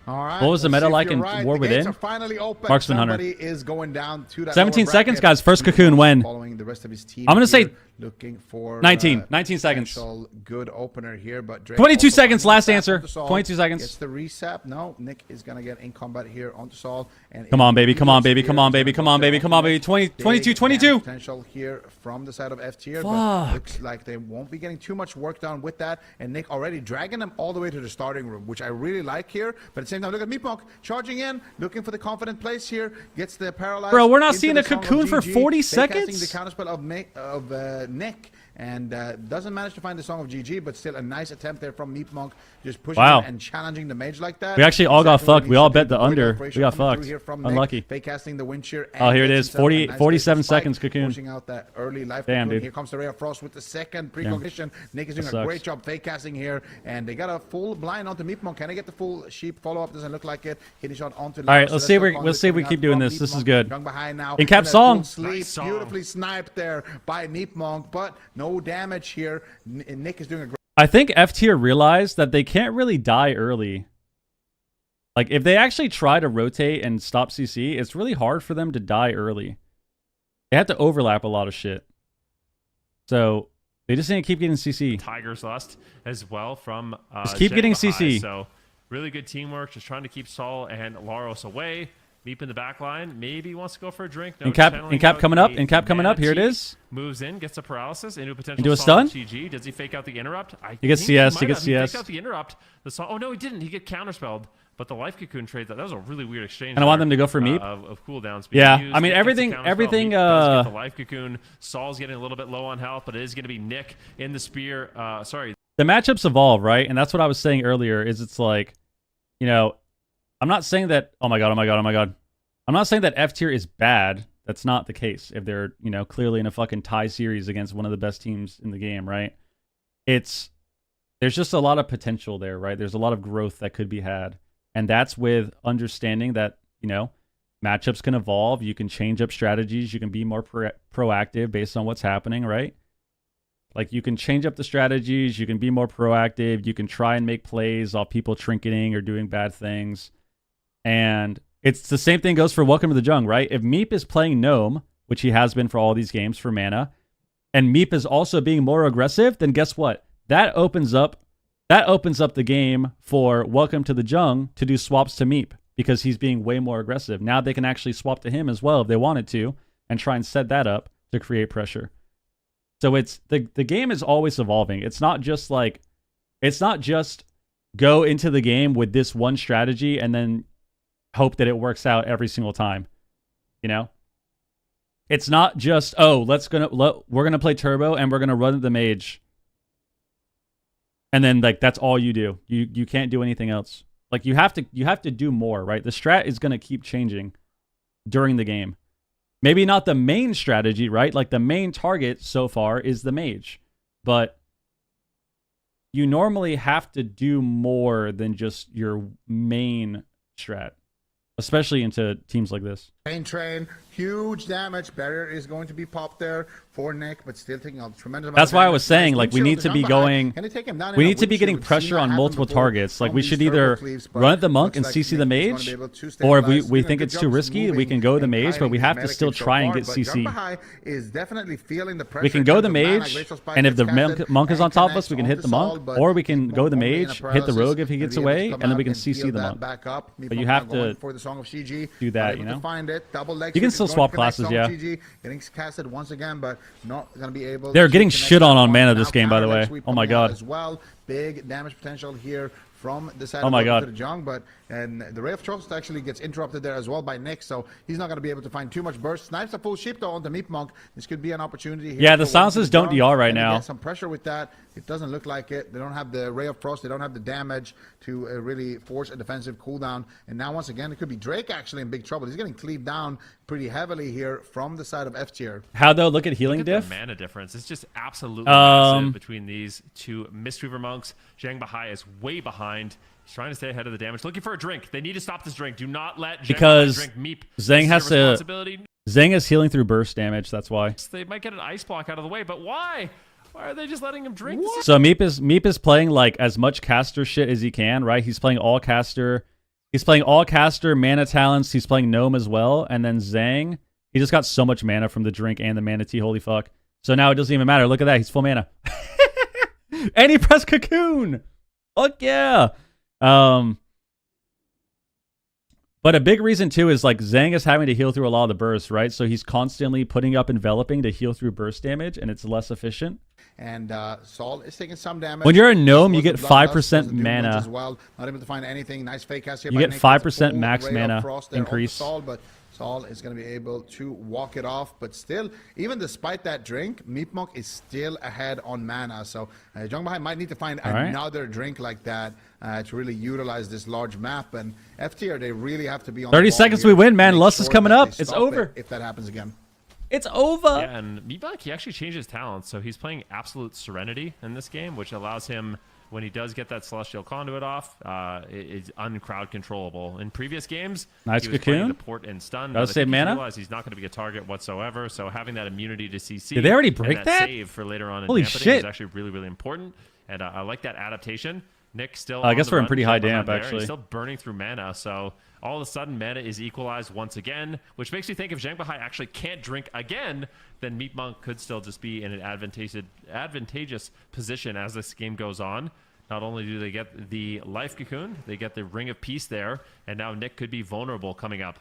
All right. What was the meta like in War Within? Finally open. Marksman Hunter. Somebody is going down to that 17 lower seconds, bracket. guys. First Cocoon when? Following the rest of his team I'm going to say here, looking for 19 seconds. Good opener here, but Drake 22 also seconds, finds last that answer. onto Sol. 22 seconds. Gets the reset. No, Nick is going to get in combat here onto Sol. And Come on, baby. Come on, baby. Come on, baby. Come on, baby. Come on, baby. 22. Potential here from the side of F tier, but Fuck. looks like they won't be getting too much work done with that. And Nick already dragging them all the way to the starting room, which I really like here. But at the same time, look at Meatmonk charging in, looking for the confident place here. Gets the paralyzed. Bro, we're not into seeing the a Song of Cocoon for GG, 40 casting seconds? the counterspell of Nick. And doesn't manage to find the Song of GG, but still a nice attempt there from Meatmonk, just pushing Wow. in and challenging the mage like that. We actually all got Exactly what fucked. he We all should bet do. the under. Great We got coming through fucked. here from Nick. Unlucky. Fake casting the wind shear. Oh, here it gets is. himself a 40 nice 47 spike, seconds, Cocoon. Pushing out that early life Damn, Cocoon. dude. Here comes the Ray of Frost with the second precognition. Nick is doing That a great sucks. job fake casting here, and they got a full blind onto Meatmonk. Can I get the full sheep follow-up? Doesn't look like it. Hitting shot onto All right, let's see if we keep doing this. This is good. Behind now. In cap And a song. full sleep, Nice song. beautifully sniped there by Meatmonk, but no damage here. Nick is doing a great. I think F tier realized that they can't really die early. Like, if they actually try to rotate and stop CC, it's really hard for them to die early. They have to overlap a lot of shit. So, they just need to keep getting CC. Tiger's Lust as well from Just keep getting Jen Bahai. CC. So really good teamwork, just trying to keep Sol and Laros away. Meep in the back line. Maybe he wants to go for a drink. No, In cap channeling out coming up. a In cap coming up. Here it Mana is. Moves in, gets a paralysis into a potential Into a Sol stun? GG. Does he fake out the interrupt? He gets think CS, might he gets have. He faked CS. out the interrupt. Oh no, he didn't. He get counterspelled. But the life cocoon trade that was a really weird exchange. And I want there, them to go for Meep. of cooldowns. being Yeah, used. I mean, Nick gets the everything- counterspell. everything, Meep does get uh, the life cocoon. Sol's getting a little bit low on health, but it is going to be Nick in the spear. Sorry. The matchups evolve, right? And that's what I was saying earlier, is it's like, you know, I'm not saying that, oh my god. I'm not saying that F tier is bad. That's not the case. If they're, you know, clearly in a fucking tie series against one of the best teams in the game, right? There's just a lot of potential there, right? There's a lot of growth that could be had. And that's with understanding that, you know, matchups can evolve. You can change up strategies. You can be more proactive based on what's happening, right? Like, you can change up the strategies. You can be more proactive. You can try and make plays off people trinketing or doing bad things. And it's the same thing goes for Welcome to the Jung, right? If Meep is playing Gnome, which he has been for all these games for mana, and Meep is also being more aggressive, then guess what? That opens up the game for Welcome to the Jung to do swaps to Meep because he's being way more aggressive. Now they can actually swap to him as well if they wanted to and try and set that up to create pressure. So it's the game is always evolving. It's not just go into the game with this one strategy and then hope that it works out every single time. You know? It's not just, we're gonna play turbo and we're gonna run the mage. And then, like, that's all you do. You can't do anything else. Like, you have to do more, right? The strat is gonna keep changing during the game. Maybe not the main strategy, right? Like, the main target so far is the mage. But you normally have to do more than just your main strat, especially into teams like this. Train, huge damage. Barrier is going to be popped there for Nick, but still taking a tremendous amount That's of why I damage. was saying, Nice like, we wind need shield to be Dampening. going. Can they take him down in We a need to be wind getting shield? We've pressure seen that on happen multiple before targets. Like, from we these should turbo either cleaves, but run at the monk looks and like CC the Nick is gonna mage, be able to or if stabilize. we Doing a think good it's job too of risky, we moving can go the and mage, but we kiting have his to still medic so try and far, get but CC. Jambahai is definitely feeling the pressure We can in go terms the of mana. mage, Glacial Spike and if is the casted monk is and on top of us, connects we can hit onto the Sol, monk, but or we can Meep go the only in a mage, hit the paralysis, rogue if he and gets be able to away, come and then out we can and CC heal the that monk. back up. But Meep you now have going to for the Song of CG, do that, able you to know? find it. Double leg You can sweep still is going swap to connect classes, Song yeah. of GG, getting casted once again, but not going to be able They're to getting connect shit that on one. mana Now this game, by the counter leg way. sweep Oh my coming out god. as well. Big damage potential here from the side Oh of my God. to the Jung, but and the Ray of Trust actually gets interrupted there as well by Nick, so he's not going to be able to find too much burst. Snipes a full sheep though on the Meat Monk. This could be an opportunity here. Yeah, the for silences Welcome don't to the Jung. DR right Can they now. get some pressure with that. It doesn't look like it. They don't have the Ray of Frost. They don't have the damage to really force a defensive cooldown. And now once again, it could be Drake actually in big trouble. He's getting cleaved down pretty heavily here from the side of F tier. How though? Look at healing Look at diff. the mana difference. It's just absolutely massive between these two Mistweaver monks. Zhang Bahai is way behind. He's trying to stay ahead of the damage. Looking for a drink. They need to stop this drink. Do not let Zhang Because Bahai drink Meep. Zhang has This is to- their responsibility. Zhang is healing through burst damage. That's why. They might get an ice block out of the way, but why? Why are they just letting him drink? This is So Meep is playing like as much caster shit as he can, right? He's playing all caster. He's playing all caster, mana talents. He's playing gnome as well. And then Zhang, he just got so much mana from the drink and the mana tea. Holy fuck. So now it doesn't even matter. Look at that. He's full mana. And he pressed cocoon. Fuck yeah. But a big reason too is like Zhang is having to heal through a lot of the bursts, right? So he's constantly putting up enveloping to heal through burst damage, and it's less efficient. And Saul is taking some damage. When you're a gnome, you Was the get Bloodlust, 5% was the Doom mana. Winds as well. Not able to find anything. Nice fake cast here. You by get Nick. 5% That's a full max Ray of mana Frost there onto increase. Saul, but Saul is going to be able to walk it off. But still, even despite that drink, Meep Monk is still ahead on mana. So Zhang Bahai might need to find right. another drink like that to really utilize this large map. And F tier, they really have to be on 30 the ball seconds here we win, to man. make Lust is sure coming that up. they It's stop over. it if that happens again. It's over. Yeah, and Meatbug, he actually changed his talents, so he's playing Absolute Serenity in this game, which allows him, when he does get that Celestial Conduit off, it's uncrowd controllable. In previous games, Nice he was playing cocoon. the port and stun. Gotta but I save think he's mana. realized he's not going to be a target whatsoever, so having that immunity to CC Did they already and break that that? save for later on in Holy Dampening shit. is actually really, really important, and I like that adaptation. Nick still I guess on the we're in run, pretty high behind damp, there, and actually. He's still burning through mana, so all of a sudden mana is equalized once again, which makes me think if Zhang Bahai actually can't drink again, then Meat Monk could still just be in an advantageous position as this game goes on. Not only do they get the life cocoon, they get the Ring of Peace there, and now Nick could be vulnerable coming up.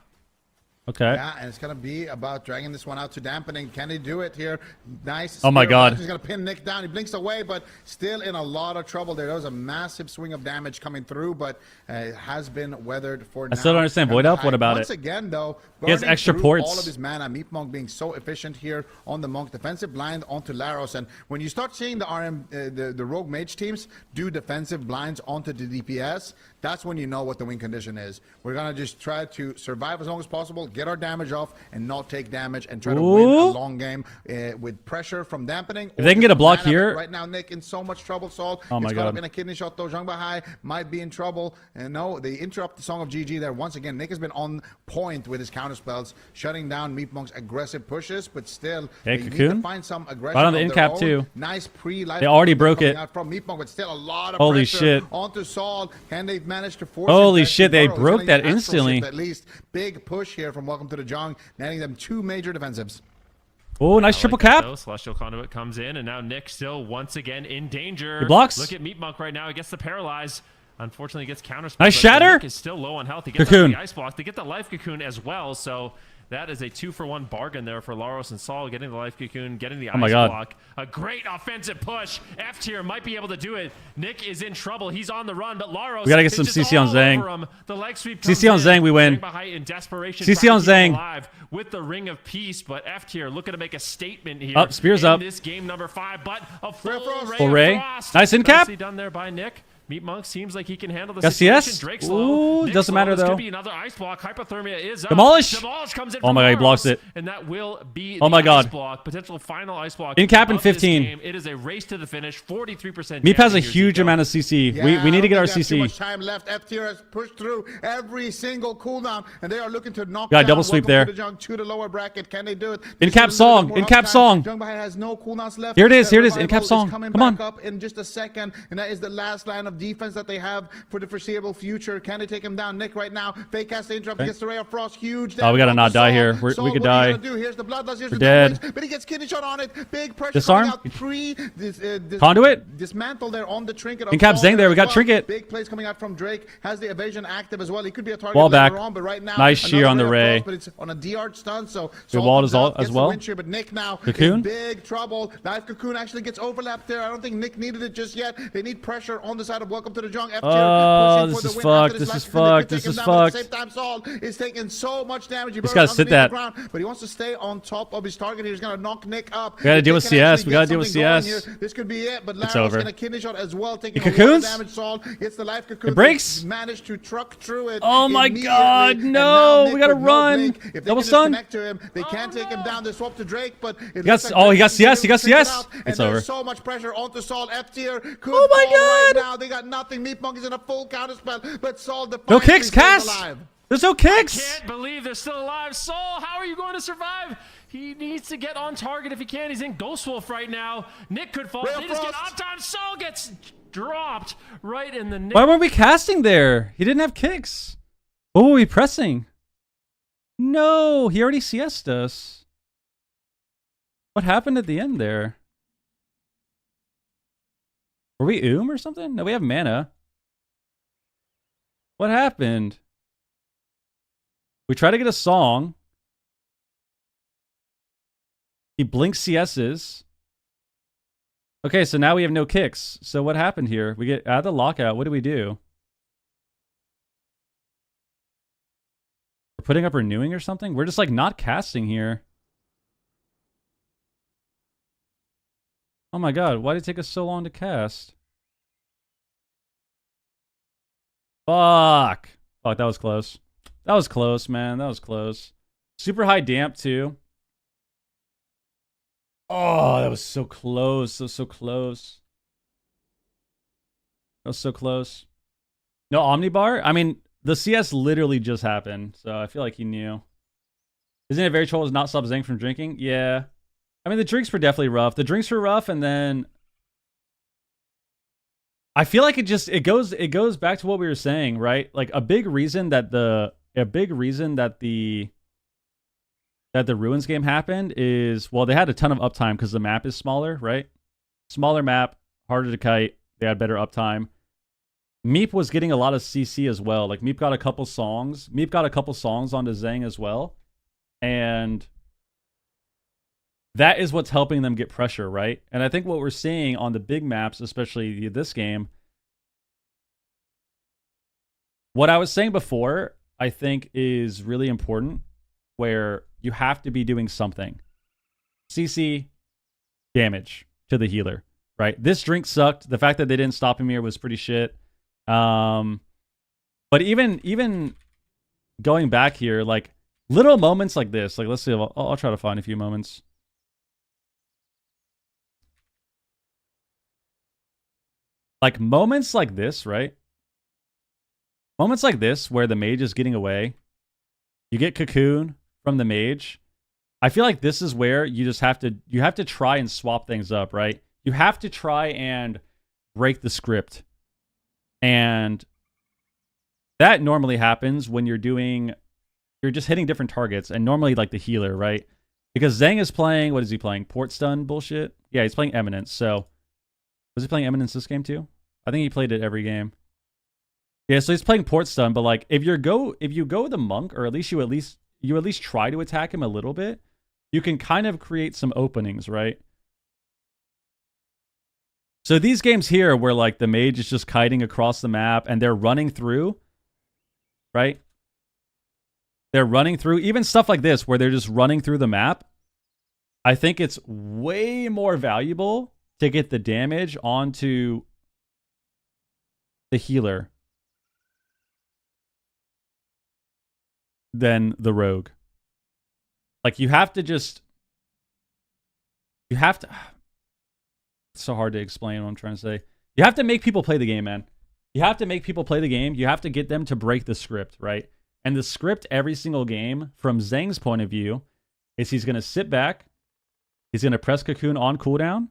Okay. Yeah, and it's going to be about dragging this one out to Dampening. Can he do it here? Nice. Oh my Spear of God. Life. He's going to pin Nick down. He blinks away, but still in a lot of trouble there. There was a massive swing of damage coming through, but it has been weathered for now. I still don't understand. Void Elf, what about Once it? again, though, He has burning extra through ports. all of his mana. Meat Monk being so efficient here on the Monk. Defensive blind onto Laros. And when you start seeing the the Rogue Mage teams do defensive blinds onto the DPS, that's when you know what the win condition is. We're going to just try to survive as long as possible, get our damage off, and not take damage, and try to win a Ooh. long game with pressure from Dampening. If they can get a block here- Right now, Nick in so much trouble, Saul. Oh my It's caught up God. in a kidney shot, though. Zhang Bahai might be in trouble. And no, they interrupt the Song of GG there. Once again, Nick has been on point with his counter spells, shutting down Meat Monk's aggressive pushes, but still, Okay, they need to Cocoon. find some aggression Right on the of in their cap own. too. Nice pre-life. They already cocoon broke coming it. out from Meat Monk, but still a lot of Holy pressure shit. onto Saul. Can they manage to force Holy him back to shit, they burrow? He's broke gonna that use Astral instantly. Shift at least. Big push here from Welcome to the Jung, netting them 2 major defensives. Oh, nice I triple like that, cap. though. Celestial Conduit comes in, and now Nick still once again in danger. He blocks. Look at Meat Monk right now. He gets the paralyze. Unfortunately, he gets counterspelled. Nice but shatter. Nick is still low on health. He gets Cocoon. the ice block. They get the life cocoon as well. So that is a 2-for-1 bargain there for Laros and Saul, getting the life cocoon, getting the my ice God. block. A great offensive push. F tier might be able to do it. Nick is in trouble. He's on the run, but Laros We gotta get is some just CC on all Zhang. over him. The leg sweep CC comes on in. Zhang, we win. Zhang Bahai in desperation. CC trying on to keep him Zhang. alive with the Ring of Peace, but F tier looking to make a statement here. Up, spears in up. This game number 5, but a full Frost. ray. Full of ray. frost. Nice in cap. Nicely done there by Nick. Meat Monk seems like he can handle the Yes, situation. yes. Drake's Ooh, low. Nick's doesn't low. matter, This though. could be another ice block. Hypothermia is up. Demolish. Demolish comes in Oh from my God, he Laros, blocks it. and that will be Oh the my ice God. block. Potential final ice block. In cap in of this 15. game. It is a race to the finish. 43%. Meep has a damage. Here's huge Zico. amount of CC. Yeah, we need to get our I don't think they have CC. Too much time left. F tier has pushed through every single cooldown, and they are looking to knock Got a down double sweep Welcome there. to the Jung to the lower bracket. Can they do it? In This cap is a little bit song. more In cap uptime. song. Jung Bahai has no cooldowns left. Here it is, The here it is, in revival cap song. coming Come on. back up in just a second, and that is the last line of defense that they have for the foreseeable future. Can they take him down? Nick right now. Fake cast the interrupt. Gets the Ray of Frost. Huge. Oh, we gotta damage not onto die Saul. here. We Saul, could what die. are you gonna do? Here's the bloodlust. Here's We're the dead. damage, but he gets kidney shot on it. Big pressure Disarm. coming out. This Conduit. dismantle there on the trinket. In cap Saul Zhang there. We as got well. trinket. Big plays coming out from Drake. Has the evasion active as well. He could be a target Wall later back. on, but right now, Nice shear another on the of Ray. Frost, but it's on a DR stun, so We Saul walled comes as out, well- gets as the well. win shear, but Nick now Cocoon. in big trouble. Life cocoon actually gets overlapped there. I don't think Nick needed it just yet. They need pressure on the side of Welcome to the jungle. F tier Oh, pushing this for is the win after fucked. This last is spin. They could fucked. take This him is down, but fucked. At the same time, Saul is taking so much damage. He Just gotta burns sit underneath that. the ground, but he wants to stay on top of his target. He's gonna knock Nick up. We gotta If deal they with can CS. actually We gotta get deal with something going CS. here, this could be it, but It's Laro's over. gonna kidney shot as well, taking He a lot of cocoons? damage. Saul gets the life cocoon. It breaks? They managed to truck through it. Oh my immediately, God, and no, now Nick we gotta with no run. blink. If they Double can just stun. connect to him, they can take him down. They swap to Drake, but it got- looks like oh, he Drake got is CS, he got figure it CS. out, and It's there's over. so much pressure onto Saul. F tier could Oh my fall right God. now. They got nothing. Meat Monkey's in a full counter spell, but Saul No defiantly kicks, stays Cass. alive. There's no kicks. Can't believe they're still alive. Soul, how are you going to survive? He needs to get on target if he can. He's in Ghost Wolf right now. Nick could fall. Real They just get Frost. on time. Soul gets dropped right in the Nick. Why weren't we casting there? He didn't have kicks. What were we pressing? No, he already CS'd us. What happened at the end there? Were we or something? No, we have mana. What happened? We try to get a song. He blinks CS's. Okay, so now we have no kicks. So what happened here? We get out of the lockout. What do we do? We're putting up renewing or something? We're just like not casting here. Oh my God, why did it take us so long to cast? Fuck. Fuck, that was close. That was close, man. That was close. Super high damp too. Oh, that was so close. That was so close. That was so close. No Omnibar? I mean, the CS literally just happened, so I feel like he knew. Isn't it very troll to not stop Zhang from drinking? Yeah. I mean, the drinks were definitely rough. The drinks were rough, and then I feel like it goes back to what we were saying, right? Like a big reason that the Ruins game happened is, well, they had a ton of uptime because the map is smaller, right? Smaller map, harder to kite. They had better uptime. Meep was getting a lot of CC as well. Like Meep got a couple songs. Meep got a couple songs onto Zhang as well. And that is what's helping them get pressure, right? And I think what we're seeing on the big maps, especially this game, what I was saying before, I think is really important, where you have to be doing something. CC, damage to the healer, right? This drink sucked. The fact that they didn't stop him here was pretty shit. But even going back here, like little moments like this, like let's see, I'll try to find a few moments. Like moments like this, right? Moments like this where the mage is getting away. You get cocoon from the mage. I feel like this is where you just have to try and swap things up, right? You have to try and break the script. And that normally happens when you're just hitting different targets, and normally like the healer, right? Because Zhang is playing, what is he playing? Port stun bullshit? Yeah, he's playing Eminence. So was he playing Eminence this game too? I think he played it every game. Yeah, so he's playing port stun, but like if you go the monk, or at least you at least try to attack him a little bit, you can kind of create some openings, right? So these games here where like the mage is just kiting across the map and they're running through, right? They're running through, even stuff like this where they're just running through the map. I think it's way more valuable to get the damage onto the healer than the rogue. Like you have to it's so hard to explain what I'm trying to say. You have to make people play the game, man. You have to make people play the game. You have to get them to break the script, right? And the script every single game, from Zhang's point of view, is he's going to sit back, he's going to press cocoon on cooldown,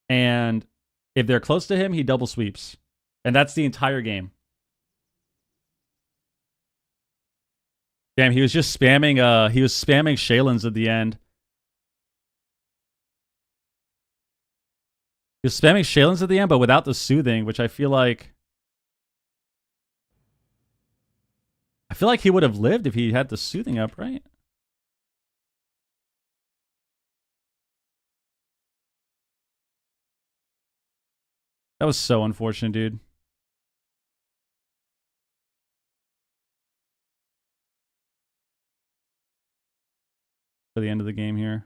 and if they're close to him, he double sweeps. And that's the entire game. Damn, he was just spamming Shaylins at the end. He was spamming Shaylins at the end, but without the soothing, which I feel like he would have lived if he had the soothing up, right? That was so unfortunate, dude. the game here.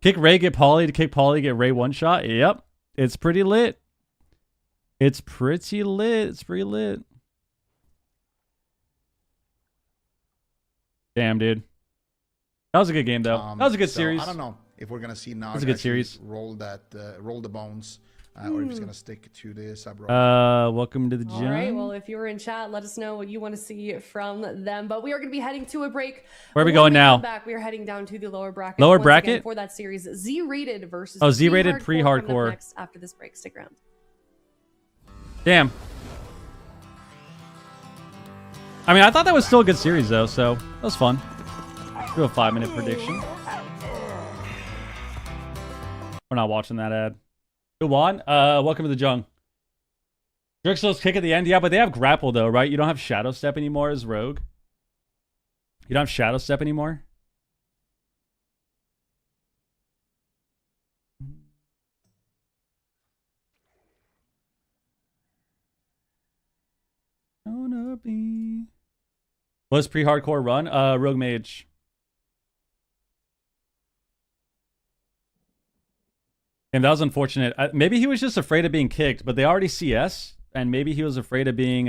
Kick Ray, get Pauly to kick Pauly, get Ray one shot. Yep. It's pretty lit. It's pretty lit. It's pretty lit. Damn, dude. That was a good game, though. That was a good series. I don't know if we're gonna see now. That's a good series. Roll the bones, or if it's gonna stick to the sub roll. Welcome to the gym. All right. Well, if you're in chat, let us know what you want to see from them. But we are going to be heading to a break. Where are we When going now? come back, we are heading down to the lower bracket. Lower once bracket? again for that series, Z-rated versus Z-rated coming up Prehardcore. next after this break. Stick around. Damn. I mean, I thought that was still a good series, though, so that was fun. Do a 5-minute prediction. We're not watching that ad. Go on. Welcome to the Jung. Drixel's kick at the end. Yeah, but they have grapple, though, right? You don't have Shadow Step anymore as Rogue. You don't have Shadow Step anymore? Gonna be... What's Prehardcore run? Rogue Mage. And that was unfortunate. Maybe he was just afraid of being kicked, but they already CS, and maybe he was afraid of being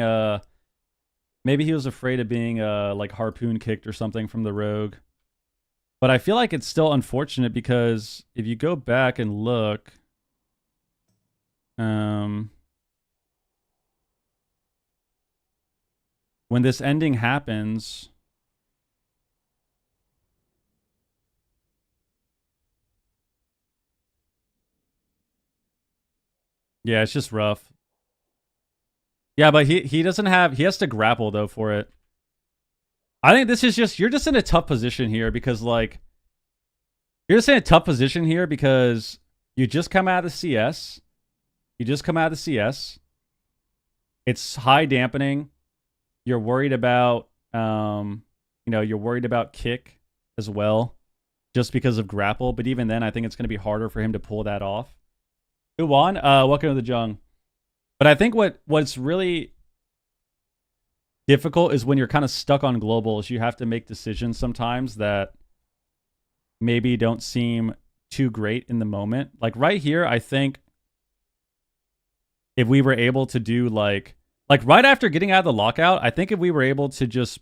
like harpoon kicked or something from the Rogue. But I feel like it's still unfortunate because if you go back and look, when this ending happens, yeah, it's just rough. Yeah, but he doesn't have... He has to grapple, though, for it. I think this is just... You're just in a tough position here because, like... You're just in a tough position here because you just come out of the CS. You just come out of the CS. It's high dampening. You're worried about... you're worried about kick as well. Just because of grapple. But even then, I think it's going to be harder for him to pull that off. Uwan, welcome to the Jung. But I think what's really difficult is when you're kind of stuck on globals. You have to make decisions sometimes that maybe don't seem too great in the moment. Like right here, I think if we were able to do like right after getting out of the lockout, I think if we were able to just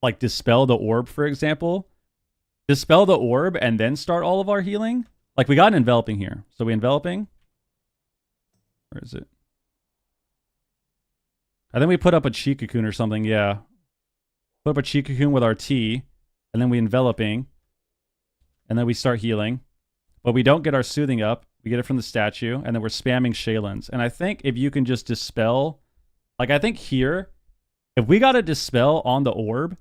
like dispel the orb, for example, dispel the orb and then start all of our healing. Like we got an enveloping here. So we enveloping. Where is it? I think we put up a Chi Cocoon or something, yeah. Put up a Chi Cocoon with our T, and then we enveloping, and then we start healing. But we don't get our soothing up. We get it from the statue, and then we're spamming Shaylins. And I think if you can just dispel... Like, I think here, if we got a dispel on the orb,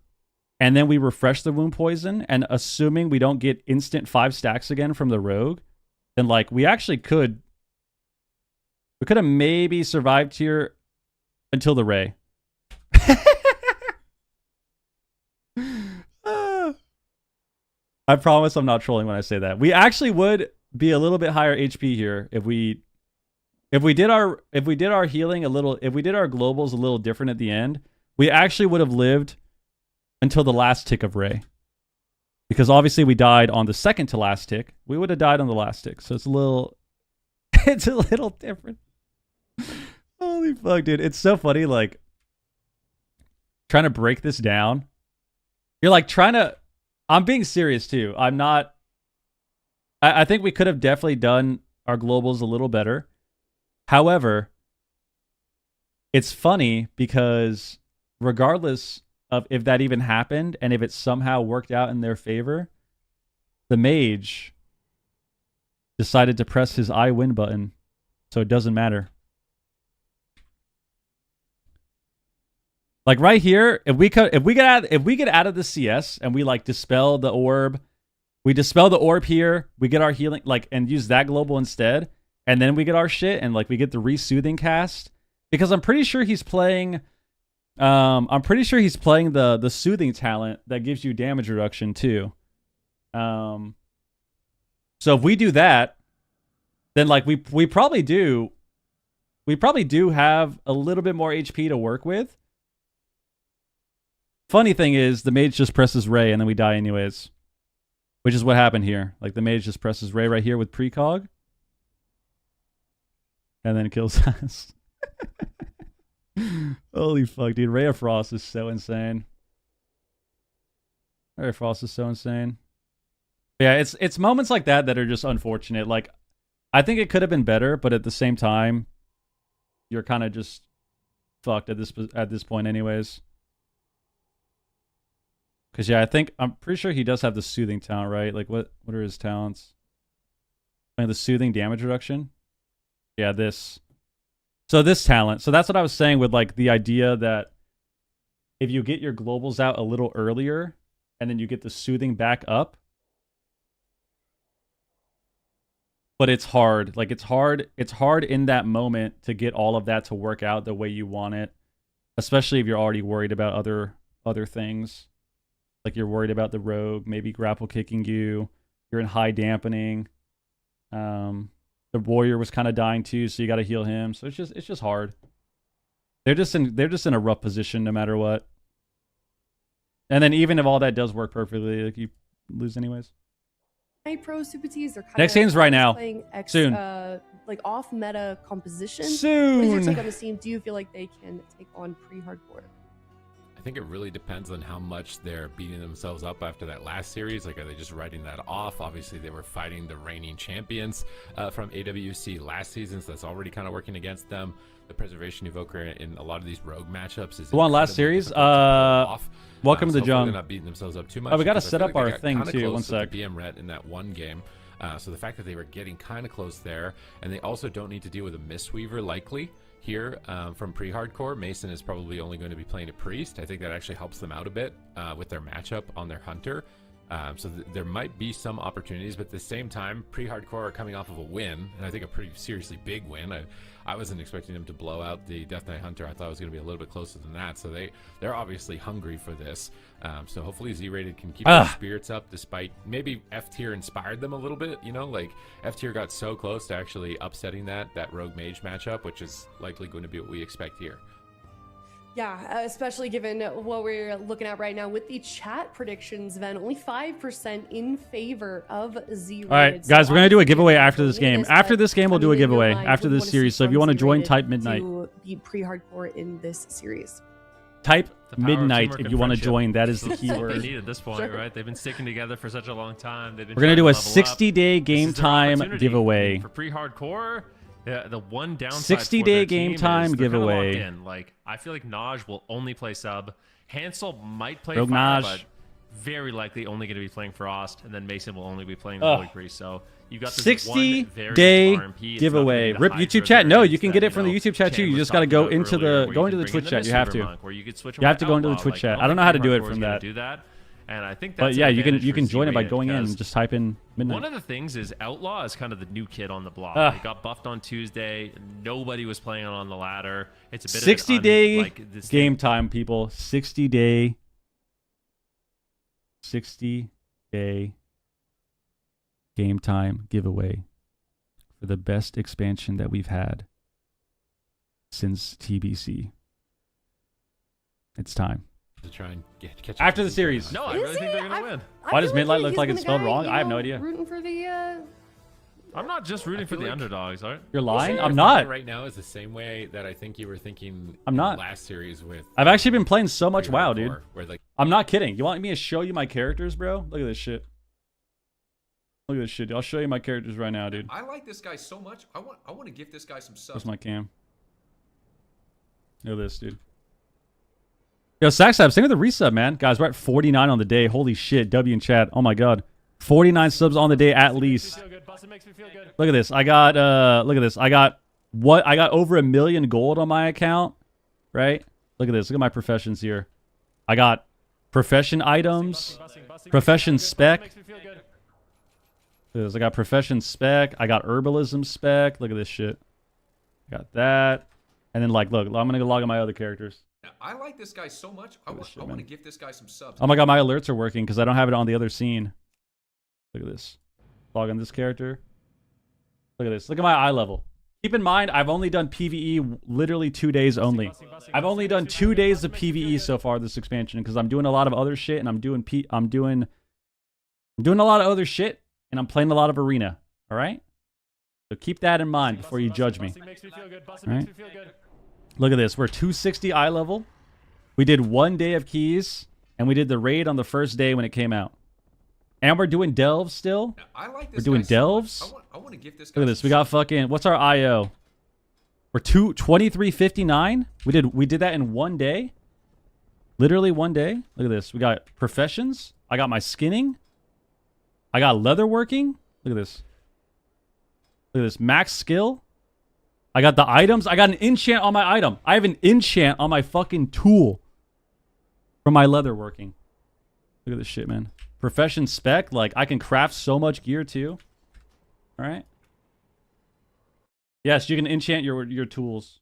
and then we refresh the wound poison, and assuming we don't get instant 5 stacks again from the rogue, then, like, we actually could... We could have maybe survived here until the Ray. I promise I'm not trolling when I say that. We actually would be a little bit higher HP here if we did our healing a little, if we did our globals a little different at the end. We actually would have lived until the last tick of Ray. Because obviously we died on the second to last tick. We would have died on the last tick. So it's a little different. Holy fuck, dude. It's so funny, like, trying to break this down. You're, like, trying to... I'm being serious, too. I'm not... I think we could have definitely done our globals a little better. However, it's funny because regardless of if that even happened and if it somehow worked out in their favor, the mage decided to press his I win button, so it doesn't matter. Like right here, if we get out of the CS and we like dispel the orb, we dispel the orb here, we get our healing, like, and use that global instead, and then we get our shit and like we get the re-soothing cast, because I'm pretty sure he's playing the soothing talent that gives you damage reduction too. So if we do that, then like we probably do have a little bit more HP to work with. Funny thing is, the mage just presses Ray and then we die anyways. Which is what happened here. Like, the mage just presses Ray right here with precog. And then kills us. Holy fuck, dude. Ray of Frost is so insane. Ray of Frost is so insane. Yeah, it's moments like that that are just unfortunate. Like, I think it could have been better, but at the same time, you're kind of just fucked at this point anyways. Because, yeah, I'm pretty sure he does have the soothing talent, right? Like, what are his talents? Like, the soothing damage reduction? Yeah, this. So this talent. So that's what I was saying with, like, the idea that if you get your globals out a little earlier, and then you get the soothing back up. But it's hard. Like, it's hard in that moment to get all of that to work out the way you want it. Especially if you're already worried about other things. Like, you're worried about the rogue, maybe grapple kicking you. You're in high dampening. The warrior was kind of dying too, so you got to heal him. So it's just hard. They're just in a rough position no matter what. And then even if all that does work perfectly, like, you lose anyways. Pro Super Ts, they're kind Next game's right now. Soon. Like off meta composition. Soon. What is your take on this team? Do you feel like they can take on Prehardcore? I think it really depends on how much they're beating themselves up after that last series. Like, are they just writing that off? Obviously, they were fighting the reigning champions from AWC last season, so that's already kind of working against them. The Preservation Evoker in a lot of these rogue matchups is who won last series? Welcome to the Jung. Jung. Not beating themselves up too much. Oh, we got to set up our thing too. One sec. BM Ret in that one game. So the fact that they were getting kind of close there, and they also don't need to deal with a Mistweaver likely. Here from Prehardcore, Mason is probably only going to be playing a priest. I think that actually helps them out a bit with their matchup on their hunter. So there might be some opportunities, but at the same time, Prehardcore are coming off of a win, and I think a pretty seriously big win. I wasn't expecting them to blow out the Death Knight Hunter. I thought it was going to be a little bit closer than that. So they're obviously hungry for this. So hopefully Z-Rated can keep their spirits up, despite maybe F-Tier inspired them a little bit. You know, like F-Tier got so close to actually upsetting that Rogue Mage matchup, which is likely going to be what we expect here. Yeah, especially given what we're looking at right now with the chat predictions, Ven, only 5% in favor of Z-Rated. All right, guys, we're going to do a giveaway after this game. After this game, we'll do a giveaway after this series. So if you want to join, type midnight. To beat Prehardcore in this series. Type midnight if you want to join. That is the keyword. They need at this point, right? They've been sticking together for such a long time. We're going to do a 60-day game time giveaway. For Prehardcore. Yeah, the one downside 60-day game time giveaway. Kind of like, I feel like Naj will only play sub. Hansel might play Rogue fire, Naj. but very likely only going to be playing Frost, and then Mason will only be playing the Holy Priest. So you've got this 60-day giveaway. Rip YouTube chat. No, you can get it from the YouTube chat too. You just got to go into the Twitch chat. You have to. You have to go into the Twitch chat. I don't know how to do it from that. And I think that's but yeah, you can join it by going in and just type in midnight. One of the things is Outlaw is kind of the new kid on the block. He got buffed on Tuesday. Nobody was playing on the ladder. It's a bit 60-day of game time, people. 60-day game time giveaway for the best expansion that we've had since TBC. It's time. To try and catch after the series. No, I really think they're going to win. Why does Midnight look like it's spelled wrong? I have no idea. Rooting for the, I'm not just rooting for the underdogs, right? You're lying? I'm not. Right now is the same way that I think you were thinking I'm not. last series with... I've actually been playing so much WoW, dude. Where like, I'm not kidding. You want me to show you my characters, bro? Look at this shit. Look at this shit. I'll show you my characters right now, dude. I like this guy so much. I want to give this guy some subs. Where's my cam? Look at this, dude. Yo, Saxab, same with the resub, man. Guys, we're at 49 on the day. Holy shit. W in chat. Oh my god. 49 subs on the day at least. Look at this. I got look at this. I got over 1 million gold on my account. Right? Look at this. Look at my professions here. I got profession items. Profession spec. Look at this. I got profession spec. I got herbalism spec. Look at this shit. Got that. And then like look, I'm gonna go log on my other characters. I like this guy so much. I want to give this guy some subs. Oh my god, my alerts are working because I don't have it on the other scene. Look at this. Log on this character. Look at this. Look at my eye level. Keep in mind, I've only done PvE literally 2 days only. I've only done 2 days of PvE so far this expansion because I'm doing a lot of other shit and I'm doing a lot of other shit and I'm playing a lot of arena. All right. So keep that in mind before you judge me. All right. Look at this. We're 260 eye level. We did 1 day of keys and we did the raid on the first day when it came out. And we're doing delves still. I like this We're doing guy so delves. much. I want to give this guy Look at this. some We got subs. fucking, what's our IO? We're 2359. We did that in 1 day. Literally 1 day. Look at this. We got professions. I got my skinning. I got leatherworking. Look at this. Look at this. Max skill. I got the items. I got an enchant on my item. I have an enchant on my fucking tool from my leatherworking. Look at this shit, man. Profession spec. Like, I can craft so much gear, too. All right. Yes, you can enchant your tools.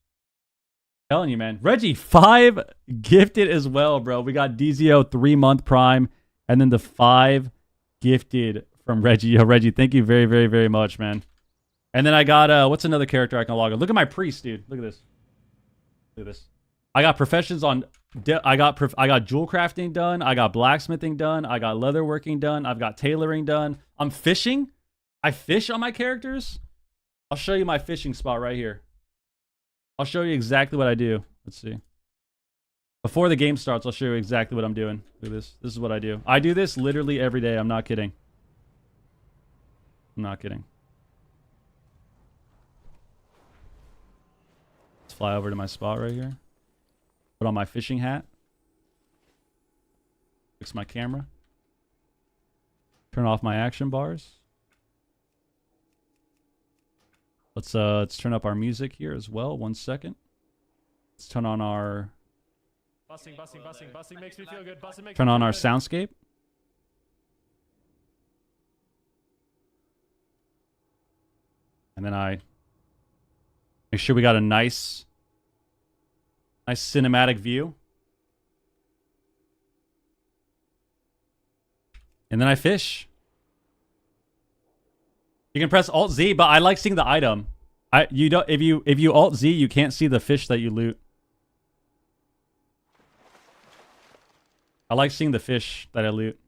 Telling you, man. Reggie, 5 gifted as well, bro. We got DZO 3-month prime. And then the 5 gifted from Reggie. Yo, Reggie, thank you very, very, very much, man. And then I got, what's another character I can log on? Look at my priest, dude. Look at this. Look at this. I got professions on, I got jewel crafting done. I got blacksmithing done. I got leatherworking done. I've got tailoring done. I'm fishing. I fish on my characters. I'll show you my fishing spot right here. I'll show you exactly what I do. Let's see. Before the game starts, I'll show you exactly what I'm doing. Look at this. This is what I do. I do this literally every day. I'm not kidding. I'm not kidding. Let's fly over to my spot right here. Put on my fishing hat. Fix my camera. Turn off my action bars. Let's turn up our music here as well. 1 second. Let's turn on our Busting makes me feel good. Busting makes turn me on feel our good. soundscape. And then I make sure we got a nice cinematic view. And then I fish. You can press Alt Z, but I like seeing the item. If you Alt Z, you can't see the fish that you loot. I like seeing the fish that I loot.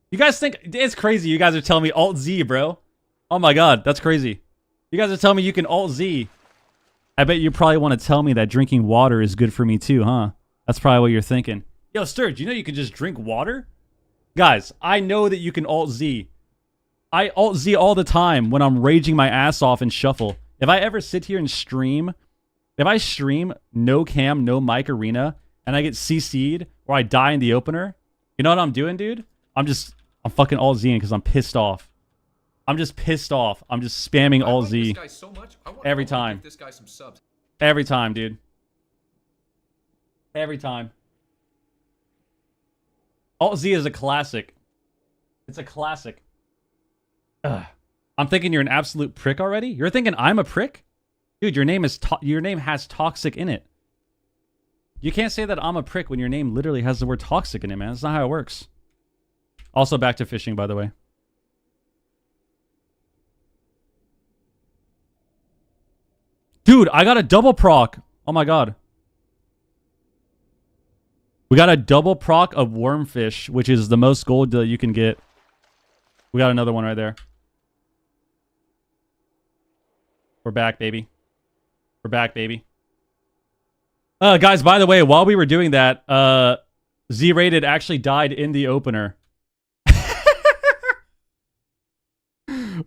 You guys think it's crazy? You guys are telling me Alt Z, bro. Oh my god, that's crazy. You guys are telling me you can Alt Z. I bet you probably want to tell me that drinking water is good for me too, huh? That's probably what you're thinking. Yo, Sturge, you know you can just drink water? Guys, I know that you can Alt Z. I Alt Z all the time when I'm raging my ass off in Shuffle. If I ever sit here and stream, if I stream no cam, no mic arena, and I get CC'd or I die in the opener, you know what I'm doing, dude? I'm fucking Alt Zing because I'm pissed off. I'm just pissed off. I'm just spamming I Alt like Z this guy so much. every I wanna time. Give this guy some subs. Every time, dude. Every time. Alt Z is a classic. It's a classic. Ugh. I'm thinking you're an absolute prick already? You're thinking I'm a prick? Dude, your name has toxic in it. You can't say that I'm a prick when your name literally has the word toxic in it, man. That's not how it works. Also, back to fishing, by the way. Dude, I got a double proc. Oh my god. We got a double proc of wormfish, which is the most gold that you can get. We got another one right there. We're back, baby. We're back, baby. Guys, by the way, while we were doing that, Z-Rated actually died in the opener.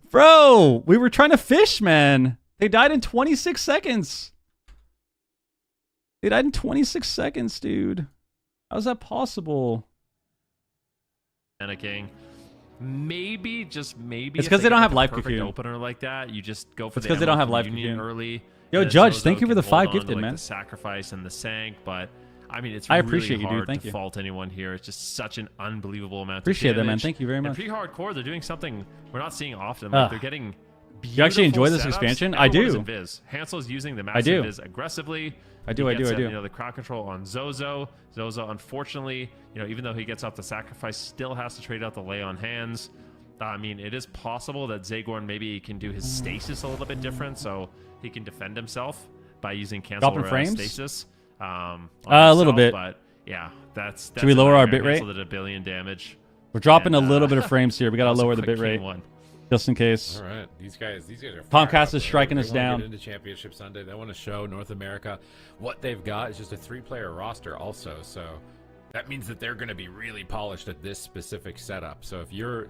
Bro, we were trying to fish, man. They died in 26 seconds. They died in 26 seconds, dude. How's that possible? Panicking. Maybe, just maybe. It's if 'cause they don't get have a life perfect cocoon. opener like that. You just go for It's the 'cause they don't have Emerald life Communion cocoon. early. Yo, and Judge, Zozo thank you for can the hold 5 on to, gifted, like, man. The sacrifice and the sank, but I mean, it's I really appreciate you, dude. hard Thank to you. fault anyone here. It's just such an unbelievable amount Appreciate of that, man. damage. Thank you very much. And Prehardcore, they're doing something we're not seeing often. Like, they're getting You actually enjoy this Beautiful setups. expansion? I Everyone is do. in Viz. Hansel's using the I massive do. Viz aggressively. I do. He I do. gets I do. You know, the crowd control on Zozo. Zozo, unfortunately, you know, even though he gets off the sacrifice, still has to trade out the lay on hands. I mean, it is possible that Zagorn maybe can do his stasis a little bit different, so he can defend himself by using cancel Dropping frames? stasis. On A little himself, bit. But yeah, that's Should we lower our bit Hansel rate? did a billion damage. We're dropping And, a little bit of frames here. We got to that was a lower the quick bit rate king one. just in case. All right, these guys are. Comcast fired is up. striking They us wanna down. Get into Championship Sunday, they want to show North America what they've got. It's just a 3-player roster, also, so that means that they're going to be really polished at this specific setup. So if you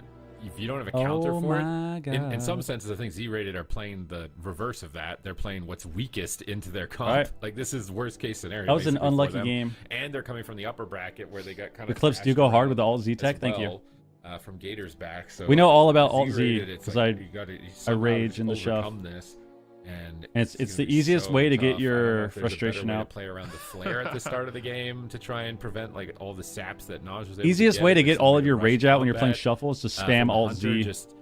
don't have a counter for it, in some senses, I think Z-Rated are playing the reverse of that. They're playing what's weakest into their comp. Right. Like, this is worst case scenario. That was an basically, for unlucky them. game. And they're coming from the upper bracket where they got kind The of clips do thrashed go hard around with the Alt Z as tech. Thank you. well, from Gator's back. So We know all about Alt Z Z-Rated, it's because like I you gotta I rage in the shove. overcome this, and it's gonna the be easiest so way to tough. get I don't know your if there's a better frustration way to out. play around the flare at the start of the game to try and prevent like all the saps that Naj was able Easiest to way to There's get some all way of to your rush rage out when you're playing combat. shuffle is to From spam the Alt Hunter, Z. just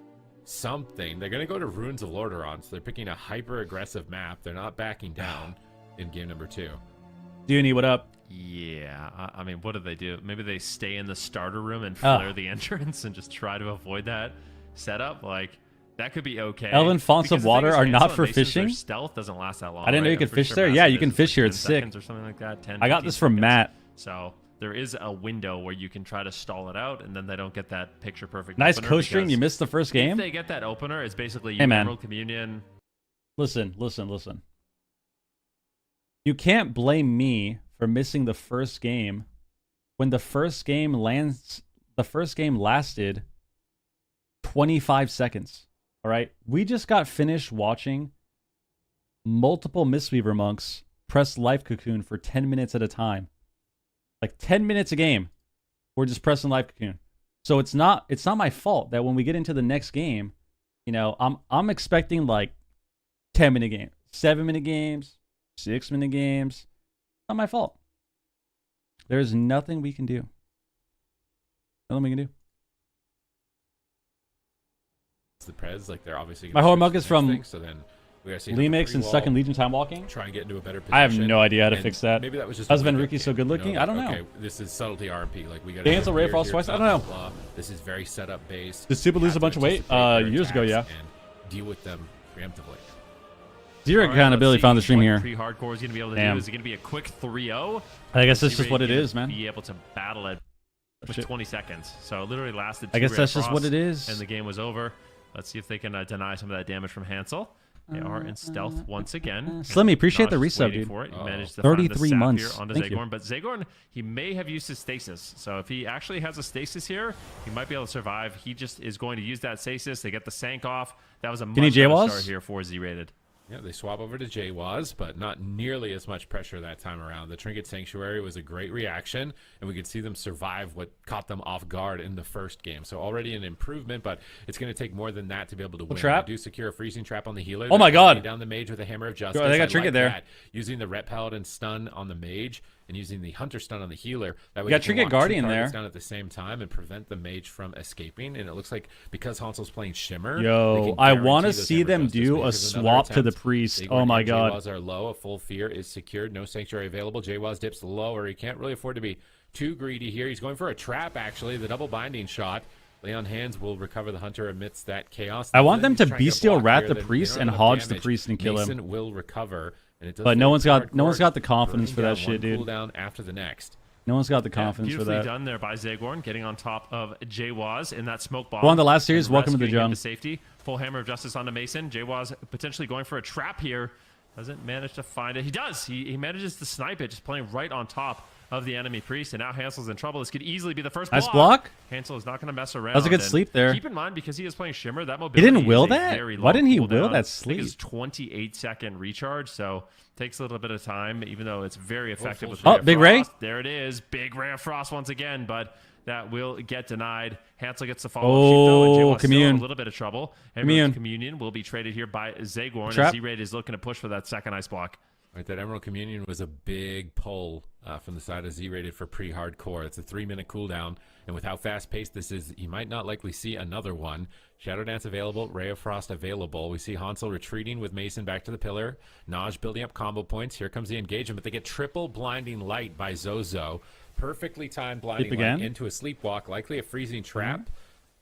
something. They're going to go to Runes of Lordaeron, so they're picking a hyper aggressive map. They're not backing down in game number 2. Dooney, what up? Yeah, I mean, what do they do? Maybe they stay in the starter room and Oh. flare the entrance and just try to avoid that setup. Like, that could be okay. Elven fonts Because of the thing water is, are Hansel not and for Masons, their fishing? Stealth doesn't last that long. I didn't know right? you could I'm pretty fish sure there. Massive Yeah, you can is fish here. 10 It's sick. seconds or something like that. 10, I got 15 this from seconds. Matt. So there is a window where you can try to stall it out, and then they don't get that picture perfect. Nice opener co-string. because You missed the first If game? they get that opener, it's basically Hey, man. Emerald Communion. Listen. You can't blame me for missing the first game when the first game lasted 25 seconds. All right? We just got finished watching multiple Mistweaver monks press Life Cocoon for 10 minutes at a time. Like 10 minutes a game. We're just pressing Life Cocoon. So it's not my fault that when we get into the next game, you know, I'm expecting like 10-minute games, 7-minute games, 6-minute games. Not my fault. There's nothing we can do. Nothing we can do. The Prez, like they're obviously My whole mug is from thing, so then we gotta see Lemix and stuck in Legion time walking. try and get into a better position. I have no idea how to And fix that. Maybe that was just How's a wake-up Van Ricky so game, good looking? I don't know. Okay, this is subtlety RP. Like we got Cancel Ray Frost twice? I don't know. This is very setup based. Did Super lose a bunch of weight? Years ago, yeah. And deal with them preemptively. Zero All right, accountability let's found the see stream what here. Prehardcore is going to be able to Damn. do. Is it going to be a quick 3-0? I guess that's Is just he what it ready is, to man. Be able to battle it with Shit. 20 seconds. So it literally lasted. I two guess Ray that's just what Frosts, it is. And the game was over. Let's see if they can deny some of that damage from Hansel. They are in stealth once again. Slimmy, appreciate the Not just resub, waiting dude. for it. He Uh-oh. managed to find the 33 sap months. here onto Thank you. Zagorn, but Zagorn, he may have used his stasis. So if he actually has a stasis here, he might be able to survive. He just is going to use that stasis. They get the sank off. That was a much he better JWAS? start here for Z-rated. Yeah, they swap over to JWAS, but not nearly as much pressure that time around. The Trinket Sanctuary was a great reaction, and we could see them survive what caught them off guard in the first game. So already an improvement, but it's going to take more than that to be able to win. trap? They do secure a freezing trap on the healer. Oh my They're gonna God. lay down the mage with a Hammer of Justice. They got I Trinket like there. that. Using the Ret Paladin stun on the mage and using the Hunter stun on the healer. That way got you can Trinket lock two Guardian targets there. down at the same time and prevent the mage from escaping. And it looks like because Hansel's playing Shimmer, they Yo, can I guarantee want to those see Hammer them Justice do a mages. Another swap to the attempt. priest. Zagorn Oh my and god. JWAS are low. A full fear is secured. No sanctuary available. JWAS dips lower. He can't really afford to be too greedy here. He's going for a trap, actually. The double binding shot. Lay on hands will recover the hunter amidst that chaos. I want them to He's trying get bestial blocked rat here, the then they priest don't and have hodge the damage. priest and kill him. Mason will recover. And it does But feel no one's got hardcore. the confidence for Burning that down shit, one dude. cooldown after the next. No one's got the Yeah, confidence for beautifully that. done there by Zagorn, getting on top of JWAS in that smoke bomb. Won the last series. and Welcome to the rescuing him jung. Safety. Full Hammer of Justice onto Mason. JWAS potentially going for a trap here. Doesn't manage to find it. He does. He manages to snipe it, just playing right on top of the enemy priest. And now Hansel's in trouble. This could easily be the first Nice block. block. Hansel is not going to mess around. That was a good and sleep there. Keep in mind, because he is playing Shimmer, that He mobility didn't will is a that? very Why low didn't he will cooldown. that I sleep? think it's 28-second recharge, so takes a little bit of time, even though it's very effective with Oh, Ray of Big Ray? Frost. There it is. Big Ray of Frost once again, but that will get denied. Hansel gets the follow-up sheep, though, and Oh, JWAS still in Commune. a little bit of trouble. Commune. Communion will be traded here by Zagorn, Trap. as Z-Raid is looking to push for that second ice block. Right, that Emerald Communion was a big pull from the side of Z-Rated for Prehardcore. It's a 3-minute cooldown, and with how fast-paced this is, you might not likely see another one. Shadow Dance available, Ray of Frost available. We see Hansel retreating with Mason back to the pillar. Naj building up combo points. Here comes the engagement, but they get triple blinding light by Zozo. Perfectly timed blinding light into a sleepwalk, likely a freezing trap.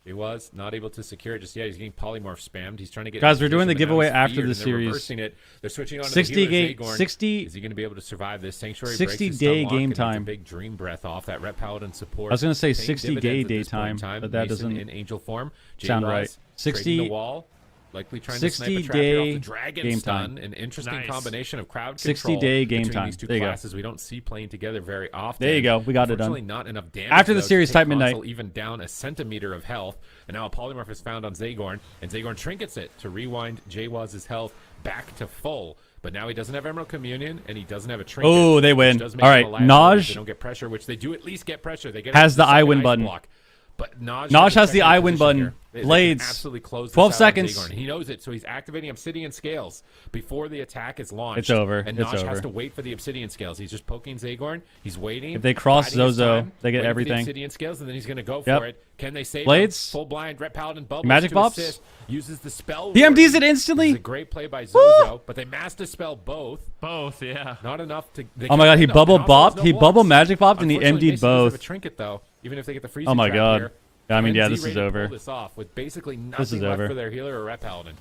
He was not able to secure it just yet. He's getting polymorph spammed. He's trying to get. Guys, we're doing the but now giveaway he's after feared, the and they're series. reversing it. They're switching on to 60 the healer, game, Zagorn. 60. Is he going to be able to survive this? Sanctuary 60 breaks his day stunlock game and needs a time. big dream breath off that Rep Paladin support. I was gonna say Paying 60 dividends day at this point in daytime, but that Mason doesn't in angel form. sound J-Waz right. trading 60 the wall. Likely trying to snipe a 60 trap here off the day dragon game stun. time. An interesting Nice. combination of crowd 60 control day game between time. these two There you go. classes we don't see playing together very often. There you go. We got it done. Unfortunately, not enough damage. After the though, to series, take type midnight. Hansel even down a centimeter of health, and now a polymorph is found on Zagorn, and Zagorn trinkets it to rewind J-Waz's health back to full. But now he doesn't have Emerald Communion, and he doesn't have a trinket. Oh, they which win. does make All him right, a liability if Naj they don't get pressure, which they do at least get pressure. They get has the I second win ice button. block. But Naj has the second I win position button. here. They can Blades. absolutely close this 12 out on seconds. Zagorn. He knows it, so he's activating Obsidian Scales before the attack is launched. It's over. And It's Naj has over. to wait for the Obsidian Scales. He's just poking Zagorn. He's waiting. If they cross biding his Zozo, time, they get waiting for everything. The Obsidian Scales, and then he's going to go Yep. for it. Can they save Blades. him? Full blind. Rep Paladin bubbles Magic to Bops. assist. Uses the spell. He ward. MDs it instantly. This is a great play by Zozo, but they mass dispel both. Both, yeah. Not enough to. Oh my god, he bubble bopped. He bubble magic bopped, and he Unfortunately, MD'd Mason does have both. a trinket though, even if they get the freezing Oh my trap god. here. Yeah, I mean, Can yeah, this is Z-Rated over. pull this off with basically This nothing is left over. for their healer or Rep Paladin.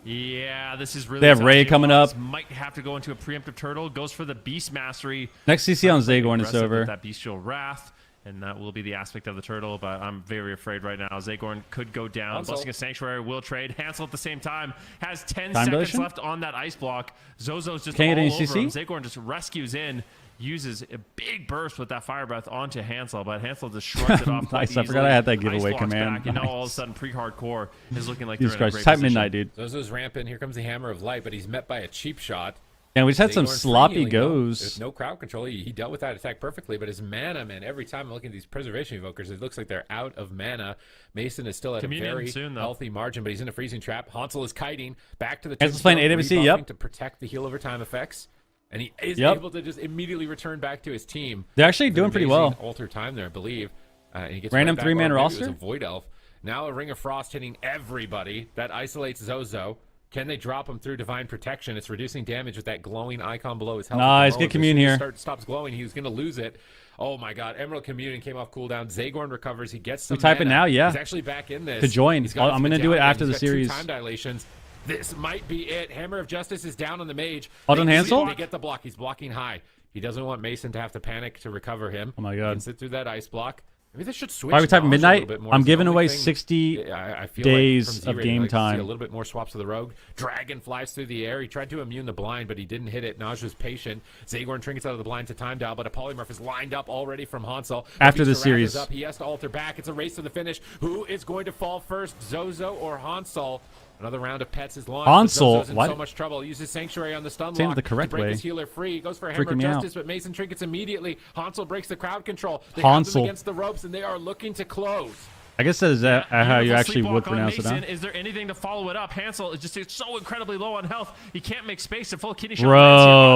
Yeah, this is really. They have tough. Ray coming J-Waz up. Might have to go into a preemptive turtle. Goes for the beast mastery. Next CC on Zagorn is Aggressive over. with that bestial wrath, and that will be the aspect of the turtle. But I'm very afraid right now. Zagorn could go down. Hansel. Busting a sanctuary will trade. Hansel at the same time has 10 Time seconds dilation? left on that ice block. Zozo's just Can't get all any over CC? him. Zagorn just rescues in. Uses a big burst with that fire breath onto Hansel, but Hansel just shrugs it off. quite Nice, I forgot easily. I had that Ice giveaway blocks command. Back, and now all of a Nice. sudden, Prehardcore is looking like Jesus they're in a Christ. great Type position. midnight, dude. Zozo's rampant. Here comes the Hammer of Light, but he's met by a cheap shot. And we just had some Zagorn free sloppy healing, though. goes. There's no crowd control. He dealt with that attack perfectly, but his mana, man, every time I'm looking at these preservation evokers, it looks like they're out of mana. Mason is still at Communion a very soon, though. healthy margin, but he's in a freezing trap. Hansel is kiting back to the Hansel's playing tombstone, AWC, yep. rebuffing to protect the heal over time effects. And he is Yep. able to just immediately return back to his team. They're actually With an doing pretty amazing well. Alter time there, I believe. And he gets Random right back, three-man or maybe it was roster? a Void Elf. Now a Ring of Frost hitting everybody. That isolates Zozo. Can they drop him through Divine Protection? It's reducing damage with that glowing icon below his health. Nice, As good soon as commune he here. stops glowing, he was going to lose it. Oh my god, Emerald Communion came off cooldown. Zagorn recovers. He gets some We type it mana. now, yeah. He's actually back in this. To join. He's got I'm his gonna do it medallion. after He's the got two series. time dilations. This might be it. Hammer of Justice is down on the mage. Hold on, They Hansel? get the block. He's blocking high. He doesn't want Mason to have to panic to recover him. Oh my He god. can sit through that ice block. Maybe they should switch. Why are we typing Naj a midnight? little bit more. I'm It's the giving only away thing 60 I feel days like of from Z-Rated, game I'd like to see time. a little bit more swaps to the rogue. Dragon flies through the air. He tried to immune the blind, but he didn't hit it. Naj was patient. Zagorn trinkets out of the blind to time dial, but a polymorph is lined up already from Hansel. After the Beast series. Up. He has to alter back. It's a race to the finish. Who is going to fall first, Zozo or Hansel? Another round of pets is launched. Hansel? Zozo's in What? so much trouble. He uses Sanctuary on the stun Saying it lock the correct to break way. his healer free. He goes for a Hammer Freaking of me out. Justice, but Mason trinkets immediately. Hansel breaks the crowd control. They have Hansel. them against the ropes, and they are looking to close. I guess that is that how you Beautiful actually would sleepwalk on pronounce it, huh? Mason. Is there anything to follow it up? Hansel is just so incredibly low on health. He can't make space to full kidney shot. Bro.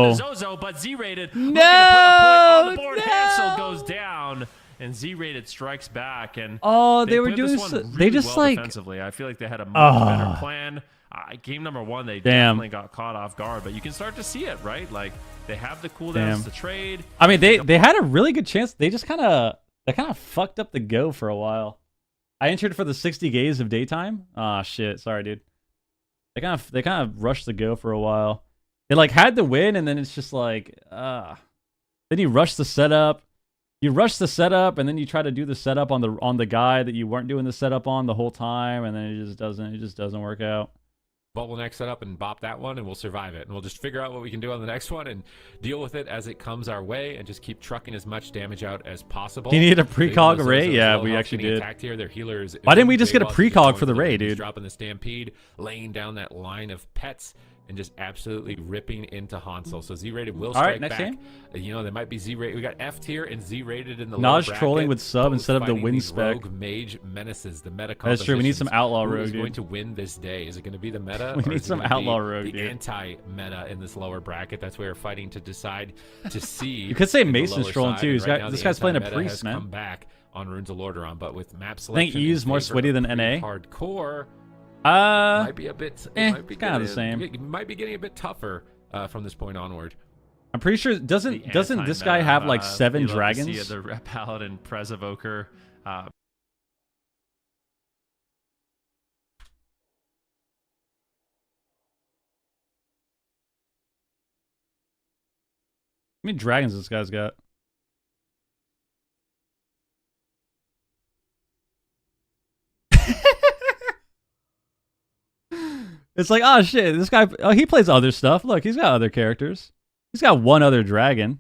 Lands here onto Zozo, but Z-rated looking to put a point on the board. No! Hansel goes down, and Z-rated strikes back. And Oh, they were played this doing one so- really they just, well like- defensively. I feel like they had a much better plan. Game number one, they Damn. definitely got caught off guard, but you can start to see it, right? Like they have the cooldowns Damn. to trade. I mean, they had a really good chance. They just kind of fucked up the go for a while. I entered for the 60 gaze of daytime. Ah, shit. Sorry, dude. They kind of rushed the go for a while. They like had the win, and then it's just like, then you rush the setup. You rush the setup, and then you try to do the setup on the guy that you weren't doing the setup on the whole time, and then it just doesn't work out. Bubble next setup and bop that one, and we'll survive it. And we'll just figure out what we can do on the next one and deal with it as it comes our way, and just keep trucking as much damage out as possible. Do you need a Even precog though array? Zozo's Yeah, low we health actually getting did. attacked here. Their healers. Why didn't we just get a J-Waz is precog going for the win. Ray, He's dude? dropping the stampede, laying down that line of pets. and just absolutely ripping into Hansel. So Z-rated will All right, strike next back. game. You know, there might be Z-rated. We got F tier and Z-rated in the Naj lower bracket, trolling with sub both instead of the fighting win these spec. rogue mage menaces. The meta That's true. We need some compositions. outlaw Who rogue, is dude. going to win this day? Is it going to be the meta? We or need is it some gonna be outlaw rogue, the dude. anti-meta in this lower bracket. That's where we're fighting to decide to see. You could say in the Mason's lower trolling side. too. And He's right got- now, this the guy's playing a anti-meta priest, has man. come back on Runes of Lordaeron, but with map I selection, think E's more sweaty than NA. Hardcore might be a bit. Might be kind of the same. It might be getting a bit tougher from this point onward. I'm pretty sure doesn't this guy have like 7 dragons? See the Rep Paladin, Prez Evoker. How many dragons this guy's got? It's like, oh shit, this guy, oh, he plays other stuff. Look, he's got other characters. He's got one other dragon.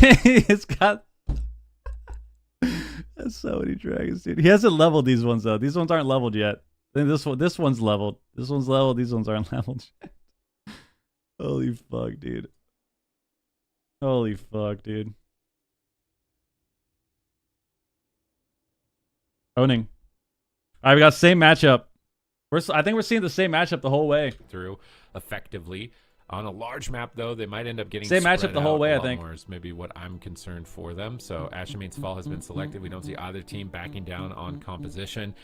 It's got that's so many dragons, dude. He hasn't leveled these ones though. These ones aren't leveled yet. Then this one's leveled. This one's leveled. These ones aren't leveled yet. Holy fuck, dude. Holy fuck, dude. Owning. All right, we got same matchup. I think we're seeing the same matchup the whole way. Through effectively. On a large map, though, they might end up getting Same matchup spread the whole out way, a I lot think. more is maybe what I'm concerned for them. So Ashamane's Fall has been selected. We don't see either team backing down on composition.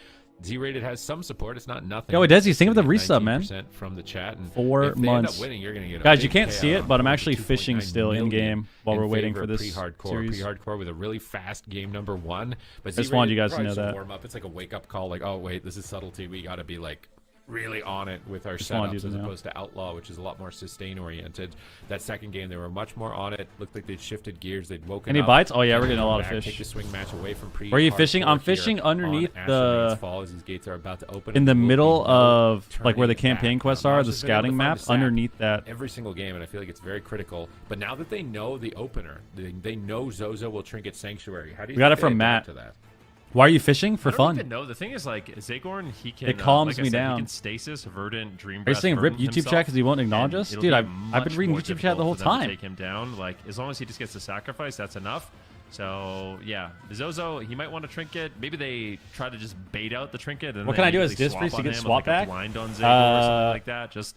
Z-rated has some support. It's not nothing. Yo, it does. He's thinking of the Sitting at resub, man. 19% from the chat. And 4 if they months. End up winning, you're gonna get a Guys, you big can't see payout it, but I'm of actually 2.9 fishing still in million game while we're waiting favor for of this Prehardcore. series. Prehardcore with a really fast game number 1. But I just wanted you guys to probably know just a that. warm up. It's like a wake up call. Like, oh wait, this is subtlety. We got to be like really on it with our Just wanted you setups to as know. opposed to Outlaw, which is a lot more sustain oriented. That second game, they were much more on it. Looked like they'd shifted gears. They'd woken Any up. bites? Oh yeah, we're Come getting a lot of back, fish. Take the swing match away from Where are you fishing? Prehardcore I'm here fishing underneath on the Ashamane's Fall as these gates are about to open. in the and there will be middle no of like where the turning campaign back. quests Now, are, Naj the has been able to scouting find map the sap underneath that. every single game, and I feel like it's very critical. But now that they know the opener, they know Zozo will trinket Sanctuary. How do you We got think it from they adapt Matt. to that? Why are you fishing? For I don't fun. even know. The thing is, like, Zagorn, he can. It calms like I me said, down. He can stasis, Verdant, Dream Are you Breath, saying rip Verdant YouTube himself, chat because he won't acknowledge and us? it'll Dude, be I've been much reading more YouTube chat the difficult whole for them to time. Take him down. Like, as long as he just gets the sacrifice, that's enough. So yeah, Zozo, he might want a trinket. Maybe they try to just bait out the trinket. And What then can I do they as Disc swap Priest to on get him with, swap like, a back? blind on Zagor or something like that. Just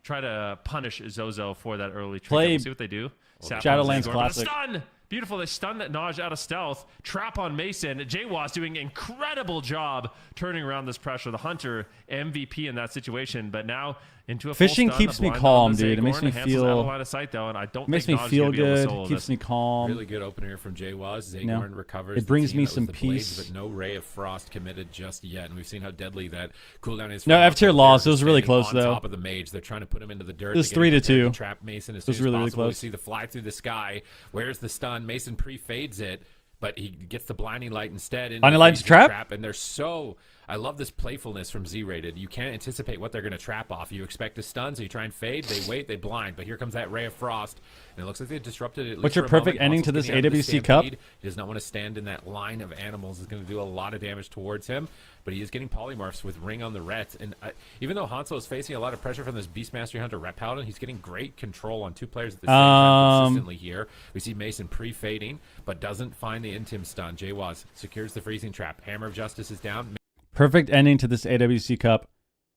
try to punish Zozo for that early trinket. Play We'll see what they do. Sap on Shadowlands Zagor, but a Classic. Stun! Beautiful. They stun that Naj out of stealth. Trap on Mason. JWAS doing an incredible job turning around this pressure. The Hunter MVP in that situation, but now into a full Fishing stun, keeps a me blind calm, on the dude. It makes Zagorn. me Hansel's feel- out of line of sight though, and I don't Makes think me Naj's feel gonna be able to good. solo Keeps this. me calm. Really good opener here from Jaywaz. Zagorn know, recovers. it brings the me team that some was the Blades, peace. but no Ray of Frost committed just yet, and we've seen how deadly that cooldown is. No, for F-tier Outlaw. loss. They're It was really standing close, on though. Top of the mage, they're trying to put him into the dirt. It was They're getting 3-2. prepared to trap Mason as soon was as really, really possible. We close. see the fly through the sky. Where's the stun? Mason pre-fades it, but he gets the blinding light instead. into Blinding the light's freezing trap? And they're so. I love this playfulness from Z-rated. You can't anticipate what they're going to trap off. You expect a stun, so you try and fade. They wait, they blind. But here comes that Ray of Frost, and it looks like they disrupted it. At What's least your for a perfect moment. ending Hansel to this getting out of the AWC Cup? stampede. He does not want to stand in that line of animals. Is going to do a lot of damage towards him, but he is getting polymorphs with Ring on the Ret. And even though Hansel is facing a lot of pressure from this Beastmaster Hunter Rep Paladin, he's getting great control on 2 players at the same time consistently here. We see Mason pre-fading, but doesn't find the Intim stun. Jaywaz secures the freezing trap. Hammer of Justice is down. Perfect ending to this AWC Cup.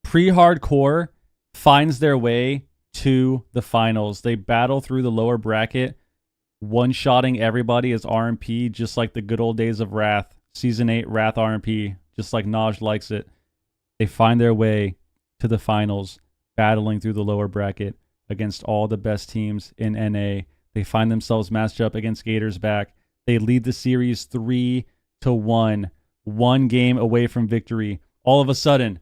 Prehardcore finds their way to the finals. They battle through the lower bracket, one-shotting everybody as RMP, just like the good old days of Wrath. Season 8 Wrath RMP, just like Naj likes it. They find their way to the finals, battling through the lower bracket against all the best teams in NA. They find themselves matched up against Gators back. They lead the series 3-1. 1 game away from victory. All of a sudden,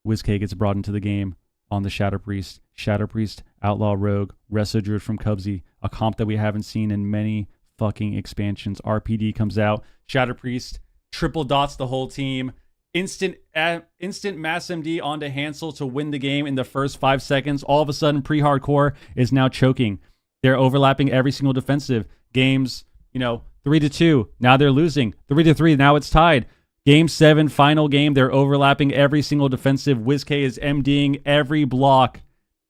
WizK gets brought into the game on the Shadow Priest. Shadow Priest, Outlaw Rogue, Resto Druid from Cubsy, a comp that we haven't seen in many fucking expansions. RPD comes out. Shadow Priest triple dots the whole team. Instant mass MD onto Hansel to win the game in the first 5 seconds. All of a sudden, Prehardcore is now choking. They're overlapping every single defensive. Games, 3-2. Now they're losing. 3-3. Now it's tied. Game 7, final game. They're overlapping every single defensive. WizK is MDing every block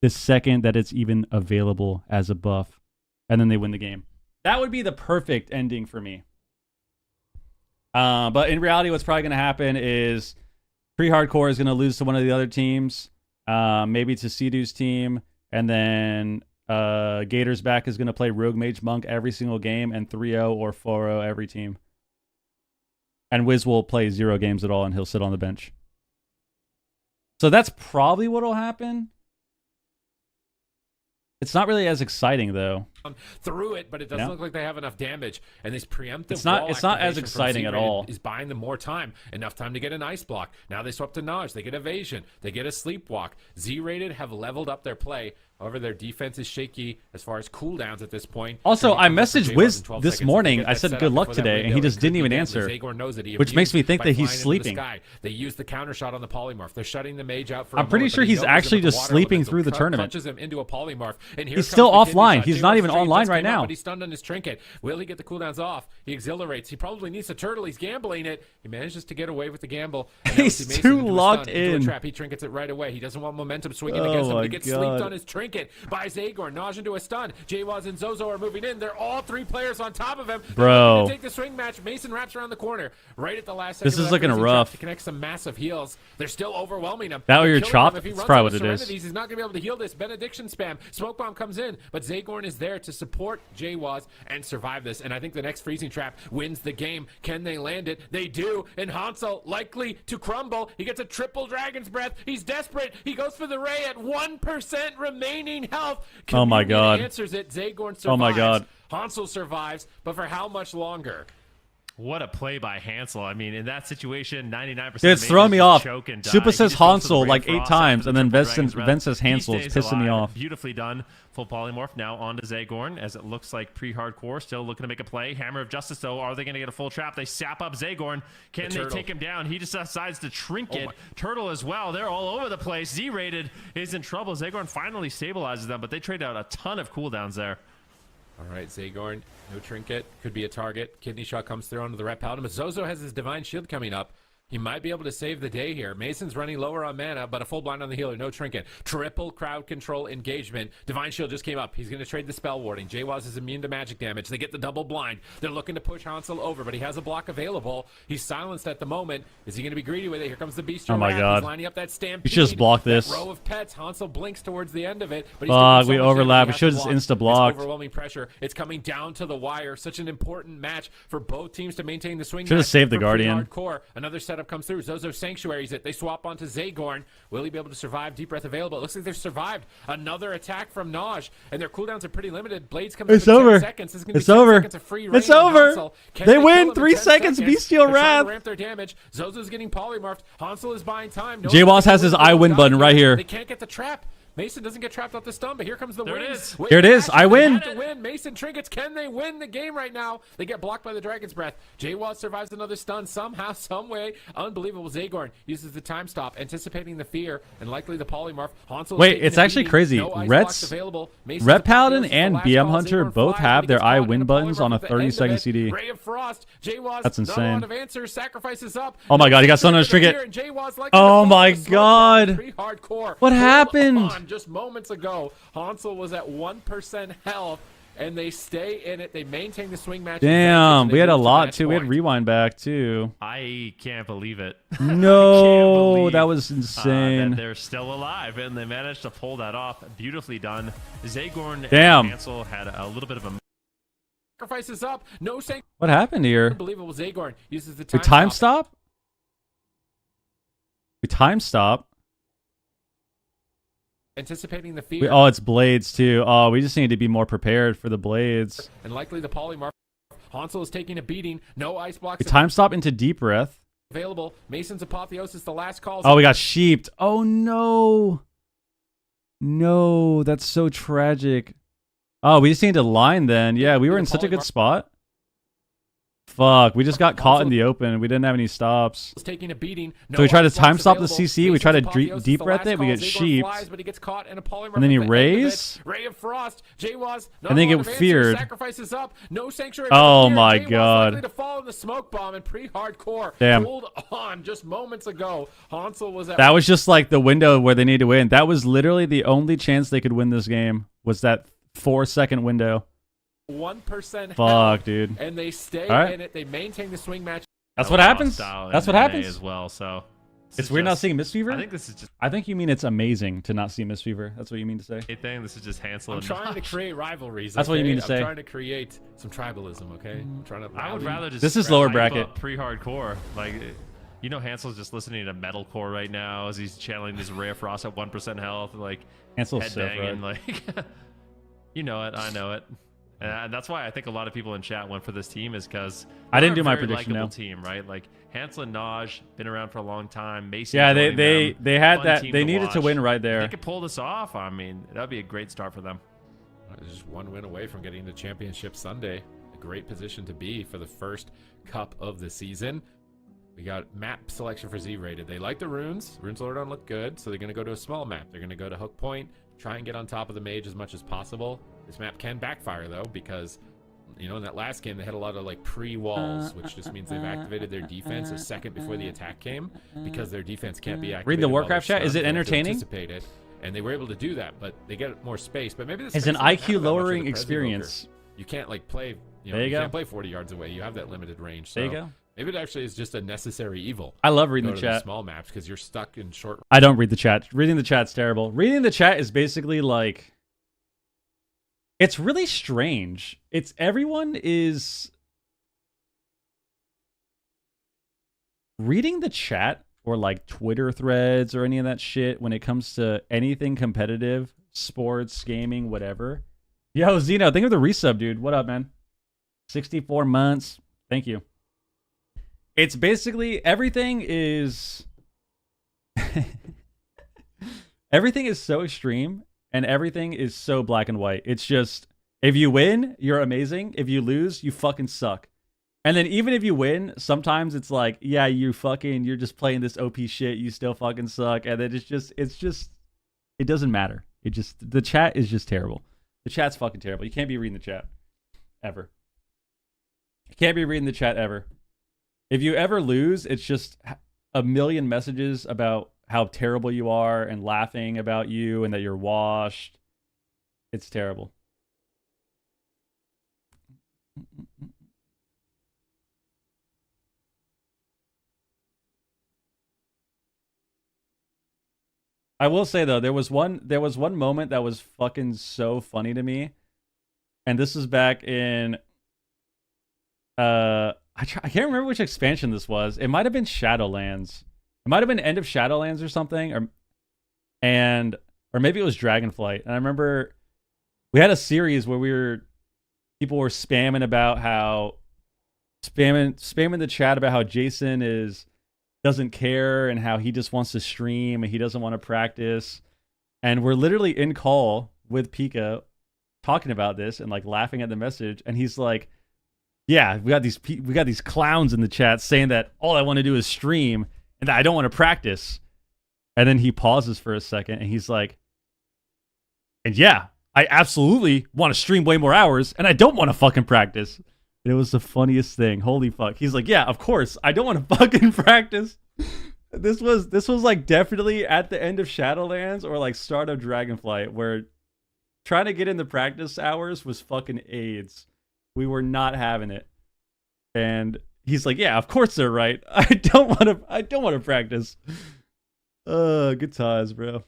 the second that it's even available as a buff. And then they win the game. That would be the perfect ending for me. But in reality, what's probably going to happen is Prehardcore is going to lose to one of the other teams, maybe to Seedu's team, and then Gator's Back is going to play Rogue Mage Monk every single game, and 3-0 or 4-0 every team. And Wiz will play 0 games at all, and he'll sit on the bench. So that's probably what will happen. It's not really as exciting though. Through it, but it doesn't look like they have enough damage. And this preemptive it's not as activation exciting from at all. is buying them more time, enough time to get an ice block. Now they swap to Naj, they get evasion, they get a sleepwalk. Z-rated have leveled up their play. However, their defense is shaky as far as cooldowns at this point. Also, I messaged Wiz this morning. I said good luck today, and he just didn't even answer, which makes me think that he's sleeping. They use the counter shot on the polymorph. They're shutting the mage out for I'm pretty sure he's actually just sleeping through the tournament. Punches him into a polymorph, and he's still offline. He's not even online right now. But he's stunned on his trinket. Will he get the cooldowns off? He exhilarates. He probably needs a turtle. He's gambling it. He manages to get away with the gamble. He's too locked in. Trap. He trinkets it right away. He doesn't want momentum swinging against him. But he gets sleeped on his trinket by Zagor. Naj into a stun. Jwaz and Zozo are moving in. They're all 3 players on top of him. Bro. To take the swing match. Mason wraps around the corner right at the last second. This is looking rough. To connect some massive heals. They're still overwhelming him. That or your chop? That's probably what it is. He's not going to be able to heal this. Benediction spam. Smoke bomb comes in, but Zagorn is there to support Jwaz and survive this. And I think the next freezing trap wins the game. Can they land it? They do. And Hansel likely to crumble. He gets a triple dragon's breath. He's desperate. He goes for the ray at 1% remaining health. Oh my God. Answers it. Zagorn survives. Oh my God. Hansel survives, but for how much longer? What a play by Hansel. I mean, in that situation, 99%. Dude, it's throwing me off. Supa says Hansel like 8 times, and then Vent says Hansel. It's pissing me off. Beautifully done. Full polymorph now onto Zagorn, as it looks like Prehardcore still looking to make a play. Hammer of Justice, though. Are they going to get a full trap? They sap up Zagorn. Can they take him down? He just decides to trinket. Turtle as well. They're all over the place. Z-rated is in trouble. Zagorn finally stabilizes them, but they trade out a ton of cooldowns there. All right, Zagorn, no trinket, could be a target. Kidney shot comes through onto the Ret Paladin, but Zozo has his Divine Shield coming up. He might be able to save the day here. Mason's running lower on mana, but a full blind on the healer. No trinket. Triple crowd control engagement. Divine Shield just came up. He's going to trade the spell warding. Jwaz is immune to magic damage. They get the double blind. They're looking to push Hansel over, but he has a block available. He's silenced at the moment. Is he going to be greedy with it? Here comes the Beast. Oh my God. He's lining up that stampede. We should just block this. Row of pets. Hansel blinks towards the end of it, but he's we overlap. We should have just insta-blocked. Overwhelming pressure. It's coming down to the wire. Such an important match for both teams to maintain the swing. Should have saved the Guardian. Prehardcore. Another setup comes through. Zozo sanctuaries it. They swap onto Zagorn. Will he be able to survive? Deep breath available. It looks like they've survived. Another attack from Naj, and their cooldowns are pretty limited. Blades come in 10 seconds. This is gonna be 10 seconds of free it's over. They win. 3 seconds. Bestial Wrath. Ramp their damage. Zozo's getting polymorphed. Hansel is buying time. Jwaz has his I win button right here. They can't get the trap. Mason doesn't get trapped off the stun, but here comes the win. Here it is. I win. Mason trinkets. Can they win the game right now? They get blocked by the Dragon's Breath. Jwaz survives another stun somehow, some way. Unbelievable. Zagorn uses the time stop, anticipating the fear and likely the polymorph. Hansel. Wait, it's actually crazy. No Ret Paladin and BM Hunter both have their I win buttons on a 30-second CD. Ray of Frost. Jwaz. That's insane. Answers, sacrifices up. Oh my God, he got stunned on his trinket. Oh my God. What happened? Just moments ago, Hansel was at 1% health, and they stay in it. They maintain the swing match. Damn, we had a lot too. We had rewind back too. I can't believe it. No, that was insane. That they're still alive, and they managed to pull that off. Beautifully done. Zagorn and Hansel had a little bit of a sacrifices up. No sank. What happened here? Unbelievable. Zagorn uses the time stop. We time stop. Anticipating the fear. Oh, it's blades too. Oh, we just need to be more prepared for the blades. And likely the polymorph. Hansel is taking a beating. No ice blocks. We time stop into deep breath. Available. Mason's Apotheosis, the last call. Oh, we got sheeped. Oh no. No, that's so tragic. Oh, we just need to line then. Yeah, we were in such a good spot. Fuck, we just got caught in the open. We didn't have any stops. Was taking a beating. So we tried to time stop the available. CC. We try to Mason's deep apotheosis, breath the it. We last get call. Zagor sheeped. flies, but he gets caught in a polymorph And then he at the end of it. raised. Ray of Frost. Jaywas. And then get feared. Sacrifices up. No sanctuary. Oh here. my Jaywas God. likely to fall in the smoke bomb and Prehardcore. Damn. Hold on. Just moments ago, Hansel was at. That was just like the window where they need to win. That was literally the only chance they could win this game. Was that 4-second window? 1% Fuck, dude. And they stay All right. in it. They maintain the swing match. That's what happens. Style That's in what NA happens. as well. So It's weird not seeing Mistweaver. I think this is just I think you mean it's amazing to not see Mistweaver. That's what you mean to say. a thing. This is just Hansel. I'm and trying to Nosh. create rivalries. That's what you okay? mean to say. I'm trying to create some tribalism. Okay. I'm trying to. I would rally- rather just. This is lower hype bracket. up Pre-hardcore. Like, you know, Hansel's just listening to metalcore right now as he's channeling this Ray of Frost at 1% health, like Hansel's head so banging, fried. like. You know it. I know it. And that's why I think a lot of people in chat went for this team is because I didn't they're a do my very prediction, likable no. team, right? Like Hansel and Naj been around for a long time. Mason, Yeah, joining they them, had fun that. team They needed to watch. win right If they there. could pull this off. I mean, that'd be a great start for them. Just one win away from getting the championship Sunday. A great position to be for the first cup of the season. We got map selection for Z-rated. They like the runes. Runes Lordon look good, so they're going to go to a small map. They're going to go to Hook Point, try and get on top of the mage as much as possible. This map can backfire, though, because, you know, in that last game, they had a lot of, like, pre-walls, which just means they've activated their defense a second before the attack came, because their defense can't be activated. Read the while Warcraft they're chat. Is stunned. it They have to entertaining? anticipate it, and they were able to do that, but they get more space. But maybe this It's space an doesn't matter IQ that much with the lowering Prez experience. Evoker. You can't, like, play, you know, There you go. can't play 40 yards away. You have that limited range. So There you go. maybe it actually is just a necessary evil. I love reading Go the to chat. small maps because you're stuck in short. I don't read the chat. Reading the chat's terrible. Reading the chat is basically like, it's really strange. It's everyone is reading the chat or like Twitter threads or any of that shit when it comes to anything competitive, sports, gaming, whatever. Yo, Zeno, think of the resub, dude. What up, man? 64 months. Thank you. It's basically everything is everything is so extreme and everything is so black and white. It's just, if you win, you're amazing. If you lose, you fucking suck. And then even if you win, sometimes it's like, yeah, you're just playing this OP shit. You still fucking suck. And then it doesn't matter. The chat is just terrible. The chat's fucking terrible. You can't be reading the chat ever. You can't be reading the chat ever. If you ever lose, it's just a million messages about how terrible you are and laughing about you and that you're washed. It's terrible. I will say though, there was one moment that was fucking so funny to me, and this was back in I can't remember which expansion this was. It might have been Shadowlands. It might have been End of Shadowlands or something, or maybe it was Dragonflight. And I remember we had a series where people were spamming about how spamming the chat about how Jason doesn't care and how he just wants to stream and he doesn't want to practice. And we're literally in call with Pika talking about this and like laughing at the message, and he's like, yeah, we got these clowns in the chat saying that all I want to do is stream and that I don't want to practice. And then he pauses for a second and he's like, and yeah, I absolutely want to stream way more hours and I don't want to fucking practice. And it was the funniest thing. Holy fuck. He's like, yeah, of course, I don't want to fucking practice. This was like definitely at the end of Shadowlands or like start of Dragonflight, where trying to get in the practice hours was fucking AIDS. We were not having it. And he's like, yeah, of course they're right. I don't want to practice. Good times, bro.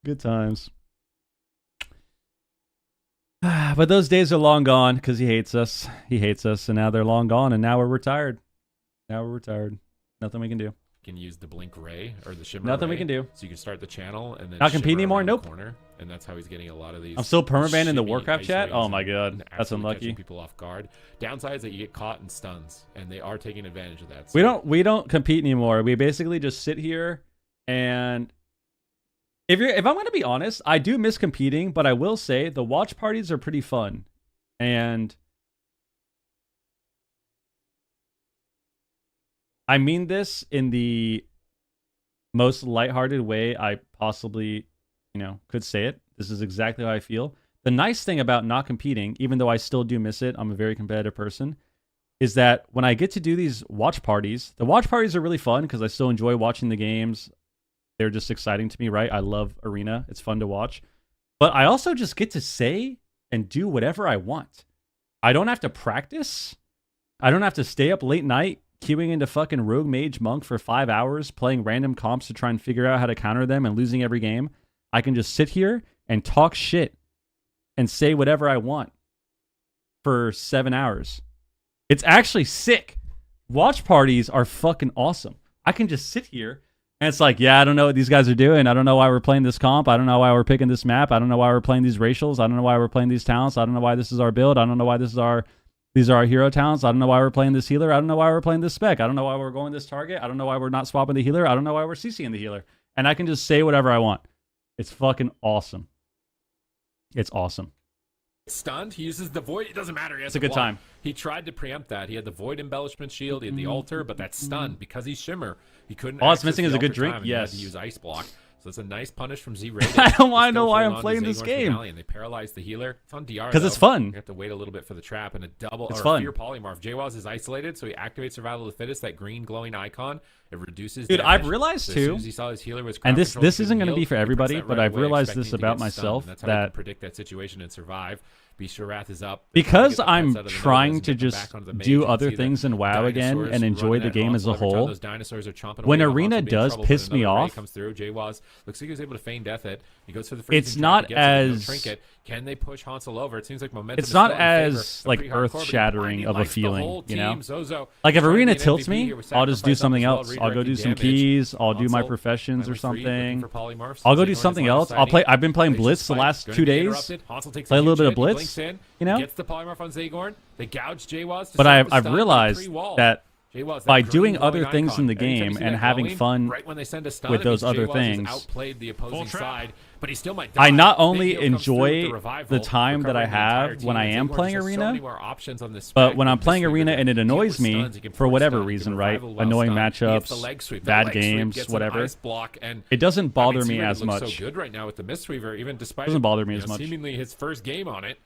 Good times. But those days are long gone because he hates us. He hates us, and now they're long gone, and now we're retired. Nothing we can do. Can use the blink ray or the shimmer. Nothing ray, we can do. So you can start the channel and then Not compete shimmer anymore? around the Nope. corner, and that's how he's getting a lot of these. I'm still permaban in the shimmy Warcraft ice chat? rays Oh my and god, that's absolutely unlucky. catching people off guard. Downside is that you get caught in stuns, and they are taking advantage of that. We don't compete anymore. We basically just sit here, and if I'm going to be honest, I do miss competing, but I will say the watch parties are pretty fun. And I mean this in the most lighthearted way I possibly, could say it. This is exactly how I feel. The nice thing about not competing, even though I still do miss it, I'm a very competitive person, is that when I get to do these watch parties, the watch parties are really fun because I still enjoy watching the games. They're just exciting to me, right? I love Arena. It's fun to watch. But I also just get to say and do whatever I want. I don't have to practice. I don't have to stay up late night queuing into fucking Rogue Mage Monk for 5 hours, playing random comps to try and figure out how to counter them and losing every game. I can just sit here and talk shit and say whatever I want for 7 hours. It's actually sick. Watch parties are fucking awesome. I can just sit here and it's like, yeah, I don't know what these guys are doing. I don't know why we're playing this comp. I don't know why we're picking this map. I don't know why we're playing these racials. I don't know why we're playing these talents. I don't know why this is our build. I don't know why these are our hero talents. I don't know why we're playing this healer. I don't know why we're playing this spec. I don't know why we're going this target. I don't know why we're not swapping the healer. I don't know why we're CCing the healer. And I can just say whatever I want. It's fucking awesome. It's awesome. Stunned, he uses the void. It doesn't matter. It's a good time. He tried to preempt that. He had the void embellishment shield. He had the altar, but that's stunned because he's shimmer. He couldn't. All it's access missing the is a good altar drink. time, and Yes. He had to use ice block. So it's a nice punish from Z-Rated. I don't want to know why I'm playing this game. And they paralyzed the healer. It's on DR because it's fun. You have to wait a little bit for the trap and a double it's or fun. a fear polymorph. Jwaz is isolated, so he activates Survival of the Fittest. That green glowing icon. It reduces. Dude, damage. I've realized so as too. soon as he saw his healer was And crowd this control, isn't going to healed, be for he puts everybody, that but right I've away, realized expecting this to about get myself stunned. That's how you can that predict that situation and survive. Beast Wrath is up. because I'm trying to just do other things in WoW again and enjoy the game as a whole. Those dinosaurs are chomping When away. Arena Hansel being in does trouble, but piss me another ray off, comes through. Jwaz looks like he was able to feign death it. He goes for the it's freezing not trap, he gets it, but no as trinket. Can they push Hansel over? It seems like momentum. it's is not still in favor as of like Prehardcore, but earth-shattering he of a likes the feeling, whole you know. team. Zozo Like if trying to Arena be an tilts MVP me, here with I'll just do sacrifice up something as well, else. I'll go do redirecting some damage. keys. I'll do my Hansel, professions or finally freed, looking something. for polymorphs. I'll go do Zaynorn is something line of else. I'll play. sighting. I've been playing They Blitz just the fight. last Gonna 2 be days. interrupted. Hansel takes Play a little huge bit of hit. He Blitz, blinks in, you know. Gets the polymorph on Zagorn. They gouge Jwaz to But set up the I've stun, realized pre-wall. that Jwaz, by that doing green other glowing things in the icon. Anytime you game see and that having glowing, fun right when they send a stun, with it those means other Jwaz has things, outplayed the opposing trap. side, but he still might I die. not Big only heal comes through with enjoy the revival, the time that I recovering the entire have team, when I and am Zagorn playing just has so Arena, many more options on this but spec when I'm with playing this Arena sweeper and it that annoys hit with me stuns, he can for force whatever stun, he can reason, right? revival while Annoying stunned. He gets the matchups, leg sweep, the bad leg sweep games, gets an whatever. ice block, and It doesn't bother me Z-Rated as looks much. so good right now with the Mistweaver, even despite Doesn't bother me as much. seemingly his first game on it.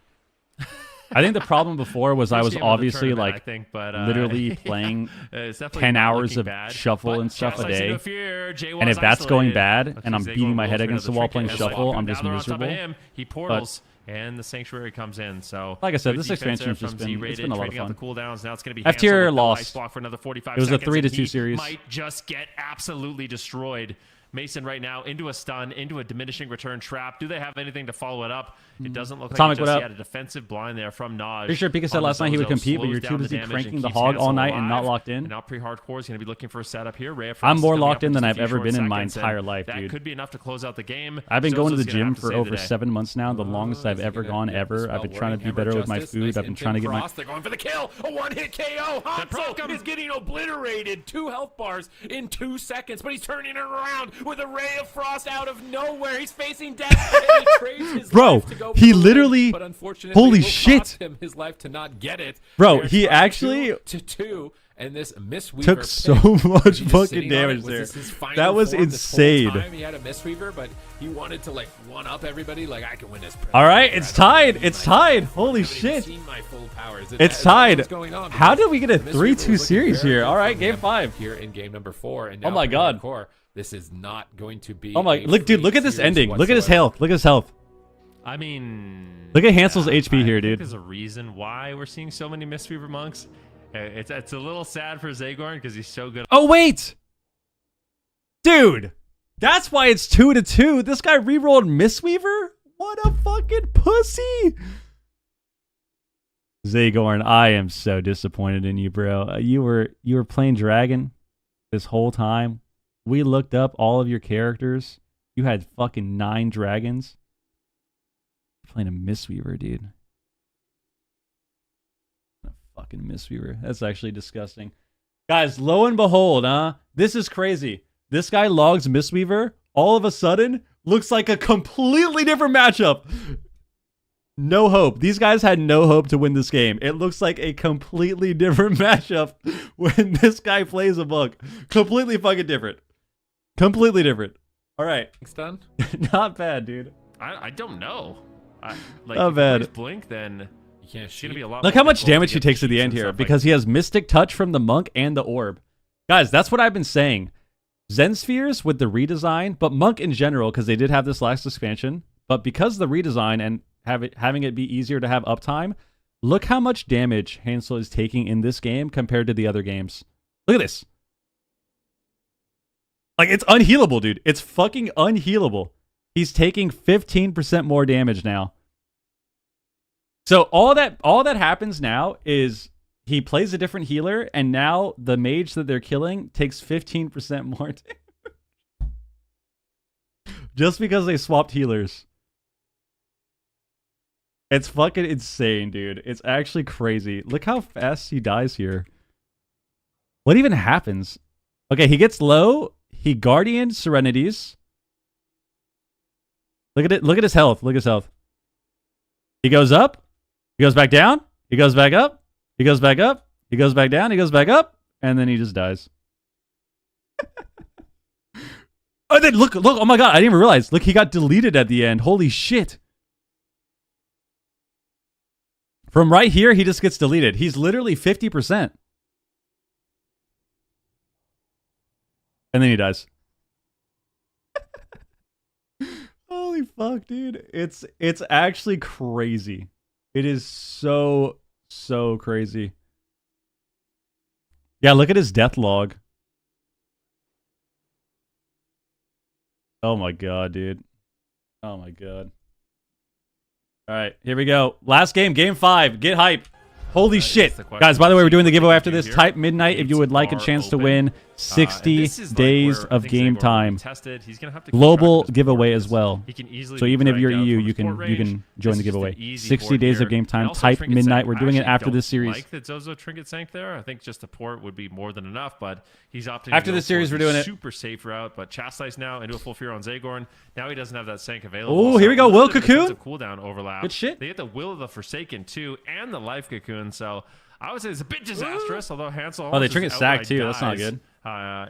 I think the problem before was I First was game of the obviously tournament, like I think, but, literally yeah, playing it's definitely 10 not hours looking of bad. shuffle But and stuff just a like day. no fear, Jwaz And if that's going isolated. bad Let's and I'm see, beating my Zagorn head rolls against the another wall trinket playing and shuffle, now I'm just they're on top of miserable. him. He portals. And the Sanctuary comes in. So, Like I said, good this defense expansion's there just from been- Z-Rated, it's been a lot of trading out fun. the cooldowns. Now it's going to be F tier Hansel with the loss. ice block for another 45 It was a seconds, 3-2 and he series. Might just get absolutely destroyed. Mason right now into a stun, into a diminishing return trap. Do they have anything to follow it up? It doesn't look Atomic, like what he up? had a defensive blind there from Naj. Pretty sure Pika said on last night he would Zozo, compete, but slows you're too down the busy damage cranking and the keeps hog all Hansel night and not alive. locked in. And now Prehardcore is going to be looking for a setup here. Ray of I'm Frost more coming locked up in than just a I've few ever short been in my seconds, and entire life, that dude. could be enough to close out the game. I've been going to Zozo's the gonna gym have to for save over the day. 7 months now, the longest I've ever gone ever. I've been trying to be better with my food. I've been trying to get my... They're going for the kill. A one-hit KO. Hansel broke him. is getting obliterated. 2 health bars in 2 seconds, but he's turning it around with a ray of frost out of nowhere. He's facing death. And he trades his Bro, life to go he for the win, literally- but unfortunately, holy it will shit. cost him his life to not get it. Bro, They're he trying actually 2-2, and this Mistweaver took so pick, much was he just fucking sitting on it? damage Was there. this his final That was form this whole insane. time? He had a Mistweaver, but he wanted to like one up everybody. Like I can win this. All right, it's I don't tied. need It's my- tied. I Holy haven't even shit. seen my full powers. It's That's tied. what's going on, How because did we get a Mistweaver 3-2 was looking series very here? good All right, from game him 5. here in game number 4. And Oh now my for God. Hardcore, this is not going to be. Oh my... a Look, dude, free look at this series ending. Look at his whatsoever. health. Look at his health. I mean, Look at Hansel's HP I here, think dude. There's a reason why we're seeing so many Mistweaver monks. It's a little sad for Zagorn because he's so good. Oh, wait. Dude. That's why it's 2-2. This guy rerolled Mistweaver? What a fucking pussy. Zagorn, I am so disappointed in you, bro. You were playing Dragon this whole time. We looked up all of your characters. You had fucking 9 dragons. You're playing a Mistweaver, dude. A fucking Mistweaver. That's actually disgusting. Guys, lo and behold, this is crazy. This guy logs Mistweaver. All of a sudden, looks like a completely different matchup. No hope. These guys had no hope to win this game. It looks like a completely different matchup when this guy plays a Monk. Completely fucking different. Completely different. All right. It's done. Not bad, dude. I don't know. Like, Not if he bad. plays Blink, then You can't it's shoot. gonna be a lot. Look more how much difficult to damage he get takes at the cheats end and here stuff because he has Mystic Touch from the Monk and the Orb. Guys, that's what I've been saying. Zen Spheres with the redesign, but Monk in general, because they did have this last expansion, but because of the redesign and having it be easier to have uptime, look how much damage Hansel is taking in this game compared to the other games. Look at this. Like, it's unhealable, dude. It's fucking unhealable. He's taking 15% more damage now. So all that happens now is he plays a different healer, and now the mage that they're killing takes 15% more damage. Just because they swapped healers. It's fucking insane, dude. It's actually crazy. Look how fast he dies here. What even happens? Okay, he gets low. He Guardian Serenities. Look at it. Look at his health. Look at his health. He goes up. He goes back down. He goes back up. He goes back up. He goes back down. He goes back up. And then he just dies. Oh, then look. Oh my god. I didn't even realize. Look, he got deleted at the end. Holy shit. From right here, he just gets deleted. He's literally 50%. And then he dies. Holy fuck, dude. It's actually crazy. It is so crazy. Yeah, look at his death log. Oh my god, dude. Oh my god. All right, here we go. Last game, game 5. Get hype. Holy shit. Guys, by the way, we're doing the giveaway after this. Type midnight if you would like a chance to win 60 days of game time. Global giveaway as well. So even if you're EU, you can join the giveaway. 60 days of game time. Type midnight. We're doing it after this series. Like that Zozo Trinket sank there. I think just the port would be more than enough, but he's opting after to this series. We're doing it super safe route. But Chastise now into a full fear on Zagorn. Now he doesn't have that sank available. Oh, here we go. Will Cocoon. Cooldown overlap. Good shit. They get the Will of the Forsaken too, and the Life Cocoon. So I would say it's a bit disastrous. Although Hansel, they Trinket sack too. That's not good.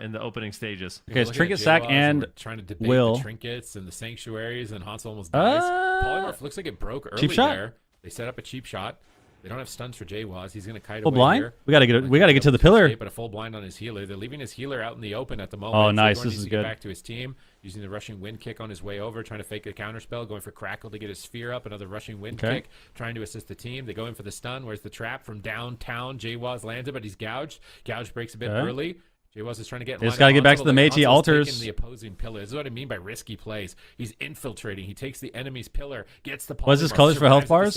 In the opening stages. Okay, it's Trinket sack and trying to debate Will. the trinkets and the sanctuaries, and Hansel almost dies. Polymorph looks like it broke early cheap shot? there. They set up a cheap shot. They don't have stuns for Jaywaz. He's going to kite full away blind. here. We gotta get to the pillar. But a full blind on his healer. They're leaving his healer out in the open at the moment. Oh, nice. Zagorn This needs is to get good. back to his team, using the rushing wind kick on his way over, trying to fake a counter spell, going for Crackle to get his sphere up. Another rushing wind kick, trying to assist the team. They go in for the stun. Where's the trap from downtown? Jaywaz lands it, but he's gouged. Gouge breaks a bit early. Jaywaz is trying to get. Just gotta get back to the mage. He alters the opposing pillar. This is what I mean by risky plays. He's infiltrating. He takes the enemy's pillar, gets the. What's his colors for health bars?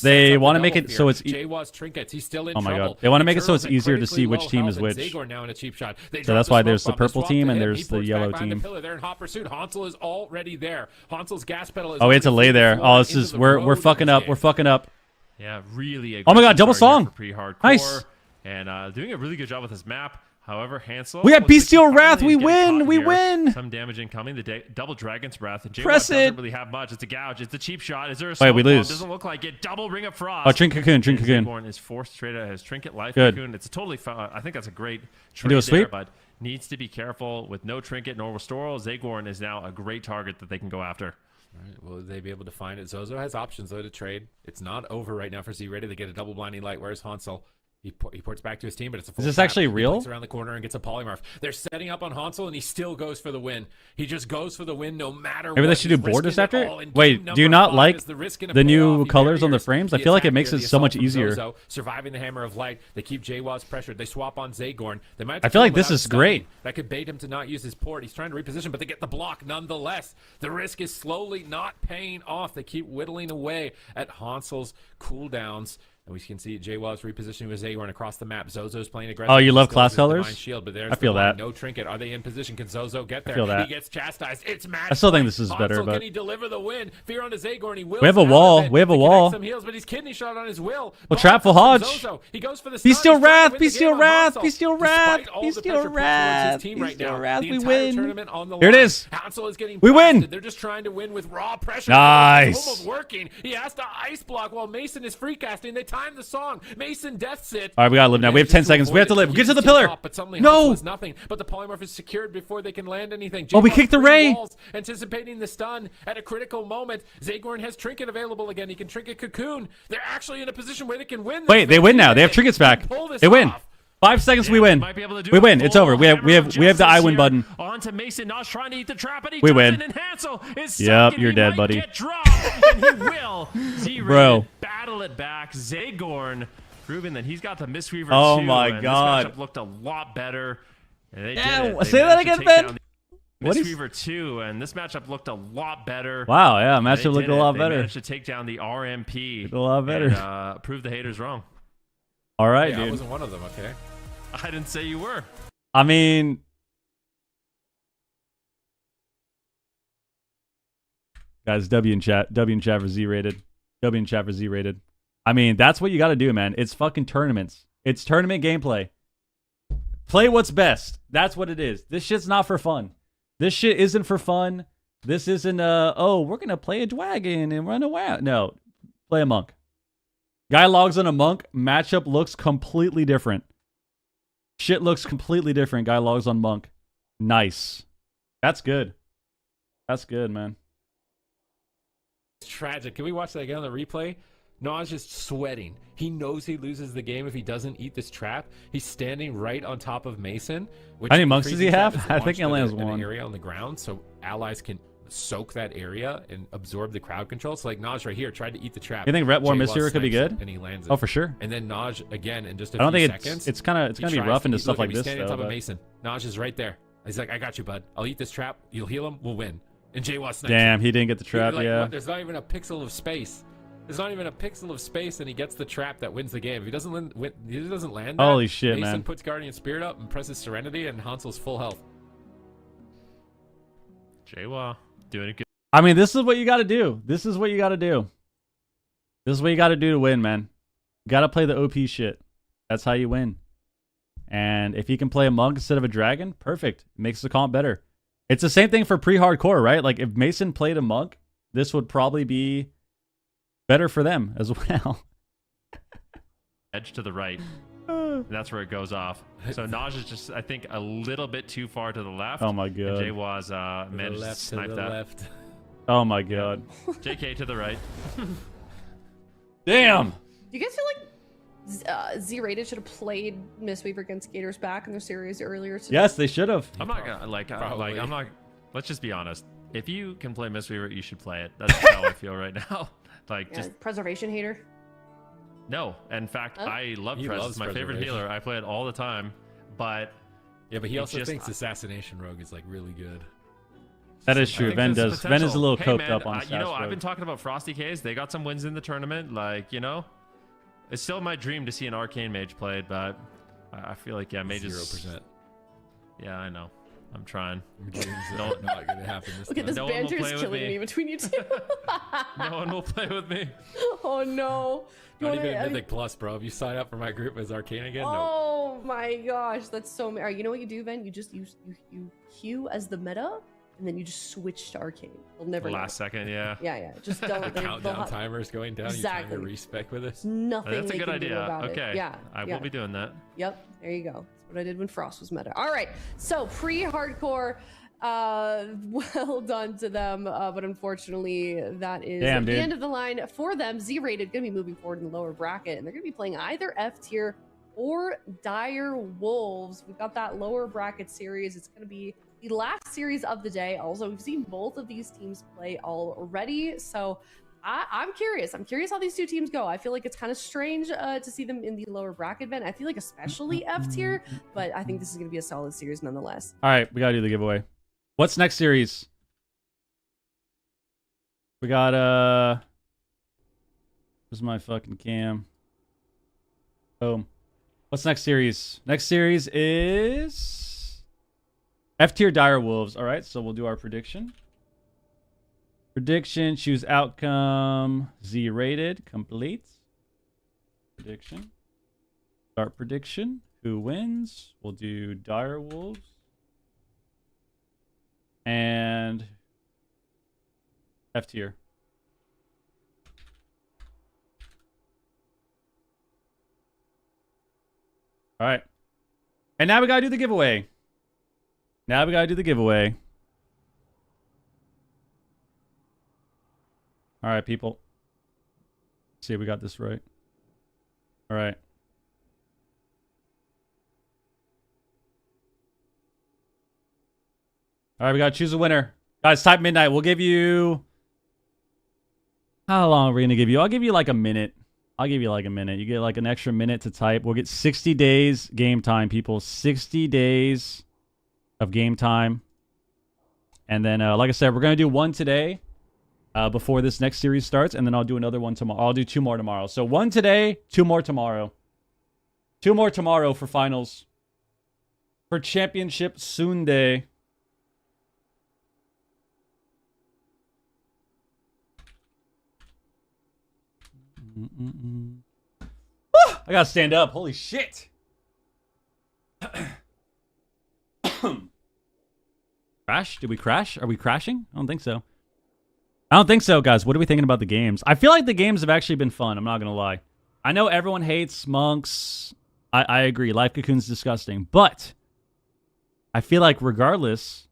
They want to make it so it's. Jaywaz trinkets. He's still in oh my trouble. god! They want to make it so it's easier to see which team is which. Zagorn now in a cheap shot. So that's why there's the purple team and there's the yellow team. They're in hot pursuit. Hansel is already there. Hansel's gas pedal is. Oh, we had to lay there. Oh, this is we're fucking up. We're fucking up. Yeah, really. Oh my god! Double song. Prehardcore. Nice. And doing a really good job with his map. However, Hansel. We got Bestial like Wrath. We finally is getting win. caught We here. win. Some damage incoming. The double Dragon's Breath. And Press doesn't it. really have much. It's a gouge. It's a cheap shot. Is there a Wait, we smoke bomb? lose. Doesn't look like it. Double Ring of Frost. Oh, Trinket Cocoon. Trinket Cocoon. Zagorn is forced to trade out his Trinket Life Good. Cocoon. It's a totally fun. I think that's a great do trade a there, sweep? but needs to be careful with no Trinket nor Restoral. Zagorn is now a great target that they can go after. All right, will they be able to find it? Zozo has options though to trade. It's not over right now for Z-Ready. They get a double blinding light. Where's Hansel? He ports back to his team, but it's a full Is this trap. actually real? He blinks around the corner and gets a polymorph. They're setting up on Hansel, and he still goes for the win. He just goes for the win no matter Maybe what. they should do He's borders risking it after. all, and Wait, game do you number not 5 like is the risk and a the new payoff. He colors on the barriers frames? I the feel like it attack makes here, it the so much assault from easier. Zozo, surviving the Hammer of Light. They keep Jaywaz pressured. They swap on Zagorn. They might. Have to I feel kill like him this without is stunning. great. That could bait him to not use his port. He's trying to reposition, but they get the block nonetheless. The risk is slowly not paying off. They keep whittling away at Hansel's cooldowns. And we can see J-Well's repositioning with Zagorn across the map. Zozo's playing aggressive. Oh, you love Still class has his divine colors? Shield, but there's I feel the line. that. No trinket. Are they in position? Can Zozo get there? feel that. He gets chastised. It's match. I still think point. this is better, Hansel, but can he deliver the win? Fear on to Zagorn. He will. We have a wall. We have a wall. Some heals, but he's kidney shot on his will. Well, trap full hodge. Zozo. He goes for the Bestial stun. He's trying to Wrath, win the Bestial game on Wrath, Hansel. Bestial Wrath, Despite all the Bestial pressure put towards Wrath, his team right Bestial now, Wrath. the We entire win. tournament on the Here it line. is. Hansel is getting We win. blasted. They're just trying to win with raw pressure. Nice. It's almost working. He has to ice block while Mason is free casting. They time the song. Mason deaths it. All right, we gotta live now. We have 10 seconds. We have to live. Get to the pillar. But suddenly No. Hansel is nothing. But the polymorph is secured before they can land anything. Oh, we J-Ball kicked the three Ray. walls, anticipating the stun at a critical moment. Zagorn has trinket available again. He can trinket cocoon. They're actually in a position where they can win. Wait, they win now. They have trinkets back. They win. 5 seconds, we win. Might be able to do We it. win. It's Full over. We have hammer of the I justice win here. button. On to Mason. Naj trying to eat the trap, and he We does win. it, and Hansel is Yep, sucking. you're He dead, might buddy. Get dropped, and he will. Z-rated, Bro. battle it back. Zagorn proving that he's got the Mistweaver Oh too, my and God. This matchup looked a lot better. And they Yeah, did it. They say that managed to again, take Ben. down the What is- Mistweaver 2, and this matchup looked a lot better. Wow, yeah, They matchup looked did a it. lot They better. managed to take down the RMP. Looked a lot better. And, prove the haters wrong. All right, Yeah, I dude. wasn't one of them. Okay. I didn't say you were. I mean, guys, W in chat for Z rated. W in chat for Z rated. I mean, that's what you got to do, man. It's fucking tournaments. It's tournament gameplay. Play what's best. That's what it is. This shit's not for fun. This shit isn't for fun. This isn't oh, we're gonna play a dragon and run around. No, play a monk. Guy logs on a monk. Matchup looks completely different. Shit looks completely different. Guy logs on monk. Nice. That's good. That's good, man. It's tragic. Can we watch that again on the replay? Naj is sweating. He knows he loses the game if he doesn't eat this trap. He's standing right on top of Mason. Which How many monks the does crazy he trap have? is I think launched he only at has an one. area on the ground, so allies can soak that area and absorb the crowd control. So like Naj right here tried to eat the trap. You think Ret War J-Wall Mystery could be snipes good? it, and he lands it. Oh, for sure. And then Naj again in just a I don't few think seconds. it's gonna he be tries rough to- into he's stuff like looking, he's this standing though. on top of but- Mason. Naj is right there. He's like, I got you, bud. I'll eat this trap. You'll heal him. We'll win. And J-Wall snipes Damn, it. he didn't get the trap. Like, Yeah. what? There's not even a pixel of space. There's not even a pixel of space, and he gets the trap that wins the game. If he doesn't land that, Holy shit, Mason man. puts Guardian Spirit up and presses Serenity, and Hansel's full health. J-Wa doing it good. I mean, this is what you got to do. This is what you got to do. This is what you got to do to win, man. You got to play the OP shit. That's how you win. And if you can play a monk instead of a dragon, perfect. It makes the comp better. It's the same thing for pre-hardcore, right? Like if Mason played a monk, this would probably be better for them as well. Edge to the right. And that's where it goes off. So Naj is just, I think, a little bit too far to the left. Oh my And god. J-Wa's managed to snipe that. Left. Oh my god. JK to the right. Damn. Do you guys feel like Z-Rated should have played Mistweaver against Gators back in their series earlier today? Yes, they should have. I'm not gonna Probably. I'm not. Let's just be honest. If you can play Mistweaver, you should play it. That's how I feel right now. Like Yeah, just preservation hater. no. In fact, Huh? I love He Prez. loves It's my favorite preservation. healer. I play it all the time. But Yeah, but he It also just- thinks Assassination Rogue is like really good. That is I true. think Ven there's does. Ven is a potential. little Hey, coked man, up on you know, Sass I've been Rogue. talking about Frosty K's. They got some wins in the tournament. Like, you know, it's still my dream to see an Arcane Mage played, but I feel like, yeah, mages. 0%. Yeah, I know. I'm trying. Dreams No. are not going to happen this Okay, time. this No one will banter is play with killing me. me between you two. No one will play with me. Oh no. You Not wanna- even Mythic Plus, bro. If you sign up for my group as Arcane again, no. Oh my gosh, that's so. Alright, you know what you do, Ven? You just you queue as the meta, and then you just switch to Arcane. They'll never know. Last second, yeah. Yeah. Just don't. The they'll countdown have timers going down. Exactly. You trying to respec with us? nothing That's a they good can do idea. about Okay. it. Yeah. I yeah. will be doing that. Yep, there you go. That's what I did when Frost was meta. All right, so pre-hardcore, well done to them, but unfortunately that is Damn, the dude. end of the line for them. Z-Rated going to be moving forward in the lower bracket, and they're going to be playing either F tier or Direwolves. We've got that lower bracket series. It's going to be the last series of the day. Also, we've seen both of these teams play already, so I'm curious. I'm curious how these two teams go. I feel like it's kind of strange to see them in the lower bracket event. I feel like especially F tier, but I think this is going to be a solid series nonetheless. All right, we gotta do the giveaway. What's next series? We got where's my fucking cam? Boom. What's next series? Next series is F tier Direwolves. All right, so we'll do our prediction. Prediction, choose outcome, Z rated, complete. Prediction. Start prediction. Who wins? We'll do Direwolves. And F tier. All right. And now we got to do the giveaway. Now we got to do the giveaway. All right, people. Let's see if we got this right. All right. All right, we got to choose a winner. Guys, type midnight. We'll give you... How long are we going to give you? I'll give you like a minute. I'll give you like a minute. You get like an extra minute to type. We'll get 60 days game time, people. 60 days of game time. And then, like I said, we're going to do one today before this next series starts. And then I'll do another one tomorrow. I'll do 2 more tomorrow. So 1 today, 2 more tomorrow. 2 more tomorrow for finals. For championship Sunday. I gotta stand up. Holy shit. Crash? Did we crash? Are we crashing? I don't think so. I don't think so, guys. What are we thinking about the games? I feel like the games have actually been fun. I'm not gonna lie. I know everyone hates monks. I agree. Life Cocoon's disgusting. But I feel like regardless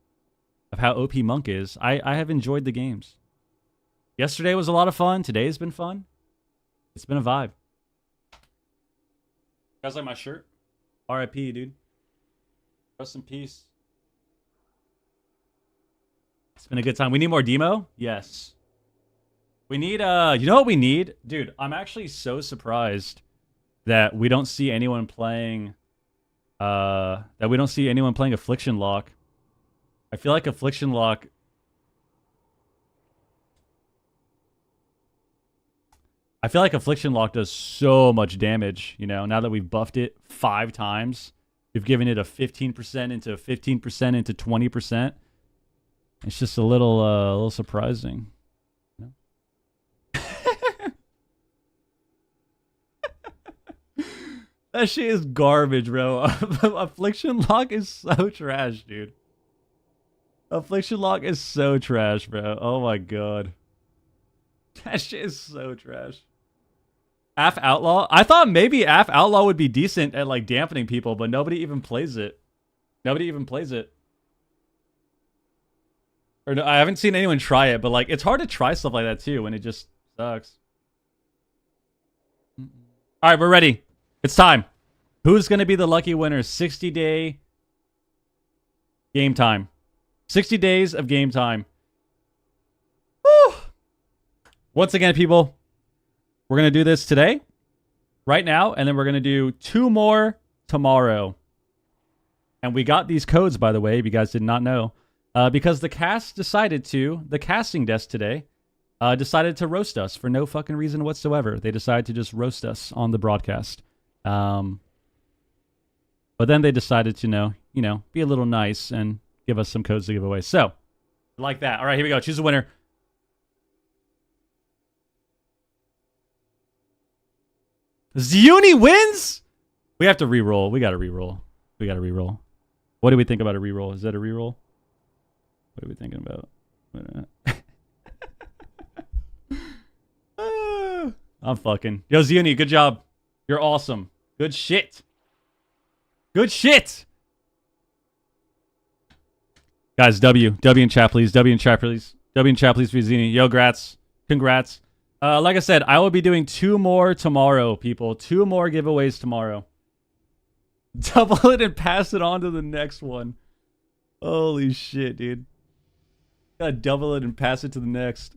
of how OP Monk is, I have enjoyed the games. Yesterday was a lot of fun. Today's been fun. It's been a vibe. You guys like my shirt? RIP, dude. Rest in peace. It's been a good time. We need more demo? Yes. We need, you know what we need? Dude, I'm actually so surprised that we don't see anyone playing, Affliction Lock. I feel like Affliction Lock... I feel like Affliction Lock does so much damage, you know, now that we've buffed it 5 times. We've given it a 15% into 15% into 20%. It's just a little surprising. You know? That shit is garbage, bro. Affliction Lock is so trash, dude. Affliction Lock is so trash, bro. Oh my god. That shit is so trash. AF Outlaw? I thought maybe AF Outlaw would be decent at like dampening people, but nobody even plays it. Nobody even plays it. Or no, I haven't seen anyone try it, but like it's hard to try stuff like that too when it just sucks. All right, we're ready. It's time. Who's going to be the lucky winner? 60-day game time. 60 days of game time. Woo! Once again, people, we're going to do this today, right now, and then we're going to do 2 more tomorrow. And we got these codes, by the way, if you guys did not know, because the casting desk today decided to roast us for no fucking reason whatsoever. They decided to just roast us on the broadcast. But then they decided to, be a little nice and give us some codes to give away. So, like that. All right, here we go. Choose a winner. Zuni wins? We have to re-roll. We got to re-roll. What do we think about a re-roll? Is that a re-roll? What are we thinking about? I'm fucking. Yo, Zuni, good job. You're awesome. Good shit. Good shit. Guys, W in chat, please. W in chat, please. W in chat, please, for Zuni. Yo, congrats. Like I said, I will be doing 2 more tomorrow, people. 2 more giveaways tomorrow. Double it and pass it on to the next one. Holy shit, dude. Gotta double it and pass it to the next.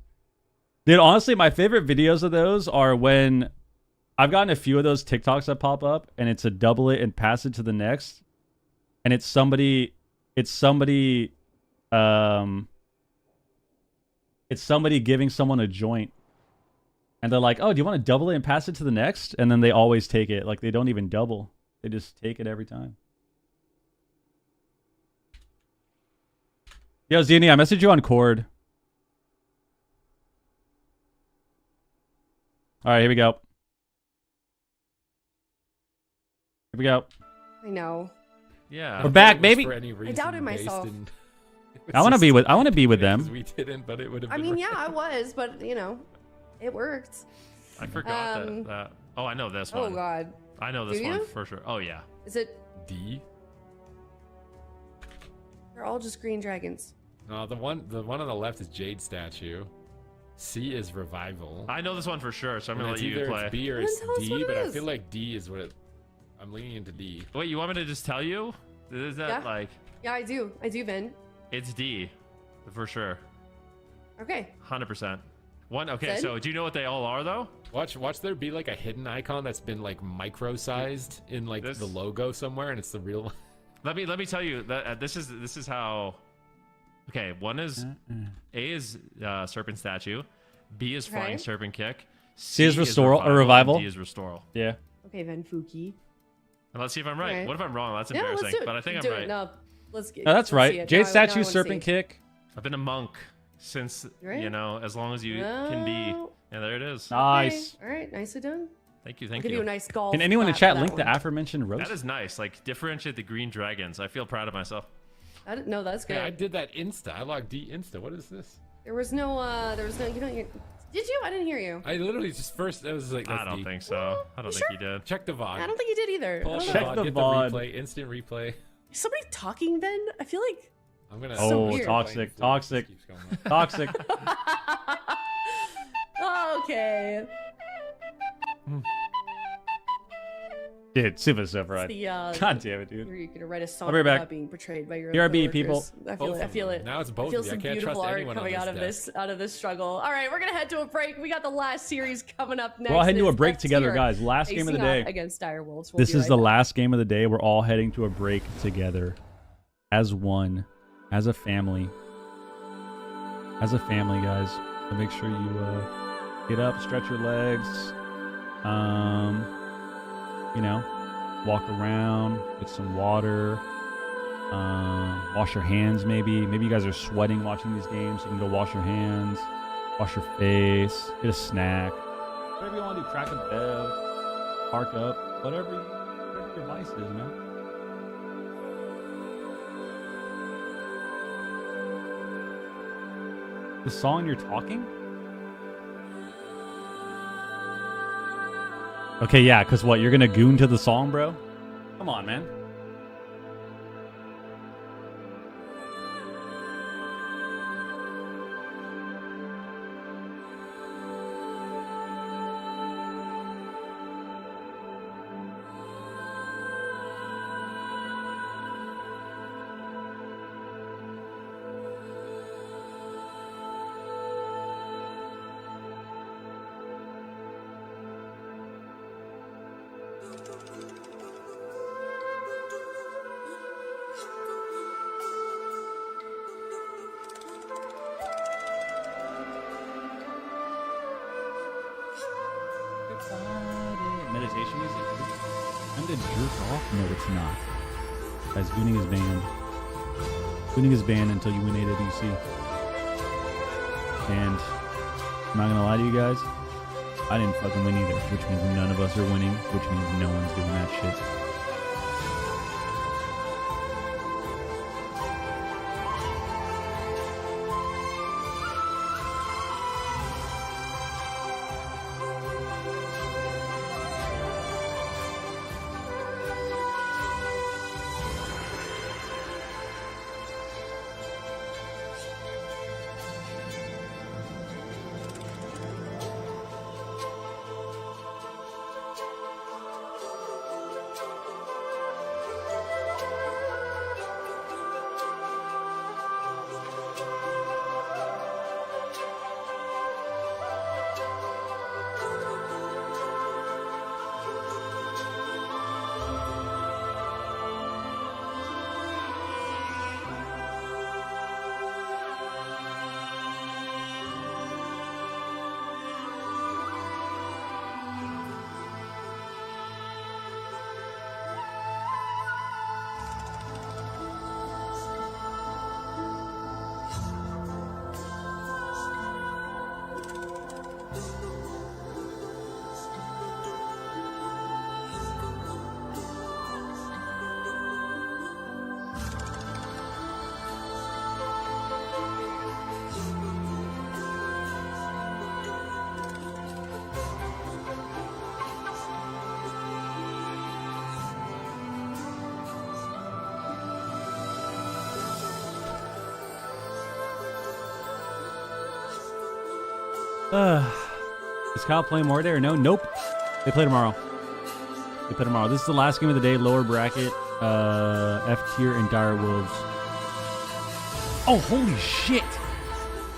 Dude, honestly, my favorite videos of those are when I've gotten a few of those TikToks that pop up, and it's a double it and pass it to the next. And it's somebody giving someone a joint. And they're like, oh, do you want to double it and pass it to the next? And then they always take it. Like, they don't even double. They just take it every time. Yo, Zini, I messaged you on Cord. All right, here we go. Here we go. I know. Yeah. We're back, baby. I doubted myself. I want to be with them. We didn't, but it would have. I mean, yeah, I was, but you know, it worked. I forgot that. Oh, I know this one. Oh God. I know this Do one you? for sure. Oh yeah. Is it? D. They're all just green dragons. No, the one on the left is Jade statue. C is revival. I know this one for sure, so I'm And gonna it's let you either play. it's B or Then it's tell us D, what it but I is. feel like D is what it. I'm leaning into D. Wait, you want me to just tell you? Is that Yeah. like Yeah, I do. I do, Vin. it's D for sure, Okay. 100%. One. Okay, Zen? so do you know what they all are though? Watch there be like a hidden icon that's been like micro-sized in like This- the logo somewhere, and it's the real one. Let me tell you that this is how. Okay, one is A is serpent statue, B is flying Okay. serpent kick, C is restoral or revival. and D is restoral. Yeah. Okay, Vin Fuki. And let's see if I'm right. Alright. What if I'm wrong? That's Yeah, embarrassing, let's do it. but I think do I'm it. right. No, let's get. No, that's let's see right. it. Jade Now I statue, wanna serpent see. kick. I've been a monk since Right. you know, as long as you can be. Oh, And there it is. Nice. okay. All right, nicely done. Thank you, I'll thank give you a you. nice golf. Can anyone in clap chat for that link the one. aforementioned roast? That is nice. Like differentiate the green dragons. I feel proud of myself. No, that's good. Yeah, I did that Insta. I logged D Insta. What is this? There was no. You don't. Did you? I didn't hear you. I literally just first. It was like. I That's don't D. think so. I don't You think sure? you did. Check the VOD. I don't think you did either. Pull I up don't the know. Check VOD. the Get VOD. the replay. Instant replay. Is somebody talking, Ben? I feel like. I'm gonna. So Oh, weird. toxic, This toxic, keeps going on. toxic. Okay. Dude, super stuff, It's right? the, God damn it, dude. You're gonna write a song I'll be right about back. being betrayed by your BRB, coworkers. people. I feel Both it. I of feel them. it. Now it's both I feel of you. I some can't trust beautiful art anyone on coming this out of desk. this struggle. All right, we're gonna head to a break. We got the last series coming up next. We're all heading to a It's break F together, tier guys. Last game of the facing off day. against Direwolves. We'll This be is right the back. last game of the day. We're all heading to a break together. As one. As a family. As a family, guys. So make sure you get up, stretch your legs. You know, walk around, get some water. Wash your hands maybe. Maybe you guys are sweating watching these games. So you can go wash your hands. Wash your face. Get a snack. Whatever you want to do. Crack a bev. Park up. Whatever your vice is, man. The song you're talking? Okay, yeah, because what? You're going to goon to the song, bro? Come on, man. Meditation music? I'm gonna jerk off? No, it's not. Guys, gooning is banned. Gooning is banned until you win AWC. And I'm not gonna lie to you guys, I didn't fucking win either, which means none of us are winning, which means no one's doing that shit. Is Kyle playing more today or no? Nope. They play tomorrow. They play tomorrow. This is the last game of the day. Lower bracket. F tier and Direwolves. Oh, holy shit.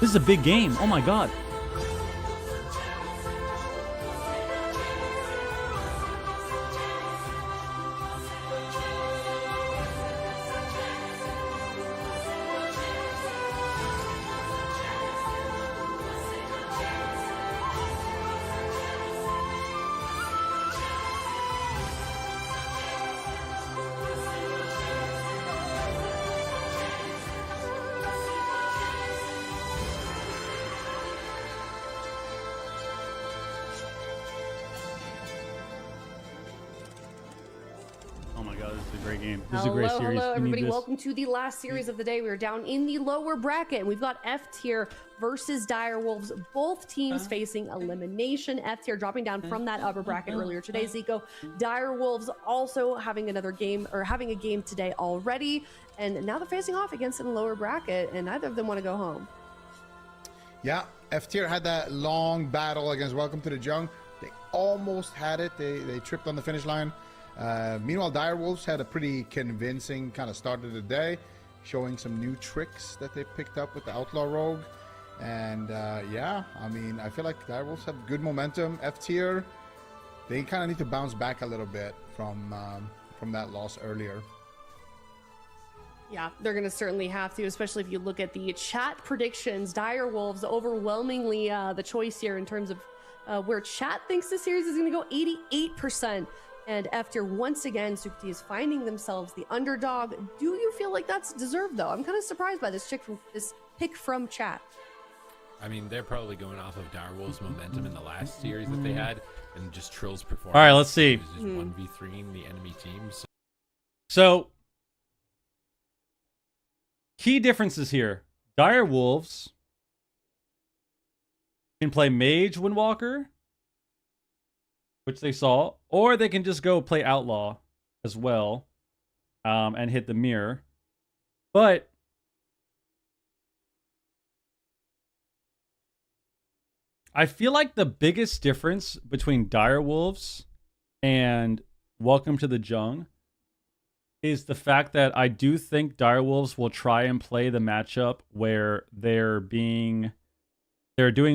This is a big game. Oh my god. Oh my god, this is a great game. This is a great series. Hello, We need everybody. this. Welcome to the last series of the day. We're down in the lower bracket, and we've got F tier versus Direwolves. Both teams facing elimination. F tier dropping down from that upper bracket earlier today. Zico. Direwolves also having another game, or having a game today already, and now they're facing off against in the lower bracket, and neither of them want to go home. Yeah, F tier had that long battle against Welcome to the Jung. They almost had it. They tripped on the finish line. Meanwhile, Direwolves had a pretty convincing kind of start of the day, showing some new tricks that they picked up with the Outlaw Rogue. And yeah, I mean, I feel like Direwolves have good momentum. F tier, they kind of need to bounce back a little bit from that loss earlier. Yeah, they're going to certainly have to, especially if you look at the chat predictions. Direwolves overwhelmingly the choice here in terms of where chat thinks the series is going to go, 88%. And after once again, Supti is finding themselves the underdog. Do you feel like that's deserved, though? I'm kind of surprised by this pick from chat. I mean, they're probably going off of Direwolves' momentum in the last series that they had, and just Trill's performance. All right, let's see. It was just 1v3ing the enemy teams. So, key differences here. Direwolves can play Mage Windwalker, which they saw, or they can just go play Outlaw as well, and hit the mirror. But I feel like the biggest difference between Direwolves and Welcome to the Jung is the fact that I do think Direwolves will try and play the matchup where they're doing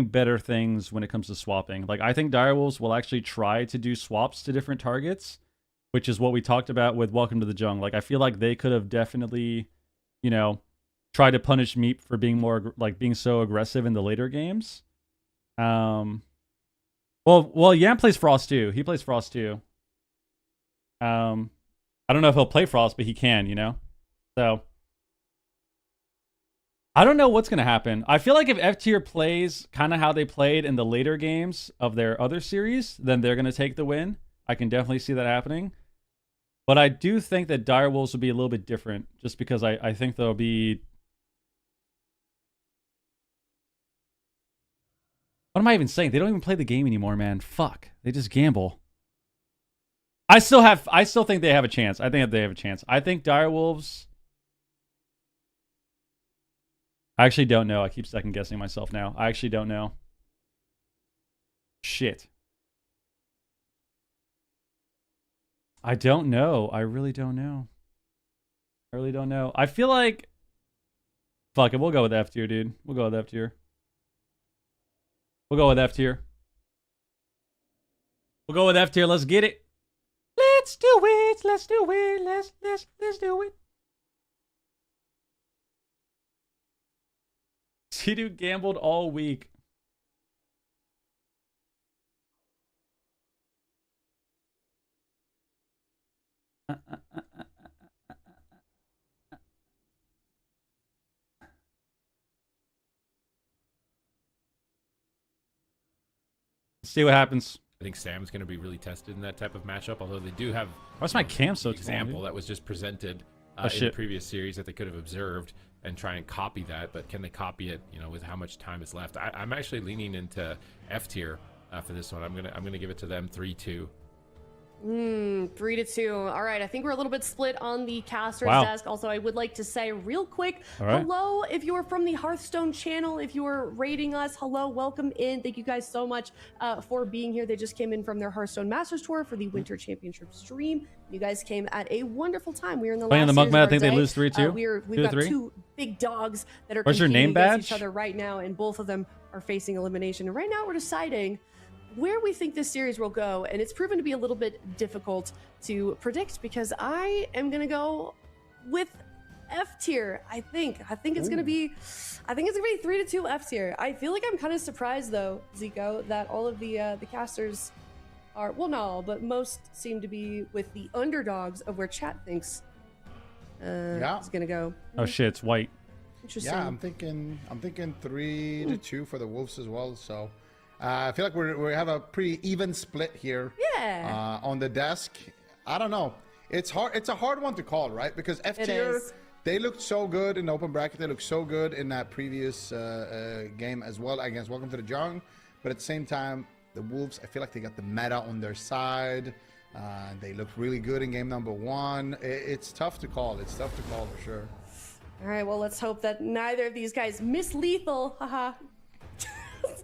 better things when it comes to swapping. Like, I think Direwolves will actually try to do swaps to different targets, which is what we talked about with Welcome to the Jung. Like, I feel like they could have definitely, tried to punish Meep for being being so aggressive in the later games. Well, Yam plays Frost too. He plays Frost too. I don't know if he'll play Frost, but he can, So I don't know what's going to happen. I feel like if F tier plays kind of how they played in the later games of their other series, then they're going to take the win. I can definitely see that happening. But I do think that Direwolves will be a little bit different, just because I think there'll be... What am I even saying? They don't even play the game anymore, man. Fuck. They just gamble. I still think they have a chance. I think they have a chance. I think Direwolves... I actually don't know. I keep second guessing myself now. I actually don't know. Shit. I don't know. I really don't know. I really don't know. I feel like... Fuck it. We'll go with F tier, dude. We'll go with F tier. We'll go with F tier. We'll go with F tier. Let's get it. Let's do it. Let's do it. Let's do it. Sidu gambled all week. See what happens. I think Sam's going to be really tested in that type of matchup, although they do have... Why's my cam so example that was just presented in the previous series that they could have observed and try and copy that, but can they copy it, with how much time is left? I'm actually leaning into F tier for this one. I'm gonna give it to them 3-2. 3-2. All right, I think we're a little bit split on the caster's Wow. desk. Also, I would like to say real quick, All right. hello, if you are from the Hearthstone channel, if you are rating us, hello, welcome in. Thank you guys so much for being here. They just came in from their Hearthstone Masters Tour for the Winter Championship stream. You guys came at a wonderful time. We were in the Playing last the Mug series Man, I of our think they day. lose 3-2. We've got 2-3. two big dogs that are Where's your competing name against each badge? other right now, and both of them are facing elimination. And right now, we're deciding where we think this series will go, and it's proven to be a little bit difficult to predict because I am gonna go with F tier. I think it's gonna be 3-2 F tier. I feel like I'm kind of surprised though, Zico, that all of the casters are, well, not all, but most seem to be with the underdogs of where chat thinks it's gonna go. Oh shit, it's white. Interesting. Yeah, I'm thinking 3-2 for the Wolves as well. So I feel like we have a pretty even split here. Yeah. On the desk. I don't know. It's hard. It's a hard one to call, right? Because F It tier, is. they looked so good in the open bracket. They looked so good in that previous game as well against Welcome to the Jungle. But at the same time, the Wolves, I feel like they got the meta on their side. They looked really good in game number 1. It's tough to call. It's tough to call for sure. All right, well, let's hope that neither of these guys miss lethal. Haha.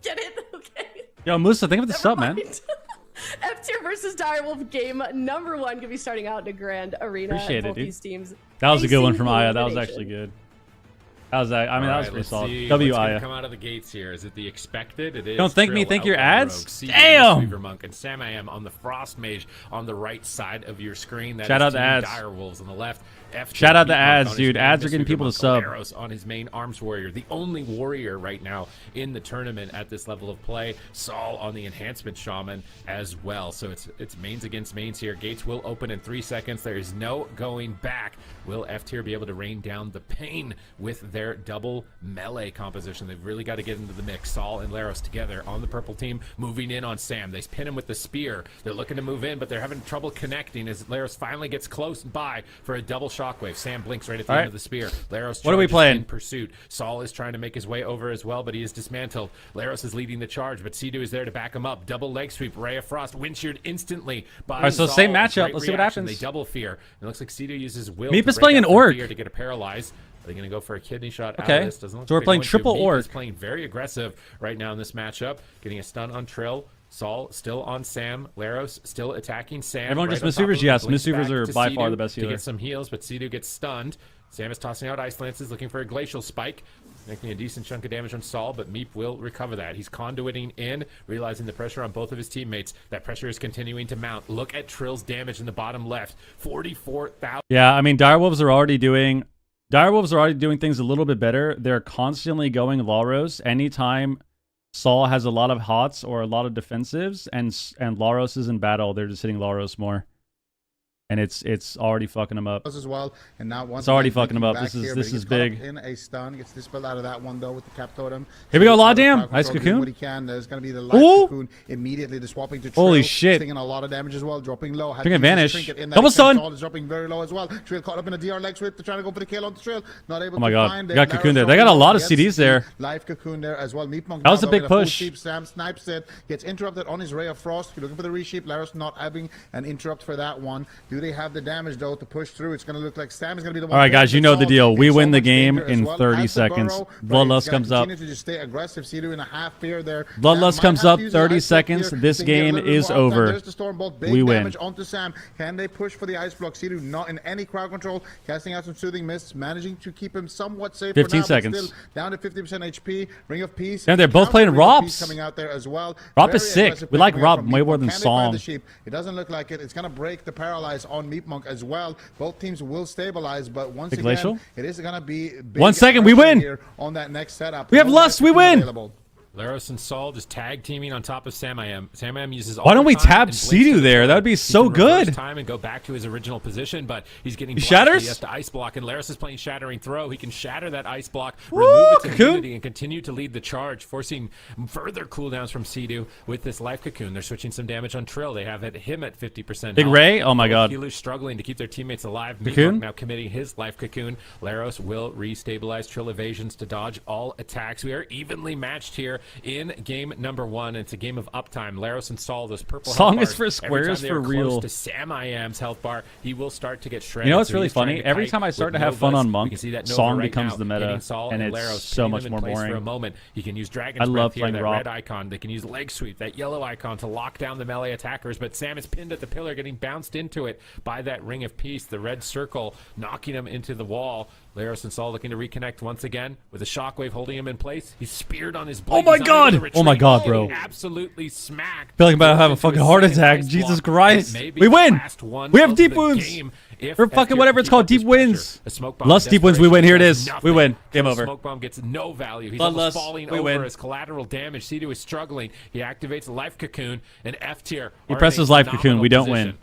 Get it? Okay. Yo, Musa, think of the Never sub, man. mind. F tier versus Direwolf game number 1 could be starting out in a grand arena. Appreciate it, Both dude. these teams That was a good one facing from Aya. That was elimination. actually good. That was that. I mean, that was pretty let's solid. see W what's gonna Aya. come out of the gates here. Is it the expected? It is. Don't thank me, Trill, thank your Outlaw ads? Rogue, Seed, Damn! Weaver Monk, and Sam I am on the Frost Mage on the right side of your screen. That Shout is out to Team ads. Direwolves on the left. F Shout out to Heat Monk ads, on his dude. main, Ads are getting Weaver people to Monk, sub. Laros on his main Arms Warrior, the only warrior right now in the tournament at this level of play. Saul on the Enhancement Shaman as well. So it's mains against mains here. Gates will open in 3 seconds. There is no going back. Will F tier be able to rain down the pain with their double melee composition? They've really got to get into the mix. Saul and Laros together on the purple team, moving in on Sam. They pin him with the spear. They're looking to move in, but they're having trouble connecting as Laros finally gets close by for a double shockwave. Sam blinks right at the All end right. of the spear. Laros What are we charges playing? in pursuit. Saul is trying to make his way over as well, but he is dismantled. Laros is leading the charge, but Sidu is there to back him up. Double leg sweep. Ray of Frost windshield instantly by right, so Saul. same matchup. Great Let's see what reaction. happens. They double fear. It looks like Sidu uses will. Meep to is break playing out an from orc. fear to get a paralyze. Are they going to go for a kidney shot out Okay. of this? Doesn't look So we're like they're playing going to. triple Meep orc. is playing very aggressive right now in this matchup, getting a stun on Trill. Saul still on Sam. Laros still attacking Sam. Everyone right just on top of misweavers? him. Yes, Blinks misweavers back are to by far Sidu the best to healer. get some heals, but Sidu gets stunned. Sam is tossing out ice lances, looking for a glacial spike, making a decent chunk of damage on Saul, but Meep will recover that. He's conduiting in, realizing the pressure on both of his teammates. That pressure is continuing to mount. Look at Trill's damage in the bottom left. 44,000. Yeah, I mean, Direwolves are already doing things a little bit better. They're constantly going Laros anytime Saul has a lot of hots or a lot of defensives, and Laros is in battle. They're just hitting Laros more, and it's already fucking them up. As well, and now once It's already again, fucking him Viking up. back This is- here, this but he is gets caught up big. in a stun, gets dispelled out of that one though with the cap totem. Here we go, Shoots Law out of Dam. crowd Ice control, doing Cocoon. what he can. There's going to be the light Ooh. cocoon immediately, the swapping to Holy Trill, shit. taking a lot of damage as well, dropping low. Had Taking to use his advantage. trinket in that Double extent. stun. Saul is dropping very low as well. Trill caught up in a DR leg sweep. They're trying to go for the kill on the Trill. Not able Oh my to God. find They it. got Laros Cocoon there. They got a dropping lot low, of CDs gets the there. Live cocoon there as well. Meep Monk That was now a big going full push. sheep. Sam snipes it, gets interrupted on his Ray of Frost. You're looking for the resheep. Laros not having an interrupt for that one. Do they have the damage though to push through? It's going to look like Sam is going to be the one. All right, guys, you know the deal. We win the game in in 30 seconds. Bloodlust comes up. Continue to just stay aggressive. Sidu in a half fear there. Bloodlust Sam comes might have up, to use the 30 ice block seconds. here This to get a game little bit is more uptime. over. There's the storm bolt. Big We win. damage onto Sam. Can they push for the ice block? Sidu not in any crowd control. Casting out some soothing mists, managing to keep him somewhat safe. 15 for now, but seconds. Still down to 50% HP. Ring of Peace. Yeah, they're both playing Ring of Peace Rops. coming out there as well. Rop Very is sick. aggressive We like picking Rob up way from more Meep than Monk. Can they find Song. the sheep? It doesn't look like it. It's going to break the paralyze on Meep Monk as well. Both teams will stabilize, but once Big again, glacial? it is going to be big 1 second, we pressure win. here on that next setup. We have No lust, we life cocoon win. available. Laros and Saul just tag teaming on top of Samayam. Samayam uses all Why don't we the time tab and blinks Sidu to the there? turn. That would be He so can reverse good. time and go back to his original position, but he's getting He blocked. shatters? He has to ice block, and Laros is playing Shattering Throw. He can shatter that ice block, Woo, remove its Cocoon. immunity, and continue to lead the charge, forcing further cooldowns from Sidu with this life cocoon. They're switching some damage on Trill. They have him at 50%. Big health. Ray? Oh my Both God. Healers struggling to keep their teammates alive. Cocoon? Meatloaf now committing his life cocoon. Laros will restabilize Trill evasions to dodge all attacks. We are evenly matched here in game number 1. It's a game of uptime. Laros and Sol, those purple Song health is bars, for every time squares they for are real. close to Sam I Am's health bar, he will start to get shredded. You know what's So really he's trying funny? to Every kite time I start with to have fun Novas. on We Monk, can see that Nova Song right becomes now the meta, hitting Sol and it's Laros, so pinning much him in more place For a boring. moment. He can use Dragon's I Breath love here, playing that Rock. red icon. They can use leg sweep, that yellow icon to lock down the melee attackers, but Sam is pinned at the pillar, getting bounced into it by that Ring of Peace, the red circle, knocking him into the wall. Laros and Sol looking to reconnect once again with a shockwave holding him in place. He's speared on his blade. Oh my He's unable God! to Oh my retreat. God, bro. Getting absolutely smacked. feel like I'm about to have a Into fucking his heart second attack. ice Jesus block. Christ. It may be We the win. last one We have of deep the wounds. game if Or fucking FTR whatever can it's keep called, up this deep pressure. wins. The smoke bomb Lust deep wins, we win. Here it is. desperation We does win. nothing. Game The over. Smoke bomb gets no value. He's Bloodlust. almost falling We over win. as collateral damage. C2 is struggling. He activates Life Cocoon, and F tier. He are in presses a Life Cocoon. phenomenal We don't position. win.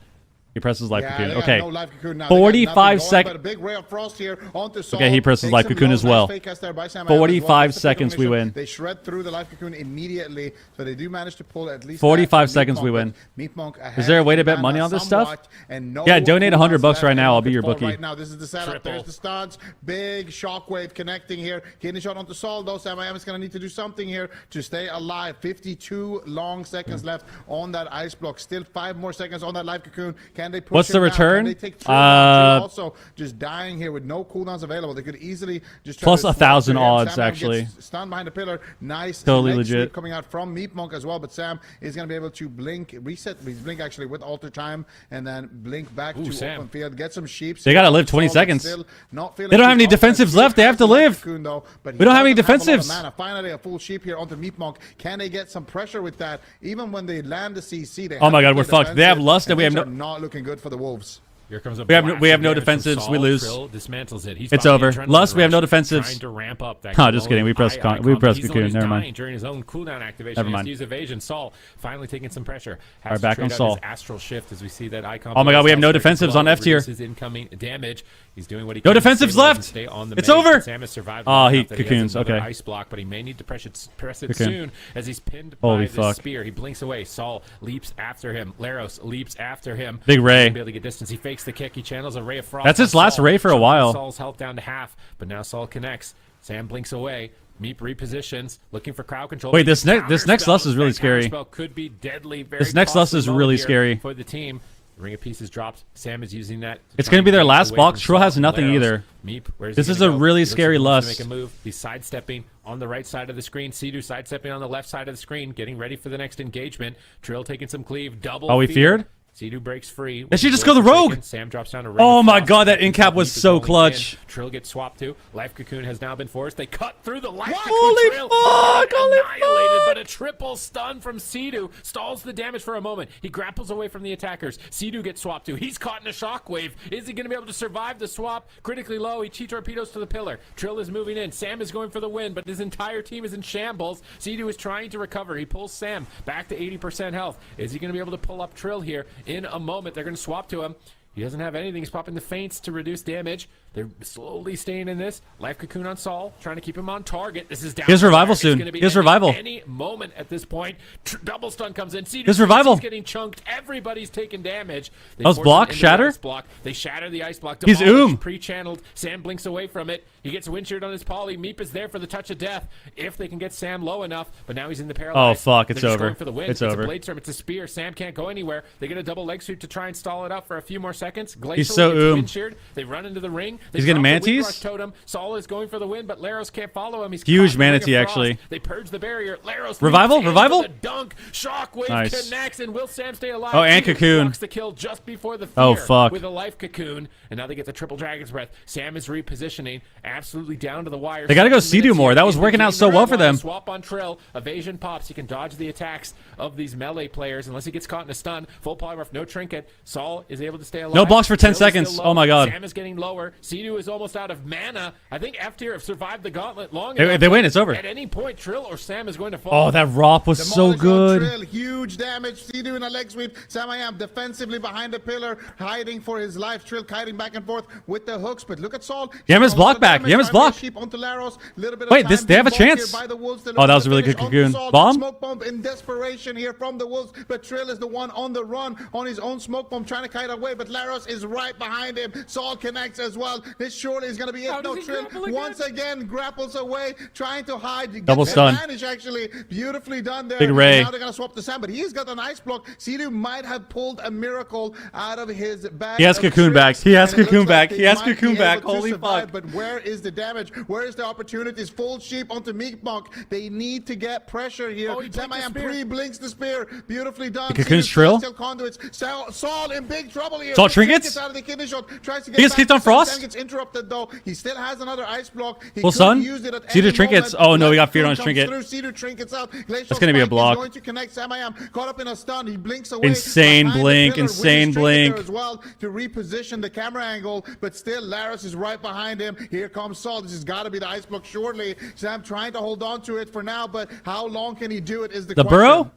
He presses Life Yeah, Cocoon. they got Okay. no life cocoon now. They got 45 nothing going, seconds. but a big ray of frost here onto Sol. Okay, he presses Takes Life him Cocoon low. as well. Nice fake cast there by Sam Adams as well. 45 Gets the seconds, we recognition. win. They shred through the life cocoon immediately, so they do manage to pull at least 45 that. seconds, Meat we Monk, win. but Meat Monk Is there a way to bet ahead money on this stuff? somewhat, and no Yeah, donate $100 cooldowns bucks right left now. I'll in be your the fall bookie. Right now, this is the setup. Triple. There's the studs. Big shockwave connecting here. Getting shot onto Sol, though. Sam Adams is going to need to do something here to stay alive. 52 long seconds left on that ice block. Still 5 more seconds on that life cocoon. Can they push What's him the down? return? Can they take Trill down? Trill also just dying here with no cooldowns available. They could easily just try Plus to 1,000 swap to him. odds, Sam Adams actually. gets stunned behind the pillar. Nice. Totally leg legit. sweep coming out from Meat Monk as well, but Sam is going to be able to blink, reset his blink actually with alter time, and then blink back to Sam. open field, get some sheep. They gotta live 20 Solid seconds. still not feeling They don't too have any confident. defensives He left. They have to has the life live. cocoon, though, but he We don't have any doesn't a lot of defensives. mana. Finally, a full sheep here onto Meat Monk. Can they get some pressure with that? Even when they land the CC, they Oh my have to God, we're play fucked. They have defensive, Lust and we have things no- are not looking good for the Wolves. Here comes a We have no blast of damage from defensives. Sol. We lose. Trill dismantles it. He's It's following over. adrenaline Lust, we have no rush, defensives. Trying to ramp up that Huh, just kidding. We pressed icon, we but pressed he's Cocoon. already Never mind. dying during his own cooldown activation. Never He has mind. to use evasion. Sol finally taking some pressure. Has Alright, to back trade on out Sol. his astral shift as we see that icon. Oh my God, we have no Sol's defensives on F tier. reduces incoming damage. He's doing what he No can to defensives stabilize left. and stay on the It's main. over. Sam has survived Oh, long he enough that has cocoons, another okay. ice block, but he may need to press it Cocoon. soon as he's pinned Holy by this fuck. spear. He blinks away. Sol leaps after him. Laros leaps after him. Big Ray. He's gonna be able to get distance. He fakes the kick. He channels a ray of frost. That's his on last Sol, Ray for a chopping while. Sol's health down to half, but now Sol connects. Sam blinks away. Meep repositions, looking for crowd control. Wait, this next Lust is really That scary. counterspell could be deadly. Very This next Lust costly is moment really here scary. for the team. The Ring of Pieces dropped. Sam is using that. It's gonna be their last block. Trill has nothing Laros. either. Meep, where's This he is gonna a go? really He looks scary like he wants to Lust. Make a move. He's sidestepping on the right side of the screen. Sea-Doo sidestepping on the left side of the screen, getting ready for the next engagement. Trill taking some cleave. Double. Oh, we fear. feared? Sea-Doo breaks free. They should just go the rogue. Sam drops down a ring Oh of my frost. God, that in-cap was Meep is so going clutch. in. Trill gets swapped to. Life Cocoon has now been forced. They cut through the Life Holy Cocoon. Trill fuck, holy annihilated, fuck. but a triple stun from Sea-Doo stalls the damage for a moment. He grapples away from the attackers. Sea-Doo gets swapped to. He's caught in a shockwave. Is he going to be able to survive the swap? Critically low. He Chi-torpedoes to the pillar. Trill is moving in. Sam is going for the win, but his entire team is in shambles. Sea-Doo is trying to recover. He pulls Sam back to 80% health. Is he going to be able to pull up Trill here in a moment? They're going to swap to him. He doesn't have anything. He's popping the feints to reduce damage. They're slowly staying in this. Life Cocoon on Sol, trying to keep him on target. This is down. He has to the revival wire. It's soon. gonna be He has ending revival. Any moment at this point. Double stun comes in. Sea-Doo His revival. He's getting chunked. Everybody's taking damage. They That was force block? him into Shatter? the ice block. They shatter the ice block. He's Demolish, Oom. Pre-channeled. Sam blinks away from it. He gets wind sheared on his poly. Meep is there for the touch of death if they can get Sam low enough. But now he's in the paralyzed. Oh, fuck, They're it's just over. going for the win. It's a over. blade storm. It's a spear. Sam can't go anywhere. They get a double leg sweep to try and stall it up for a few more seconds. Glacial He's so gets Oom. wind sheared. They run into the ring. They He's getting drop the Wind manatees? Rush totem. Sol is going for the win, but Laros can't follow him. He's Huge caught in the ring of manatee, frost. actually. They purge the barrier. Laros Revival? leaps in Revival? with a dunk. Shockwave Nice. connects, and will Sam stay alive? Oh, and He Cocoon. blocks the kill just before the fear Oh, fuck. with a life cocoon, and now they get the triple dragon's breath. Sam is repositioning, absolutely down to the wire. They gotta go 7 Sea-Doo minutes more. here That was in working the out game. so The well red for line them. Swap on Trill. Evasion pops. He can dodge the attacks of these melee players unless he gets caught in a stun. Full polymorph, no trinket. Sol is able to stay alive. No blocks for 10 Trill is still seconds. low. Oh my God. Sam is getting lower. Sea-Doo is almost out of mana. I think F tier have survived the gauntlet long They enough. win. It's over. At any point, Trill or Sam is going to fall. Oh, that ROP was so Demolish on good. Trill, huge damage. Sea-Doo in a leg sweep. Sam Am defensively behind the pillar, hiding for his life. Trill kiting back and forth with the hooks, but look at Sol. Damn his He's block also back. back. Yam is blocked. Wait, they have a chance. Oh, that was a really good cocoon. Bomb? Smoke bomb in desperation here from the Wolves, but Trill is the one on the run on his own smoke bomb, trying to kite away, but Laros is right behind him. Saul connects as well. This surely is going to be it. No, Trill once again grapples away, trying to hide. Double stun. Advantage, actually. Beautifully done there. Big Ray. Now they're going to swap the Sam, but he's got an ice block. Sidu might have pulled a miracle out of his bag. He has cocoon back. He has cocoon back. He has cocoon back. Holy fuck. But where is the damage? Where is the opportunities? Full sheep onto Meatmonk. They need to get pressure here. Samayam pre-blinks the spear. Beautifully done. The cocoon's Trill. Still conduits. Saul in big trouble here. Saul trinkets. Out of the kidney shot. Tries to get he gets kicked on Frost. Gets interrupted though. He still has another ice block. He full sun. Cedar trinkets. Oh no, we got feared on his trinket. Cedar trinkets out. That's gonna be a block. Going to connect Samayam. Caught up in a stun. He blinks away. Insane blink. Insane blink. As well to reposition the camera angle, but still Laros is right behind him. Here comes Saul. This has got to be the ice block shortly. Sam trying to hold on to it for now, but how long can he do it is the question. Burrow?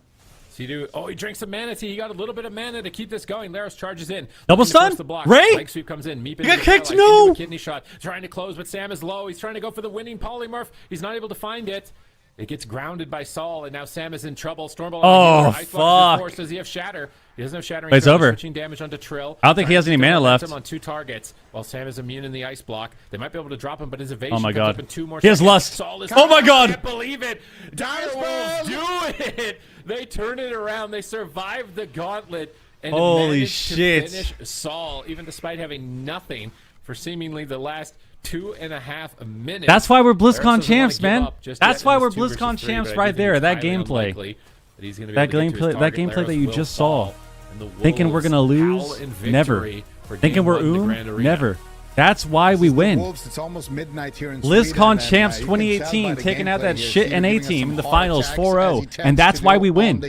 Sidu, he drinks some mana tea. He got a little bit of mana to keep this going. Laros charges in. Double stun. Ray? Leg sweep comes in. Meep got kicked. No. Kidney shot. Trying to close, but Sam is low. He's trying to go for the winning polymorph. He's not able to find it. It gets grounded by Saul, and now Sam is in trouble. Stormball. Oh, fuck. Does he have shatter? He doesn't have shattering. It's over. Switching damage onto Trill. I don't think he has any mana left. On 2 targets, while Sam is immune in the ice block. They might be able to drop him, but his evasion oh my comes god. up in 2 more he has seconds. lust. Oh my god. I can't believe it. Direwolves do it. They turn it around. They survive the gauntlet and holy shit. To finish Saul, even despite having nothing for seemingly the last 2.5 minutes. That's why we're BlizzCon champs, man. That's why we're BlizzCon champs right there. That gameplay. That gameplay that you just saw. Thinking we're gonna lose? Never. Thinking we're Never. That's why we win. It's almost midnight here in BlizzCon Sweden, champs 2018, taking out that shit NA team in the finals 4-0, and that's why we win.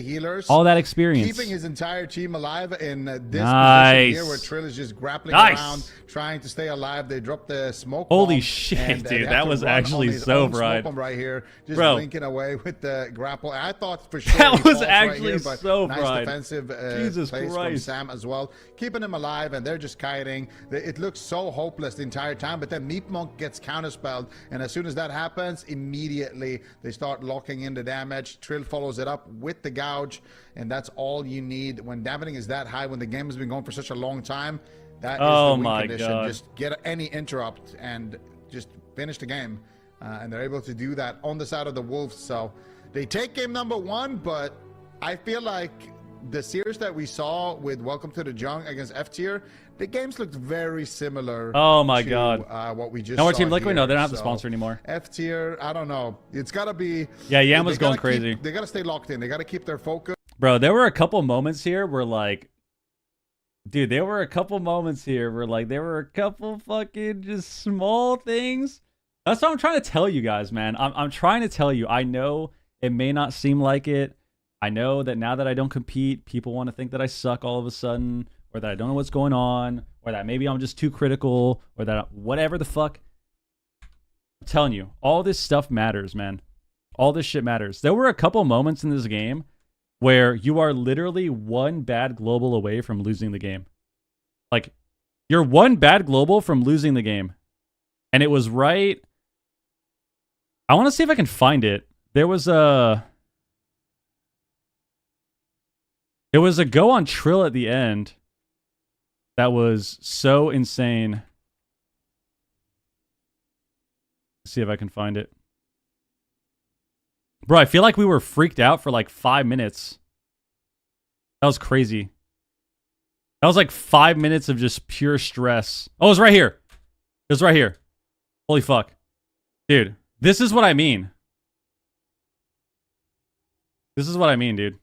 All that experience. Keeping his entire team alive in this nice. position here, where Trill is just grappling around, trying to stay alive. They drop the smoke. Holy bomb, shit, and, dude! That was actually so bright. Right here, just bro. blinking away with the grapple. I thought for sure that was right actually here, so nice bright. Defensive Jesus plays Christ. from Sam as well, keeping him alive, and they're just kiting. It looks so hopeless the entire time. But then Meatmonk gets counterspelled, and as soon as that happens, immediately they start locking in the damage. Trill follows it up with the gouge, and that's all you need when dampening is that high. When the game has been going for such a long time, that is the win condition. God. Just get any interrupt and just finish the game, and they're able to do that on the side of the Wolves. So they take game number 1, but I feel like the series that we saw with Welcome to the Jung against F tier, the games looked very similar. Oh my to, god! What we just no more saw Team Liquid. Here. No, they're not the sponsor anymore. F tier, I don't know. It's gotta be. Yeah, Yam was going crazy. They gotta stay locked in. They gotta keep their focus. Bro, there were a couple moments here where like, dude, there were a couple moments here where like there were a couple fucking just small things. That's what I'm trying to tell you guys, man. I'm trying to tell you. I know it may not seem like it. I know that now that I don't compete, people want to think that I suck all of a sudden, or that I don't know what's going on, or that maybe I'm just too critical, or that whatever the fuck. I'm telling you, all this stuff matters, man. All this shit matters. There were a couple moments in this game where you are literally one bad global away from losing the game. Like, you're one bad global from losing the game. And it was right... I want to see if I can find it. There was a go on Trill at the end that was so insane. Let's see if I can find it. Bro, I feel like we were freaked out for like 5 minutes. That was crazy. That was like 5 minutes of just pure stress. Oh, it was right here. It was right here. Holy fuck. Dude, this is what I mean. This is what I mean, dude.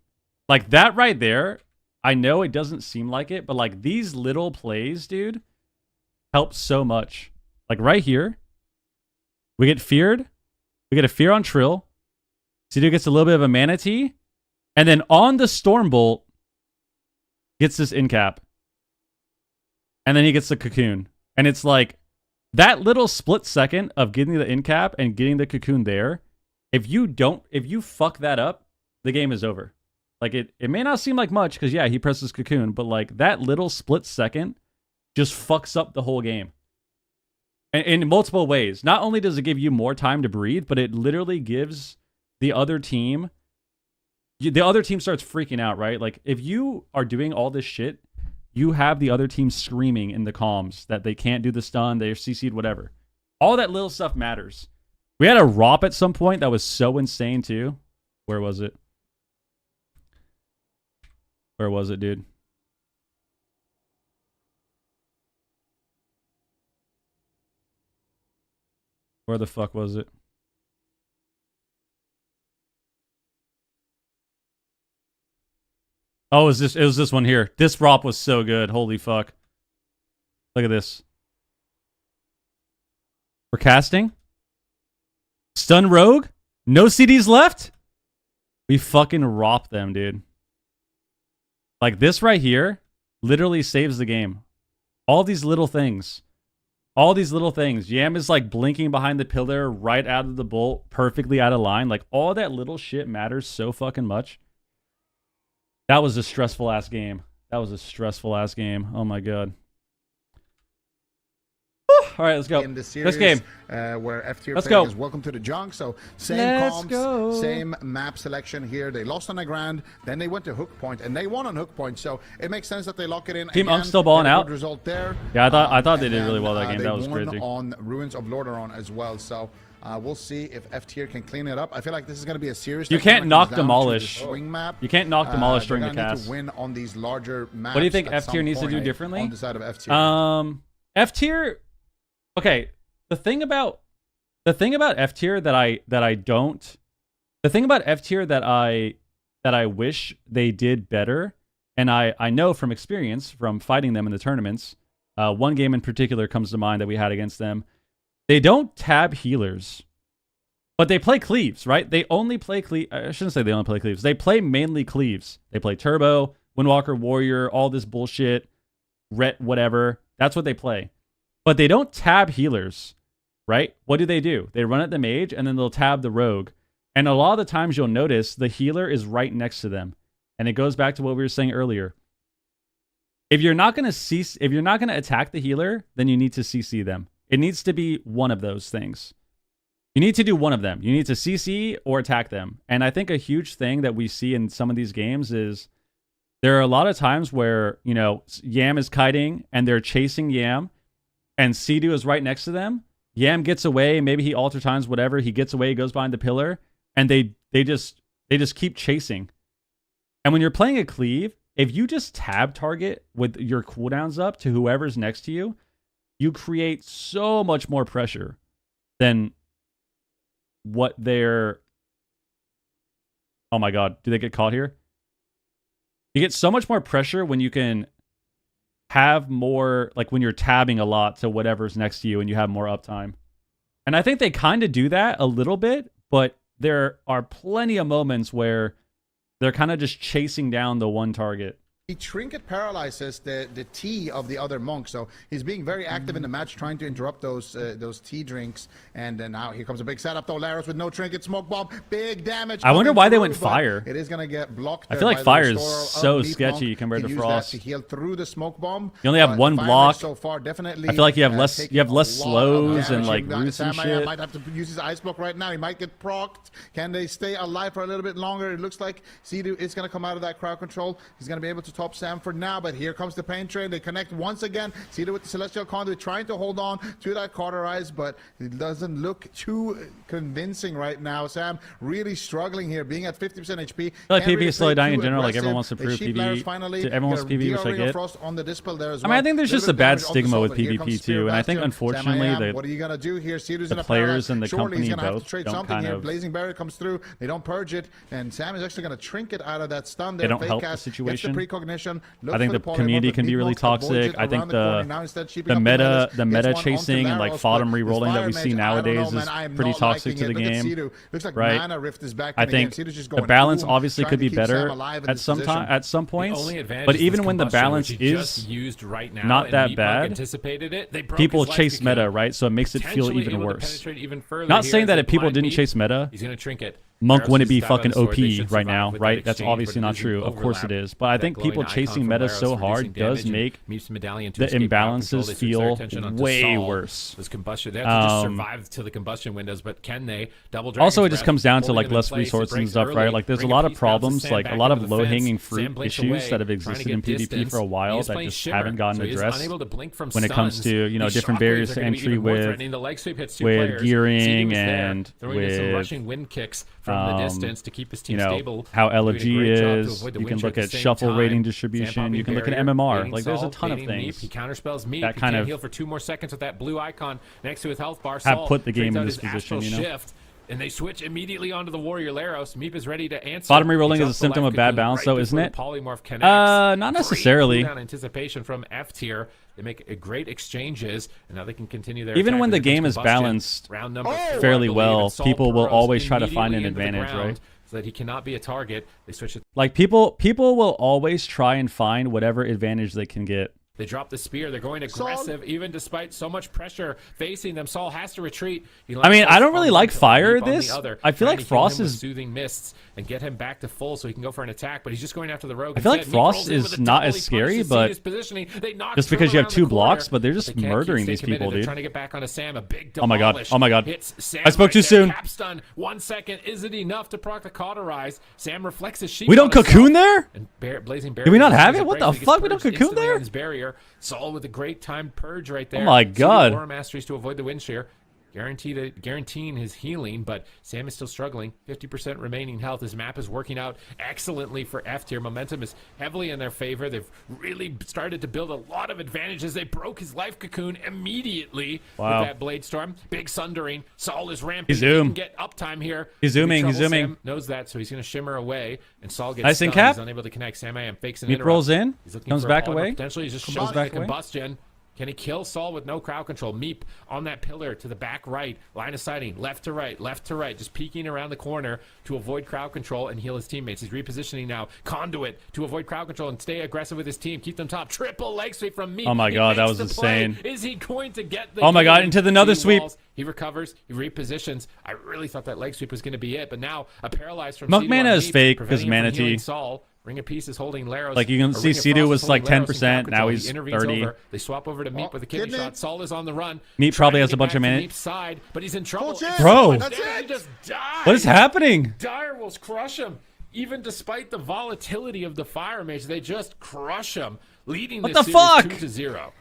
Like, that right there, I know it doesn't seem like it, but like these little plays, dude, help so much. Like right here, we get feared. We get a fear on Trill. Sidu gets a little bit of a manatee. And then on the Stormbolt, gets this in cap. And then he gets the cocoon. And it's like, that little split second of getting the in cap and getting the cocoon there, if you fuck that up, the game is over. Like, it may not seem like much, because, yeah, he presses cocoon, but, like, that little split second just fucks up the whole game. in multiple ways. Not only does it give you more time to breathe, but it literally gives the other team starts freaking out, right? Like, if you are doing all this shit, you have the other team screaming in the comms that they can't do the stun, they're CC'd, whatever. All that little stuff matters. We had a ROP at some point that was so insane, too. Where was it? Where was it, dude? Where the fuck was it? Oh, it was this one here. This ROP was so good. Holy fuck. Look at this. We're casting. Stun Rogue. No CDs left. We fucking ROP them, dude. Like, this right here literally saves the game. All these little things. All these little things. Yam is like blinking behind the pillar right out of the bolt, perfectly out of line. Like, all that little shit matters so fucking much. That was a stressful ass game. That was a stressful ass game. Oh my god. All right, let's go. In the series, This game. Where F-tier Let's playing go. is welcome to the junk. So same Let's comps, go. same map selection here. They lost on the Grand, then they went to Hook Point, and they won on Hook Point. So it makes sense that they lock it in. Team again. Unk's still balling Get a out. Good result there. Yeah, I thought they And did really then, well that game. they That was won crazy. on Ruins of Lordaeron as well. So we'll see if F-tier can clean it up. I feel like this is going to be a series. You that can't kinda knock comes down to demolish. the swing map. You can't knock demolish They're during the gonna need cast. to win on these larger maps. What do you think at F-tier some needs to do point differently? on the side of F-tier? F-tier. Okay, the thing about F-tier that I wish they did better, and I know from experience from fighting them in the tournaments. One game in particular comes to mind that we had against them. They don't tab healers, but they play cleaves, right? They only play cleaves. I shouldn't say they only play cleaves. They play mainly cleaves. They play Turbo, Windwalker, Warrior, all this bullshit, Ret, whatever. That's what they play. But they don't tab healers, right? What do? They run at the mage, and then they'll tab the rogue. And a lot of the times you'll notice the healer is right next to them. And it goes back to what we were saying earlier. If you're not going to attack the healer, then you need to CC them. It needs to be one of those things. You need to do one of them. You need to CC or attack them. And I think a huge thing that we see in some of these games is there are a lot of times where, you know, Yam is kiting and they're chasing Yam and Sea-Doo is right next to them. Yam gets away. Maybe he alter times, whatever. He gets away, goes behind the pillar, and they just keep chasing. And when you're playing a cleave, if you just tab target with your cooldowns up to whoever's next to you, you create so much more pressure than what they're... Oh my god, do they get caught here? You get so much more pressure when you can have more, like when you're tabbing a lot to whatever's next to you and you have more uptime. And I think they kind of do that a little bit, but there are plenty of moments where they're kind of just chasing down the one target. He trinket paralyzes the T of the other monk, so he's being very active in the match, trying to interrupt those T drinks. And then now here comes a big setup though. Laris with no trinket, smoke bomb, big damage. I wonder coming why they through, went but fire. It is gonna get blocked. I there feel like by the fire is restorer so of Neath sketchy Monk. compared He to used Frost. that to heal through the smoke bomb. You only have one Fire block. so far, definitely. I feel like you have less taking less a lot of slows and damage. like roots and Samaya shit. might have to use his ice block right now. He might get procced. Can they stay alive for a little bit longer? It looks like Sea-Doo is gonna come out of that crowd control. He's gonna be able to top Sam for now, but here comes the pain train. They connect once again. Sea-Doo with the Celestial Conduit trying to hold on to that cauterize, but it doesn't look too convincing right now. Sam really struggling here, being at 50% HP. I feel like Can't PvP really is slowly play dying in too general. Like everyone aggressive. wants to prove They sheep Laris PvP. finally. Everyone wants Get a PvP, which I Ring of get. Frost on the dispel there as I mean, I well. think there's Little just a bit bad damage on the stigma soul, with but here comes PvP Spear too, and I think Bastion. unfortunately Samayam, what are you gonna do here? Sea-Doo's in a players paralyze. and the Surely company he's gonna have both to trade don't something kind here. of- Blazing Barrier comes through. They don't purge it, and Sam is actually gonna trinket out of that stun. They There. don't Fake help the cast, situation. Gets the precognition. I think the community can be really toxic. I think the meta chasing and like fodder re-rolling that we see nowadays is pretty toxic to the game. Looks like right? Mana Rift is back I in the game. think Sea-Doo's just the going balance boom, obviously trying could to be keep better Sam alive in at this some position. time, at some The points. only advantage But is even this when the combustion, balance which he just is used right now, not and that Meatbug bad, anticipated it. They broke people his life chase to kill. meta, right? So it makes it feel Potentially even able to worse. penetrate even further Not here saying as that they if people blind didn't Meat. chase meta, He's gonna trinket. Monk Barros wouldn't is be stout on fucking the sword. OP They should right survive now, with that right? That's exchange, obviously but not losing true. Of course it overlap. is. But I That think glowing people icon chasing from meta Laros so reducing hard does damage and make Meep's medallion to the escape crowd control. imbalances They switch their feel attention onto way Saul. worse. Those combustion, they have to just survive to the combustion windows, but can they? Double Dragon's Also, it just Breath, comes down to holding like them in less place. It resources and breaks stuff, early. right? Like there's a Ring lot of of Peace bounces problems, Sam like a back lot into of the low-hanging fence. fruit Sam blinks issues away, that have trying to existed get in PvP distance. for a He while is that playing just Shimmer, haven't gotten so he is addressed unable to blink from when it comes stuns. to, you know, These different shockwaves barriers are to gonna be entry even more with threatening. The leg sweep hits two with players. gearing CD was there, and throwing in some with, rushing wind kicks from the distance to keep his team you know, stable. how Doing a LG great job to is. avoid the You can wind look check at the same shuffle time. rating Sam distribution. popping You can look at barrier, MMR. baiting Like there's a Saul, ton of baiting Meep. things He counterspells Meep. that He kind can't of heal for 2 more seconds with that blue icon next to his health bar. have Saul put the game brings in out this his position, astral you know? shift, and they switch immediately onto the warrior Laros. Meep is ready to answer. Bottom He rerolling is a drops the symptom life of bad cocoon balance, right though, before isn't the it? Polymorph connects. Not Great necessarily. cooldown anticipation from F tier. They make a great exchanges, and now they can continue their Even attack. when the Here comes game is Combustion. balanced Round number 4, I fairly believe, well, and Saul people will burrows always try to find an immediately into the advantage, ground right? So that he cannot be a target. They switch it. Like people will always try and find whatever advantage they can get. They drop the spear. They're going aggressive, even despite so much pressure facing them. Saul has to retreat. I mean, I don't really like fire this. I feel like Frost is is soothing mists and get him back to full so he can go for an attack. But he's just going after the rogue. I feel like instead. Meep rolls Frost in is with a not double. as He scary, punishes but Cedia's positioning. They knock just Trim because you have around the 2 corner, blocks, but they're but just they can't murdering stay these committed. people, They're dude. trying to get back onto Sam. A big Oh my god. demolish Oh my god. hits Sam I spoke right too there. soon. Cap stun. 1 second. Is it enough to proc the cauterize? Sam reflects his sheep. We don't on cocoon himself. there? And blazing Do we not have barrier it? What the fuck? We don't cocoon there? his barrier. Saul with a great timed purge right there. Oh my god. Aura masteries to avoid the wind shear. Guaranteeing his healing, but Sam is still struggling. 50% remaining health. His map is working out excellently for F tier. Momentum is heavily in their favor. They've really started to build a lot of advantages. They broke his life cocoon immediately with that blade storm. Big sundering. Saul is ramping. He's zoom. He can get uptime here. He's zooming. He's zooming. Sam knows that, so he's going to shimmer away, and Saul gets Nice and stunned. cap. He's unable to connect. Sam I am fakes an Meep interrupt. rolls in. He's looking Comes for a back polymer. away. Potentially, he's just Comes showing back the away. combustion. Can he kill Saul with no crowd control? Meep on that pillar to the back right. Line of sighting. Left to right. Left to right. Just peeking around the corner to avoid crowd control and heal his teammates. He's repositioning now. Conduit to avoid crowd control and stay aggressive with his team. Keep them top. Triple leg sweep from Meep. Oh my He god, that makes was the play. insane. Is he going to get the Oh my god, game? into the another He sweep. walls. He recovers. He repositions. I really thought that leg sweep was going to be it, but now a paralyzed from Monk Cedo mana on is Meep, fake 'cause preventing him from Manatee. healing Saul. Ring of Peace is holding Laros. Like, you can see Ring of Cedo Frost was is like holding Laros in 10%, crowd now control. he's He intervenes 30. over. They swap over to Meep with a kidney kidney. shot. Saul is on the run. Meep Trying probably to has get a bunch back of to mana. Meep's side, but he's in trouble. chance. Bro. That's He it. just died. What is happening? Direwolves crush him. Even despite the volatility of the Fire Mage, they just crush him, leading What this the series fuck? 2-0.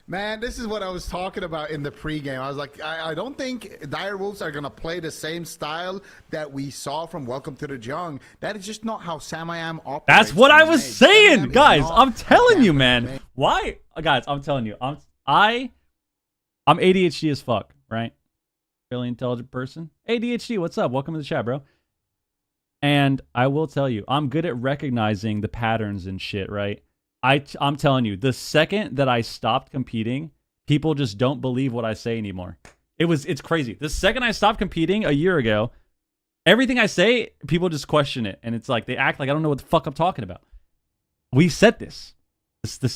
Man, this is what I was talking about in the pregame. I was like, I don't think Direwolves are going to play the same style that we saw from Welcome to the Jungle. That is just not how Samayam operates. That's what in I the was Mage. saying, Samayam is guys. not I'm a telling you, Dampening man. Mage. Why, guys? I'm telling you. I'm ADHD as fuck, right? Really intelligent person. ADHD. What's up? Welcome to the chat, bro. And I will tell you, I'm good at recognizing the patterns and shit, right? I'm telling you, the second that I stopped competing, people just don't believe what I say anymore. It's crazy. The second I stopped competing a year ago, everything I say, people just question it. And it's like, they act like I don't know what the fuck I'm talking about. We said this. The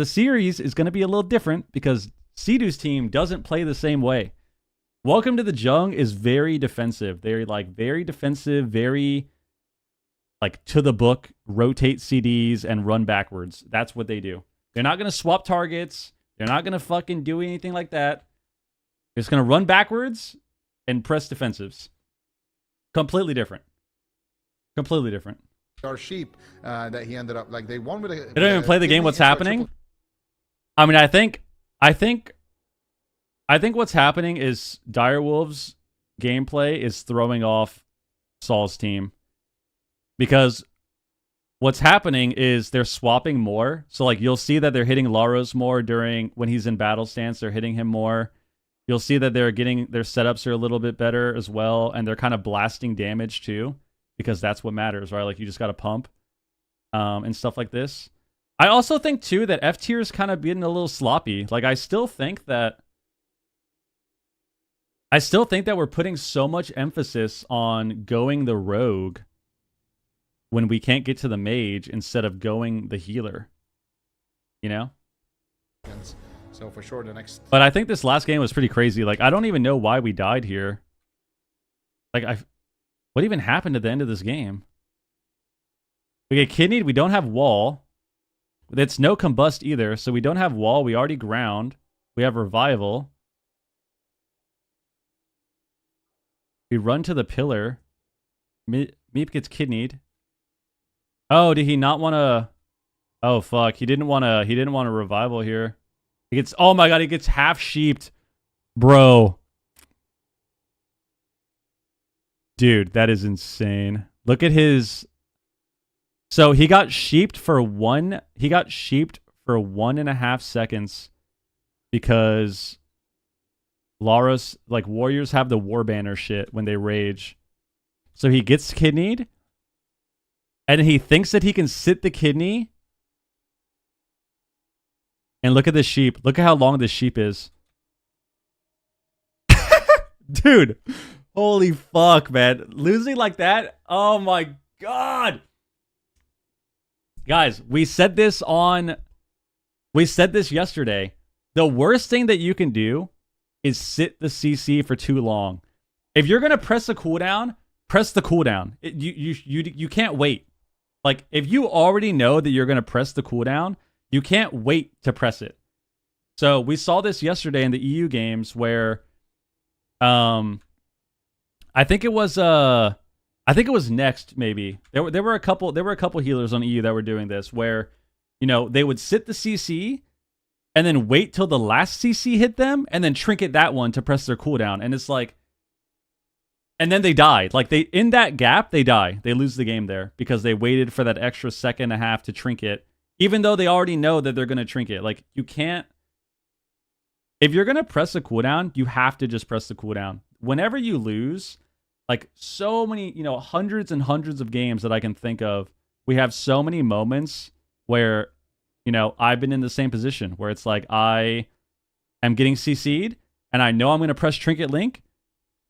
series is going to be a little different because Cedu's team doesn't play the same way. Welcome to the Jung is very defensive. They're like very defensive, very like to the book, rotate CDs and run backwards. That's what they do. They're not going to swap targets. They're not going to fucking do anything like that. They're just going to run backwards and press defensives. Completely different. Completely different. Our sheep that he ended up like they won with a. They don't even play the game. What's happening? I mean, I think what's happening is Direwolves gameplay is throwing off Saul's team. Because what's happening is they're swapping more. So like you'll see that they're hitting Laros more when he's in battle stance, they're hitting him more. You'll see that they're getting their setups are a little bit better as well, and they're kind of blasting damage too, because that's what matters, right? Like you just gotta pump and stuff like this. I also think too that F tier is kind of getting a little sloppy. Like I still think that we're putting so much emphasis on going the rogue when we can't get to the mage instead of going the healer. You know? So for sure the next. But I think this last game was pretty crazy. Like I don't even know why we died here. Like What even happened at the end of this game? We get kidneyed. We don't have wall. It's no combust either. So we don't have wall. We already ground. We have revival. We run to the pillar. Meep gets kidneyed. Oh, did he not want to? Oh fuck! He didn't want to. He didn't want a revival here. He gets. Oh my god! He gets half sheeped, bro. Dude, that is insane. Look at his. So he got sheeped for one. He got sheeped for 1.5 seconds because Laros, like warriors, have the war banner shit when they rage. So he gets kidneyed, and he thinks that he can sit the kidney. And look at this sheep. Look at how long this sheep is. Dude, holy fuck, man. Losing like that? Oh my god. Guys, we said this yesterday. The worst thing that you can do is sit the CC for too long. If you're going to press a cooldown, press the cooldown. You can't wait. Like, if you already know that you're going to press the cooldown, you can't wait to press it. So we saw this yesterday in the EU games where I think it was Next maybe. There were a couple healers on EU that were doing this where, you know, they would sit the CC and then wait till the last CC hit them and then trinket that one to press their cooldown. And it's like, and then they died. Like, they, in that gap, they die. They lose the game there because they waited for that extra 1.5 seconds to trinket, even though they already know that they're going to trinket. Like, you can't, if you're going to press a cooldown, you have to just press the cooldown. Whenever you lose, like, so many, you know, hundreds and hundreds of games that I can think of, we have so many moments where, you know, I've been in the same position where it's like, I am getting CC'd and I know I'm going to press trinket link,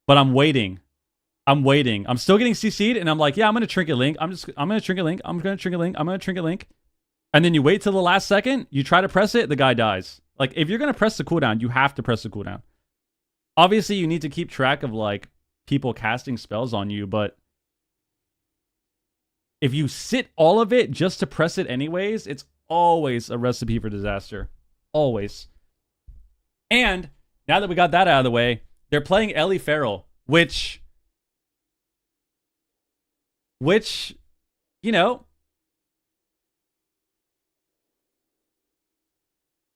but I'm waiting. I'm still getting CC'd and I'm like, yeah, I'm going to trinket link. I'm going to trinket link. I'm going to trinket link. I'm going to trinket link. And then you wait till the last second, you try to press it, the guy dies. Like, if you're going to press the cooldown, you have to press the cooldown. Obviously, you need to keep track of, like, people casting spells on you, but if you sit all of it just to press it anyways, it's always a recipe for disaster. Always. And now that we got that out of the way, they're playing Ellie Farrell, which, you know,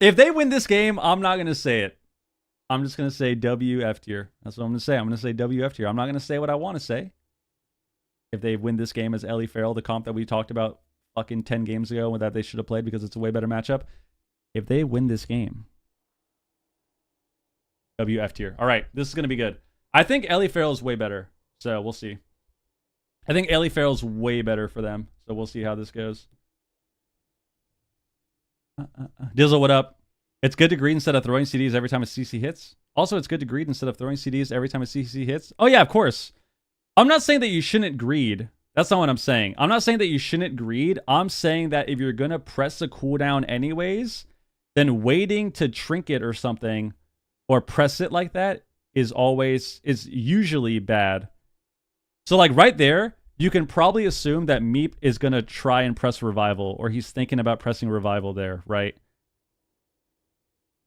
if they win this game, I'm not going to say it. I'm just going to say WF tier. That's what I'm going to say. I'm going to say WF tier. I'm not going to say what I want to say. If they win this game as Ellie Farrell, the comp that we talked about fucking 10 games ago that they should have played because it's a way better matchup. If they win this game, WF tier. All right, this is going to be good. I think Ellie Farrell's way better, so we'll see. I think Ellie Farrell's way better for them, so we'll see how this goes. Dizzle, what up? It's good to greed instead of throwing CDs every time a CC hits. Also, it's good to greed instead of throwing CDs every time a CC hits. Oh yeah, of course. I'm not saying that you shouldn't greed. That's not what I'm saying. I'm not saying that you shouldn't greed. I'm saying that if you're going to press a cooldown anyways, then waiting to trinket or something or press it like that is usually bad. So, like, right there, you can probably assume that Meep is going to try and press revival, or he's thinking about pressing revival there, right?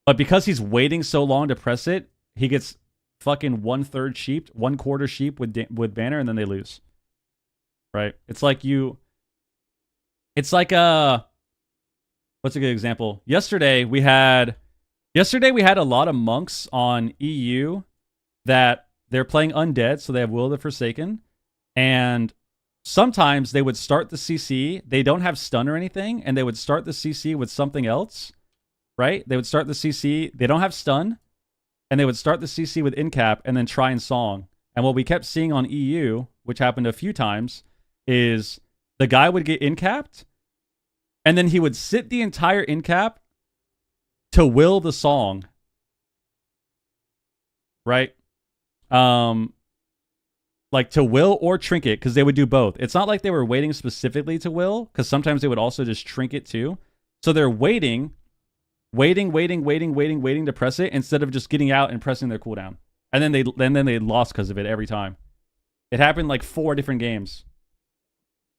But because he's waiting so long to press it, he gets fucking 1/3 sheep, 1/4 sheep with banner, and then they lose. Right? It's like what's a good example? Yesterday we had a lot of monks on EU that they're playing undead, so they have Will of the Forsaken, and sometimes they would start the CC, they don't have stun or anything, and they would start the CC with something else, right? They would start the CC, they don't have stun, and they would start the CC with incap and then try and song. And what we kept seeing on EU, which happened a few times, is the guy would get incapped, and then he would sit the entire incap to will the song, right? Like to will or trinket, because they would do both. It's not like they were waiting specifically to will, because sometimes they would also just trinket too. So they're waiting to press it instead of just getting out and pressing their cooldown. And then they lost because of it every time. It happened like 4 different games.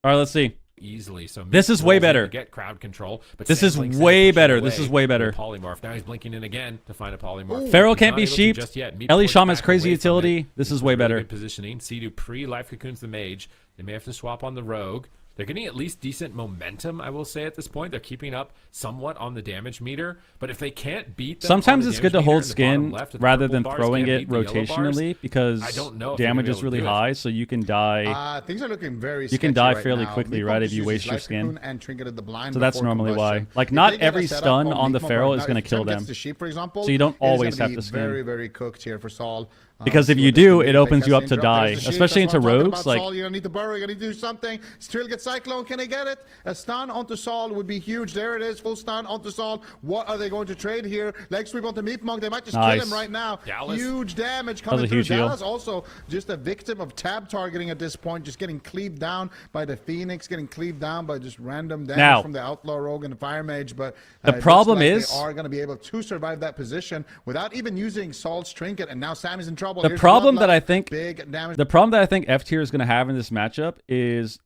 All right, let's see. Easily. So This is way better. To get crowd control, but This Sam is blinks in, way pushes better. away This is way better. with Polymorph. Now he's blinking in again to find a Polymorph. Pharaoh He's can't not be able to sheep. just yet. Meep Ellie pushed Shaman's back crazy away from utility. it. This is Really way better. Good positioning. Sea-Doo pre-life cocoons the mage. They may have to swap on the rogue. They're getting at least decent momentum, I will say, at this point. They're keeping up somewhat on the damage meter. But if they can't beat them Sometimes on the it's good to damage hold meter in the bottom skin left, if the rather purple than bars throwing can't it beat the yellow bars, rotationally because I don't know if they're gonna damage be is able to really do it. high, so you can die. Things are looking very You can sketchy die right fairly now. quickly, Meatball right, if just you uses waste your Life skin. Cocoon and Trinketed the Blind So that's before normally why. combustion. Like, If not they get a every setup stun on on the Meatball Pharaoh right is now, going to if kill Sam gets them. the sheep, for example, So you don't it is gonna always have be to skin. very, very cooked here for Saul. Because if See you what they do, can it They opens you cast up to the die, There's the sheep, especially that's what into I'm talking rogues. about, Like, Saul, you're gonna need to burrow, you're gonna need to do something. Still get Cyclone, can they get it? A stun onto Saul would be huge. There it is, full stun onto Saul. What are they going to trade here? Leg sweep onto Meat Monk, they might just kill Nice. him right now. Dallas. Huge damage was coming a through. huge heal. Dallas also just a victim of tab targeting at this point, just getting cleaved down by the Phoenix, getting cleaved down by just random damage Now, from the Outlaw Rogue and the Fire Mage. But the it looks problem like is- they are going to be able to survive that position without even using Saul's Trinket, and now Sam is in trouble. The Here's problem Bloodlust, that I think- big damage. the problem that I think F tier is going to have in this matchup is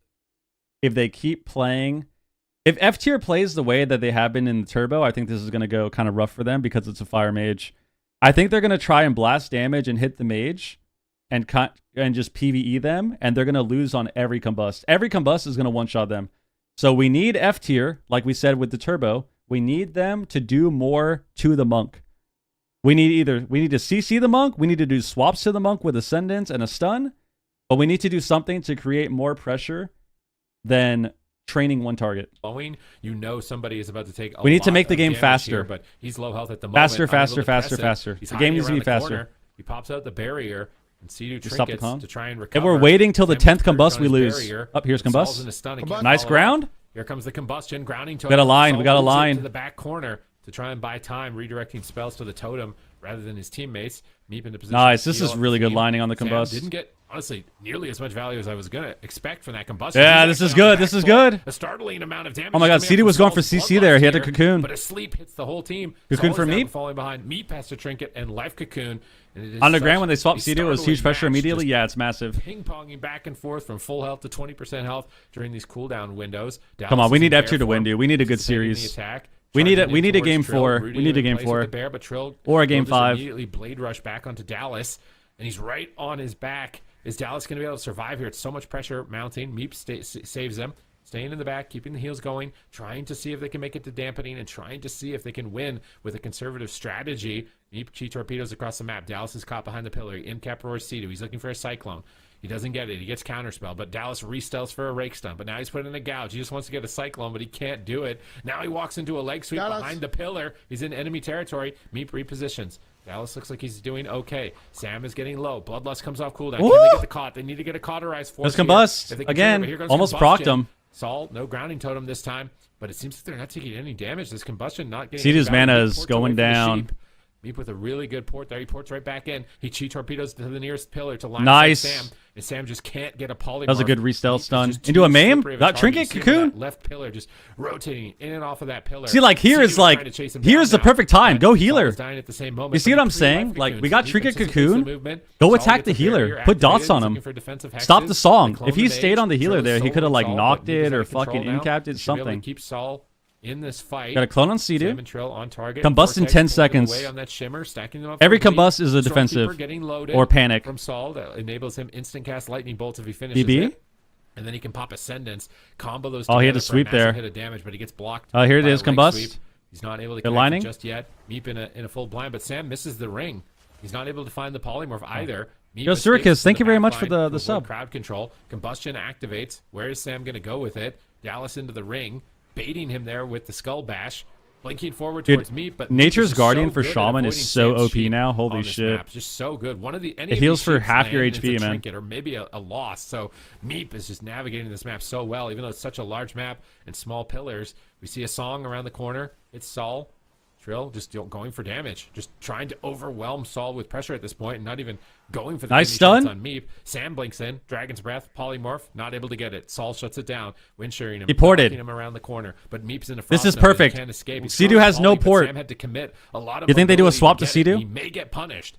if they keep playing. If F tier plays the way that they have been in the turbo, I think this is going to go kind of rough for them because it's a fire mage. I think they're going to try and blast damage and hit the mage and just PvE them, and they're going to lose on every combust. Every combust is going to one-shot them. So we need F tier, like we said with the turbo. We need them to do more to the monk. We need to CC the monk, we need to do swaps to the monk with Ascendance and a stun, but we need to do something to create more pressure than training one target. You know somebody is about to take. We need to make the of game damage faster. here, but he's low health at the moment. Faster, unable faster, to press faster, it. faster. He's The game hiding needs to be around the faster. corner. He pops out the barrier and Sea-Doo Just stop the trinkets comp. to try and If recover. we're waiting till the Sam 10th gets perched combust, on we his lose. barrier. Up here's Saul's combust. in a stun. He Combust. can't Nice follow ground. up. Here comes the combustion, grounding totem. Got a line, Saul we got a moves it line. to the back corner to try and buy time, redirecting spells to the totem rather than his teammates. Meep into position. Nice. to This steal is on really good team. lining on the Sam combust. didn't get, honestly, nearly as much value as I was going to expect from that combustion. Yeah, He's this is actually on good. the This back is foot. good. A startling amount of damage. Oh my God, coming CD up was from going for Saul's CC there. He had bloodlust a here, cocoon. But a sleep hits the whole team. Cocoon Saul for is now Meep? falling behind. Meep has to trinket and life cocoon. And it is On the such ground when they swap a CD, it was huge startling pressure match, immediately. just Yeah, it's massive. ping-ponging back and forth from full health to 20% health during these cooldown windows. Come on, Dallas we is need in F tier to bear win, form, dude. We need a good anticipating the series. attack, We need charging a in towards game Trill. 4. Rudy We need a in game place 4. with the bear, but Trill Or a game will just 5. Immediately blade rush back onto Dallas, and he's right on his back. Is Dallas going to be able to survive here? It's so much pressure mounting. Meep saves them. Staying in the back, keeping the heals going, trying to see if they can make it to dampening, and trying to see if they can win with a conservative strategy. Meep chi torpedoes across the map. Dallas is caught behind the pillar. In cap roars Sea-Doo. He's looking for a cyclone. He doesn't get it. He gets counterspell, but Dallas restells for a rake stun. But now he's put in a gouge. He just wants to get a cyclone, but he can't do it. Now he walks into a leg sweep Dallas. behind the pillar. He's in enemy territory. Meep repositions. Dallas looks like he's doing okay. Sam is getting low. Bloodlust comes off cooldown. Can Woo! they get the caught? They need to get a cauterized force. Let's combust. Here. If they can Again, trigger it, here comes almost combustion. procced him. Saul, no grounding totem this time, but it seems like they're not taking any damage. This combustion not getting Cedar's any value. mana Meep is ports going away from the down. sheep. Meep with a really good port there. He ports right back in. He chi torpedoes to the nearest pillar to line Nice. up Sam. And Sam just can't get a polymorph. That was a good restel Meep is stun. just Into too a maim? slippery of Got target. trinket, You see him on cocoon? that left pillar just rotating in and off of that pillar. See, like, here Sea-Doo is, like, trying to chase him here's down the perfect now, time. but Go Saul healer. is dying at the same moment, You see but what I'm he saying? pre-life Like, we cocoons. got Meep trinket anticipates the cocoon. movement. Go Saul attack gets the a healer. barrier Put dots activated. on He's him. looking for defensive Stop hexes. the song. They clone If he the stayed mage. on the healer Trill there, he soloing could have, like, Saul, knocked but Meep is it out or of control fucking now. incapped it, He should be able to something. keep Saul in this fight. Got a clone on Sam Sea-Doo. and Trill on target. Combust in Vortex 10 moving seconds. away on that shimmer, stacking them up Every for Meep. combust is a Stormkeeper defensive getting loaded or panic. from Saul that enables him instant cast lightning bolts if he finishes BB? it. And then he can pop Ascendance, combo those Oh, he had together to for a sweep massive there. hit of damage, but he gets blocked. Here it by a is, leg combust. sweep. He's not able to Good connect lining. it just yet. Meep in a full blind, but Sam misses the ring. He's not able to find the polymorph either. Meep Yo, escapes Suricus, to thank the you very back much for line the to avoid sub. Crowd control. Combustion activates. Where is Sam going to go with it? Dallas into the ring, baiting him there with the skull bash. Blinking forward Dude, towards Meep, but Nature's Meep is Guardian so for good at Shaman is avoiding so Sam's OP sheep now. on Holy this shit. map. Just so good. One of the any It of heals these for sheeps half your land, HP, it's a man. trinket or maybe a loss. So Meep is just navigating this map so well, even though it's such a large map and small pillars. We see a song around the corner. It's Saul. Trill just going for damage, just trying to overwhelm Saul with pressure at this point, and not even going for the Nice kidney stun. shots on Meep. Sam blinks in, Dragon's Breath, Polymorph, not able to get it. Saul shuts it down, wind-shearing him, He ported. knocking him around the corner, but Meep's in a This frost is node and he perfect. can't escape. He's Sea-Doo throwing has no poly, but port. Sam had to commit a lot of You think they do a mobility swap to get it. Sea-Doo? He may get punished.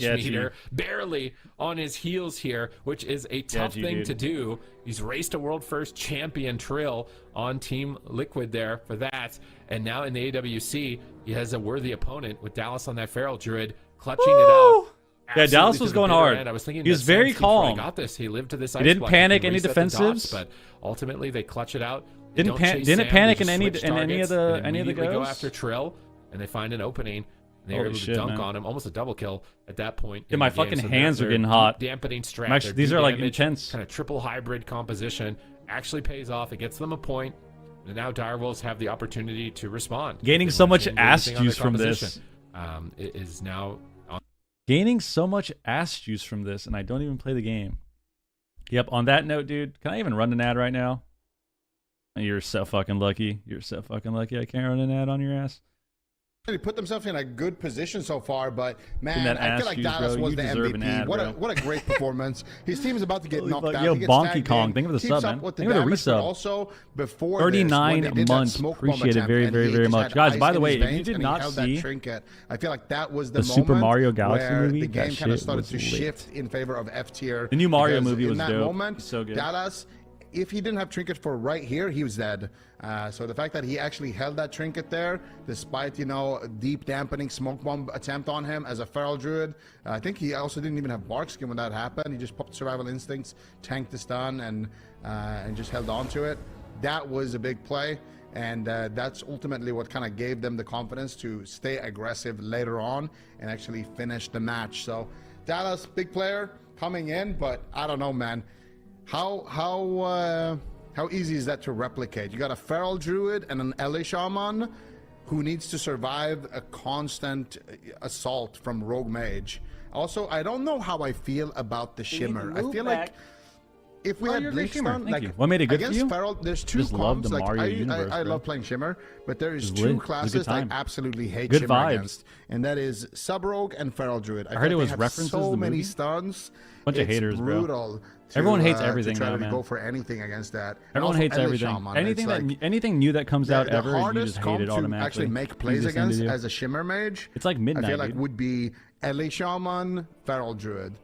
damage Yeah, meter barely on his heels here, which is a tough thing dude. to do. He's raced a world first champion Trill on Team Liquid there for that. And now in the AWC, he has a worthy opponent with Dallas on that Feral Druid, clutching it out. Yeah, Dallas absolutely to was the going bitter hard. end. I was thinking He was that very Sam's team probably calm. got this. He lived to this. He ice didn't block. He panic can any reset the dots, defensives. but ultimately they clutch it out. They don't Didn't chase Sam, panic they in just any switch in any of targets the and any of the immediately go goes. after Trill, and they find an opening. They Holy were able shit, to dunk man. on him, almost a double kill at that point. Dude, in my the game. fucking So hands are their getting hot. Dampening strat. I'm actually- their these are, like, damage, intense. Kind of triple hybrid composition actually pays off. It gets them a point. And now Direwolves have the opportunity to respond. Gaining If they so wanna much change ass anything on their juice from this. composition. It is now on. Gaining so much ass juice from this, and I don't even play the game. Yep. On that note, dude, can I even run an ad right now? You're so fucking lucky. You're so fucking lucky. I can't run an ad on your ass. They put themselves in a good position so far, but man, that I ass feel like juice, Dallas bro. was You the deserve an MVP. ad, what bro. a great performance. His team is about to get Holy knocked fuck. out. Yo, He gets Bonky tagged Kong. in, Think of the keeps sub, up man. with the Think of the damage, but resub. also before 39 this, when they did that months. smoke bomb Appreciate it attempt very, and very, he very just much. had Guys, ice by the in way, his if you veins did and he not held see that trinket, I feel like that was the the Super moment Mario Galaxy where movie, the that game kind of shit started was to lit. shift in favor of F tier. The new Mario because movie was in that dope. moment, So good. Dallas, if he didn't have trinket for right here, he was dead. So the fact that he actually held that trinket there, despite, you know, a deep dampening smoke bomb attempt on him as a feral druid, I think he also didn't even have bark skin when that happened. He just popped survival instincts, tanked the stun, and just held on to it. That was a big play, and that's ultimately what kind of gave them the confidence to stay aggressive later on and actually finish the match. So Dallas, big player coming in, but I don't know, man. How easy is that to replicate? You got a feral druid and an LA shaman who needs to survive a constant assault from rogue mage. Also, I don't know how I feel about the shimmer. I feel like if we had you're a great Bleach shimmer. Stun, Thank like you. What made it good for against you? feral, there's two Just love comps. the Like Mario universe, I bro. love playing shimmer, but there is It's two lit. It was a good classes that I time. absolutely hate Good shimmer vibes. against, and that is sub rogue and feral druid. I heard feel it like was they have references so the many movie. stuns. Bunch of It's haters, bro. brutal. Everyone hates everything to try now, to man. go for anything against that. And Everyone also hates LA everything. Shaman, Anything it's that like, anything new that comes out the ever, you hardest just hate comp it to automatically. actually make plays Easiest thing to against do. as a shimmer mage. It's like midnight, I feel like dude. would be LA Shaman, feral druid.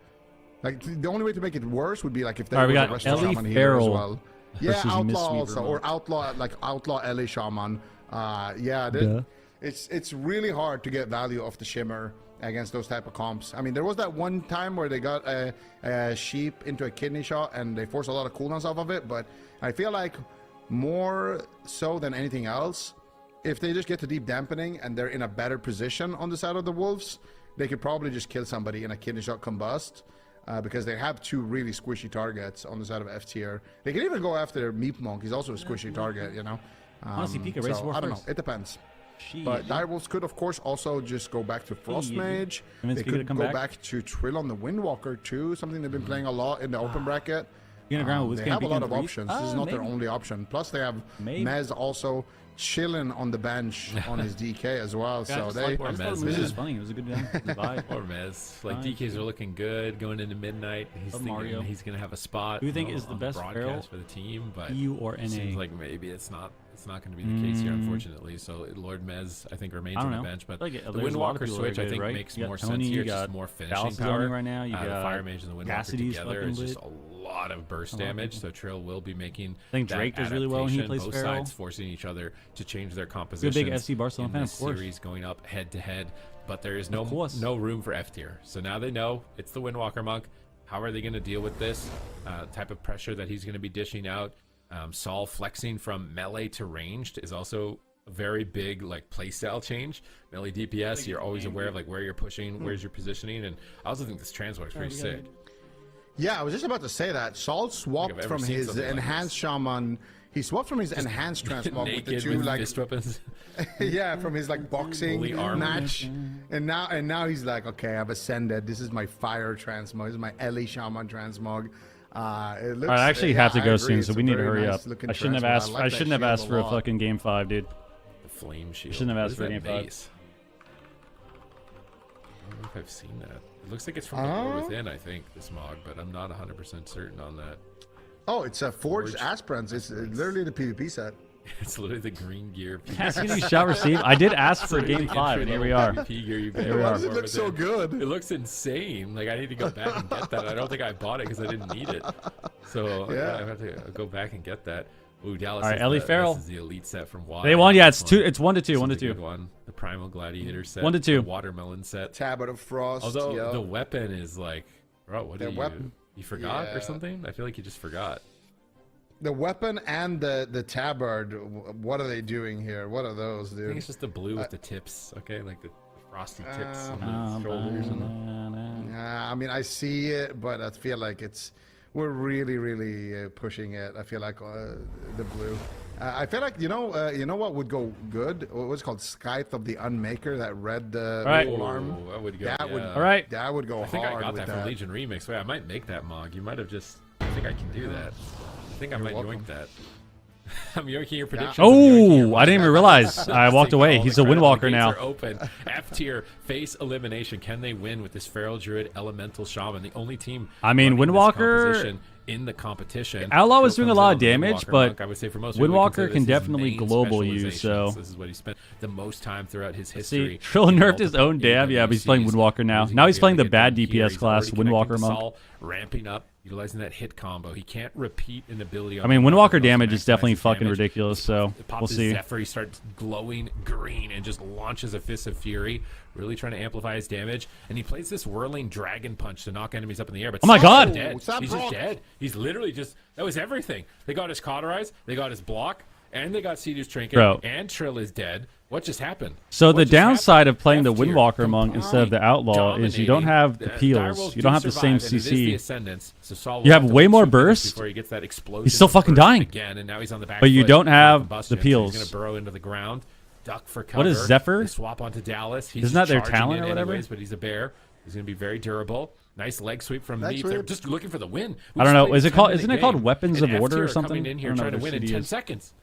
Like the only way to make it worse would be like if there All right, we was a got Resto Ellie Shaman here as Feral well. Yeah, versus Miss outlaw Sweet also, or Remote. outlaw LA Shaman. Yeah, Duh. it's really hard to get value off the shimmer against those type of comps. I mean, there was that one time where they got a sheep into a kidney shot and they forced a lot of cooldowns off of it, but I feel like more so than anything else, if they just get to deep dampening and they're in a better position on the side of the wolves, they could probably just kill somebody in a kidney shot combust. Because they have two really squishy targets on the side of F tier. They can even go after Meep Monk. He's also a squishy target, you know. Honestly, Pika race war I don't know. first. It depends. Shit. But Direwolves could, of course, also just go back to Frost Yeah. Mage. Convince They Pika to could come go back? back to Trill on the Windwalker too. Something they've been playing a lot in the open bracket. You're gonna grind with They have a Pika lot in of three? options. This is not their Maybe. only option. Plus, they have Maybe. Mez also chilling on the bench on his DK as well. So Guys, they. I just Poor thought the Mez, movie man. was funny. It was a good vibe. Poor Mez. Like Fine. DKs are looking good going into midnight. He's Love thinking Mario. he's gonna have a spot. Who you think on- is the on best broadcast feral? for the team? But EU or it seems NA? like maybe it's not going to be the case here, unfortunately. So Lord Mez, I think, remains I on don't the know. bench. But Like, the there's a lot of Windwalker people switch, that are I good, think, right? makes You got more Tony, sense you here. It's got just more finishing Dallas is power. owning right now, you the got Fire Mage and the Windwalker Cassidy's together fucking is just lit. a lot of burst A lot of damage. people. So Trill will be making. I think that Drake does really well when he adaptation, plays both feral. sides forcing each other to change their You're a composition. big FC Barcelona fan, this of course. series going up head to head, but there is Of course. no room for F tier. So now they know it's the Windwalker monk. How are they going to deal with this type of pressure that he's going to be dishing out? Saul flexing from melee to ranged is also a very big like playstyle change. Melee DPS, you're always aware of like where you're pushing, where's your positioning, and I also think this transmog's pretty sick. Yeah, I was just about to say that. Saul swapped ever from seen his something like enhanced shaman. He swapped from his enhanced transmog with the Naked two with like fist weapons. yeah, from his like boxing Fully armored. match. And now he's like, okay, I've ascended. This is my fire transmog. This is my Ellie shaman transmog. It looks, All right, I actually yeah, have to I go agree. soon, It's so a we need to very hurry nice up. looking I shouldn't have transmog. asked. like I that shouldn't have shield asked for a lot. fucking game 5, dude. The flame shield. Shouldn't have What asked is for a that game 5. base? I don't know if I've seen that. It looks like it's from the War Within, I think, this mog, but I'm not 100% certain on that. Oh, it's a forged Forged aspirants. It's literally the PvP set. It's literally the green gear. Cassidy shall receive. I did ask for Literally game the 5, and here we entry-level are. PvP gear you Here we Why are. does it War look so Within. good? It looks insane. Like I need to go back and get that. I don't think I bought it because I didn't need it. So Yeah. I have to go back and get that. Ooh, Dallas. All right, is Ellie the, Farrell. This is the elite set from Water. They won. Yeah, This it's two. one- It's 1-2. this is 1-2. a good one. The Primal Gladiator set. 1-2. The Watermelon set. Tabard of Frost. Although yo. the weapon is like, bro, what The did weapon- you forgot Yeah. or something? I feel like you just forgot. The weapon and the tabard, what are they doing here? What are those, I think dude? it's just the blue with the tips, okay, like the frosty tips Um, on the shoulders. And I mean, I see it, but I feel like we're really pushing it. I feel like the blue. I feel like you know what would go good? What was it called? Scythe of the Unmaker, that red right. arm. Ooh, that would go. That would yeah. All right. That would go I think I hard got with that from Legion Remix. Wait, I might make that mog. You might have just. I think I can do that. I think I might welcome. yoink that. I'm yoinking your predictions. Oh, I didn't even realize. I walked away. All He's the a Windwalker gates now. are open. F tier face elimination. Can they win with this Feral Druid Elemental Shaman? The only team. I mean, running this Windwalker- composition in the competition. Outlaw was Trill doing a comes lot in of on the damage, Windwalker but monk. I would say for most people, we Windwalker consider can this his definitely main global use, specialization. so- This is what he spent the most time throughout his See, history. Trill in nerfed his multiple own dab. Yeah, but he's playing AWCs. Windwalker now. Who's he Now gonna he's be playing able the to get bad done here? DPS He's class, already connecting Windwalker to monk. Saul, ramping up, utilizing that hit combo. He can't repeat an ability. I mean, on Windwalker Windwalker damage to is definitely maximize his fucking damage. ridiculous, so It pops we'll his see. Zephyr, he starts glowing green and just launches a Fist of Fury, really trying to amplify his damage. And he plays this whirling dragon punch to knock enemies up in the air. But Oh my Saul's God! dead. Stop He's just rock. dead. He's literally just, that was everything. They got his cauterize, they got his block, and they got Sea-Doo's Trinket, Bro. and Trill is dead. What just happened? So What the just happened? downside of playing the F tier, Windwalker monk instead of the Outlaw is you don't have the dominating. peels. Direwolves You don't do have the same survive, and it is the CC. Ascendants, so Saul will You have to way live more 2 minutes burst. before he gets that explosion. He's still fucking burst dying. again, and now he's on the back But you foot don't for have combustion, the so he's peels. gonna burrow into the ground, duck for cover. What is Zephyr? They swap onto Dallas. He's Isn't that their charging talent in or whatever? anyways, but he's a bear. He's gonna be very durable. Nice leg sweep from Leg Neef. They're sweep. just looking for the win. I don't know. We just Is it played a called? 10-minute Isn't it called game, Weapons and of Order F-tier or are something? coming in here I don't know trying to what win in CD 10 is. seconds.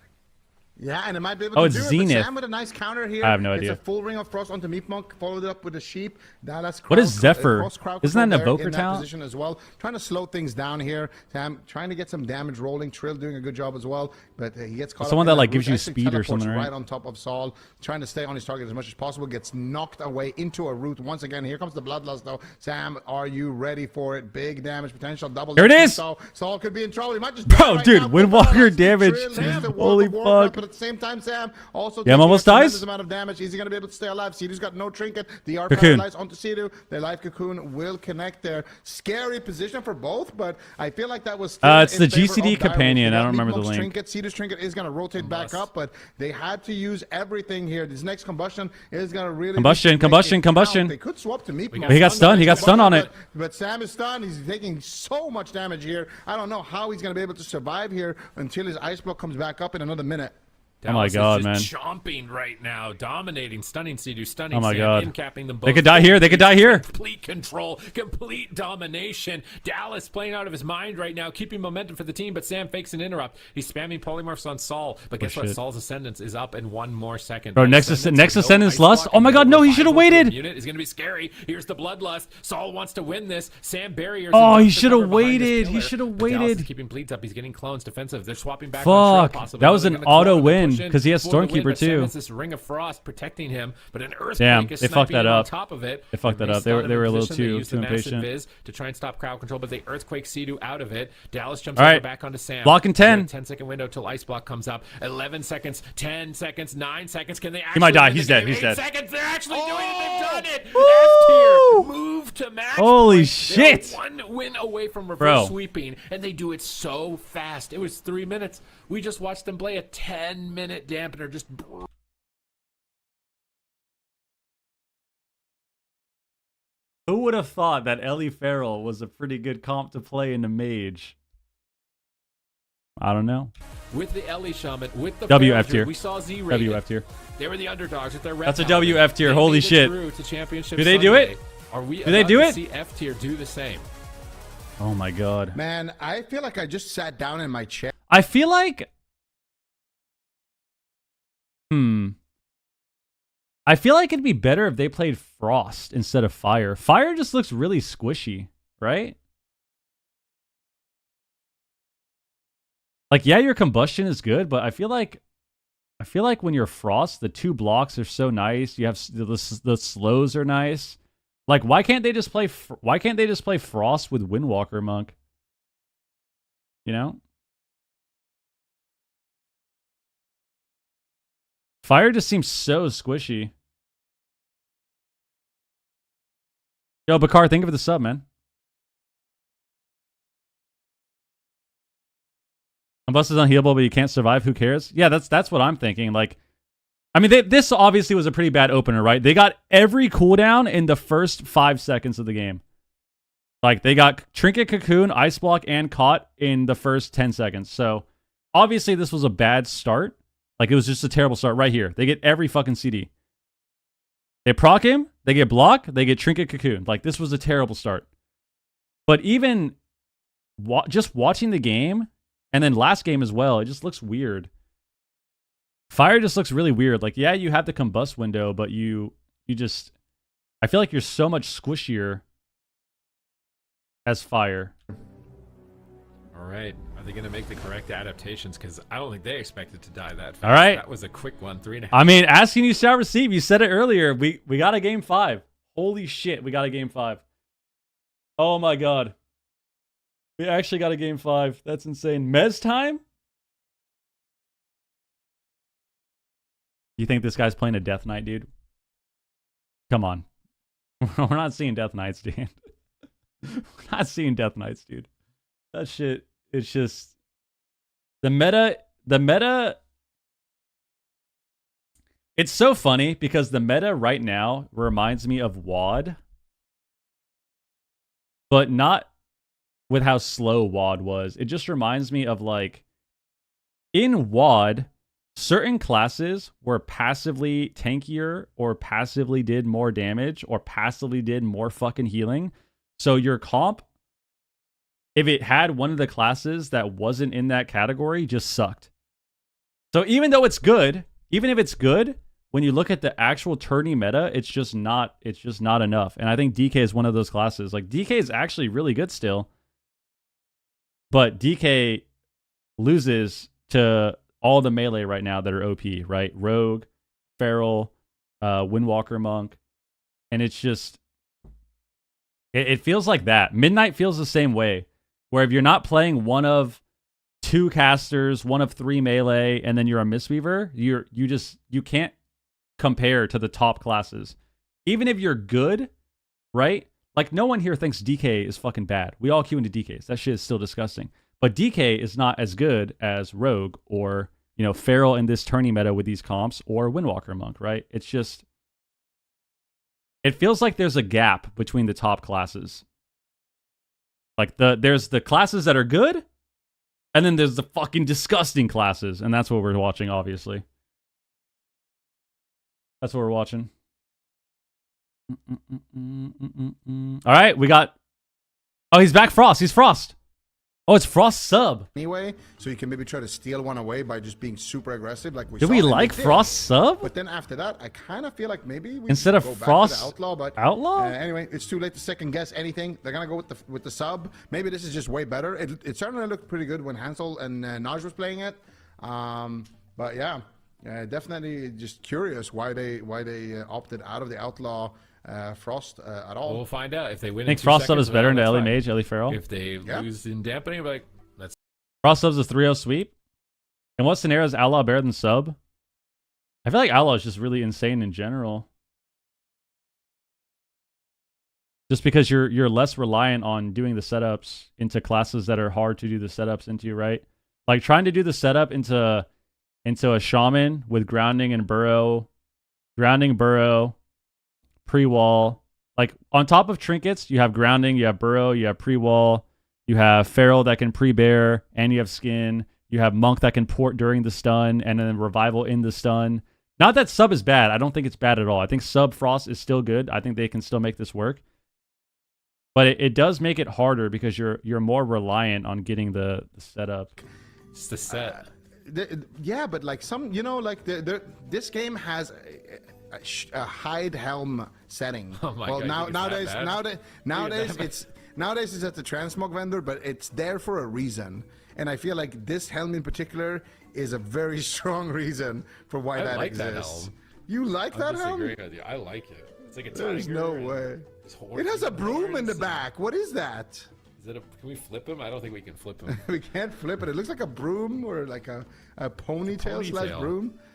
Yeah, and it might be able Oh, to it's do it. Zenith. But Sam with a nice counter here. I have no It's idea. a full ring of frost onto Meat Monk, followed it up with a sheep. Dallas What is crowd- Zephyr? cross crowd Isn't that an control there evoker in that talent? position as well. Trying to slow things down here. Sam trying to get some damage rolling. Trill doing a good job as well, but he gets caught. Someone up in that, like, root. gives you Actually speed or teleports something, right? right on top of Saul, trying to stay on his target as much as possible. Gets knocked away into a root once again. Here comes the bloodlust though. Sam, are you ready for it? Big damage potential. Double. Here it is! So Saul could be in trouble. He might just Bro, die right dude, now. Windwalker Bloodlust, damage. Trill hits the World Holy of Warcraft, fuck. But at the same time, Sam also Yeah, I'm taking almost a tremendous dies. amount of damage. Is he going to be able to stay alive? Sidu's got no trinket. The R Cocoon. paralyzed onto Sidu. The life cocoon will connect there. Scary position for both, but I feel like that was still It's in the favor GCD of Direwolves. companion. They I got don't remember the Meatmonk's link. Trinket. Sidu's trinket is going to rotate back Combust. up, but they had to use everything here. This next combustion is going to really Combustion, make it combustion, count. combustion. They could swap to Meatmonk. But he got stunned. He got stunned on it. But Sam is stunned. He's taking so much damage here. I don't know how he's going to be able to survive here until his ice block comes back up in another minute. Oh my Dallas God, is man. just chomping right now, dominating, stunning Sea-Doo, stunning Oh my Sam, God. incapping them both. They could die here. They could die here. Complete control, complete domination. Dallas playing out of his mind right now, keeping momentum for the team, but Sam fakes an interrupt. He's spamming polymorphs on Saul, but guess what? shit. Saul's Ascendance is up in 1 more second. Bro, That next Ascendance next with Ascendance ice Lust. block Oh my and God, no, he should have revival to a waited. Unit is going to be scary. Here's the Bloodlust. Saul wants to win this. Sam barriers. Oh, and he ducks to should have cover behind this waited. He pillar, should have but Dallas waited. is keeping bleeds up. He's getting clones defensive. They're swapping back on Trill, Fuck. possibly. That was They're an gonna clone auto and win push in because he has for the win, Stormkeeper but Sam too. has this Ring of Frost protecting him, but an Earthquake Damn, is they fucked sniping that in on up. top of it. They fucked that up. They stun were- him they in were a little position. They too- use too the massive impatient. Viz to try and stop crowd control, but they Earthquake Sea-Doo out of it. Dallas jumps All over right. back onto Sam. Block in They got a 10. 10-second window till Ice Block comes up. 11 seconds, 10 seconds, 9 seconds. Can they actually He might die. win the He's dead. game? He's 8 dead. seconds. They're actually doing it. They've done it. Woo! F-tier. Move to match Holy point. They're shit. 1 win away from reverse Bro. sweeping, and they do it so fast. It was 3 minutes. We just watched them play a 10-minute dampener. Just Who would have thought that Ellie Farrell was a pretty good comp to play in the mage? I don't know. with the Ellie Shaman, with the WF Feral tier. Druid. We saw Z rated. WF tier. They were the underdogs with their red That's a paladin. WF tier. They Holy made it shit. through to Championship Do they do Sunday. it? Are we Do they about do to it? see F tier do the same? Oh my God. Man, I feel like I just sat down in my chair. I feel like. I feel like it'd be better if they played Frost instead of Fire. Fire just looks really squishy, right? Like, yeah, your combustion is good, but I feel like when you're Frost, the 2 blocks are so nice. You have the slows are nice. Like, why can't they just play Frost with Windwalker Monk? You know? Fire just seems so squishy. Yo, Bakar, think of the sub, man. Unless it's unhealable, but you can't survive, who cares? Yeah, that's what I'm thinking. Like, I mean, this obviously was a pretty bad opener, right? They got every cooldown in the first 5 seconds of the game. Like, they got Trinket, Cocoon, Ice Block, and Caught in the first 10 seconds. So, obviously, this was a bad start. Like, it was just a terrible start right here. They get every fucking CD. They proc him, they get Block, they get Trinket, Cocoon. Like, this was a terrible start. But even just watching the game, and then last game as well, it just looks weird. Fire just looks really weird. Like, yeah, you have the combust window, but you just... I feel like you're so much squishier as Fire. All right. Are they going to make the correct adaptations? Because I don't think they expected to die that fast. All right. That was a quick one. 3.5. I mean, asking you shall receive. You said it earlier. We got a game 5. Holy shit, we got a game 5. Oh my god. We actually got a game 5. That's insane. Mez time? You think this guy's playing a Death Knight, dude? Come on. We're not seeing Death Knights, dude. We're not seeing Death Knights, dude. That shit, it's just... The meta... It's so funny because the meta right now reminds me of WoD. But not with how slow WoD was. It just reminds me of, like... In WoD, certain classes were passively tankier or passively did more damage or passively did more fucking healing. So your comp, if it had one of the classes that wasn't in that category, just sucked. So even though it's good, even if it's good, when you look at the actual tourney meta, it's just not enough. And I think DK is one of those classes. Like, DK is actually really good still. But DK loses to all the melee right now that are OP, right? Rogue, Feral, Windwalker Monk. And it's just... It feels like that. Midnight feels the same way. Where if you're not playing one of 2 casters, one of 3 melee, and then you're a Mistweaver, you can't compare to the top classes. Even if you're good, right? Like, no one here thinks DK is fucking bad. We all queue into DKs. That shit is still disgusting. But DK is not as good as Rogue or, you know, Feral in this tourney meta with these comps or Windwalker Monk, right? It's just... It feels like there's a gap between the top classes. Like, there's the classes that are good, and then there's the fucking disgusting classes, and that's what we're watching, obviously. That's what we're watching. All right, we got... Oh, he's back Frost. He's Frost. Oh, it's Frost sub. Anyway, so you can maybe try to steal one away by just being super aggressive, like we Did saw. we like Frost sub? But then after that, I kind of feel like maybe we Instead should of go back Frost to the outlaw. But outlaw? Anyway, it's too late to second guess anything. They're gonna go with the sub. Maybe this is just way better. It certainly looked pretty good when Hansel and Naj was playing it. But yeah, definitely just curious why they opted out of the outlaw. Frost at all. We'll find out if they win. I think in 2 Frost sub seconds, is better well, into that's Ellie fine. Mage, Ellie Feral. If they lose in dampening, like, that's... Frost subs is 3-0 sweep. In what scenario is Outlaw better than sub? I feel like Outlaw is just really insane in general. Just because you're less reliant on doing the setups into classes that are hard to do the setups into, right? Like trying to do the setup into a shaman with grounding and burrow, pre-wall. Like on top of trinkets, you have grounding, you have burrow, you have pre-wall, you have feral that can pre-bear, and you have skin. You have monk that can port during the stun, and then revival in the stun. Not that sub is bad. I don't think it's bad at all. I think sub Frost is still good. I think they can still make this work. But it does make it harder because you're more reliant on getting the setup. It's the set. Yeah, but like some, you know, like this game has a hide helm setting. Oh my well, God, nowadays it's at the transmog vendor, but it's there for a reason. And I feel like this helm in particular is a very strong reason for why that like exists. That helm. You like that helm? I disagree with you. I like it. It's like a tiger. There's no way. It has a broom in the back. What is that? Is it can we flip him? I don't think we can flip him. We can't flip it. It looks like a broom or like a ponytail slash broom.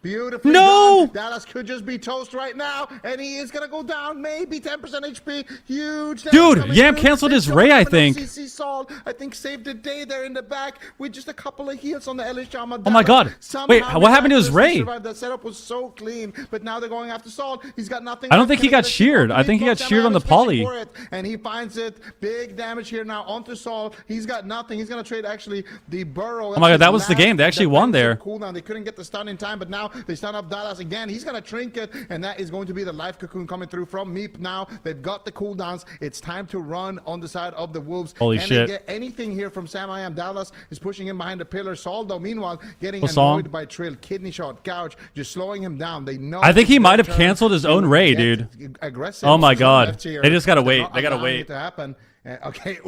Beautifully No! done. Dallas could just be toast right now, and he he is gonna go down. Maybe 10% HP. Huge. Dude, damage Yam through. canceled his It's Ray, I coming up. think. CC Sol, I think, saved the day there in the back with just a couple of heals on the Elish Jama. Oh my God. Wait, what happened to his Ray? The setup was so clean, but now they're going after Sol. He's got nothing. I don't left. think he Gonna got get a sheared. shot. I think he got Sam sheared on the is fishing poly. for it, and he finds it. Big damage here now onto Sol. He's got nothing. He's gonna trade actually the burrow. Oh my God, that was the game. They actually won there. Cooldown. They couldn't get the stun in time, but now they stun up Dallas again. He's gonna trinket, and that is going to be the life cocoon coming through from Meep. Now they've got the cooldowns. It's time to run on the side of the Wolves. Holy and shit. They get anything here from Sam I Am. Dallas is pushing him behind the pillar. Soldo, meanwhile, getting What's song? annoyed by Trill. Kidney shot, gouge, just slowing him down. They know. I think he it's might their have turn canceled his to own Ray, get dude. Aggressive. Oh my So God. left here, They just gotta they're wait. not They gotta allowing wait. it to happen. Okay,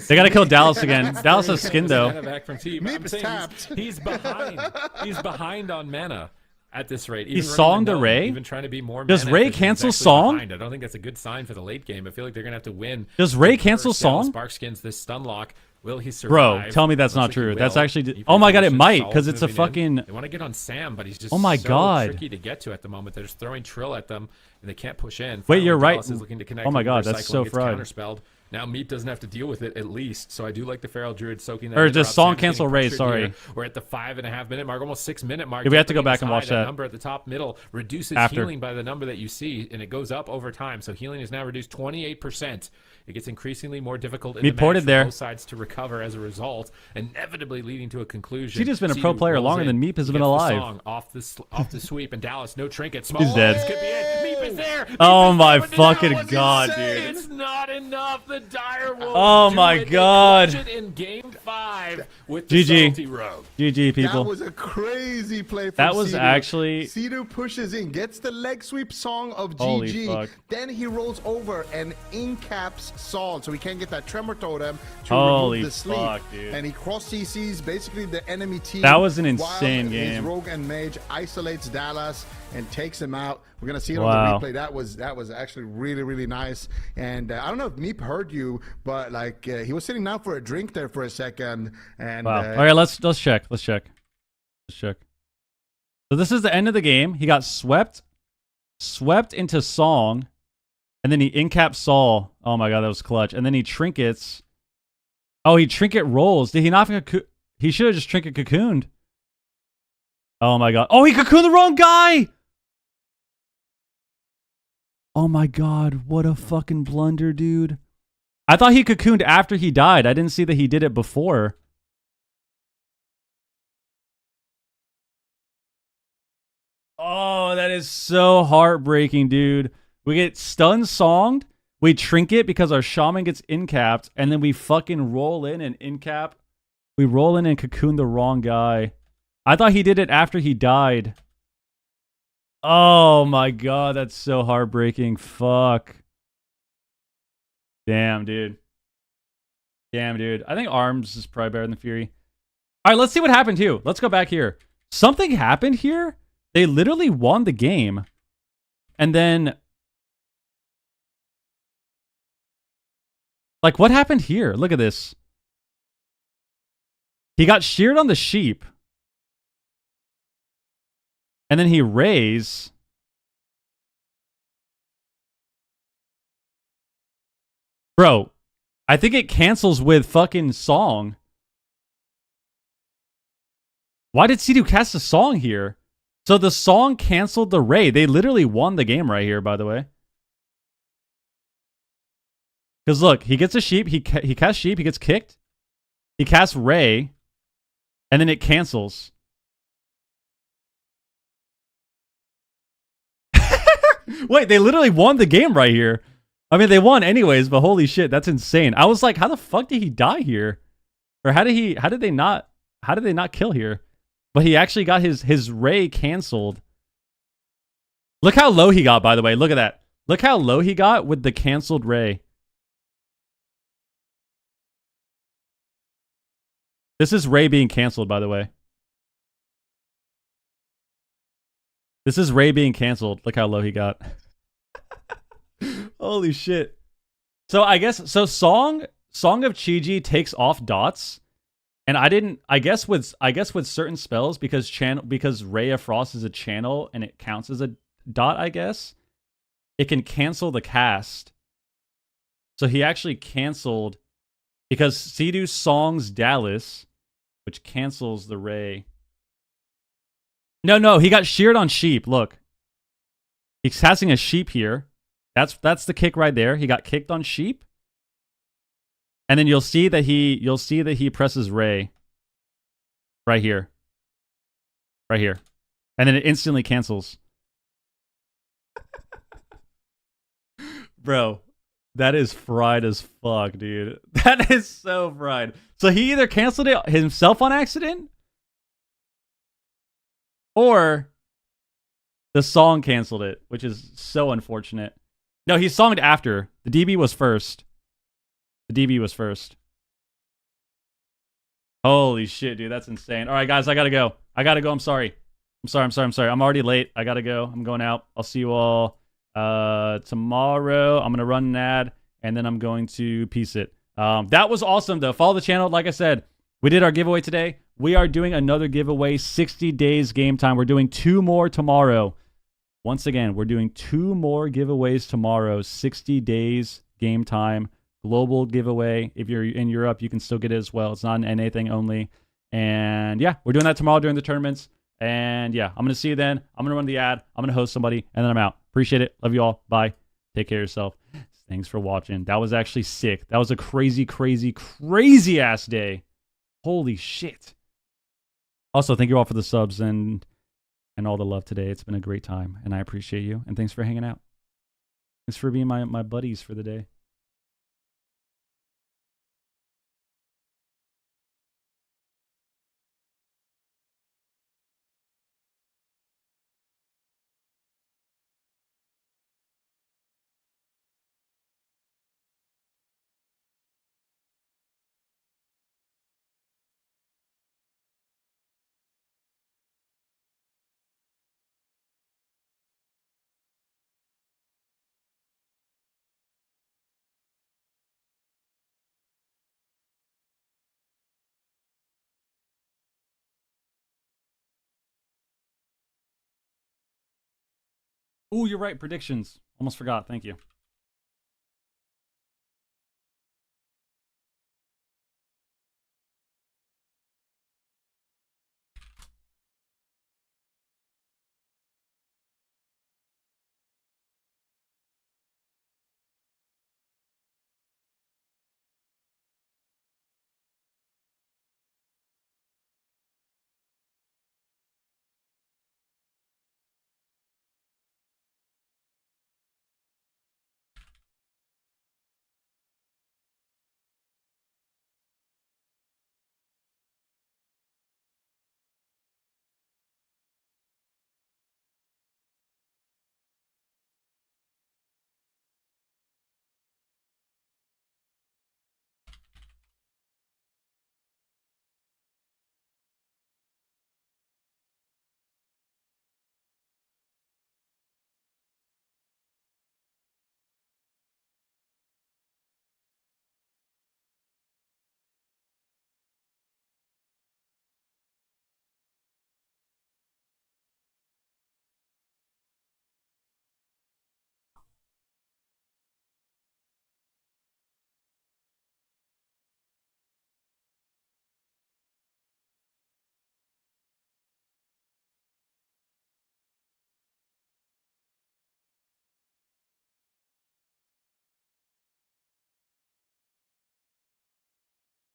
They gotta kill Dallas again. Dallas has skin though. Mana back from team. Meep I'm is saying tapped. he's behind. He's behind on mana at this rate. He Even running songed the a gnome, Ray? Even trying to be more Does mana Ray efficient, he's cancel actually song? behind. I don't think that's a good sign for the late game. I feel like they're gonna have to win. Does Ray to cancel burst down song? Sparkskins this stun lock. Will he survive? Bro, tell me that's Looks not like he true. That's will. actually. He Oh my God, it positions, might Saul's because it's a moving in. fucking. They want to get on Sam, but he's just Oh my so God. tricky to get to at the moment. They're just throwing Trill at them, and they can't push in. Wait, Finally, you're right. Dallas is looking to connect Oh my with God, their that's cycling, so gets fried. counterspelled. Now Meep doesn't have to deal with it at least, so I do like the Feral Druid soaking that. Or in. does Rob song Sam's cancel getting Ray? pressured Sorry. here. We're at the 5.5 minute mark, almost 6 minute mark. Yeah, we have to go Jumping back and watch inside, that. number at the top middle reduces After. healing by the number that you see, and it goes up over time. So healing is now reduced 28%. It gets increasingly more difficult in Meep the match ported for there. both sides to recover as a result, inevitably leading to a conclusion. She's just been a pro Sea-Doo player rolls longer in. than Meep has He been gets the alive. song off the sweep, and Dallas no trinket. Small He's dead. This could be it. Meep is there. Meep Oh is my there, but fucking that was God, insane. dude. It's not enough. The Direwolves. Oh do my it. They God. clutch it in game 5 with the GG. salty rogue. GG, That people. was a crazy play from That was Sea-Doo. actually- Sea-Doo pushes in, gets the leg sweep song of Holy GG. fuck. Then he rolls over and incaps Saul, so he can't get that tremor totem to Holy remove the sleep. fuck, dude. And he cross CCs basically the enemy team. That was an while insane his game. rogue and mage isolates Dallas and takes him out. We're gonna see it Wow. on the replay. That was actually really nice. And I don't know if Meep heard you, but like he was sitting down for a drink there for a second. And Wow. All right, let's check. Let's check. So this is the end of the game. He got swept into song, and then he incaps Saul. Oh my God, that was clutch. And then he trinkets. Oh, he trinket rolls. Did he not? He should have just trinket cocooned. Oh my God. Oh, he cocooned the wrong guy. Oh my God, what a fucking blunder, dude. I thought he cocooned after he died. I didn't see that he did it before. Oh, that is so heartbreaking, dude. We get stun songed, we trinket because our shaman gets incapped, and then we fucking roll in and incap. We roll in and cocoon the wrong guy. I thought he did it after he died. Oh my God, that's so heartbreaking. Fuck. Damn, dude. I think Arms is probably better than Fury. All right, let's see what happened here. Let's go back here. Something happened here. They literally won the game. And then... like, what happened here? Look at this. He got sheared on the sheep. And then he raised. Bro, I think it cancels with fucking song. Why did Sea-Doo cast a song here? So the song canceled the Ray. They literally won the game right here, by the way. Because look, he gets a sheep. He casts sheep. He gets kicked. He casts Ray. And then it cancels. Wait, they literally won the game right here. I mean, they won anyways, but holy shit, that's insane. I was like, how the fuck did he die here? Or how did they not kill here? But he actually got his Ray canceled. Look how low he got, by the way. Look at that. Look how low he got with the canceled Ray. This is Ray being canceled, by the way. This is Ray being canceled. Look how low he got. Holy shit. So I guess Song of Chi-Ji takes off dots. And I guess with certain spells because Ray of Frost is a channel and it counts as a dot, I guess. it can cancel the cast. So he actually canceled because Sea-Doo songs Dallas, which cancels the Ray. No, he got sheared on sheep. Look. He's casting a sheep here. That's the kick right there. He got kicked on sheep. And then you'll see that he presses Ray right here. Right here. And then it instantly cancels. Bro, that is fried as fuck, dude. That is so fried. So he either canceled it himself on accident or the song canceled it, which is so unfortunate. No, he songed after. The DB was first. The DB was first. Holy shit, dude. That's insane. All right, guys, I gotta go. I'm sorry. I'm sorry. I'm already late. I gotta go. I'm going out. I'll see you all tomorrow. I'm gonna run an ad, and then I'm going to piece it. That was awesome, though. Follow the channel. Like I said, we did our giveaway today. We are doing another giveaway, 60 days game time. We're doing 2 more tomorrow. Once again, we're doing 2 more giveaways tomorrow, 60 days game time, global giveaway. If you're in Europe, you can still get it as well. It's not an NA thing only. And yeah, we're doing that tomorrow during the tournaments. And yeah, I'm going to see you then. I'm going to run the ad. I'm going to host somebody, and then I'm out. Appreciate it. Love you all. Bye. Take care of yourself. Thanks for watching. That was actually sick. That was a crazy, crazy, crazy ass day. Holy shit. Also, thank you all for the subs and all the love today. It's been a great time, and I appreciate you. And thanks for hanging out. Thanks for being my buddies for the day. Ooh, you're right. Predictions. Almost forgot. Thank you.